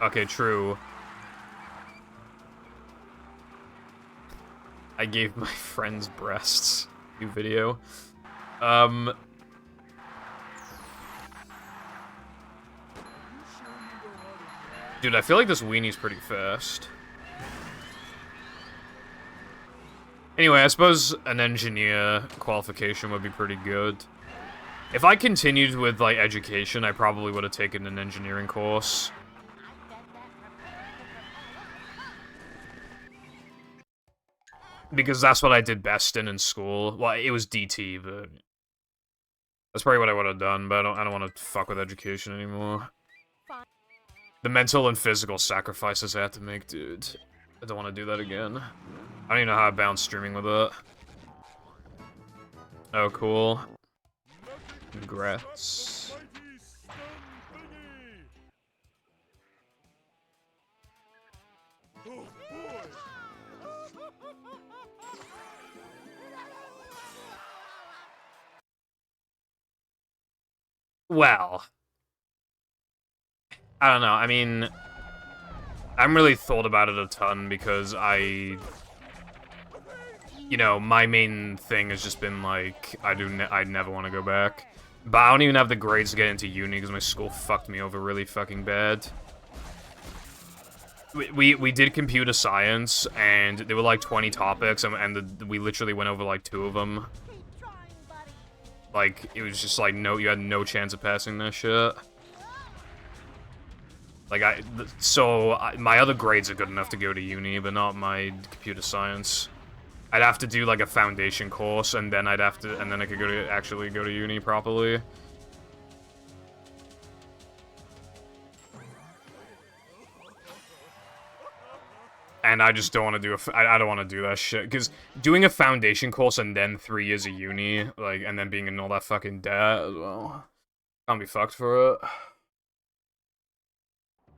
Okay, true. I gave my friend's breasts. New video. Dude, I feel like this weenie's pretty fast. Anyway, I suppose an engineer qualification would be pretty good. If I continued with, like, education, I probably would have taken an engineering course. Because that's what I did best in school. Well, it was DT, but that's probably what I would have done, but I don't want to fuck with education anymore. The mental and physical sacrifices I had to make, dude. I don't want to do that again. I don't even know how I bounce streaming with it. Oh, cool. Congrats. Well, I don't know, I mean, I haven't really thought about it a ton because you know, my main thing has just been like, I never want to go back. But I don't even have the grades to get into uni because my school fucked me over really fucking bad. We did computer science, and there were like 20 topics, and we literally went over like 2 of them. Like, it was just like, no, you had no chance of passing that shit. Like, my other grades are good enough to go to uni, but not my computer science. I'd have to do, like, a foundation course, and then and then I could actually go to uni properly. And I just don't want to I don't want to do that shit, because doing a foundation course and then 3 years of uni, like, and then being in all that fucking debt as well, can't be fucked for it.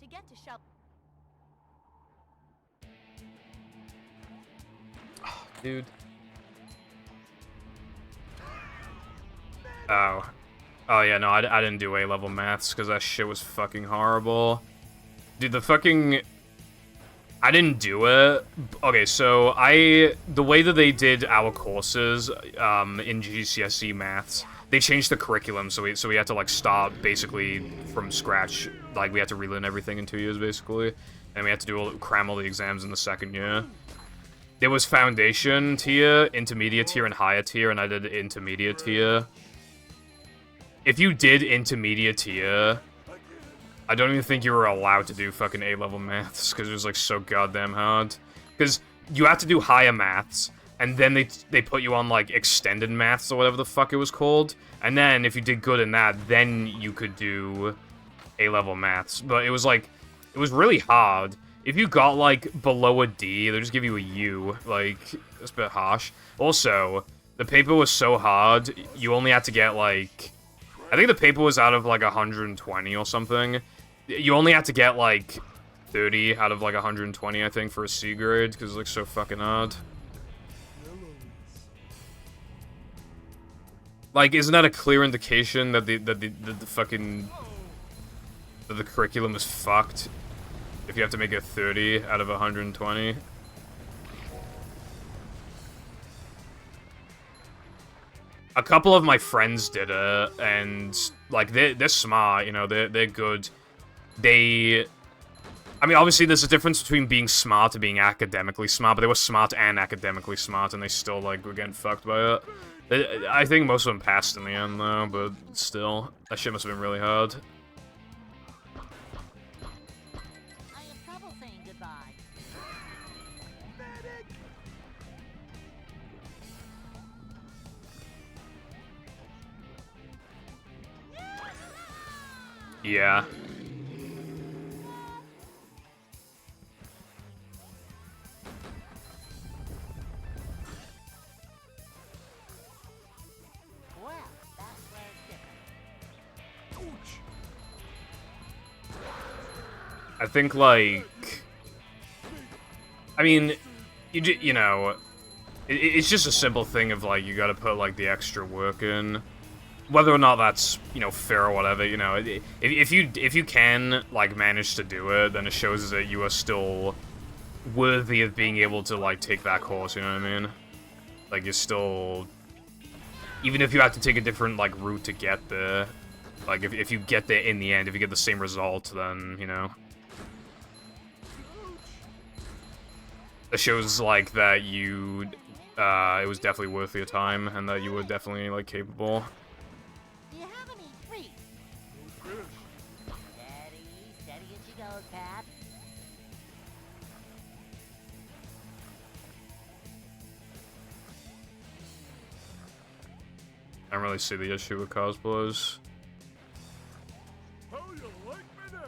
To get to shelter.
Dude. Oh. Oh yeah, no, I didn't do A-level maths, because that shit was fucking horrible. Dude, I didn't do it. Okay, so the way that they did our courses in GCSE maths, they changed the curriculum, so we had to like start basically from scratch. Like we had to relearn everything in 2 years basically, and we had to cram all the exams in the second year. There was foundation tier, intermediate tier, and higher tier, and I did intermediate tier. If you did intermediate tier, I don't even think you were allowed to do fucking A-level maths, because it was, like, so goddamn hard. Because you have to do higher maths, and then they put you on, like, extended maths, or whatever the fuck it was called. And then, if you did good in that, then you could do A-level maths. But it was, like, it was really hard. If you got, like, below a D, they'll just give you a U. Like, it's a bit harsh. Also, The paper was so hard, you only had to get, like... I think the paper was out of, like, 120 or something. You only had to get, like, 30 out of, like, 120, I think, for a C grade, because it's, like, so fucking hard. Like, isn't that a clear indication that the fucking... that the curriculum is fucked? If you have to make it 30 out of 120? A couple of my friends did it, and, like, they're smart, you know, they're good. I mean, obviously there's a difference between being smart and being academically smart, but they were smart and academically smart, and they still, like, were getting fucked by it. I think most of them passed in the end, though, but still, that shit must have been really hard.
I have trouble saying goodbye.
Yeah.
Well, that's where it's different.
I think, like... I mean, you know... It's just a simple thing of, like, you gotta put, like, the extra work in. Whether or not that's, you know, fair or whatever, you know, if you can, like, manage to do it, then it shows that you are still worthy of being able to, like, take that course, you know what I mean? Like, you're still... Even if you have to take a different, like, route to get there, like, if you get there in the end, if you get the same result, then, you know... It shows, like, that you, it was definitely worth your time, and that you were definitely, like, capable.
Do you have any treats? Steady as she goes, Pat.
I don't really see the issue with cosplays.
How you like me now?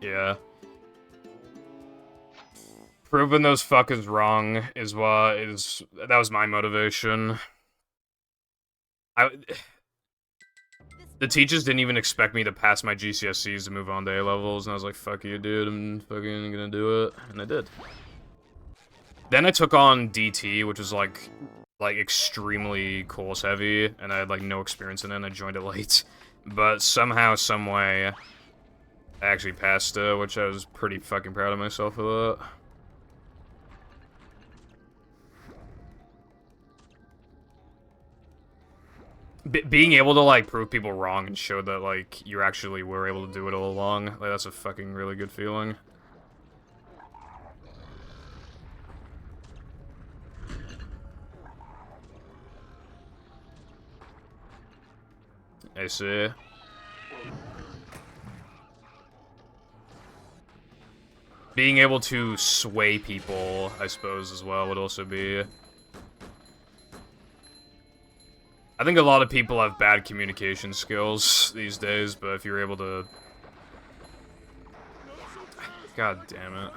Yeah. Proving those fuckers wrong is that was my motivation. The teachers didn't even expect me to pass my GCSEs to move on to A-levels, and I was like, fuck you, dude, I'm fucking gonna do it, and I did. Then I took on DT, which was like extremely course heavy, and I had like no experience in it, and I joined it late. But somehow, someway, I actually passed it, which I was pretty fucking proud of myself for that. Being able to, like, prove people wrong and show that, like, you actually were able to do it all along, like, that's a fucking really good feeling. I see. Being able to sway people, I suppose, as well, would also be... I think a lot of people have bad communication skills these days, but if you're able to... God damn it.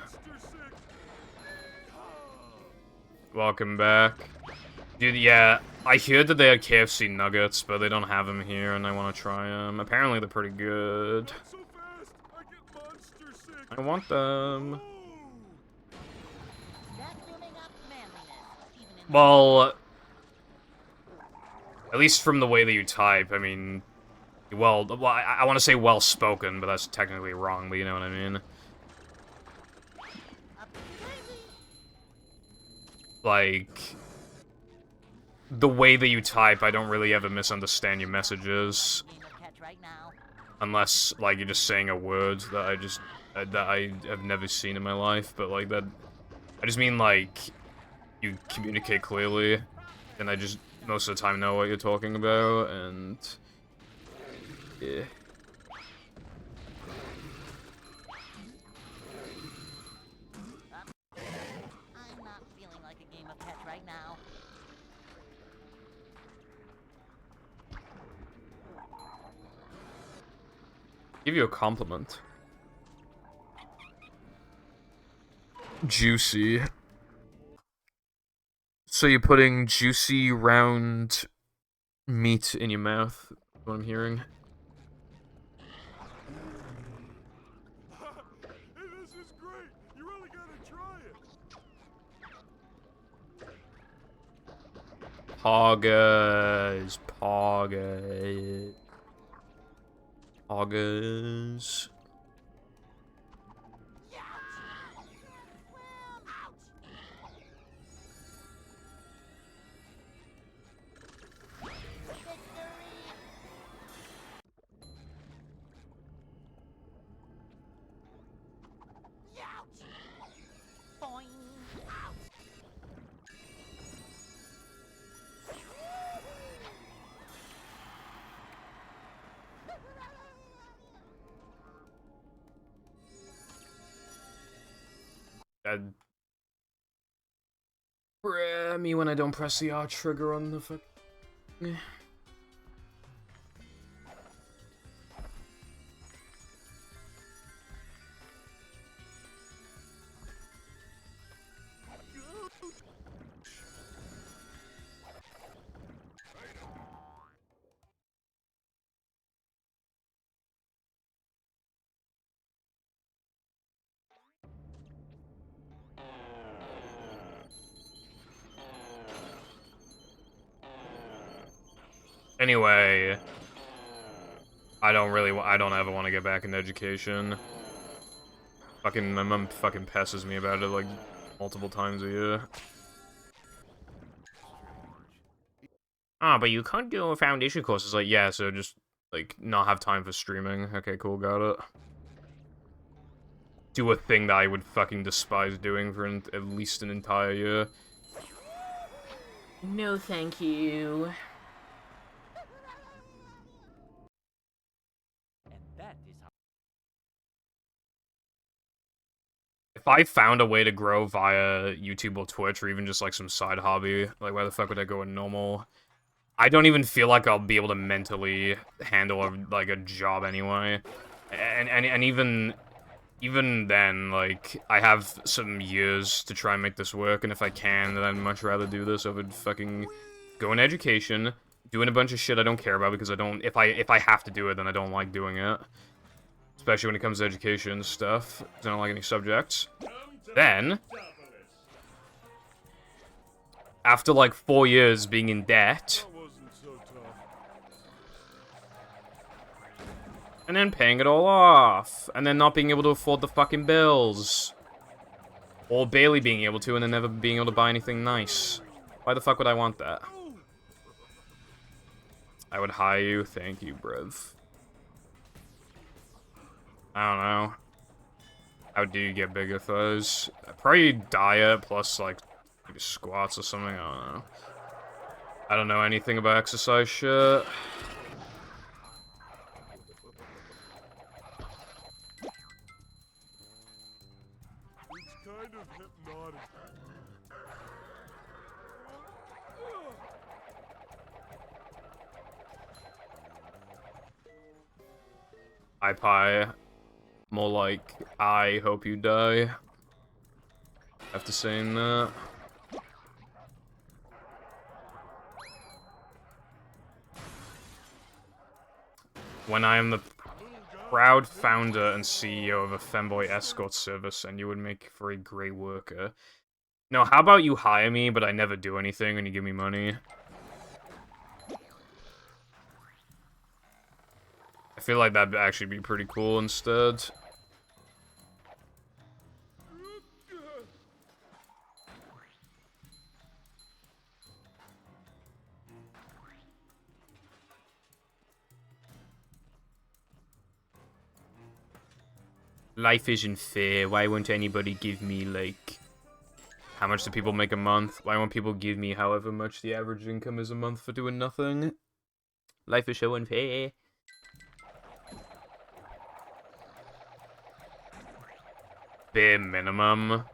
Welcome back. Dude, yeah, I heard that they had KFC nuggets, but they don't have them here, and I want to try them. Apparently they're pretty good.
So fast, I get monster sick.
I want them.
Vacuuming up manliness, even in
Well... At least from the way that you type, I mean... Well, I want to say well-spoken, but that's technically wrong, but you know what I mean. Like... The way that you type, I don't really ever misunderstand your messages.
game of catch right now.
Unless, like, you're just saying a word that I have never seen in my life, but, like, that... I just mean, like, you communicate clearly, and I just... most of the time know what you're talking about, and... yeah.
I'm not feeling like a game of catch right now.
Give you a compliment. Juicy. So you're putting juicy, round meat in your mouth, is what I'm hearing.
Hey, this is great. You really gotta try it.
Poggers. Poggers. Poggers. That me when I don't press the R trigger on the fuck. Anyway, I don't ever want to get back into education. Fucking, my mom fucking passes me about it like multiple times a year. Ah, but you can't do a foundation course. It's like, yeah, so just, like, not have time for streaming. Okay, cool, got it. Do a thing that I would fucking despise doing for at least an entire year.
No, thank you.
If I found a way to grow via YouTube or Twitch, or even just, like, some side hobby, like, why the fuck would I go in normal? I don't even feel like I'll be able to mentally handle, like, a job anyway. And even then, like, I have some years to try and make this work, and if I can, then I'd much rather do this over fucking go in education, doing a bunch of shit I don't care about, because I don't, if I have to do it, then I don't like doing it. Especially when it comes to education stuff, because I don't like any subjects. Then, after like 4 years being in debt, and then paying it all off, and then not being able to afford the fucking bills, or barely being able to, and then never being able to buy anything nice. Why the fuck would I want that? I would hire you, thank you, bruv. I don't know. How do you get bigger thighs? Probably diet plus like maybe squats or something. I don't know. I don't know anything about exercise shit.
It's kind of hypnotic.
Pie. More like, I hope you die. After saying that. When I am the proud founder and CEO of a femboy escort service, and you would make for a great worker. No, how about you hire me, but I never do anything and you give me money? I feel like that'd actually be pretty cool instead. Life isn't fair. Why won't anybody give me, like... How much do people make a month? Why won't people give me however much the average income is a month for doing nothing? Life is so unfair. Bare minimum.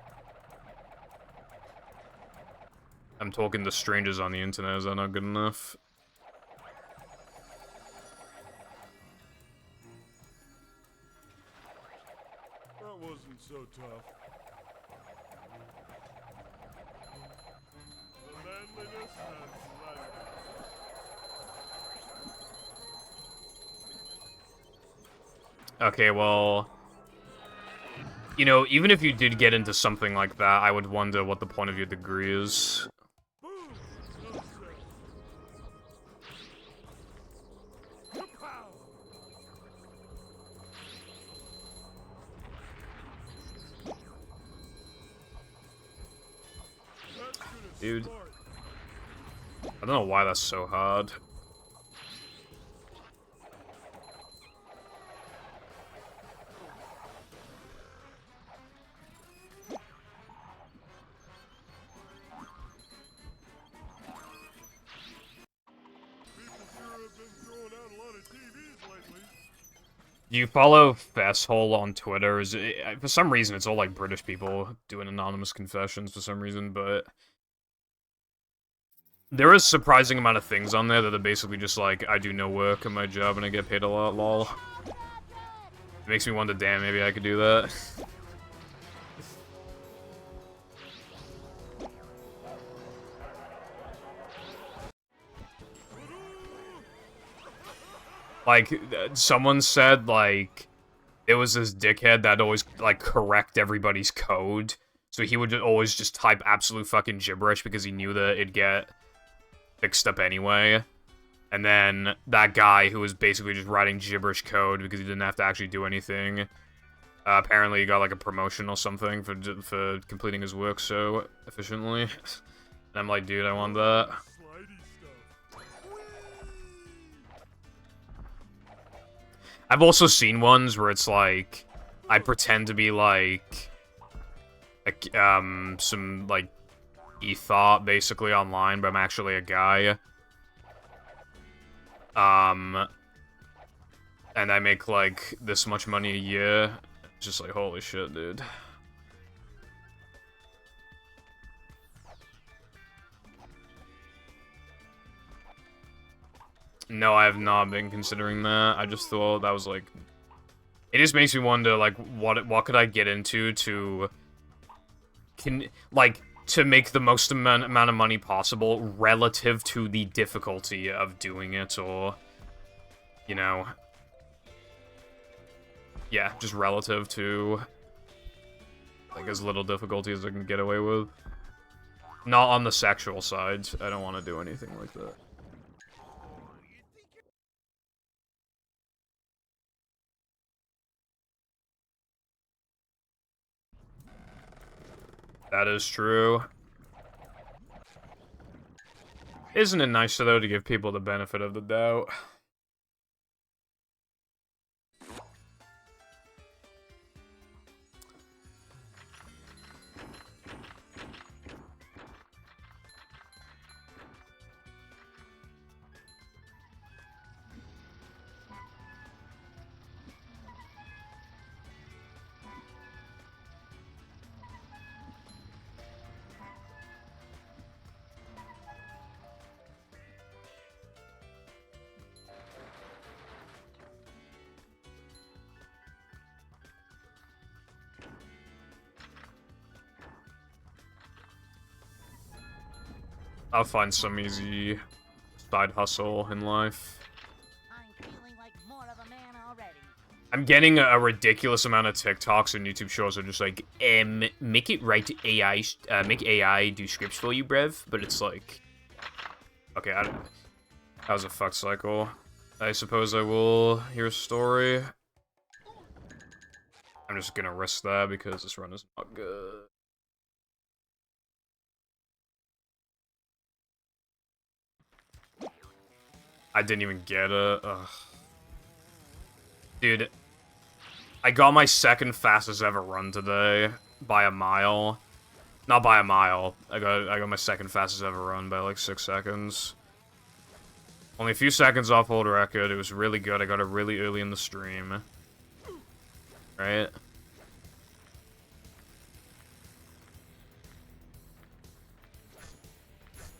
I'm talking to strangers on the internet. Is that not good enough?
That wasn't so tough.
Okay, well... You know, even if you did get into something like that, I would wonder what the point of your degree is. Dude. I don't know why that's so hard. Do you follow Festhole on Twitter? Is it, for some reason, it's all like British people doing anonymous confessions for some reason, but there is a surprising amount of things on there that are basically just like, I do no work in my job and I get paid a lot, lol. It makes me wonder, damn, maybe I could do that. Like, someone said, like, it was this dickhead that'd always, like, correct everybody's code. So he would always just type absolute fucking gibberish because he knew that it'd get fixed up anyway. And then that guy who was basically just writing gibberish code because he didn't have to actually do anything, apparently he got, like, a promotion or something for completing his work so efficiently. And I'm like, dude, I want that. I've also seen ones where it's like, I pretend to be like some, like, e-thought, basically, online, but I'm actually a guy. And I make, like, this much money a year. It's just like, holy shit, dude. No, I have not been considering that. I just thought that was, like... It just makes me wonder, like, what could I get into to... to make the most amount of money possible relative to the difficulty of doing it, or... You know... Yeah, just relative to... Like, as little difficulty as I can get away with. Not on the sexual side. I don't want to do anything like that. That is true. Isn't it nice, though, to give people the benefit of the doubt? I'll find some easy side hustle in life.
I'm feeling like more of a man already.
I'm getting a ridiculous amount of TikToks and YouTube shows that are just like, make it write AI, make AI do scripts for you, brev. But it's like, okay, that was a fuck cycle. I suppose I will hear a story. I'm just gonna risk that because this run is not good. I didn't even get it. Ugh. Dude, I got my second fastest ever run today by a mile. Not by a mile. I got my second fastest ever run by like 6 seconds. Only a few seconds off old record. It was really good. I got it really early in the stream. Right?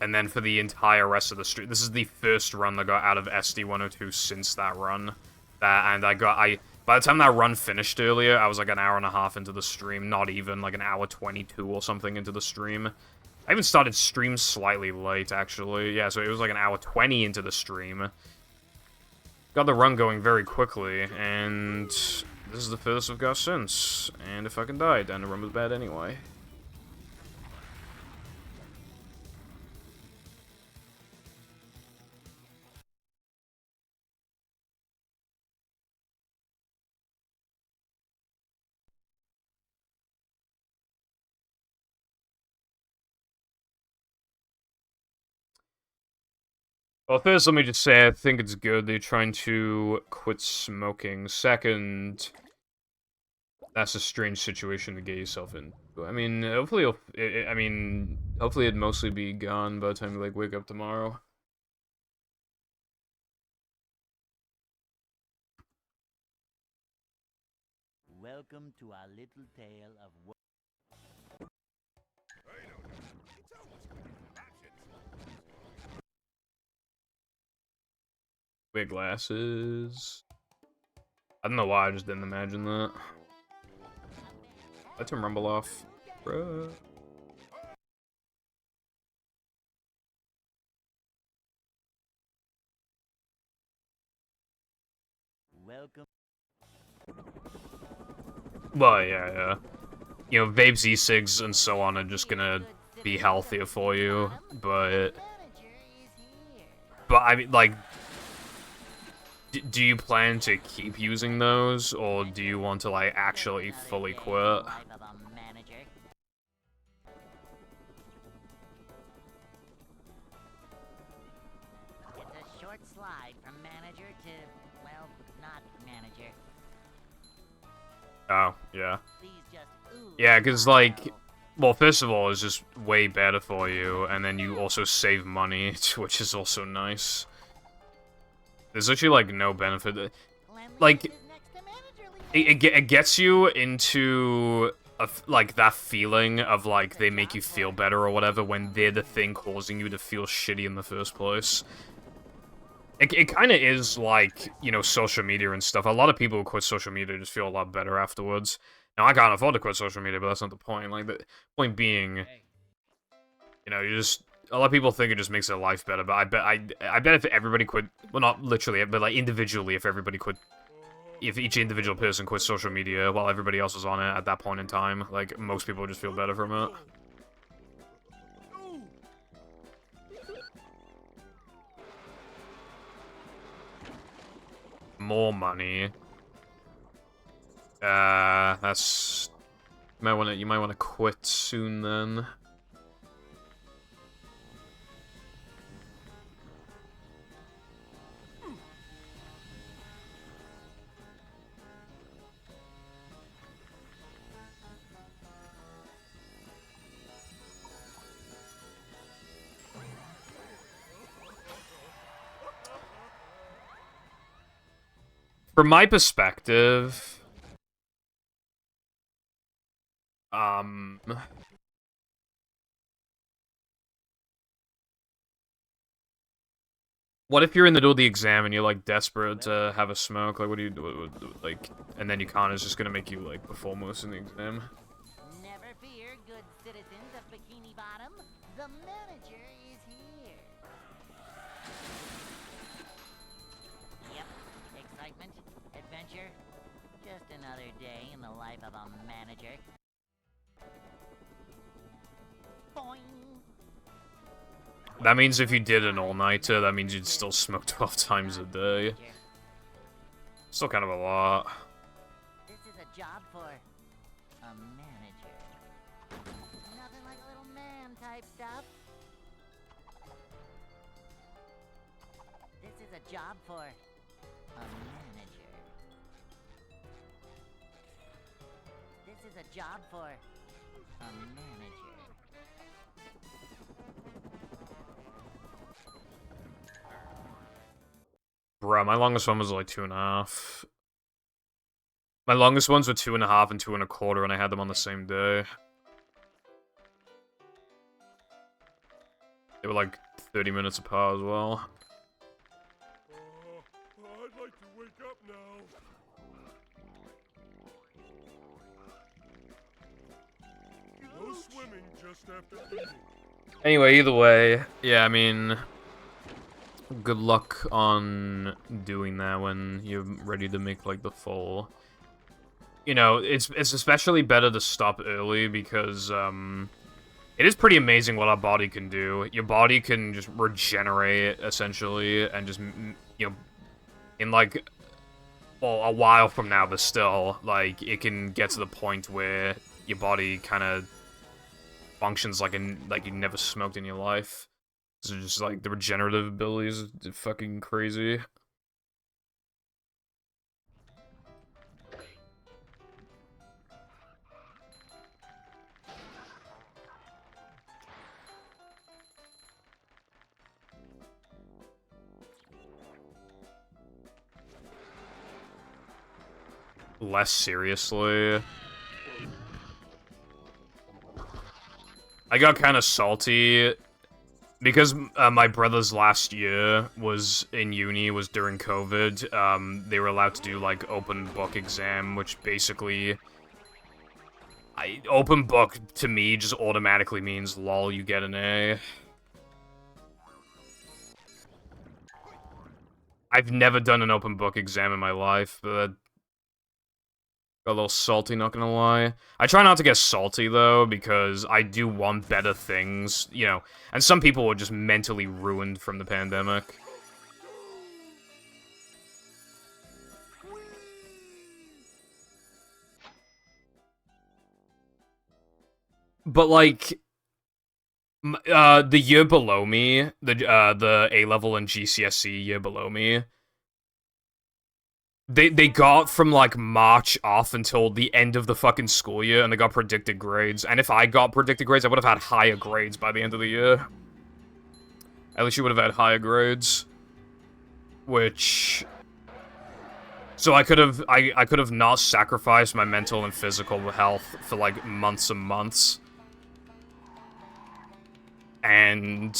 And then for the entire rest of the stream, this is the first run that got out of SD102 since that run. And by the time that run finished earlier, I was like an hour and a half into the stream, not even, like an hour 22 or something into the stream. I even started stream slightly late, actually. Yeah, so it was like an hour 20 into the stream. Got the run going very quickly, and this is the furthest I've got since. And if I can die, then the run was bad anyway. Well, first, let me just say, I think it's good they're trying to quit smoking. Second, that's a strange situation to get yourself in. I mean, hopefully, hopefully it'd mostly be gone by the time you, like, wake up tomorrow.
Welcome to our little tale of
Wear glasses. I don't know why, I just didn't imagine that. Let him rumble off. Bruh.
welcome.
Well, yeah. You know, vapes, e-cigs, and so on are just gonna be healthier for you, but I mean, like, do you plan to keep using those, or do you want to, like, actually fully quit?
It's a short slide from manager to, well, not manager.
Oh, yeah.
Please just
Yeah, because, like, well, first of all, it's just way better for you, and then you also save money, which is also nice. There's actually, like, no benefit. Like, it gets you into, like, that feeling of, like, they make you feel better or whatever when they're the thing causing you to feel shitty in the first place. It kind of is like, you know, social media and stuff. A lot of people who quit social media just feel a lot better afterwards. Now, I can't afford to quit social media, but that's not the point. Like, the point being, you know, a lot of people think it just makes their life better, but I bet if everybody quit, well, not literally, but, like, individually, if everybody quit, if each individual person quit social media while everybody else was on it at that point in time, like, most people would just feel better from it. More money. That's... You might want to quit soon, then. From my perspective, what if you're in the middle of the exam and you're, like, desperate to have a smoke? Like, what do you do? Like, and then you can't, it's just gonna make you, like, perform worse in the exam.
Never fear, good citizens of Bikini Bottom. The manager is here. Yep, excitement, adventure. Just another day in the life of a manager. Boing.
That means if you did an all-nighter, that means you'd still smoke 12 times a day. Still kind of a lot.
This is a job for a manager. Nothing like a little man type stuff. This is a job for a manager. This is a job for a manager.
Bruh, my longest one was like 2.5. My longest ones were 2.5 and 2.25, and I had them on the same day. They were like 30 minutes apart as well.
I'd like to wake up now. No swimming just after eating.
Anyway, either way, yeah, I mean, good luck on doing that when you're ready to make, like, the full... You know, it's especially better to stop early because, it is pretty amazing what our body can do. Your body can just regenerate, essentially, and just, you know, in, like, well, a while from now, but still, like, it can get to the point where your body kind of functions like you never smoked in your life. So just, like, the regenerative abilities are fucking crazy. Less seriously. I got kind of salty because my brother's last year was in uni, was during COVID. They were allowed to do, like, open book exam, which basically... open book, to me, just automatically means, lol, you get an A. I've never done an open book exam in my life, but... Got a little salty, not gonna lie. I try not to get salty, though, because I do want better things, you know. And some people were just mentally ruined from the pandemic. But, like... the year below me, the A-level and GCSE year below me... They got from, like, March off until the end of the fucking school year, and they got predicted grades. And if I got predicted grades, I would have had higher grades by the end of the year. At least you would have had higher grades. Which... So I could have not sacrificed my mental and physical health for, like, months and months. And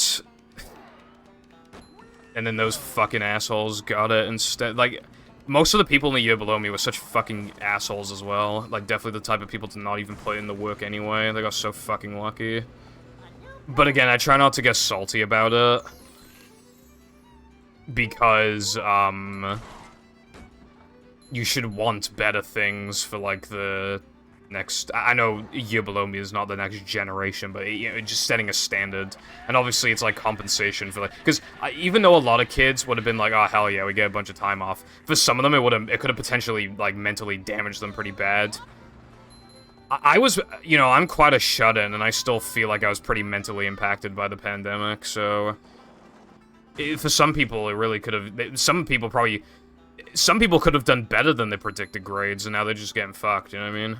then those fucking assholes got it instead. Like... Most of the people in the year below me were such fucking assholes as well. Like, definitely the type of people to not even put in the work anyway. They got so fucking lucky. But again, I try not to get salty about it. Because, you should want better things for, like, the next... I know a year below me is not the next generation, but, you know, just setting a standard. And obviously it's, like, compensation for, like... Because even though a lot of kids would have been like, oh, hell yeah, we get a bunch of time off, for some of them it could have potentially, like, mentally damaged them pretty bad. I was... You know, I'm quite a shut-in, and I still feel like I was pretty mentally impacted by the pandemic, so... For some people, it really could have... Some people could have done better than the predicted grades, and now they're just getting fucked, you know what I mean?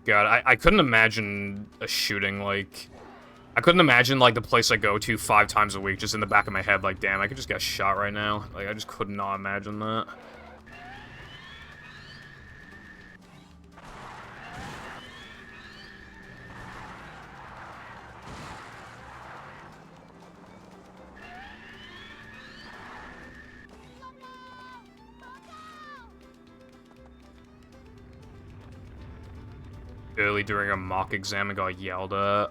God, I couldn't imagine a shooting, like... I couldn't imagine, like, the place I go to 5 times a week just in the back of my head, like, damn, I could just get shot right now. Like, I just could not imagine that. Early during a mock exam and got yelled at.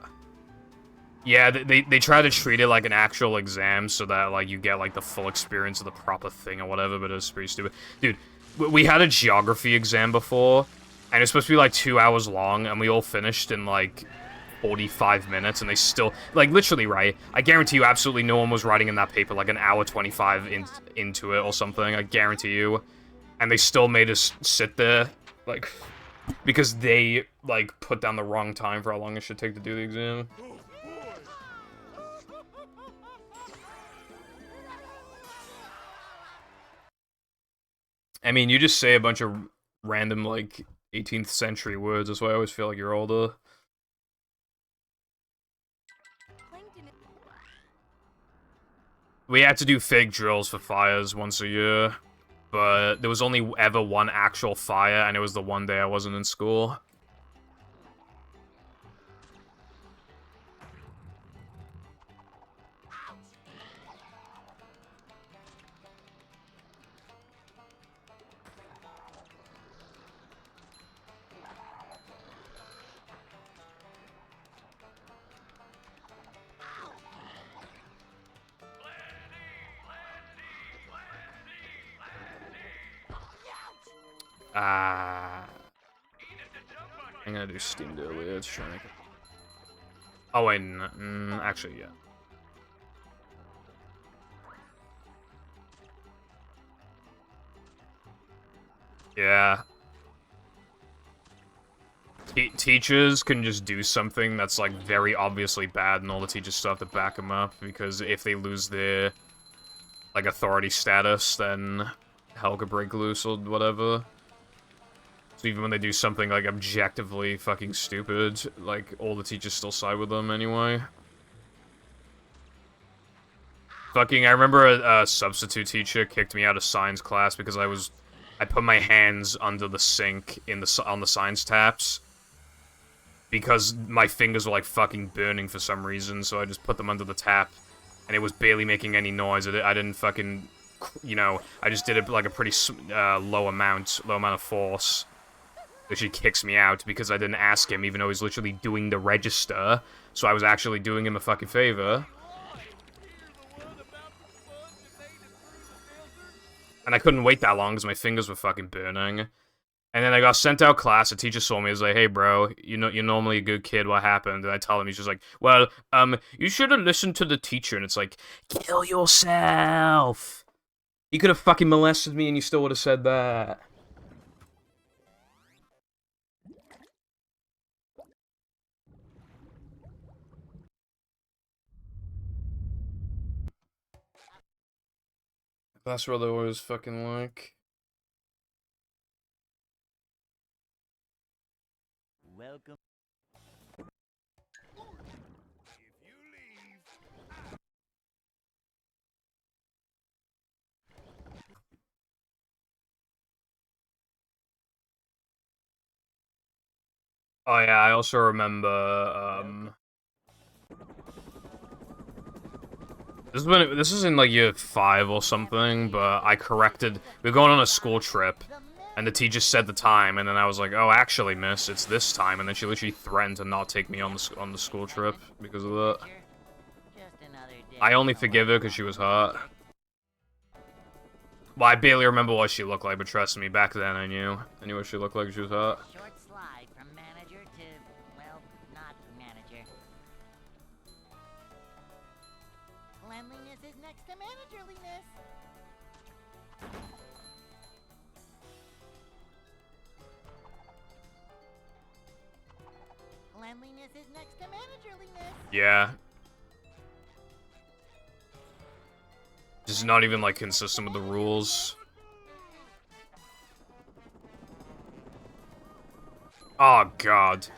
Yeah, they try to treat it like an actual exam so that, like, you get, like, the full experience of the proper thing or whatever, but it was pretty stupid. Dude, we had a geography exam before, and it's supposed to be, like, 2 hours long, and we all finished in, like, 45 minutes, and they still... Like, literally, right? I guarantee you absolutely no one was writing in that paper, like, an hour 25 into it or something. I guarantee you. And they still made us sit there, like... Because they, like, put down the wrong time for how long it should take to do the exam. I mean, you just say a bunch of random, like, 18th century words. That's why I always feel like you're older. We had to do fake drills for fires once a year. But there was only ever one actual fire, and it was the one day I wasn't in school. I'm gonna do steamed earlier. Let's try and make it. Oh wait, actually, yeah. Yeah. Teachers can just do something that's, like, very obviously bad, and all the teachers still have to back them up, because if they lose their, like, authority status, then hell could break loose or whatever. So even when they do something, like, objectively fucking stupid, like, all the teachers still side with them anyway. Fucking, I remember a substitute teacher kicked me out of science class because I put my hands under the sink on the science taps. Because my fingers were, like, fucking burning for some reason, so I just put them under the tap. And it was barely making any noise. I didn't fucking, you know, I just did it, like, a pretty low amount of force. So she kicks me out because I didn't ask him, even though he's literally doing the register. So I was actually doing him a fucking favor. And I couldn't wait that long because my fingers were fucking burning. And then I got sent out class, the teacher saw me, he was like, hey bro, you're normally a good kid, what happened? And I tell him, he's just like, well, you should have listened to the teacher. And it's like, kill yourself! You could have fucking molested me and you still would have said that. That's what they always fucking like.
Welcome.
Oh yeah, I also remember, this was in like year 5 or something, but I corrected, we were going on a school trip, and the teacher said the time, and then I was like, oh, actually, miss, it's this time, and then she literally threatened to not take me on the school trip because of that. I only forgive her because she was hot. Well, I barely remember what she looked like, but trust me, back then I knew what she looked like. She was hot.
Short slide from manager to, well, not manager. Cleanliness is next to managerliness. Cleanliness is next to managerliness.
Yeah. This is not even, like, consistent with the rules. Oh, God.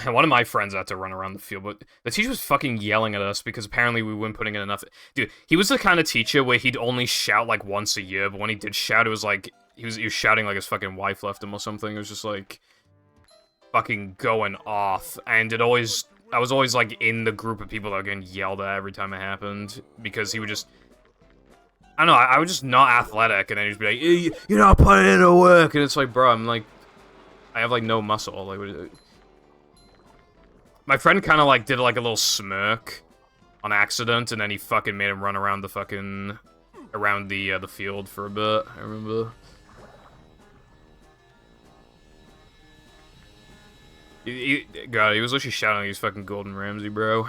One of my friends had to run around the field, but the teacher was fucking yelling at us because apparently we weren't putting in enough. Dude, he was the kind of teacher where he'd only shout, like, once a year, but when he did shout, it was like, he was shouting like his fucking wife left him or something. It was just, like, fucking going off, and I was always, like, in the group of people that were getting yelled at every time it happened, because he would just, I don't know, I was just not athletic, and then he'd be like, hey, you're not putting in the work, and it's like, bro, I'm like, I have, like, no muscle, like, my friend kind of, like, did, like, a little smirk on accident, and then he fucking made him run around the fucking, around the field for a bit, I remember. God, he was literally shouting like he's fucking Gordon Ramsay, bro.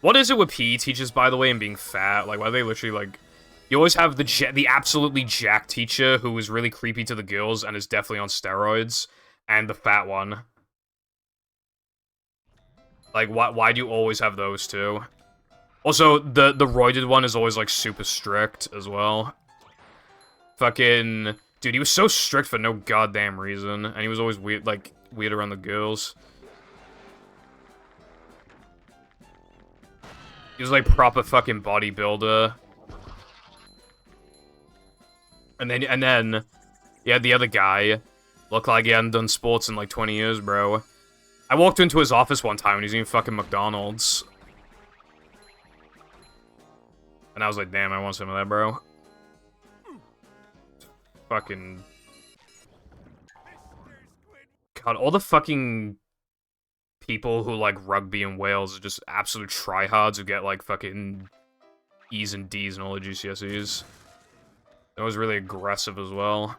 What is it with PE teachers, by the way, and being fat? Like, why are they literally, like... You always have the absolutely jacked teacher who is really creepy to the girls and is definitely on steroids, and the fat one. Like, why do you always have those two? Also, the roided one is always, like, super strict as well. Fucking... Dude, he was so strict for no goddamn reason, and he was always weird, like, weird around the girls. He was, like, proper fucking bodybuilder. And then, you had the other guy, looked like he hadn't done sports in, like, 20 years, bro. I walked into his office one time, and he's eating fucking McDonald's. And I was like, damn, I want some of that, bro. Fucking... God, all the fucking people who like rugby in Wales are just absolute tryhards who get like fucking E's and D's and all the GCSEs. That was really aggressive as well.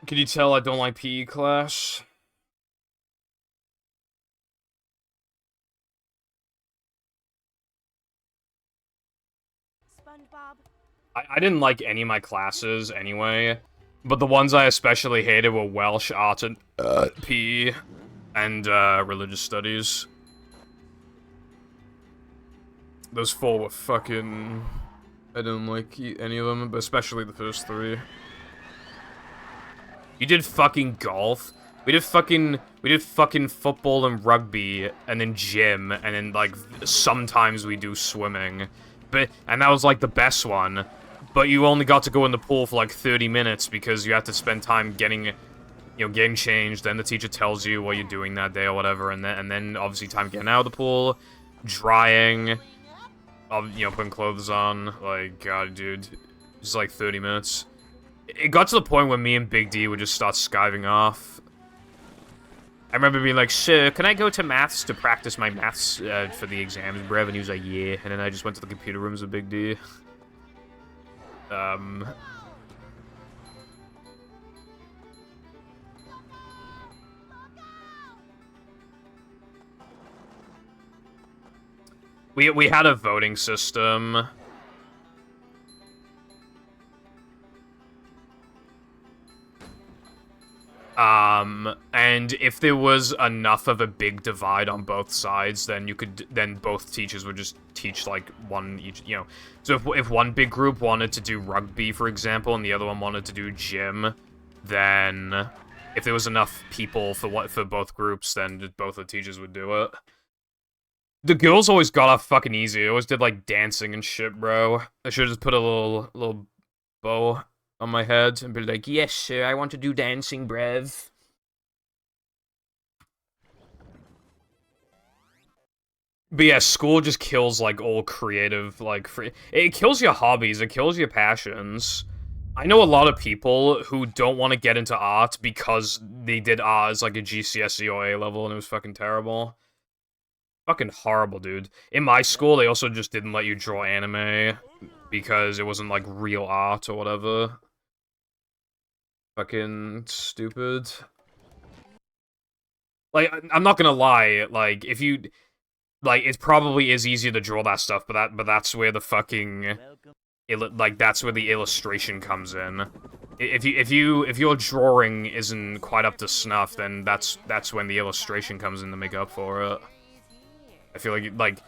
Can you tell I don't like PE class?
SpongeBob.
I didn't like any of my classes anyway, but the ones I especially hated were Welsh, Art, and PE, and Religious Studies. Those 4 were fucking... I didn't like any of them, but especially the first 3. You did fucking golf. We did fucking football and rugby, and then gym, and then, like, sometimes we do swimming. And that was, like, the best one. But you only got to go in the pool for, like, 30 minutes because you had to spend time getting changed, then the teacher tells you what you're doing that day or whatever, and then obviously time getting out of the pool, drying, putting clothes on. Like, God, dude. Just, like, 30 minutes. It got to the point where me and Big D would just start skiving off. I remember being like, "Sir, can I go to maths to practice my maths for the exams, bruv?" And he was like, "Yeah." And then I just went to the computer rooms with Big D. We had a voting system. And if there was enough of a big divide on both sides, then both teachers would just teach, like, one each, So if one big group wanted to do rugby, for example, and the other one wanted to do gym, then if there was enough people for both groups, then both the teachers would do it. The girls always got off fucking easy. They always did, like, dancing and shit, bro. I should've just put a little bow on my head and be like, "Yes, sir, I want to do dancing, brev." But yeah, school just kills, like, all creative, like, it kills your hobbies, it kills your passions. I know a lot of people who don't want to get into art because they did art as, like, a GCSE or A level, and it was fucking terrible. Fucking horrible, dude. In my school, they also just didn't let you draw anime because it wasn't, like, real art or whatever. Fucking stupid. Like, I'm not gonna lie, like, if you... Like, it probably is easier to draw that stuff, but that's where the fucking... that's where the illustration comes in. If your drawing isn't quite up to snuff, then that's when the illustration comes in to make up for it. I feel like,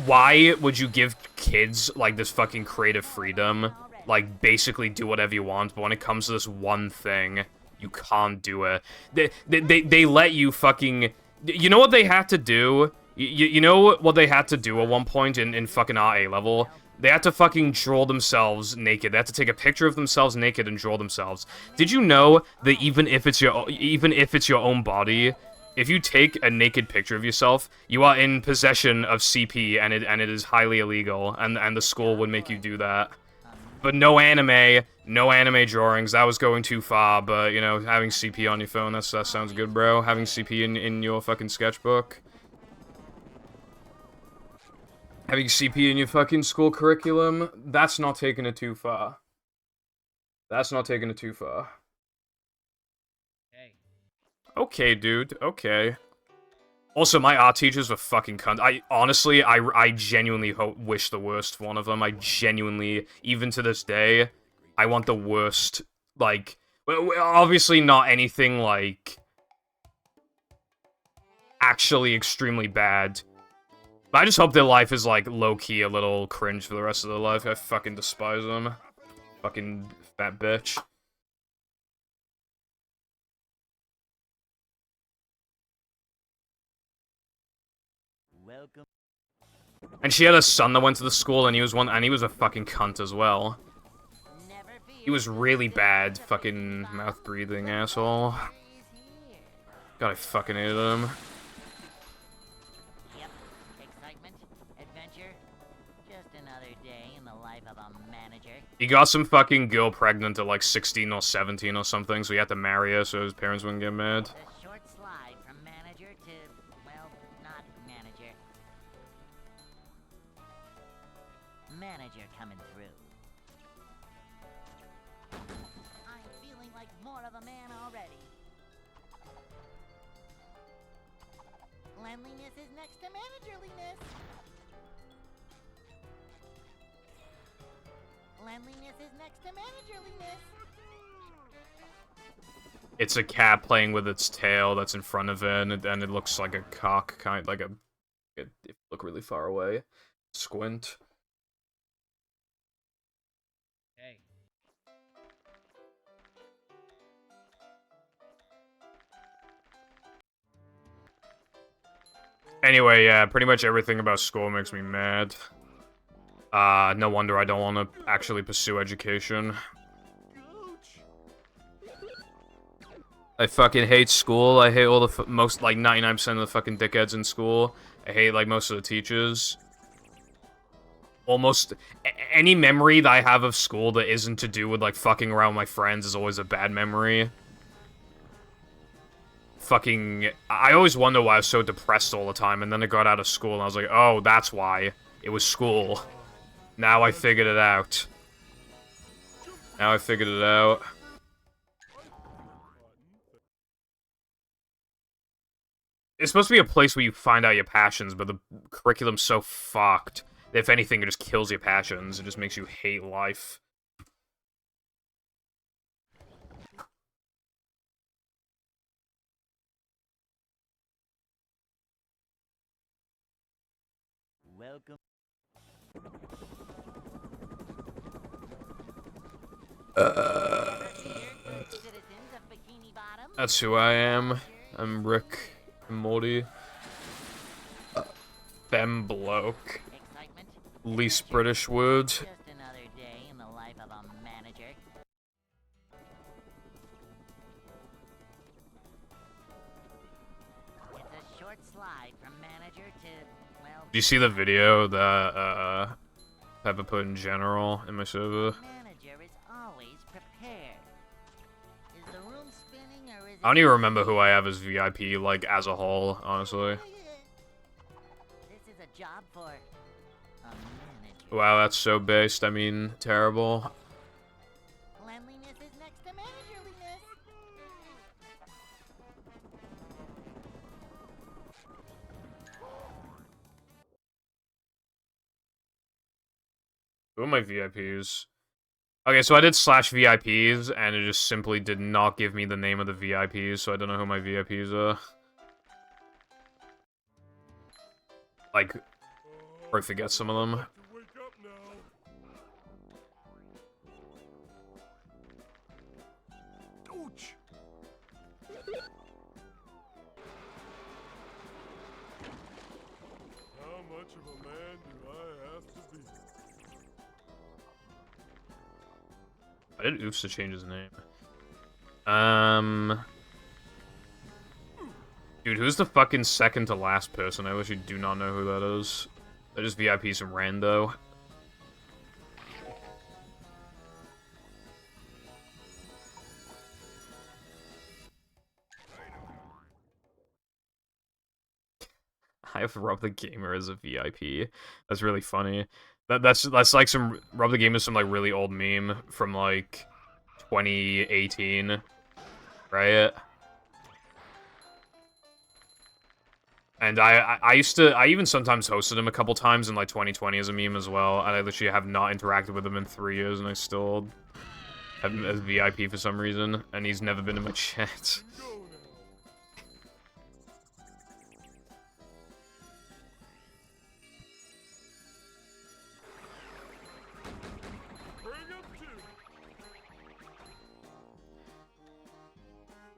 why would you give kids, like, this fucking creative freedom? Like, basically do whatever you want, but when it comes to this one thing, you can't do it. They let you fucking... You know what they had to do? You know what they had to do at one point in fucking RA level? They had to fucking draw themselves naked. They had to take a picture of themselves naked and draw themselves. Did you know that even if it's your own body, if you take a naked picture of yourself, you are in possession of CP, and it is highly illegal, and the school would make you do that. But no anime drawings. That was going too far. But having CP on your phone, that sounds good, bro. Having CP in your fucking sketchbook. Having CP in your fucking school curriculum, that's not taking it too far. That's not taking it too far.
Hey.
Okay, dude. Okay. Also, my art teachers were fucking cunt. I genuinely wish the worst for one of them. I genuinely, even to this day, I want the worst, like... Obviously not anything, like... actually extremely bad. But I just hope their life is, like, low-key a little cringe for the rest of their life. I fucking despise them. Fucking fat bitch.
Welcome.
And she had a son that went to the school, and he was a fucking cunt as well. He was really bad, fucking mouth-breathing asshole. God, I fucking hated him.
Yep. Excitement, adventure, just another day in the life of a manager.
He got some fucking girl pregnant at like 16 or 17 or something, so he had to marry her so his parents wouldn't get mad.
The short slide from manager to manager coming through. I'm feeling like more of a man already. Cleanliness is next to managerliness. Cleanliness is next to managerliness.
It's a cat playing with its tail that's in front of it, and it looks like a cock, kind like a. If you look really far away, squint.
Hey.
Anyway, yeah, pretty much everything about school makes me mad. No wonder I don't want to actually pursue education. I fucking hate school. I hate all the most, like, 99% of the fucking dickheads in school. I hate, like, most of the teachers. Almost any memory that I have of school that isn't to do with, like, fucking around with my friends is always a bad memory. Fucking... I always wonder why I was so depressed all the time, and then I got out of school and I was like, oh, that's why. It was school. Now I figured it out. Now I figured it out. It's supposed to be a place where you find out your passions, but the curriculum's so fucked that if anything, it just kills your passions. It just makes you hate life.
Welcome. Citizens of Bikini Bottom.
That's who I am. I'm Rick and Morty. Femme bloke.
Excitement.
Least British word.
Just another day in the life of a manager. It's a short slide from manager to, well...
Do you see the video that, Peppa put in general in my server?
Manager is always prepared. Is the room spinning or is it...
I don't even remember who I have as VIP, like, as a whole, honestly.
This is a job for a manager.
Wow, that's so based. I mean, terrible.
Cleanliness is next to managerliness.
Who are my VIPs? Okay, so I did slash VIPs, and it just simply did not give me the name of the VIPs, so I don't know who my VIPs are. Like, or I forget some of them.
Wake up now. Ouch. How much of a man do I have to be?
I did oops to change his name. Dude, who's the fucking second to last person? I literally do not know who that is. They're just VIPs from rando. I have Rob the Gamer as a VIP. That's really funny. That's like some Rob the Gamer is some like really old meme from like 2018, right? And I even sometimes hosted him a couple times in like 2020 as a meme as well, and I literally have not interacted with him in 3 years, and I still have him as VIP for some reason, and he's never been in my chat.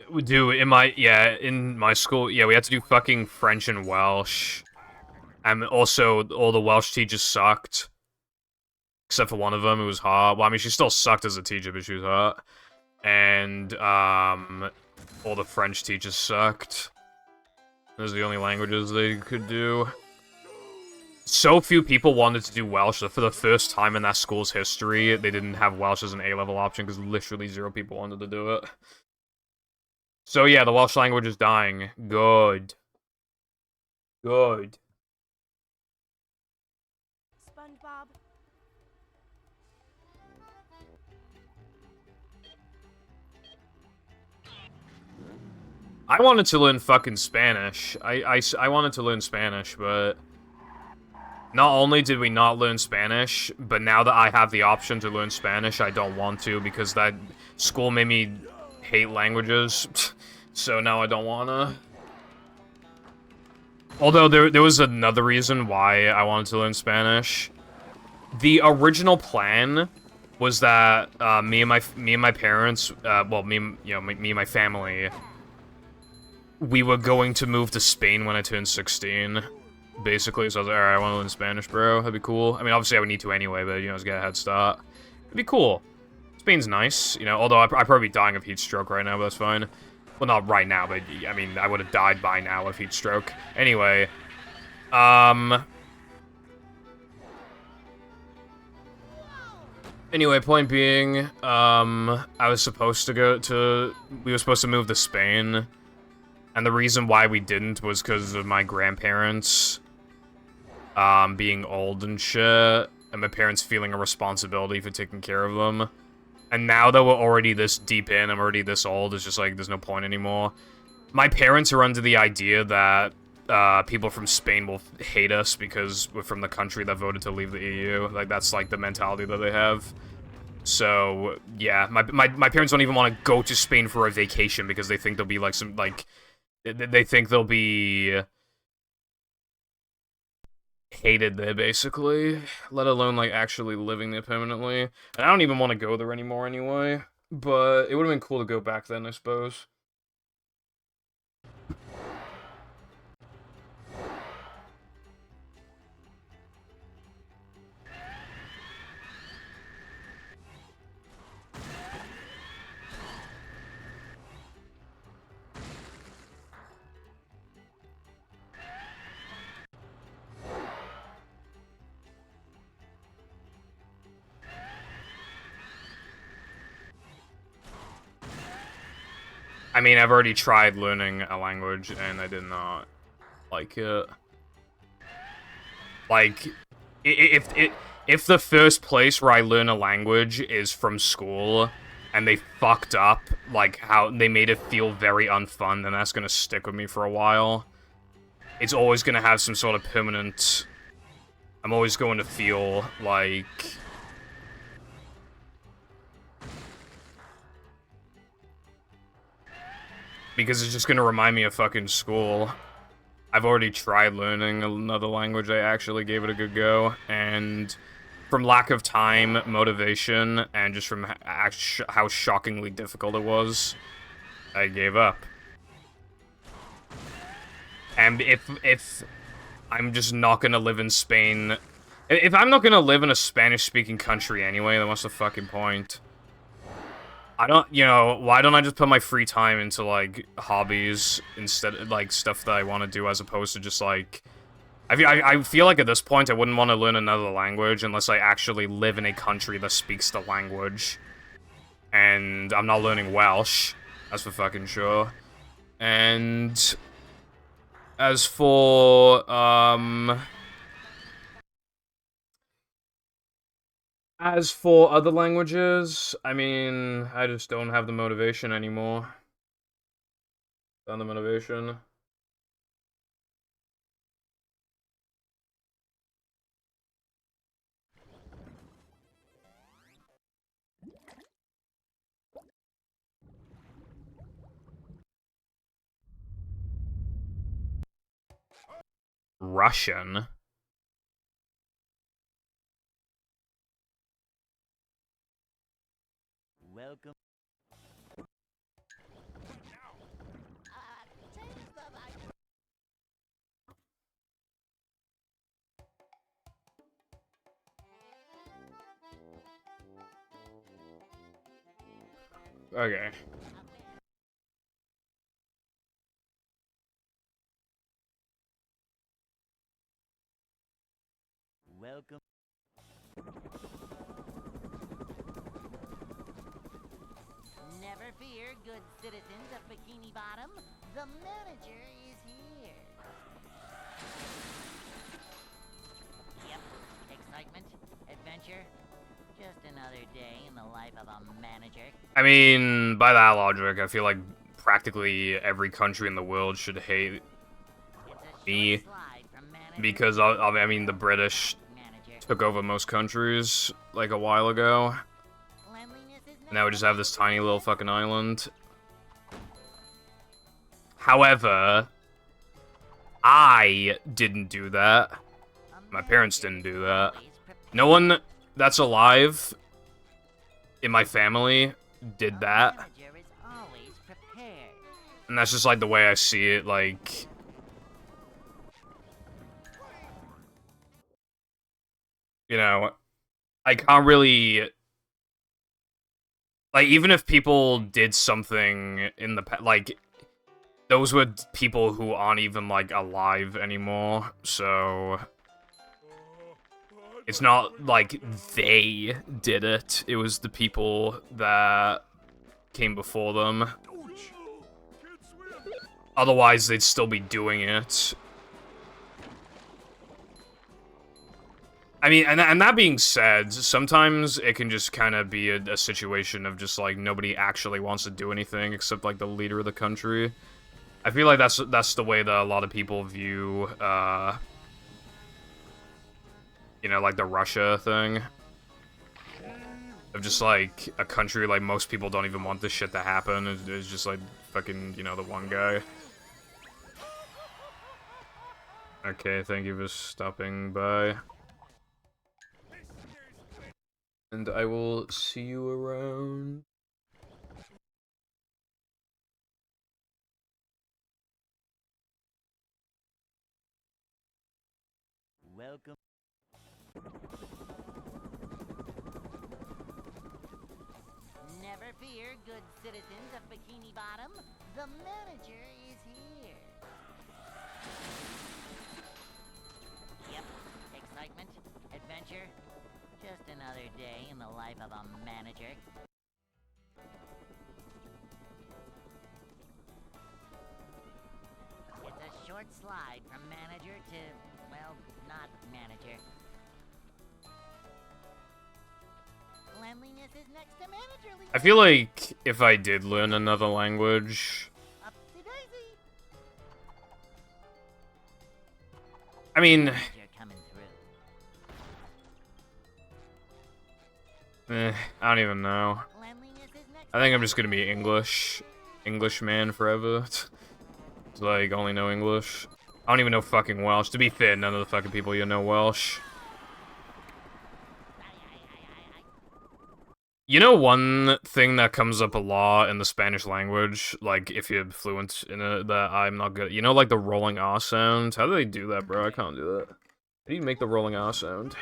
We do in my school, yeah, we had to do fucking French and Welsh. And also, all the Welsh teachers sucked. Except for one of them, who was hot. Well, I mean, she still sucked as a teacher, but she was hot. And, all the French teachers sucked. Those are the only languages they could do. So few people wanted to do Welsh that for the first time in that school's history, they didn't have Welsh as an A-level option, because literally 0 people wanted to do it. So yeah, the Welsh language is dying. Good. Good.
SpongeBob,
I wanted to learn fucking Spanish. I wanted to learn Spanish, but not only did we not learn Spanish, but now that I have the option to learn Spanish, I don't want to because that school made me hate languages. So now I don't wanna. Although there was another reason why I wanted to learn Spanish. The original plan was that me and my parents, well, me and my family, we were going to move to Spain when I turned 16, basically. So I was like, alright, I want to learn Spanish, bro. That'd be cool. I mean, obviously I would need to anyway, but, you know, just get a head start. It'd be cool. Spain's nice, you know, although I'd probably be dying of heat stroke right now, but that's fine. Well, not right now, but, I mean, I would have died by now of heat stroke. Anyway, Anyway, point being, I was supposed to we were supposed to move to Spain, and the reason why we didn't was because of my grandparents, being old and shit, and my parents feeling a responsibility for taking care of them. And now that we're already this deep in, I'm already this old, it's just like, there's no point anymore. My parents are under the idea that people from Spain will hate us because we're from the country that voted to leave the EU. Like, that's, like, the mentality that they have. So, yeah, my parents don't even want to go to Spain for a vacation because they think there'll be, like, some, like, they think they'll be hated there, basically. Let alone, like, actually living there permanently. And I don't even want to go there anymore anyway. But it would have been cool to go back then, I suppose. I mean, I've already tried learning a language, and I did not like it. Like, if the first place where I learn a language is from school, and they fucked up, like, how they made it feel very unfun, then that's gonna stick with me for a while. It's always gonna have some sort of permanent... I'm always going to feel like... because it's just gonna remind me of fucking school. I've already tried learning another language, I actually gave it a good go, and from lack of time, motivation, and just from how shockingly difficult it was, I gave up. And if I'm just not gonna live in Spain... If I'm not gonna live in a Spanish-speaking country anyway, then what's the fucking point? I don't, you know, why don't I just put my free time into, like, hobbies instead of, like, stuff that I want to do as opposed to just, like... I feel like at this point I wouldn't want to learn another language unless I actually live in a country that speaks the language. And I'm not learning Welsh, that's for fucking sure. And... as for, as for other languages, I mean, I just don't have the motivation anymore. Found the motivation. Russian?
Welcome.
Okay.
Welcome. Never fear, good citizens of Bikini Bottom. The manager is here. Yep. Excitement, adventure. Just another day in the life of a manager.
I mean, by that logic, I feel like practically every country in the world should hate
It's a
me
short slide from manager
because, I mean, the British
manager.
took over most countries, like, a while ago.
Cleanliness is
And now we
next
just
to
have this tiny little fucking island. However, I didn't do that.
A
My parents
manager
didn't
is
do that.
always prepared.
No one that's alive in my family did that.
A manager is always prepared.
And that's just, like, the way I see it, like... You know, I can't really... Like, even if people did something in the past, like, those were people who aren't even, like, alive anymore, so... It's not like they did it, it was the people that came before them. Otherwise, they'd still be doing it. I mean, and that being said, sometimes it can just kind of be a situation of just, like, nobody actually wants to do anything except, like, the leader of the country. I feel like that's the way that a lot of people view, you know, like, the Russia thing. Of just, like, a country, like, most people don't even want this shit to happen. It's just, like, fucking, you know, the one guy. Okay, thank you for stopping by. And I will see you around.
Welcome. Never fear, good citizens of Bikini Bottom. The manager is here. Yep, excitement, adventure. Just another day in the life of a manager. It's a short slide from manager to, well, not manager. Cleanliness is next to managerly.
I feel like if I did learn another language...
Upsy daisy.
I mean,
Manager coming through.
I don't even know.
Cleanliness is next
I think I'm just gonna be Englishman forever. It's like, only know English. I don't even know fucking Welsh. To be fair, none of the fucking people here know Welsh. You know one thing that comes up a lot in the Spanish language, like, if you're fluent in it, that I'm not good at? You know, like, the rolling R sound? How do they do that, bro? I can't do that. How do you make the rolling R sound?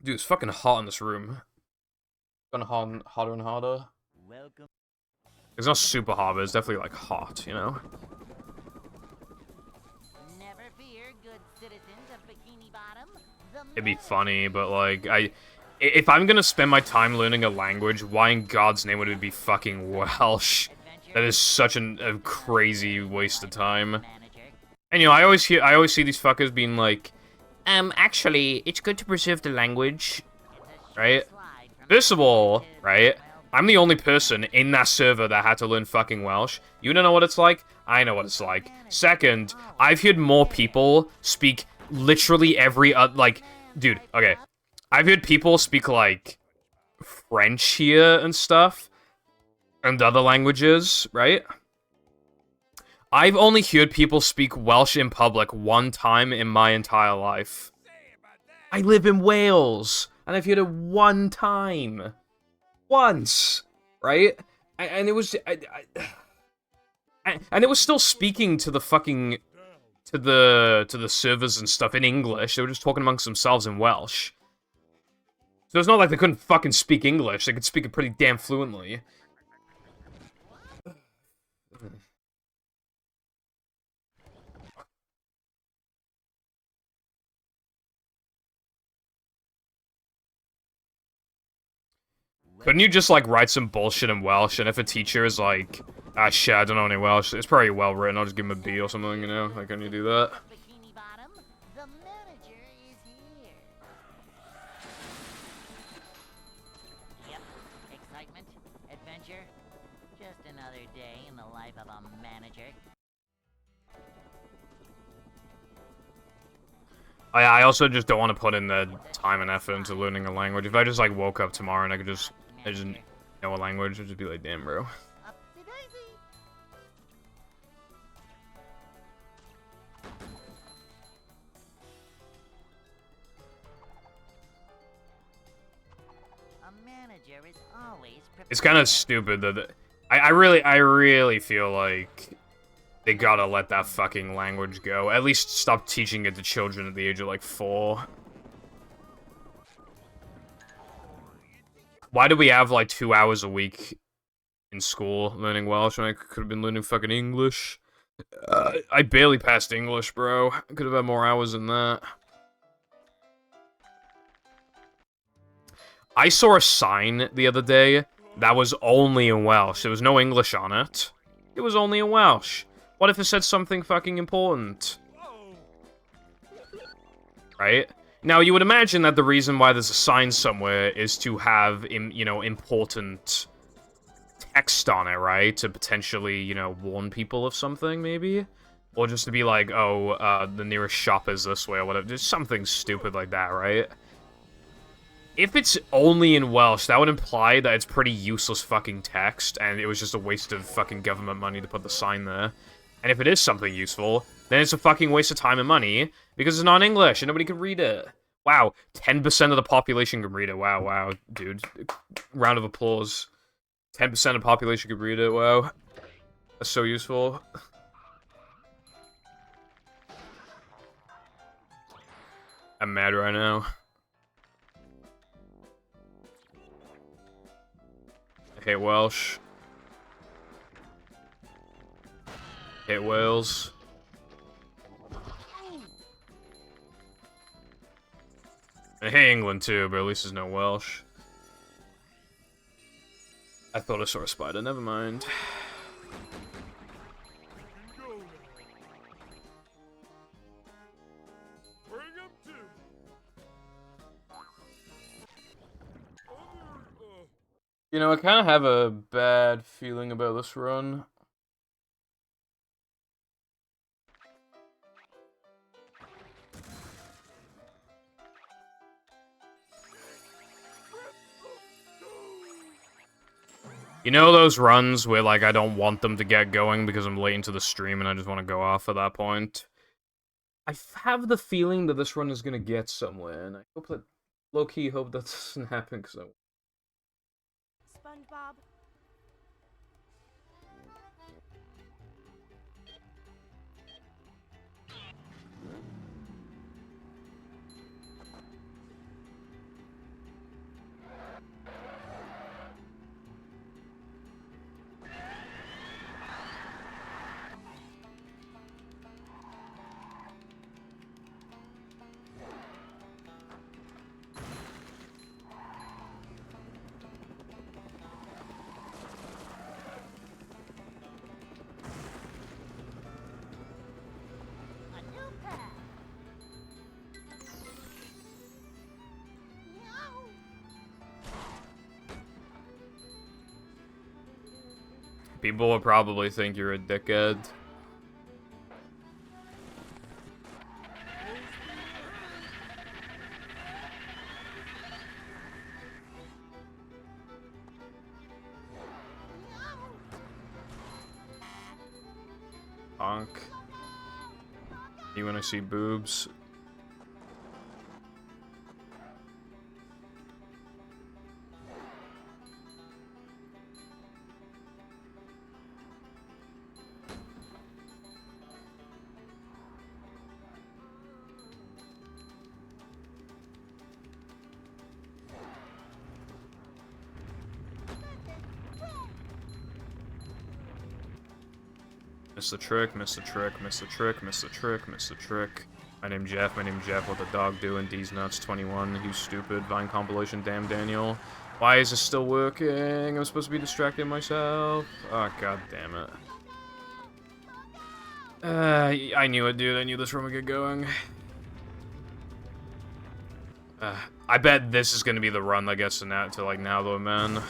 Dude, it's fucking hot in this room. Gonna hotter and hotter.
Welcome.
It's not super hot, but it's definitely, like, hot, you know?
Never fear, good citizens of Bikini Bottom. The
It'd be funny, but, like, if I'm gonna spend my time learning a language, why in God's name would it be fucking Welsh? That is such a crazy waste of time.
manager.
And, you know, I always see these fuckers being like,
Actually, it's good to preserve the language.
It's a
right?
short slide from
First of all,
manager to,
right,
well,
I'm the only person in that server that had to learn fucking Welsh. You don't know what it's like? I know what it's like. Second, I've heard more people speak literally every, like, dude, okay. I've heard people speak, like, French here and stuff, and other languages, right? I've only heard people speak Welsh in public one time in my entire life. I live in Wales, and I've heard it one time. Once, right? And it was... and it was still speaking to the fucking... To the servers and stuff in English. They were just talking amongst themselves in Welsh. So it's not like they couldn't fucking speak English. They could speak it pretty damn fluently. Couldn't you just, like, write some bullshit in Welsh, and if a teacher is like, ah, shit, I don't know any Welsh, it's probably well written, I'll just give him a B or something, you know? Like, can you do that?
Bikini Bottom, the manager is here. another day in the life of a manager.
I also just don't want to put in the time and effort into learning a language. If I just, like, woke up tomorrow and I just know a language, I'd just be like, damn, bro.
Upsy daisy. A manager is always prepared.
It's kind of stupid that I really feel like they gotta let that fucking language go. At least stop teaching it to children at the age of, like, 4. Why do we have, like, 2 hours a week in school learning Welsh when I could have been learning fucking English? I barely passed English, bro. I could have had more hours than that. I saw a sign the other day that was only in Welsh. There was no English on it. It was only in Welsh. What if it said something fucking important? Right? Now, you would imagine that the reason why there's a sign somewhere is to have, you know, important text on it, right? To potentially, you know, warn people of something, maybe? Or just to be like, oh, the nearest shop is this way, or whatever. Just something stupid like that, right? If it's only in Welsh, that would imply that it's pretty useless fucking text, and it was just a waste of fucking government money to put the sign there. And if it is something useful, then it's a fucking waste of time and money, because it's not English, and nobody can read it. Wow, 10% of the population can read it. Wow, wow, dude. Round of applause. 10% of the population can read it, wow. That's so useful. I'm mad right now. I hate Welsh. I hate Wales. I hate England too, but at least there's no Welsh. I thought I saw a spider, never mind. You know, I kind of have a bad feeling about this run. You know those runs where, like, I don't want them to get going because I'm late into the stream and I just want to go off at that point? I have the feeling that this run is going to get somewhere, and I hope that, low-key hope that doesn't happen, because
SpongeBob.
A new path.
people will probably think you're a dickhead. Honk. You wanna see boobs? Miss the trick, miss the trick, miss the trick, miss the trick, miss the trick. My name's Jeff, what the dog doing? D's nuts, 21, you stupid. Vine compilation, damn Daniel. Why is this still working? I'm supposed to be distracting myself. Oh, god damn it. I knew it, dude. I knew this room would get going. I bet this is gonna be the run that gets to now, though, man.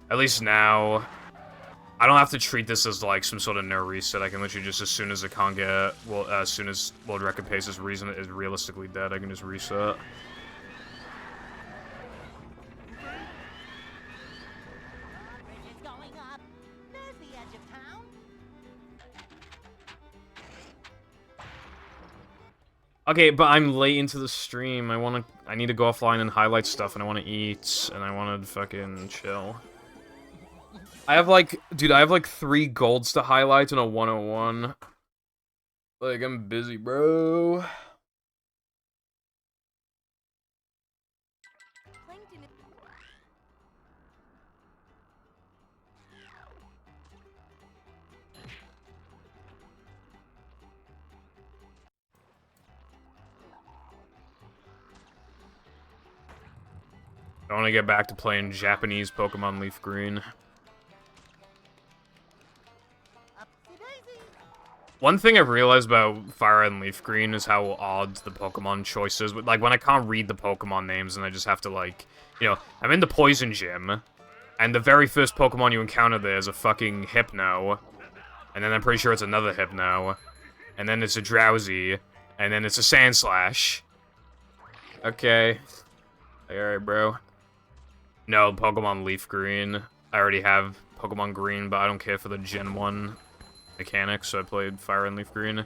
At least now. I don't have to treat this as like some sort of no reset. I can literally just, as soon as the con get, well, as soon as Lord Recompense's reason is realistically dead, I can just reset.
Bridge is going up. There's the edge of town.
Okay, but I'm late into the stream. I need to go offline and highlight stuff, and I want to eat, and I want to fucking chill. I have like, dude, I have like 3 golds to highlight and a 101. Like, I'm busy, bro.
Plankton is
I want to get back to playing Japanese Pokemon Leaf Green.
Upsy daisy.
One thing I've realized about Fire and Leaf Green is how odd the Pokemon choice is. Like, when I can't read the Pokemon names and I just have to, like, you know, I'm in the Poison Gym, and the very first Pokemon you encounter there is a fucking Hypno, and then I'm pretty sure it's another Hypno, and then it's a Drowsy, and then it's a Sandslash. Okay. Alright, bro. No, Pokemon Leaf Green. I already have Pokemon Green, but I don't care for the Gen 1 mechanics, so I played Fire and Leaf Green.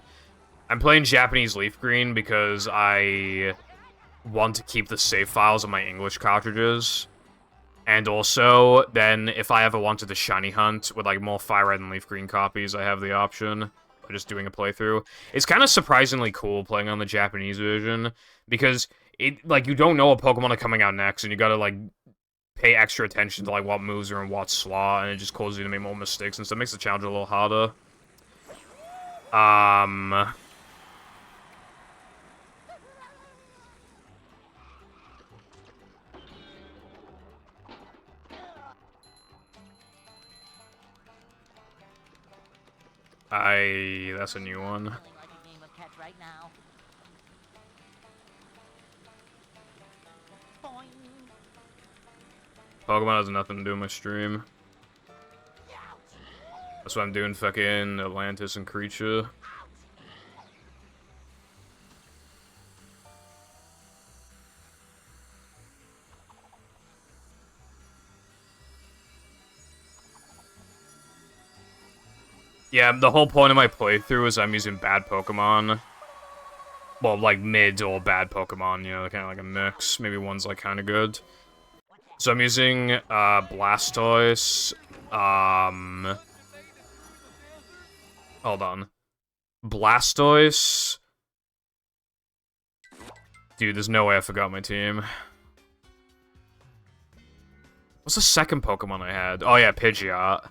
I'm playing Japanese Leaf Green because I want to keep the save files on my English cartridges. And also, then, if I ever wanted to shiny hunt with, like, more Fire Red and Leaf Green copies, I have the option of just doing a playthrough. It's kind of surprisingly cool playing on the Japanese version, because, like, you don't know what Pokemon are coming out next, and you gotta, like, pay extra attention to, like, what moves are in what slot, and it just causes you to make more mistakes, and so it makes the challenge a little harder. That's a new one.
Feeling like a game of catch right now. Boing.
Pokemon has nothing to do with my stream. That's why I'm doing fucking Atlantis and Creature. Yeah, the whole point of my playthrough is I'm using bad Pokemon. Well, like, mid or bad Pokemon, you know, kind of like a mix. Maybe one's, like, kind of good. So I'm using, Blastoise, hold on. Blastoise. Dude, there's no way I forgot my team. What's the second Pokemon I had? Oh yeah, Pidgeot.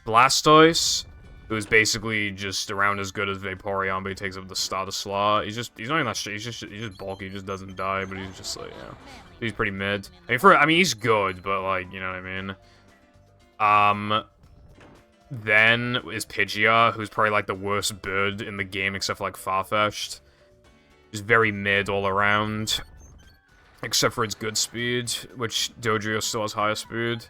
Blastoise, who's basically just around as good as Vaporeon, but he takes up the starter slot. He's not even that shit. He's just bulky. He just doesn't die, but he's just like, you know, he's pretty mid. I mean, he's good, but like, you know what I mean. Then is Pidgeot, who's probably like the worst bird in the game, except for like Farfetch'd. He's very mid all around, except for its good speed, which Dodrio still has higher speed.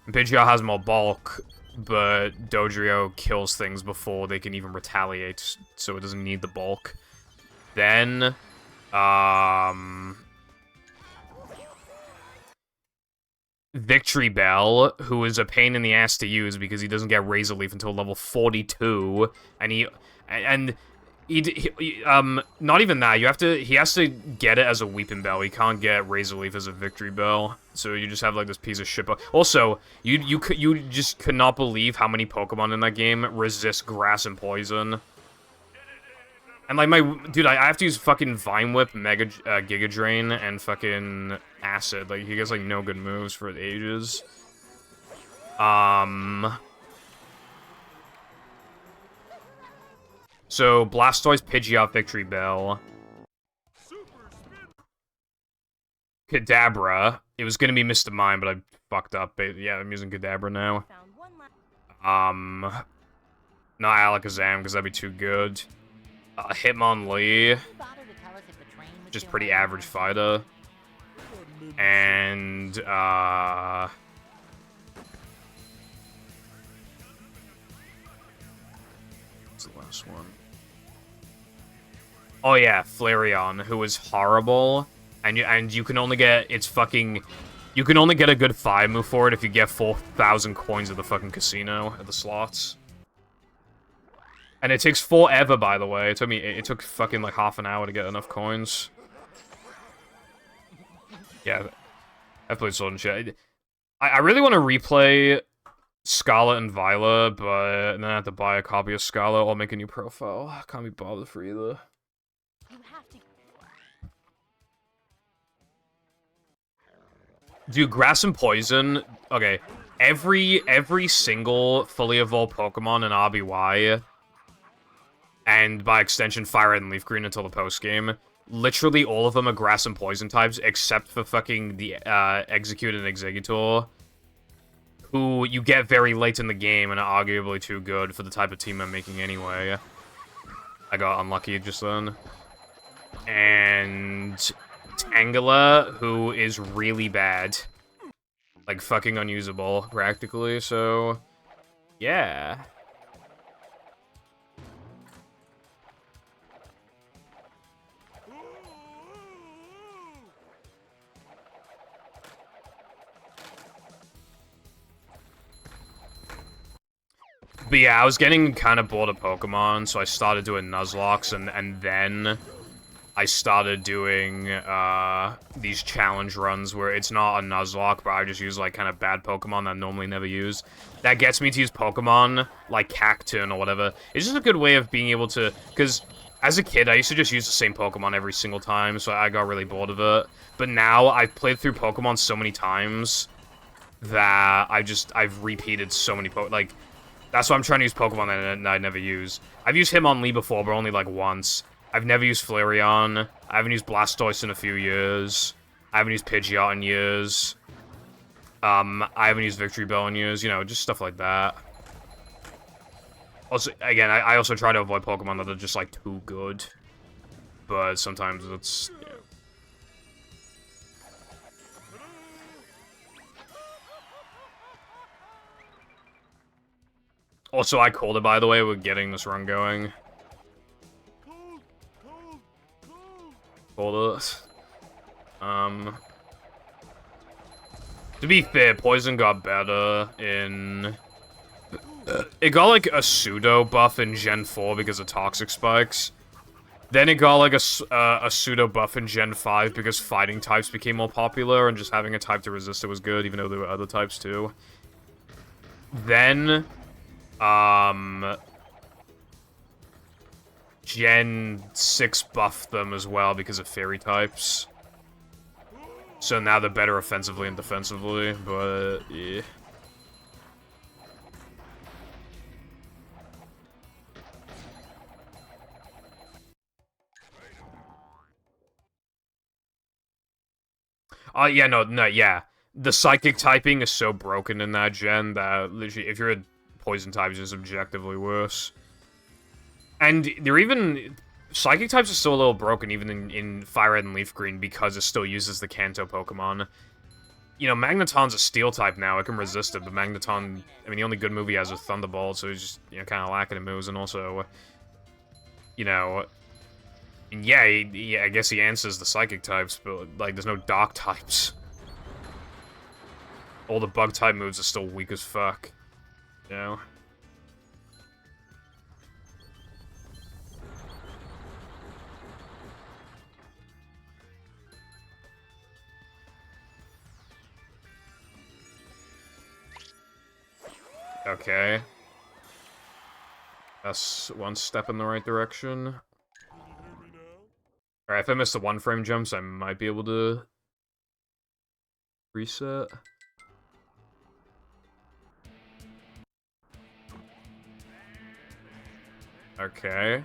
And Pidgeot has more bulk, but Dodrio kills things before they can even retaliate, so it doesn't need the bulk. Then, Victory Bell, who is a pain in the ass to use because he doesn't get Razor Leaf until level 42, and not even that, he has to get it as a Weeping Bell. He can't get Razor Leaf as a Victory Bell, so you just have like this piece of shit. Also, you just could not believe how many Pokemon in that game resist Grass and Poison. And like dude, I have to use fucking Vine Whip, Giga Drain, and fucking Acid. Like, he gets like no good moves for ages. So, Blastoise, Pidgeot, Victory Bell. Kadabra. It was gonna be Mr. Mime, but I fucked up. But yeah, I'm using Kadabra now.
found one last.
Not Alakazam, because that'd be too good. Hitmonlee.
Bother to tell us if the train was
Just
still
pretty
running
average
on?
fighter. And, was the last one? Oh yeah, Flareon, who is horrible, and you can only get you can only get a good fire move for it if you get 4,000 coins at the fucking casino at the slots. And it takes forever, by the way. It took fucking like half an hour to get enough coins. Yeah, I've played Sword and Shield. I really want to replay Scarlet and Violet, but then I have to buy a copy of Scarlet or make a new profile. I can't be bothered for either.
You have to.
Dude, Grass and Poison. Okay, every single fully evolved Pokemon in RBY, and by extension Fire Red and Leaf Green until the post game, literally all of them are Grass and Poison types, except for fucking the Execute and Exeggutor, who you get very late in the game and are arguably too good for the type of team I'm making anyway. I got unlucky just then. And Tangela, who is really bad. Like, fucking unusable, practically, so... yeah. But yeah, I was getting kind of bored of Pokemon, so I started doing Nuzlocke, and then I started doing these challenge runs where it's not a Nuzlocke, but I just use like kind of bad Pokemon that I normally never use. That gets me to use Pokemon like Cacturne or whatever. It's just a good way of being able to, because as a kid I used to just use the same Pokemon every single time, so I got really bored of it. But now I've played through Pokemon so many times that I've repeated so many like. That's why I'm trying to use Pokemon that I never use. I've used Hitmonlee before, but only like once. I've never used Flareon. I haven't used Blastoise in a few years. I haven't used Pidgeot in years. I haven't used Victory Bell in years. You know, just stuff like that. Also, again, I also try to avoid Pokemon that are just like too good. But sometimes it's... you know. Also, I called it, by the way, with getting this run going. Called it. To be fair, Poison got better in... it got, like, a pseudo buff in Gen 4 because of Toxic Spikes. Then it got, like, a pseudo buff in Gen 5 because fighting types became more popular, and just having a type to resist it was good, even though there were other types, too. Then... Gen 6 buffed them as well because of fairy types. So now they're better offensively and defensively, but yeah. Yeah, no, yeah. The psychic typing is so broken in that gen that literally, if you're a poison type, it's just objectively worse. And they're even... psychic types are still a little broken even in Fire Red and Leaf Green because it still uses the Kanto Pokemon. You know, Magneton's a steel type now, it can resist it, but Magneton... I mean, the only good move he has is Thunderbolt, so he's just, you know, kind of lacking in moves, and also... you know... yeah, I guess he answers the psychic types, but, like, there's no dark types. All the bug type moves are still weak as fuck. You know? Okay. That's one step in the right direction. Alright, if I miss the one frame jumps, I might be able to reset. Okay.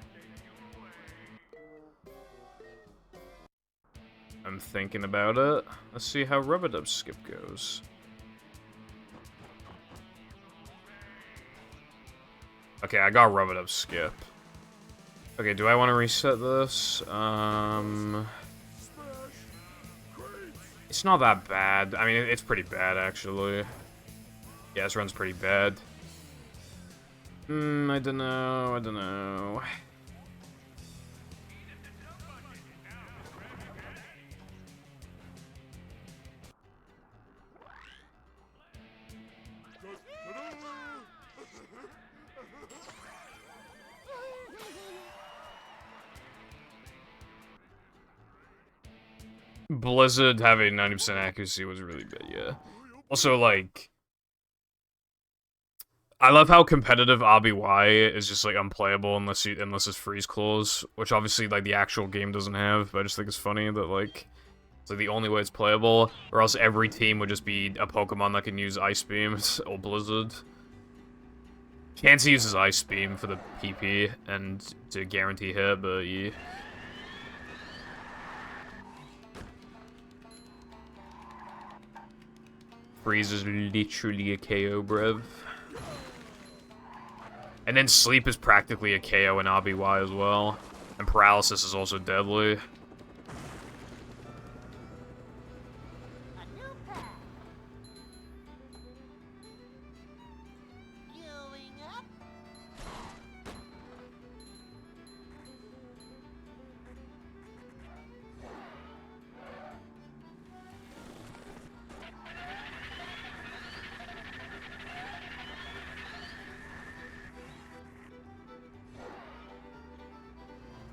I'm thinking about it. Let's see how Rub-a-Dub Skip goes. Okay, I got Rub-a-Dub Skip. Okay, do I want to reset this? It's not that bad. I mean, it's pretty bad, actually. Yeah, this run's pretty bad. I don't know. Blizzard having 90% accuracy was really good, yeah. Also, like, I love how competitive RBY is just, like, unplayable unless it's freeze claws, which obviously, like, the actual game doesn't have, but I just think it's funny that, like, it's, like, the only way it's playable, or else every team would just be a Pokemon that can use Ice Beam, or Blizzard. Chansey uses Ice Beam for the PP, and to guarantee hit, but yeah. Freeze is literally a KO, bruv. And then Sleep is practically a KO in RBY as well. And Paralysis is also deadly.
A new path. Going up.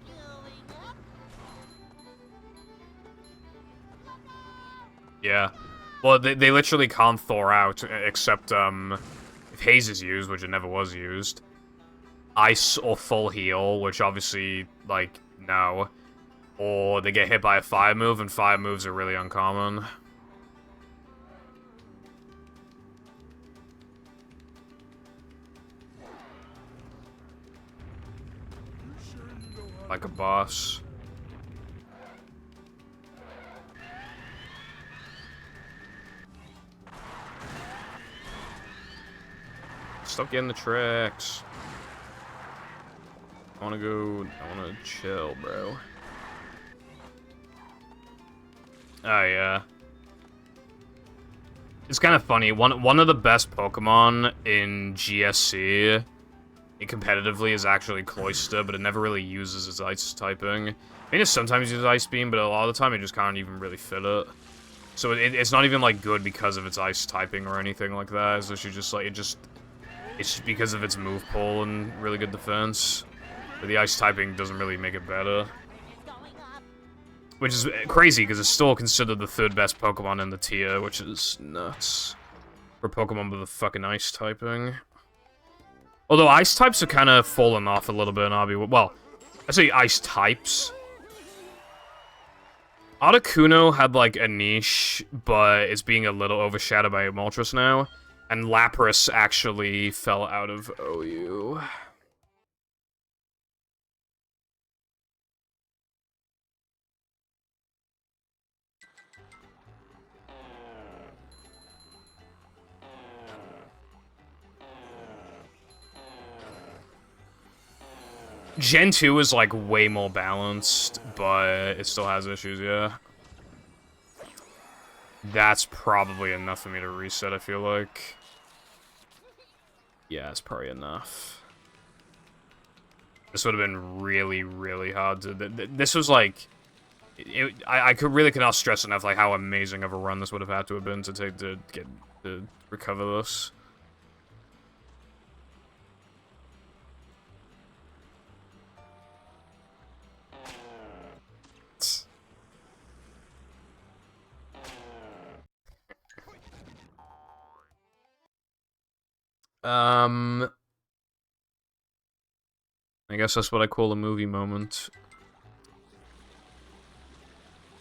Going up.
Yeah. Well, they literally can't Thor out, except, if Haze is used, which it never was used. Ice or Full Heal, which obviously, like, no. Or they get hit by a Fire move, and Fire moves are really uncommon. Like a boss. Stop getting the tracks. I wanna chill, bro. Oh, yeah. It's kind of funny. One of the best Pokemon in GSC, competitively, is actually Cloyster, but it never really uses its Ice typing. I mean, it sometimes uses Ice Beam, but a lot of the time it just can't even really fit it. So it's not even, like, good because of its Ice typing or anything like that. It's literally just, like, it's just because of its move pull and really good defense. But the Ice typing doesn't really make it better. Which is crazy, because it's still considered the third best Pokemon in the tier, which is nuts. For Pokemon with the fucking Ice typing. Although Ice types have kind of fallen off a little bit in RB. Well, I say Ice types. Articuno had, like, a niche, but it's being a little overshadowed by Moltres now. And Lapras actually fell out of OU. Gen 2 is, like, way more balanced, but it still has issues, yeah. That's probably enough for me to reset, I feel like. Yeah, it's probably enough. This would have been really, really hard to... This was, like... I really cannot stress enough, like, how amazing of a run this would have had to have been to recover this. I guess that's what I call a movie moment.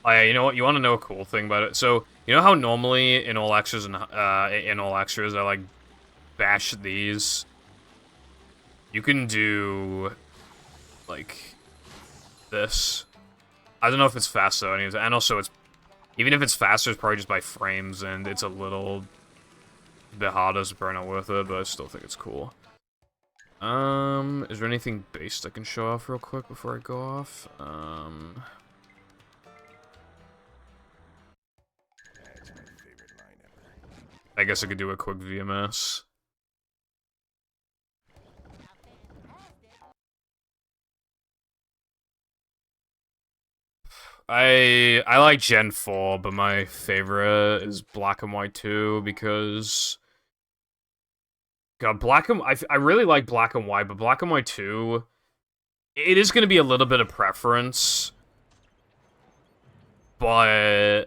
Oh yeah, you know what? You want to know a cool thing about it? So, you know how normally in all extras and in all extras I like bash these? You can do like this. I don't know if it's fast though, and also it's even if it's faster, it's probably just by frames, and it's a little bit harder, so probably not worth it, but I still think it's cool. Is there anything based I can show off real quick before I go off? I guess I could do a quick VMS. I like Gen 4, but my favorite is Black and White 2 because God, I really like Black and White, but Black and White 2, it is going to be a little bit of preference, but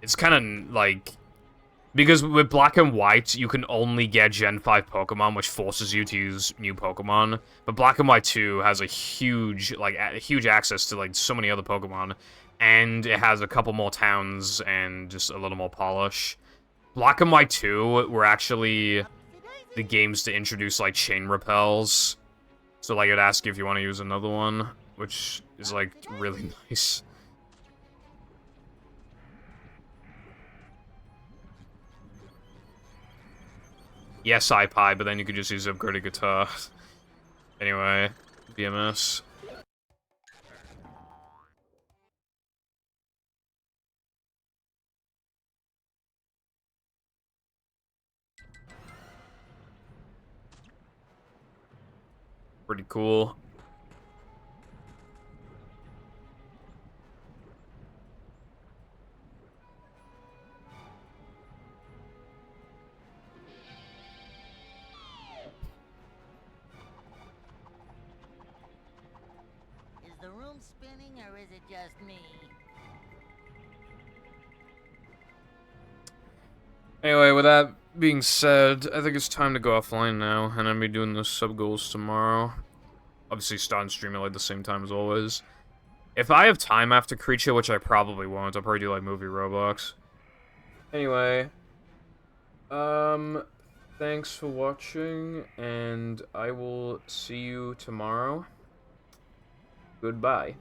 it's kind of like, because with Black and White, you can only get Gen 5 Pokemon, which forces you to use new Pokemon. But Black and White 2 has a huge, huge access to, like, so many other Pokemon. And it has a couple more towns and just a little more polish. Black and White 2 were actually the games to introduce, like, chain repels. So, like, it'd ask you if you want to use another one, which is, like, really nice. Yes, iPie, but then you could just use upgraded guitar. Anyway, BMS. Pretty cool.
Is the room spinning or is it just me?
Anyway, with that being said, I think it's time to go offline now, and I'm gonna be doing the sub goals tomorrow. Obviously, starting streaming like the same time as always. If I have time after Creature, which I probably won't, I'll probably do like movie Roblox. Anyway, thanks for watching, and I will see you tomorrow. Goodbye.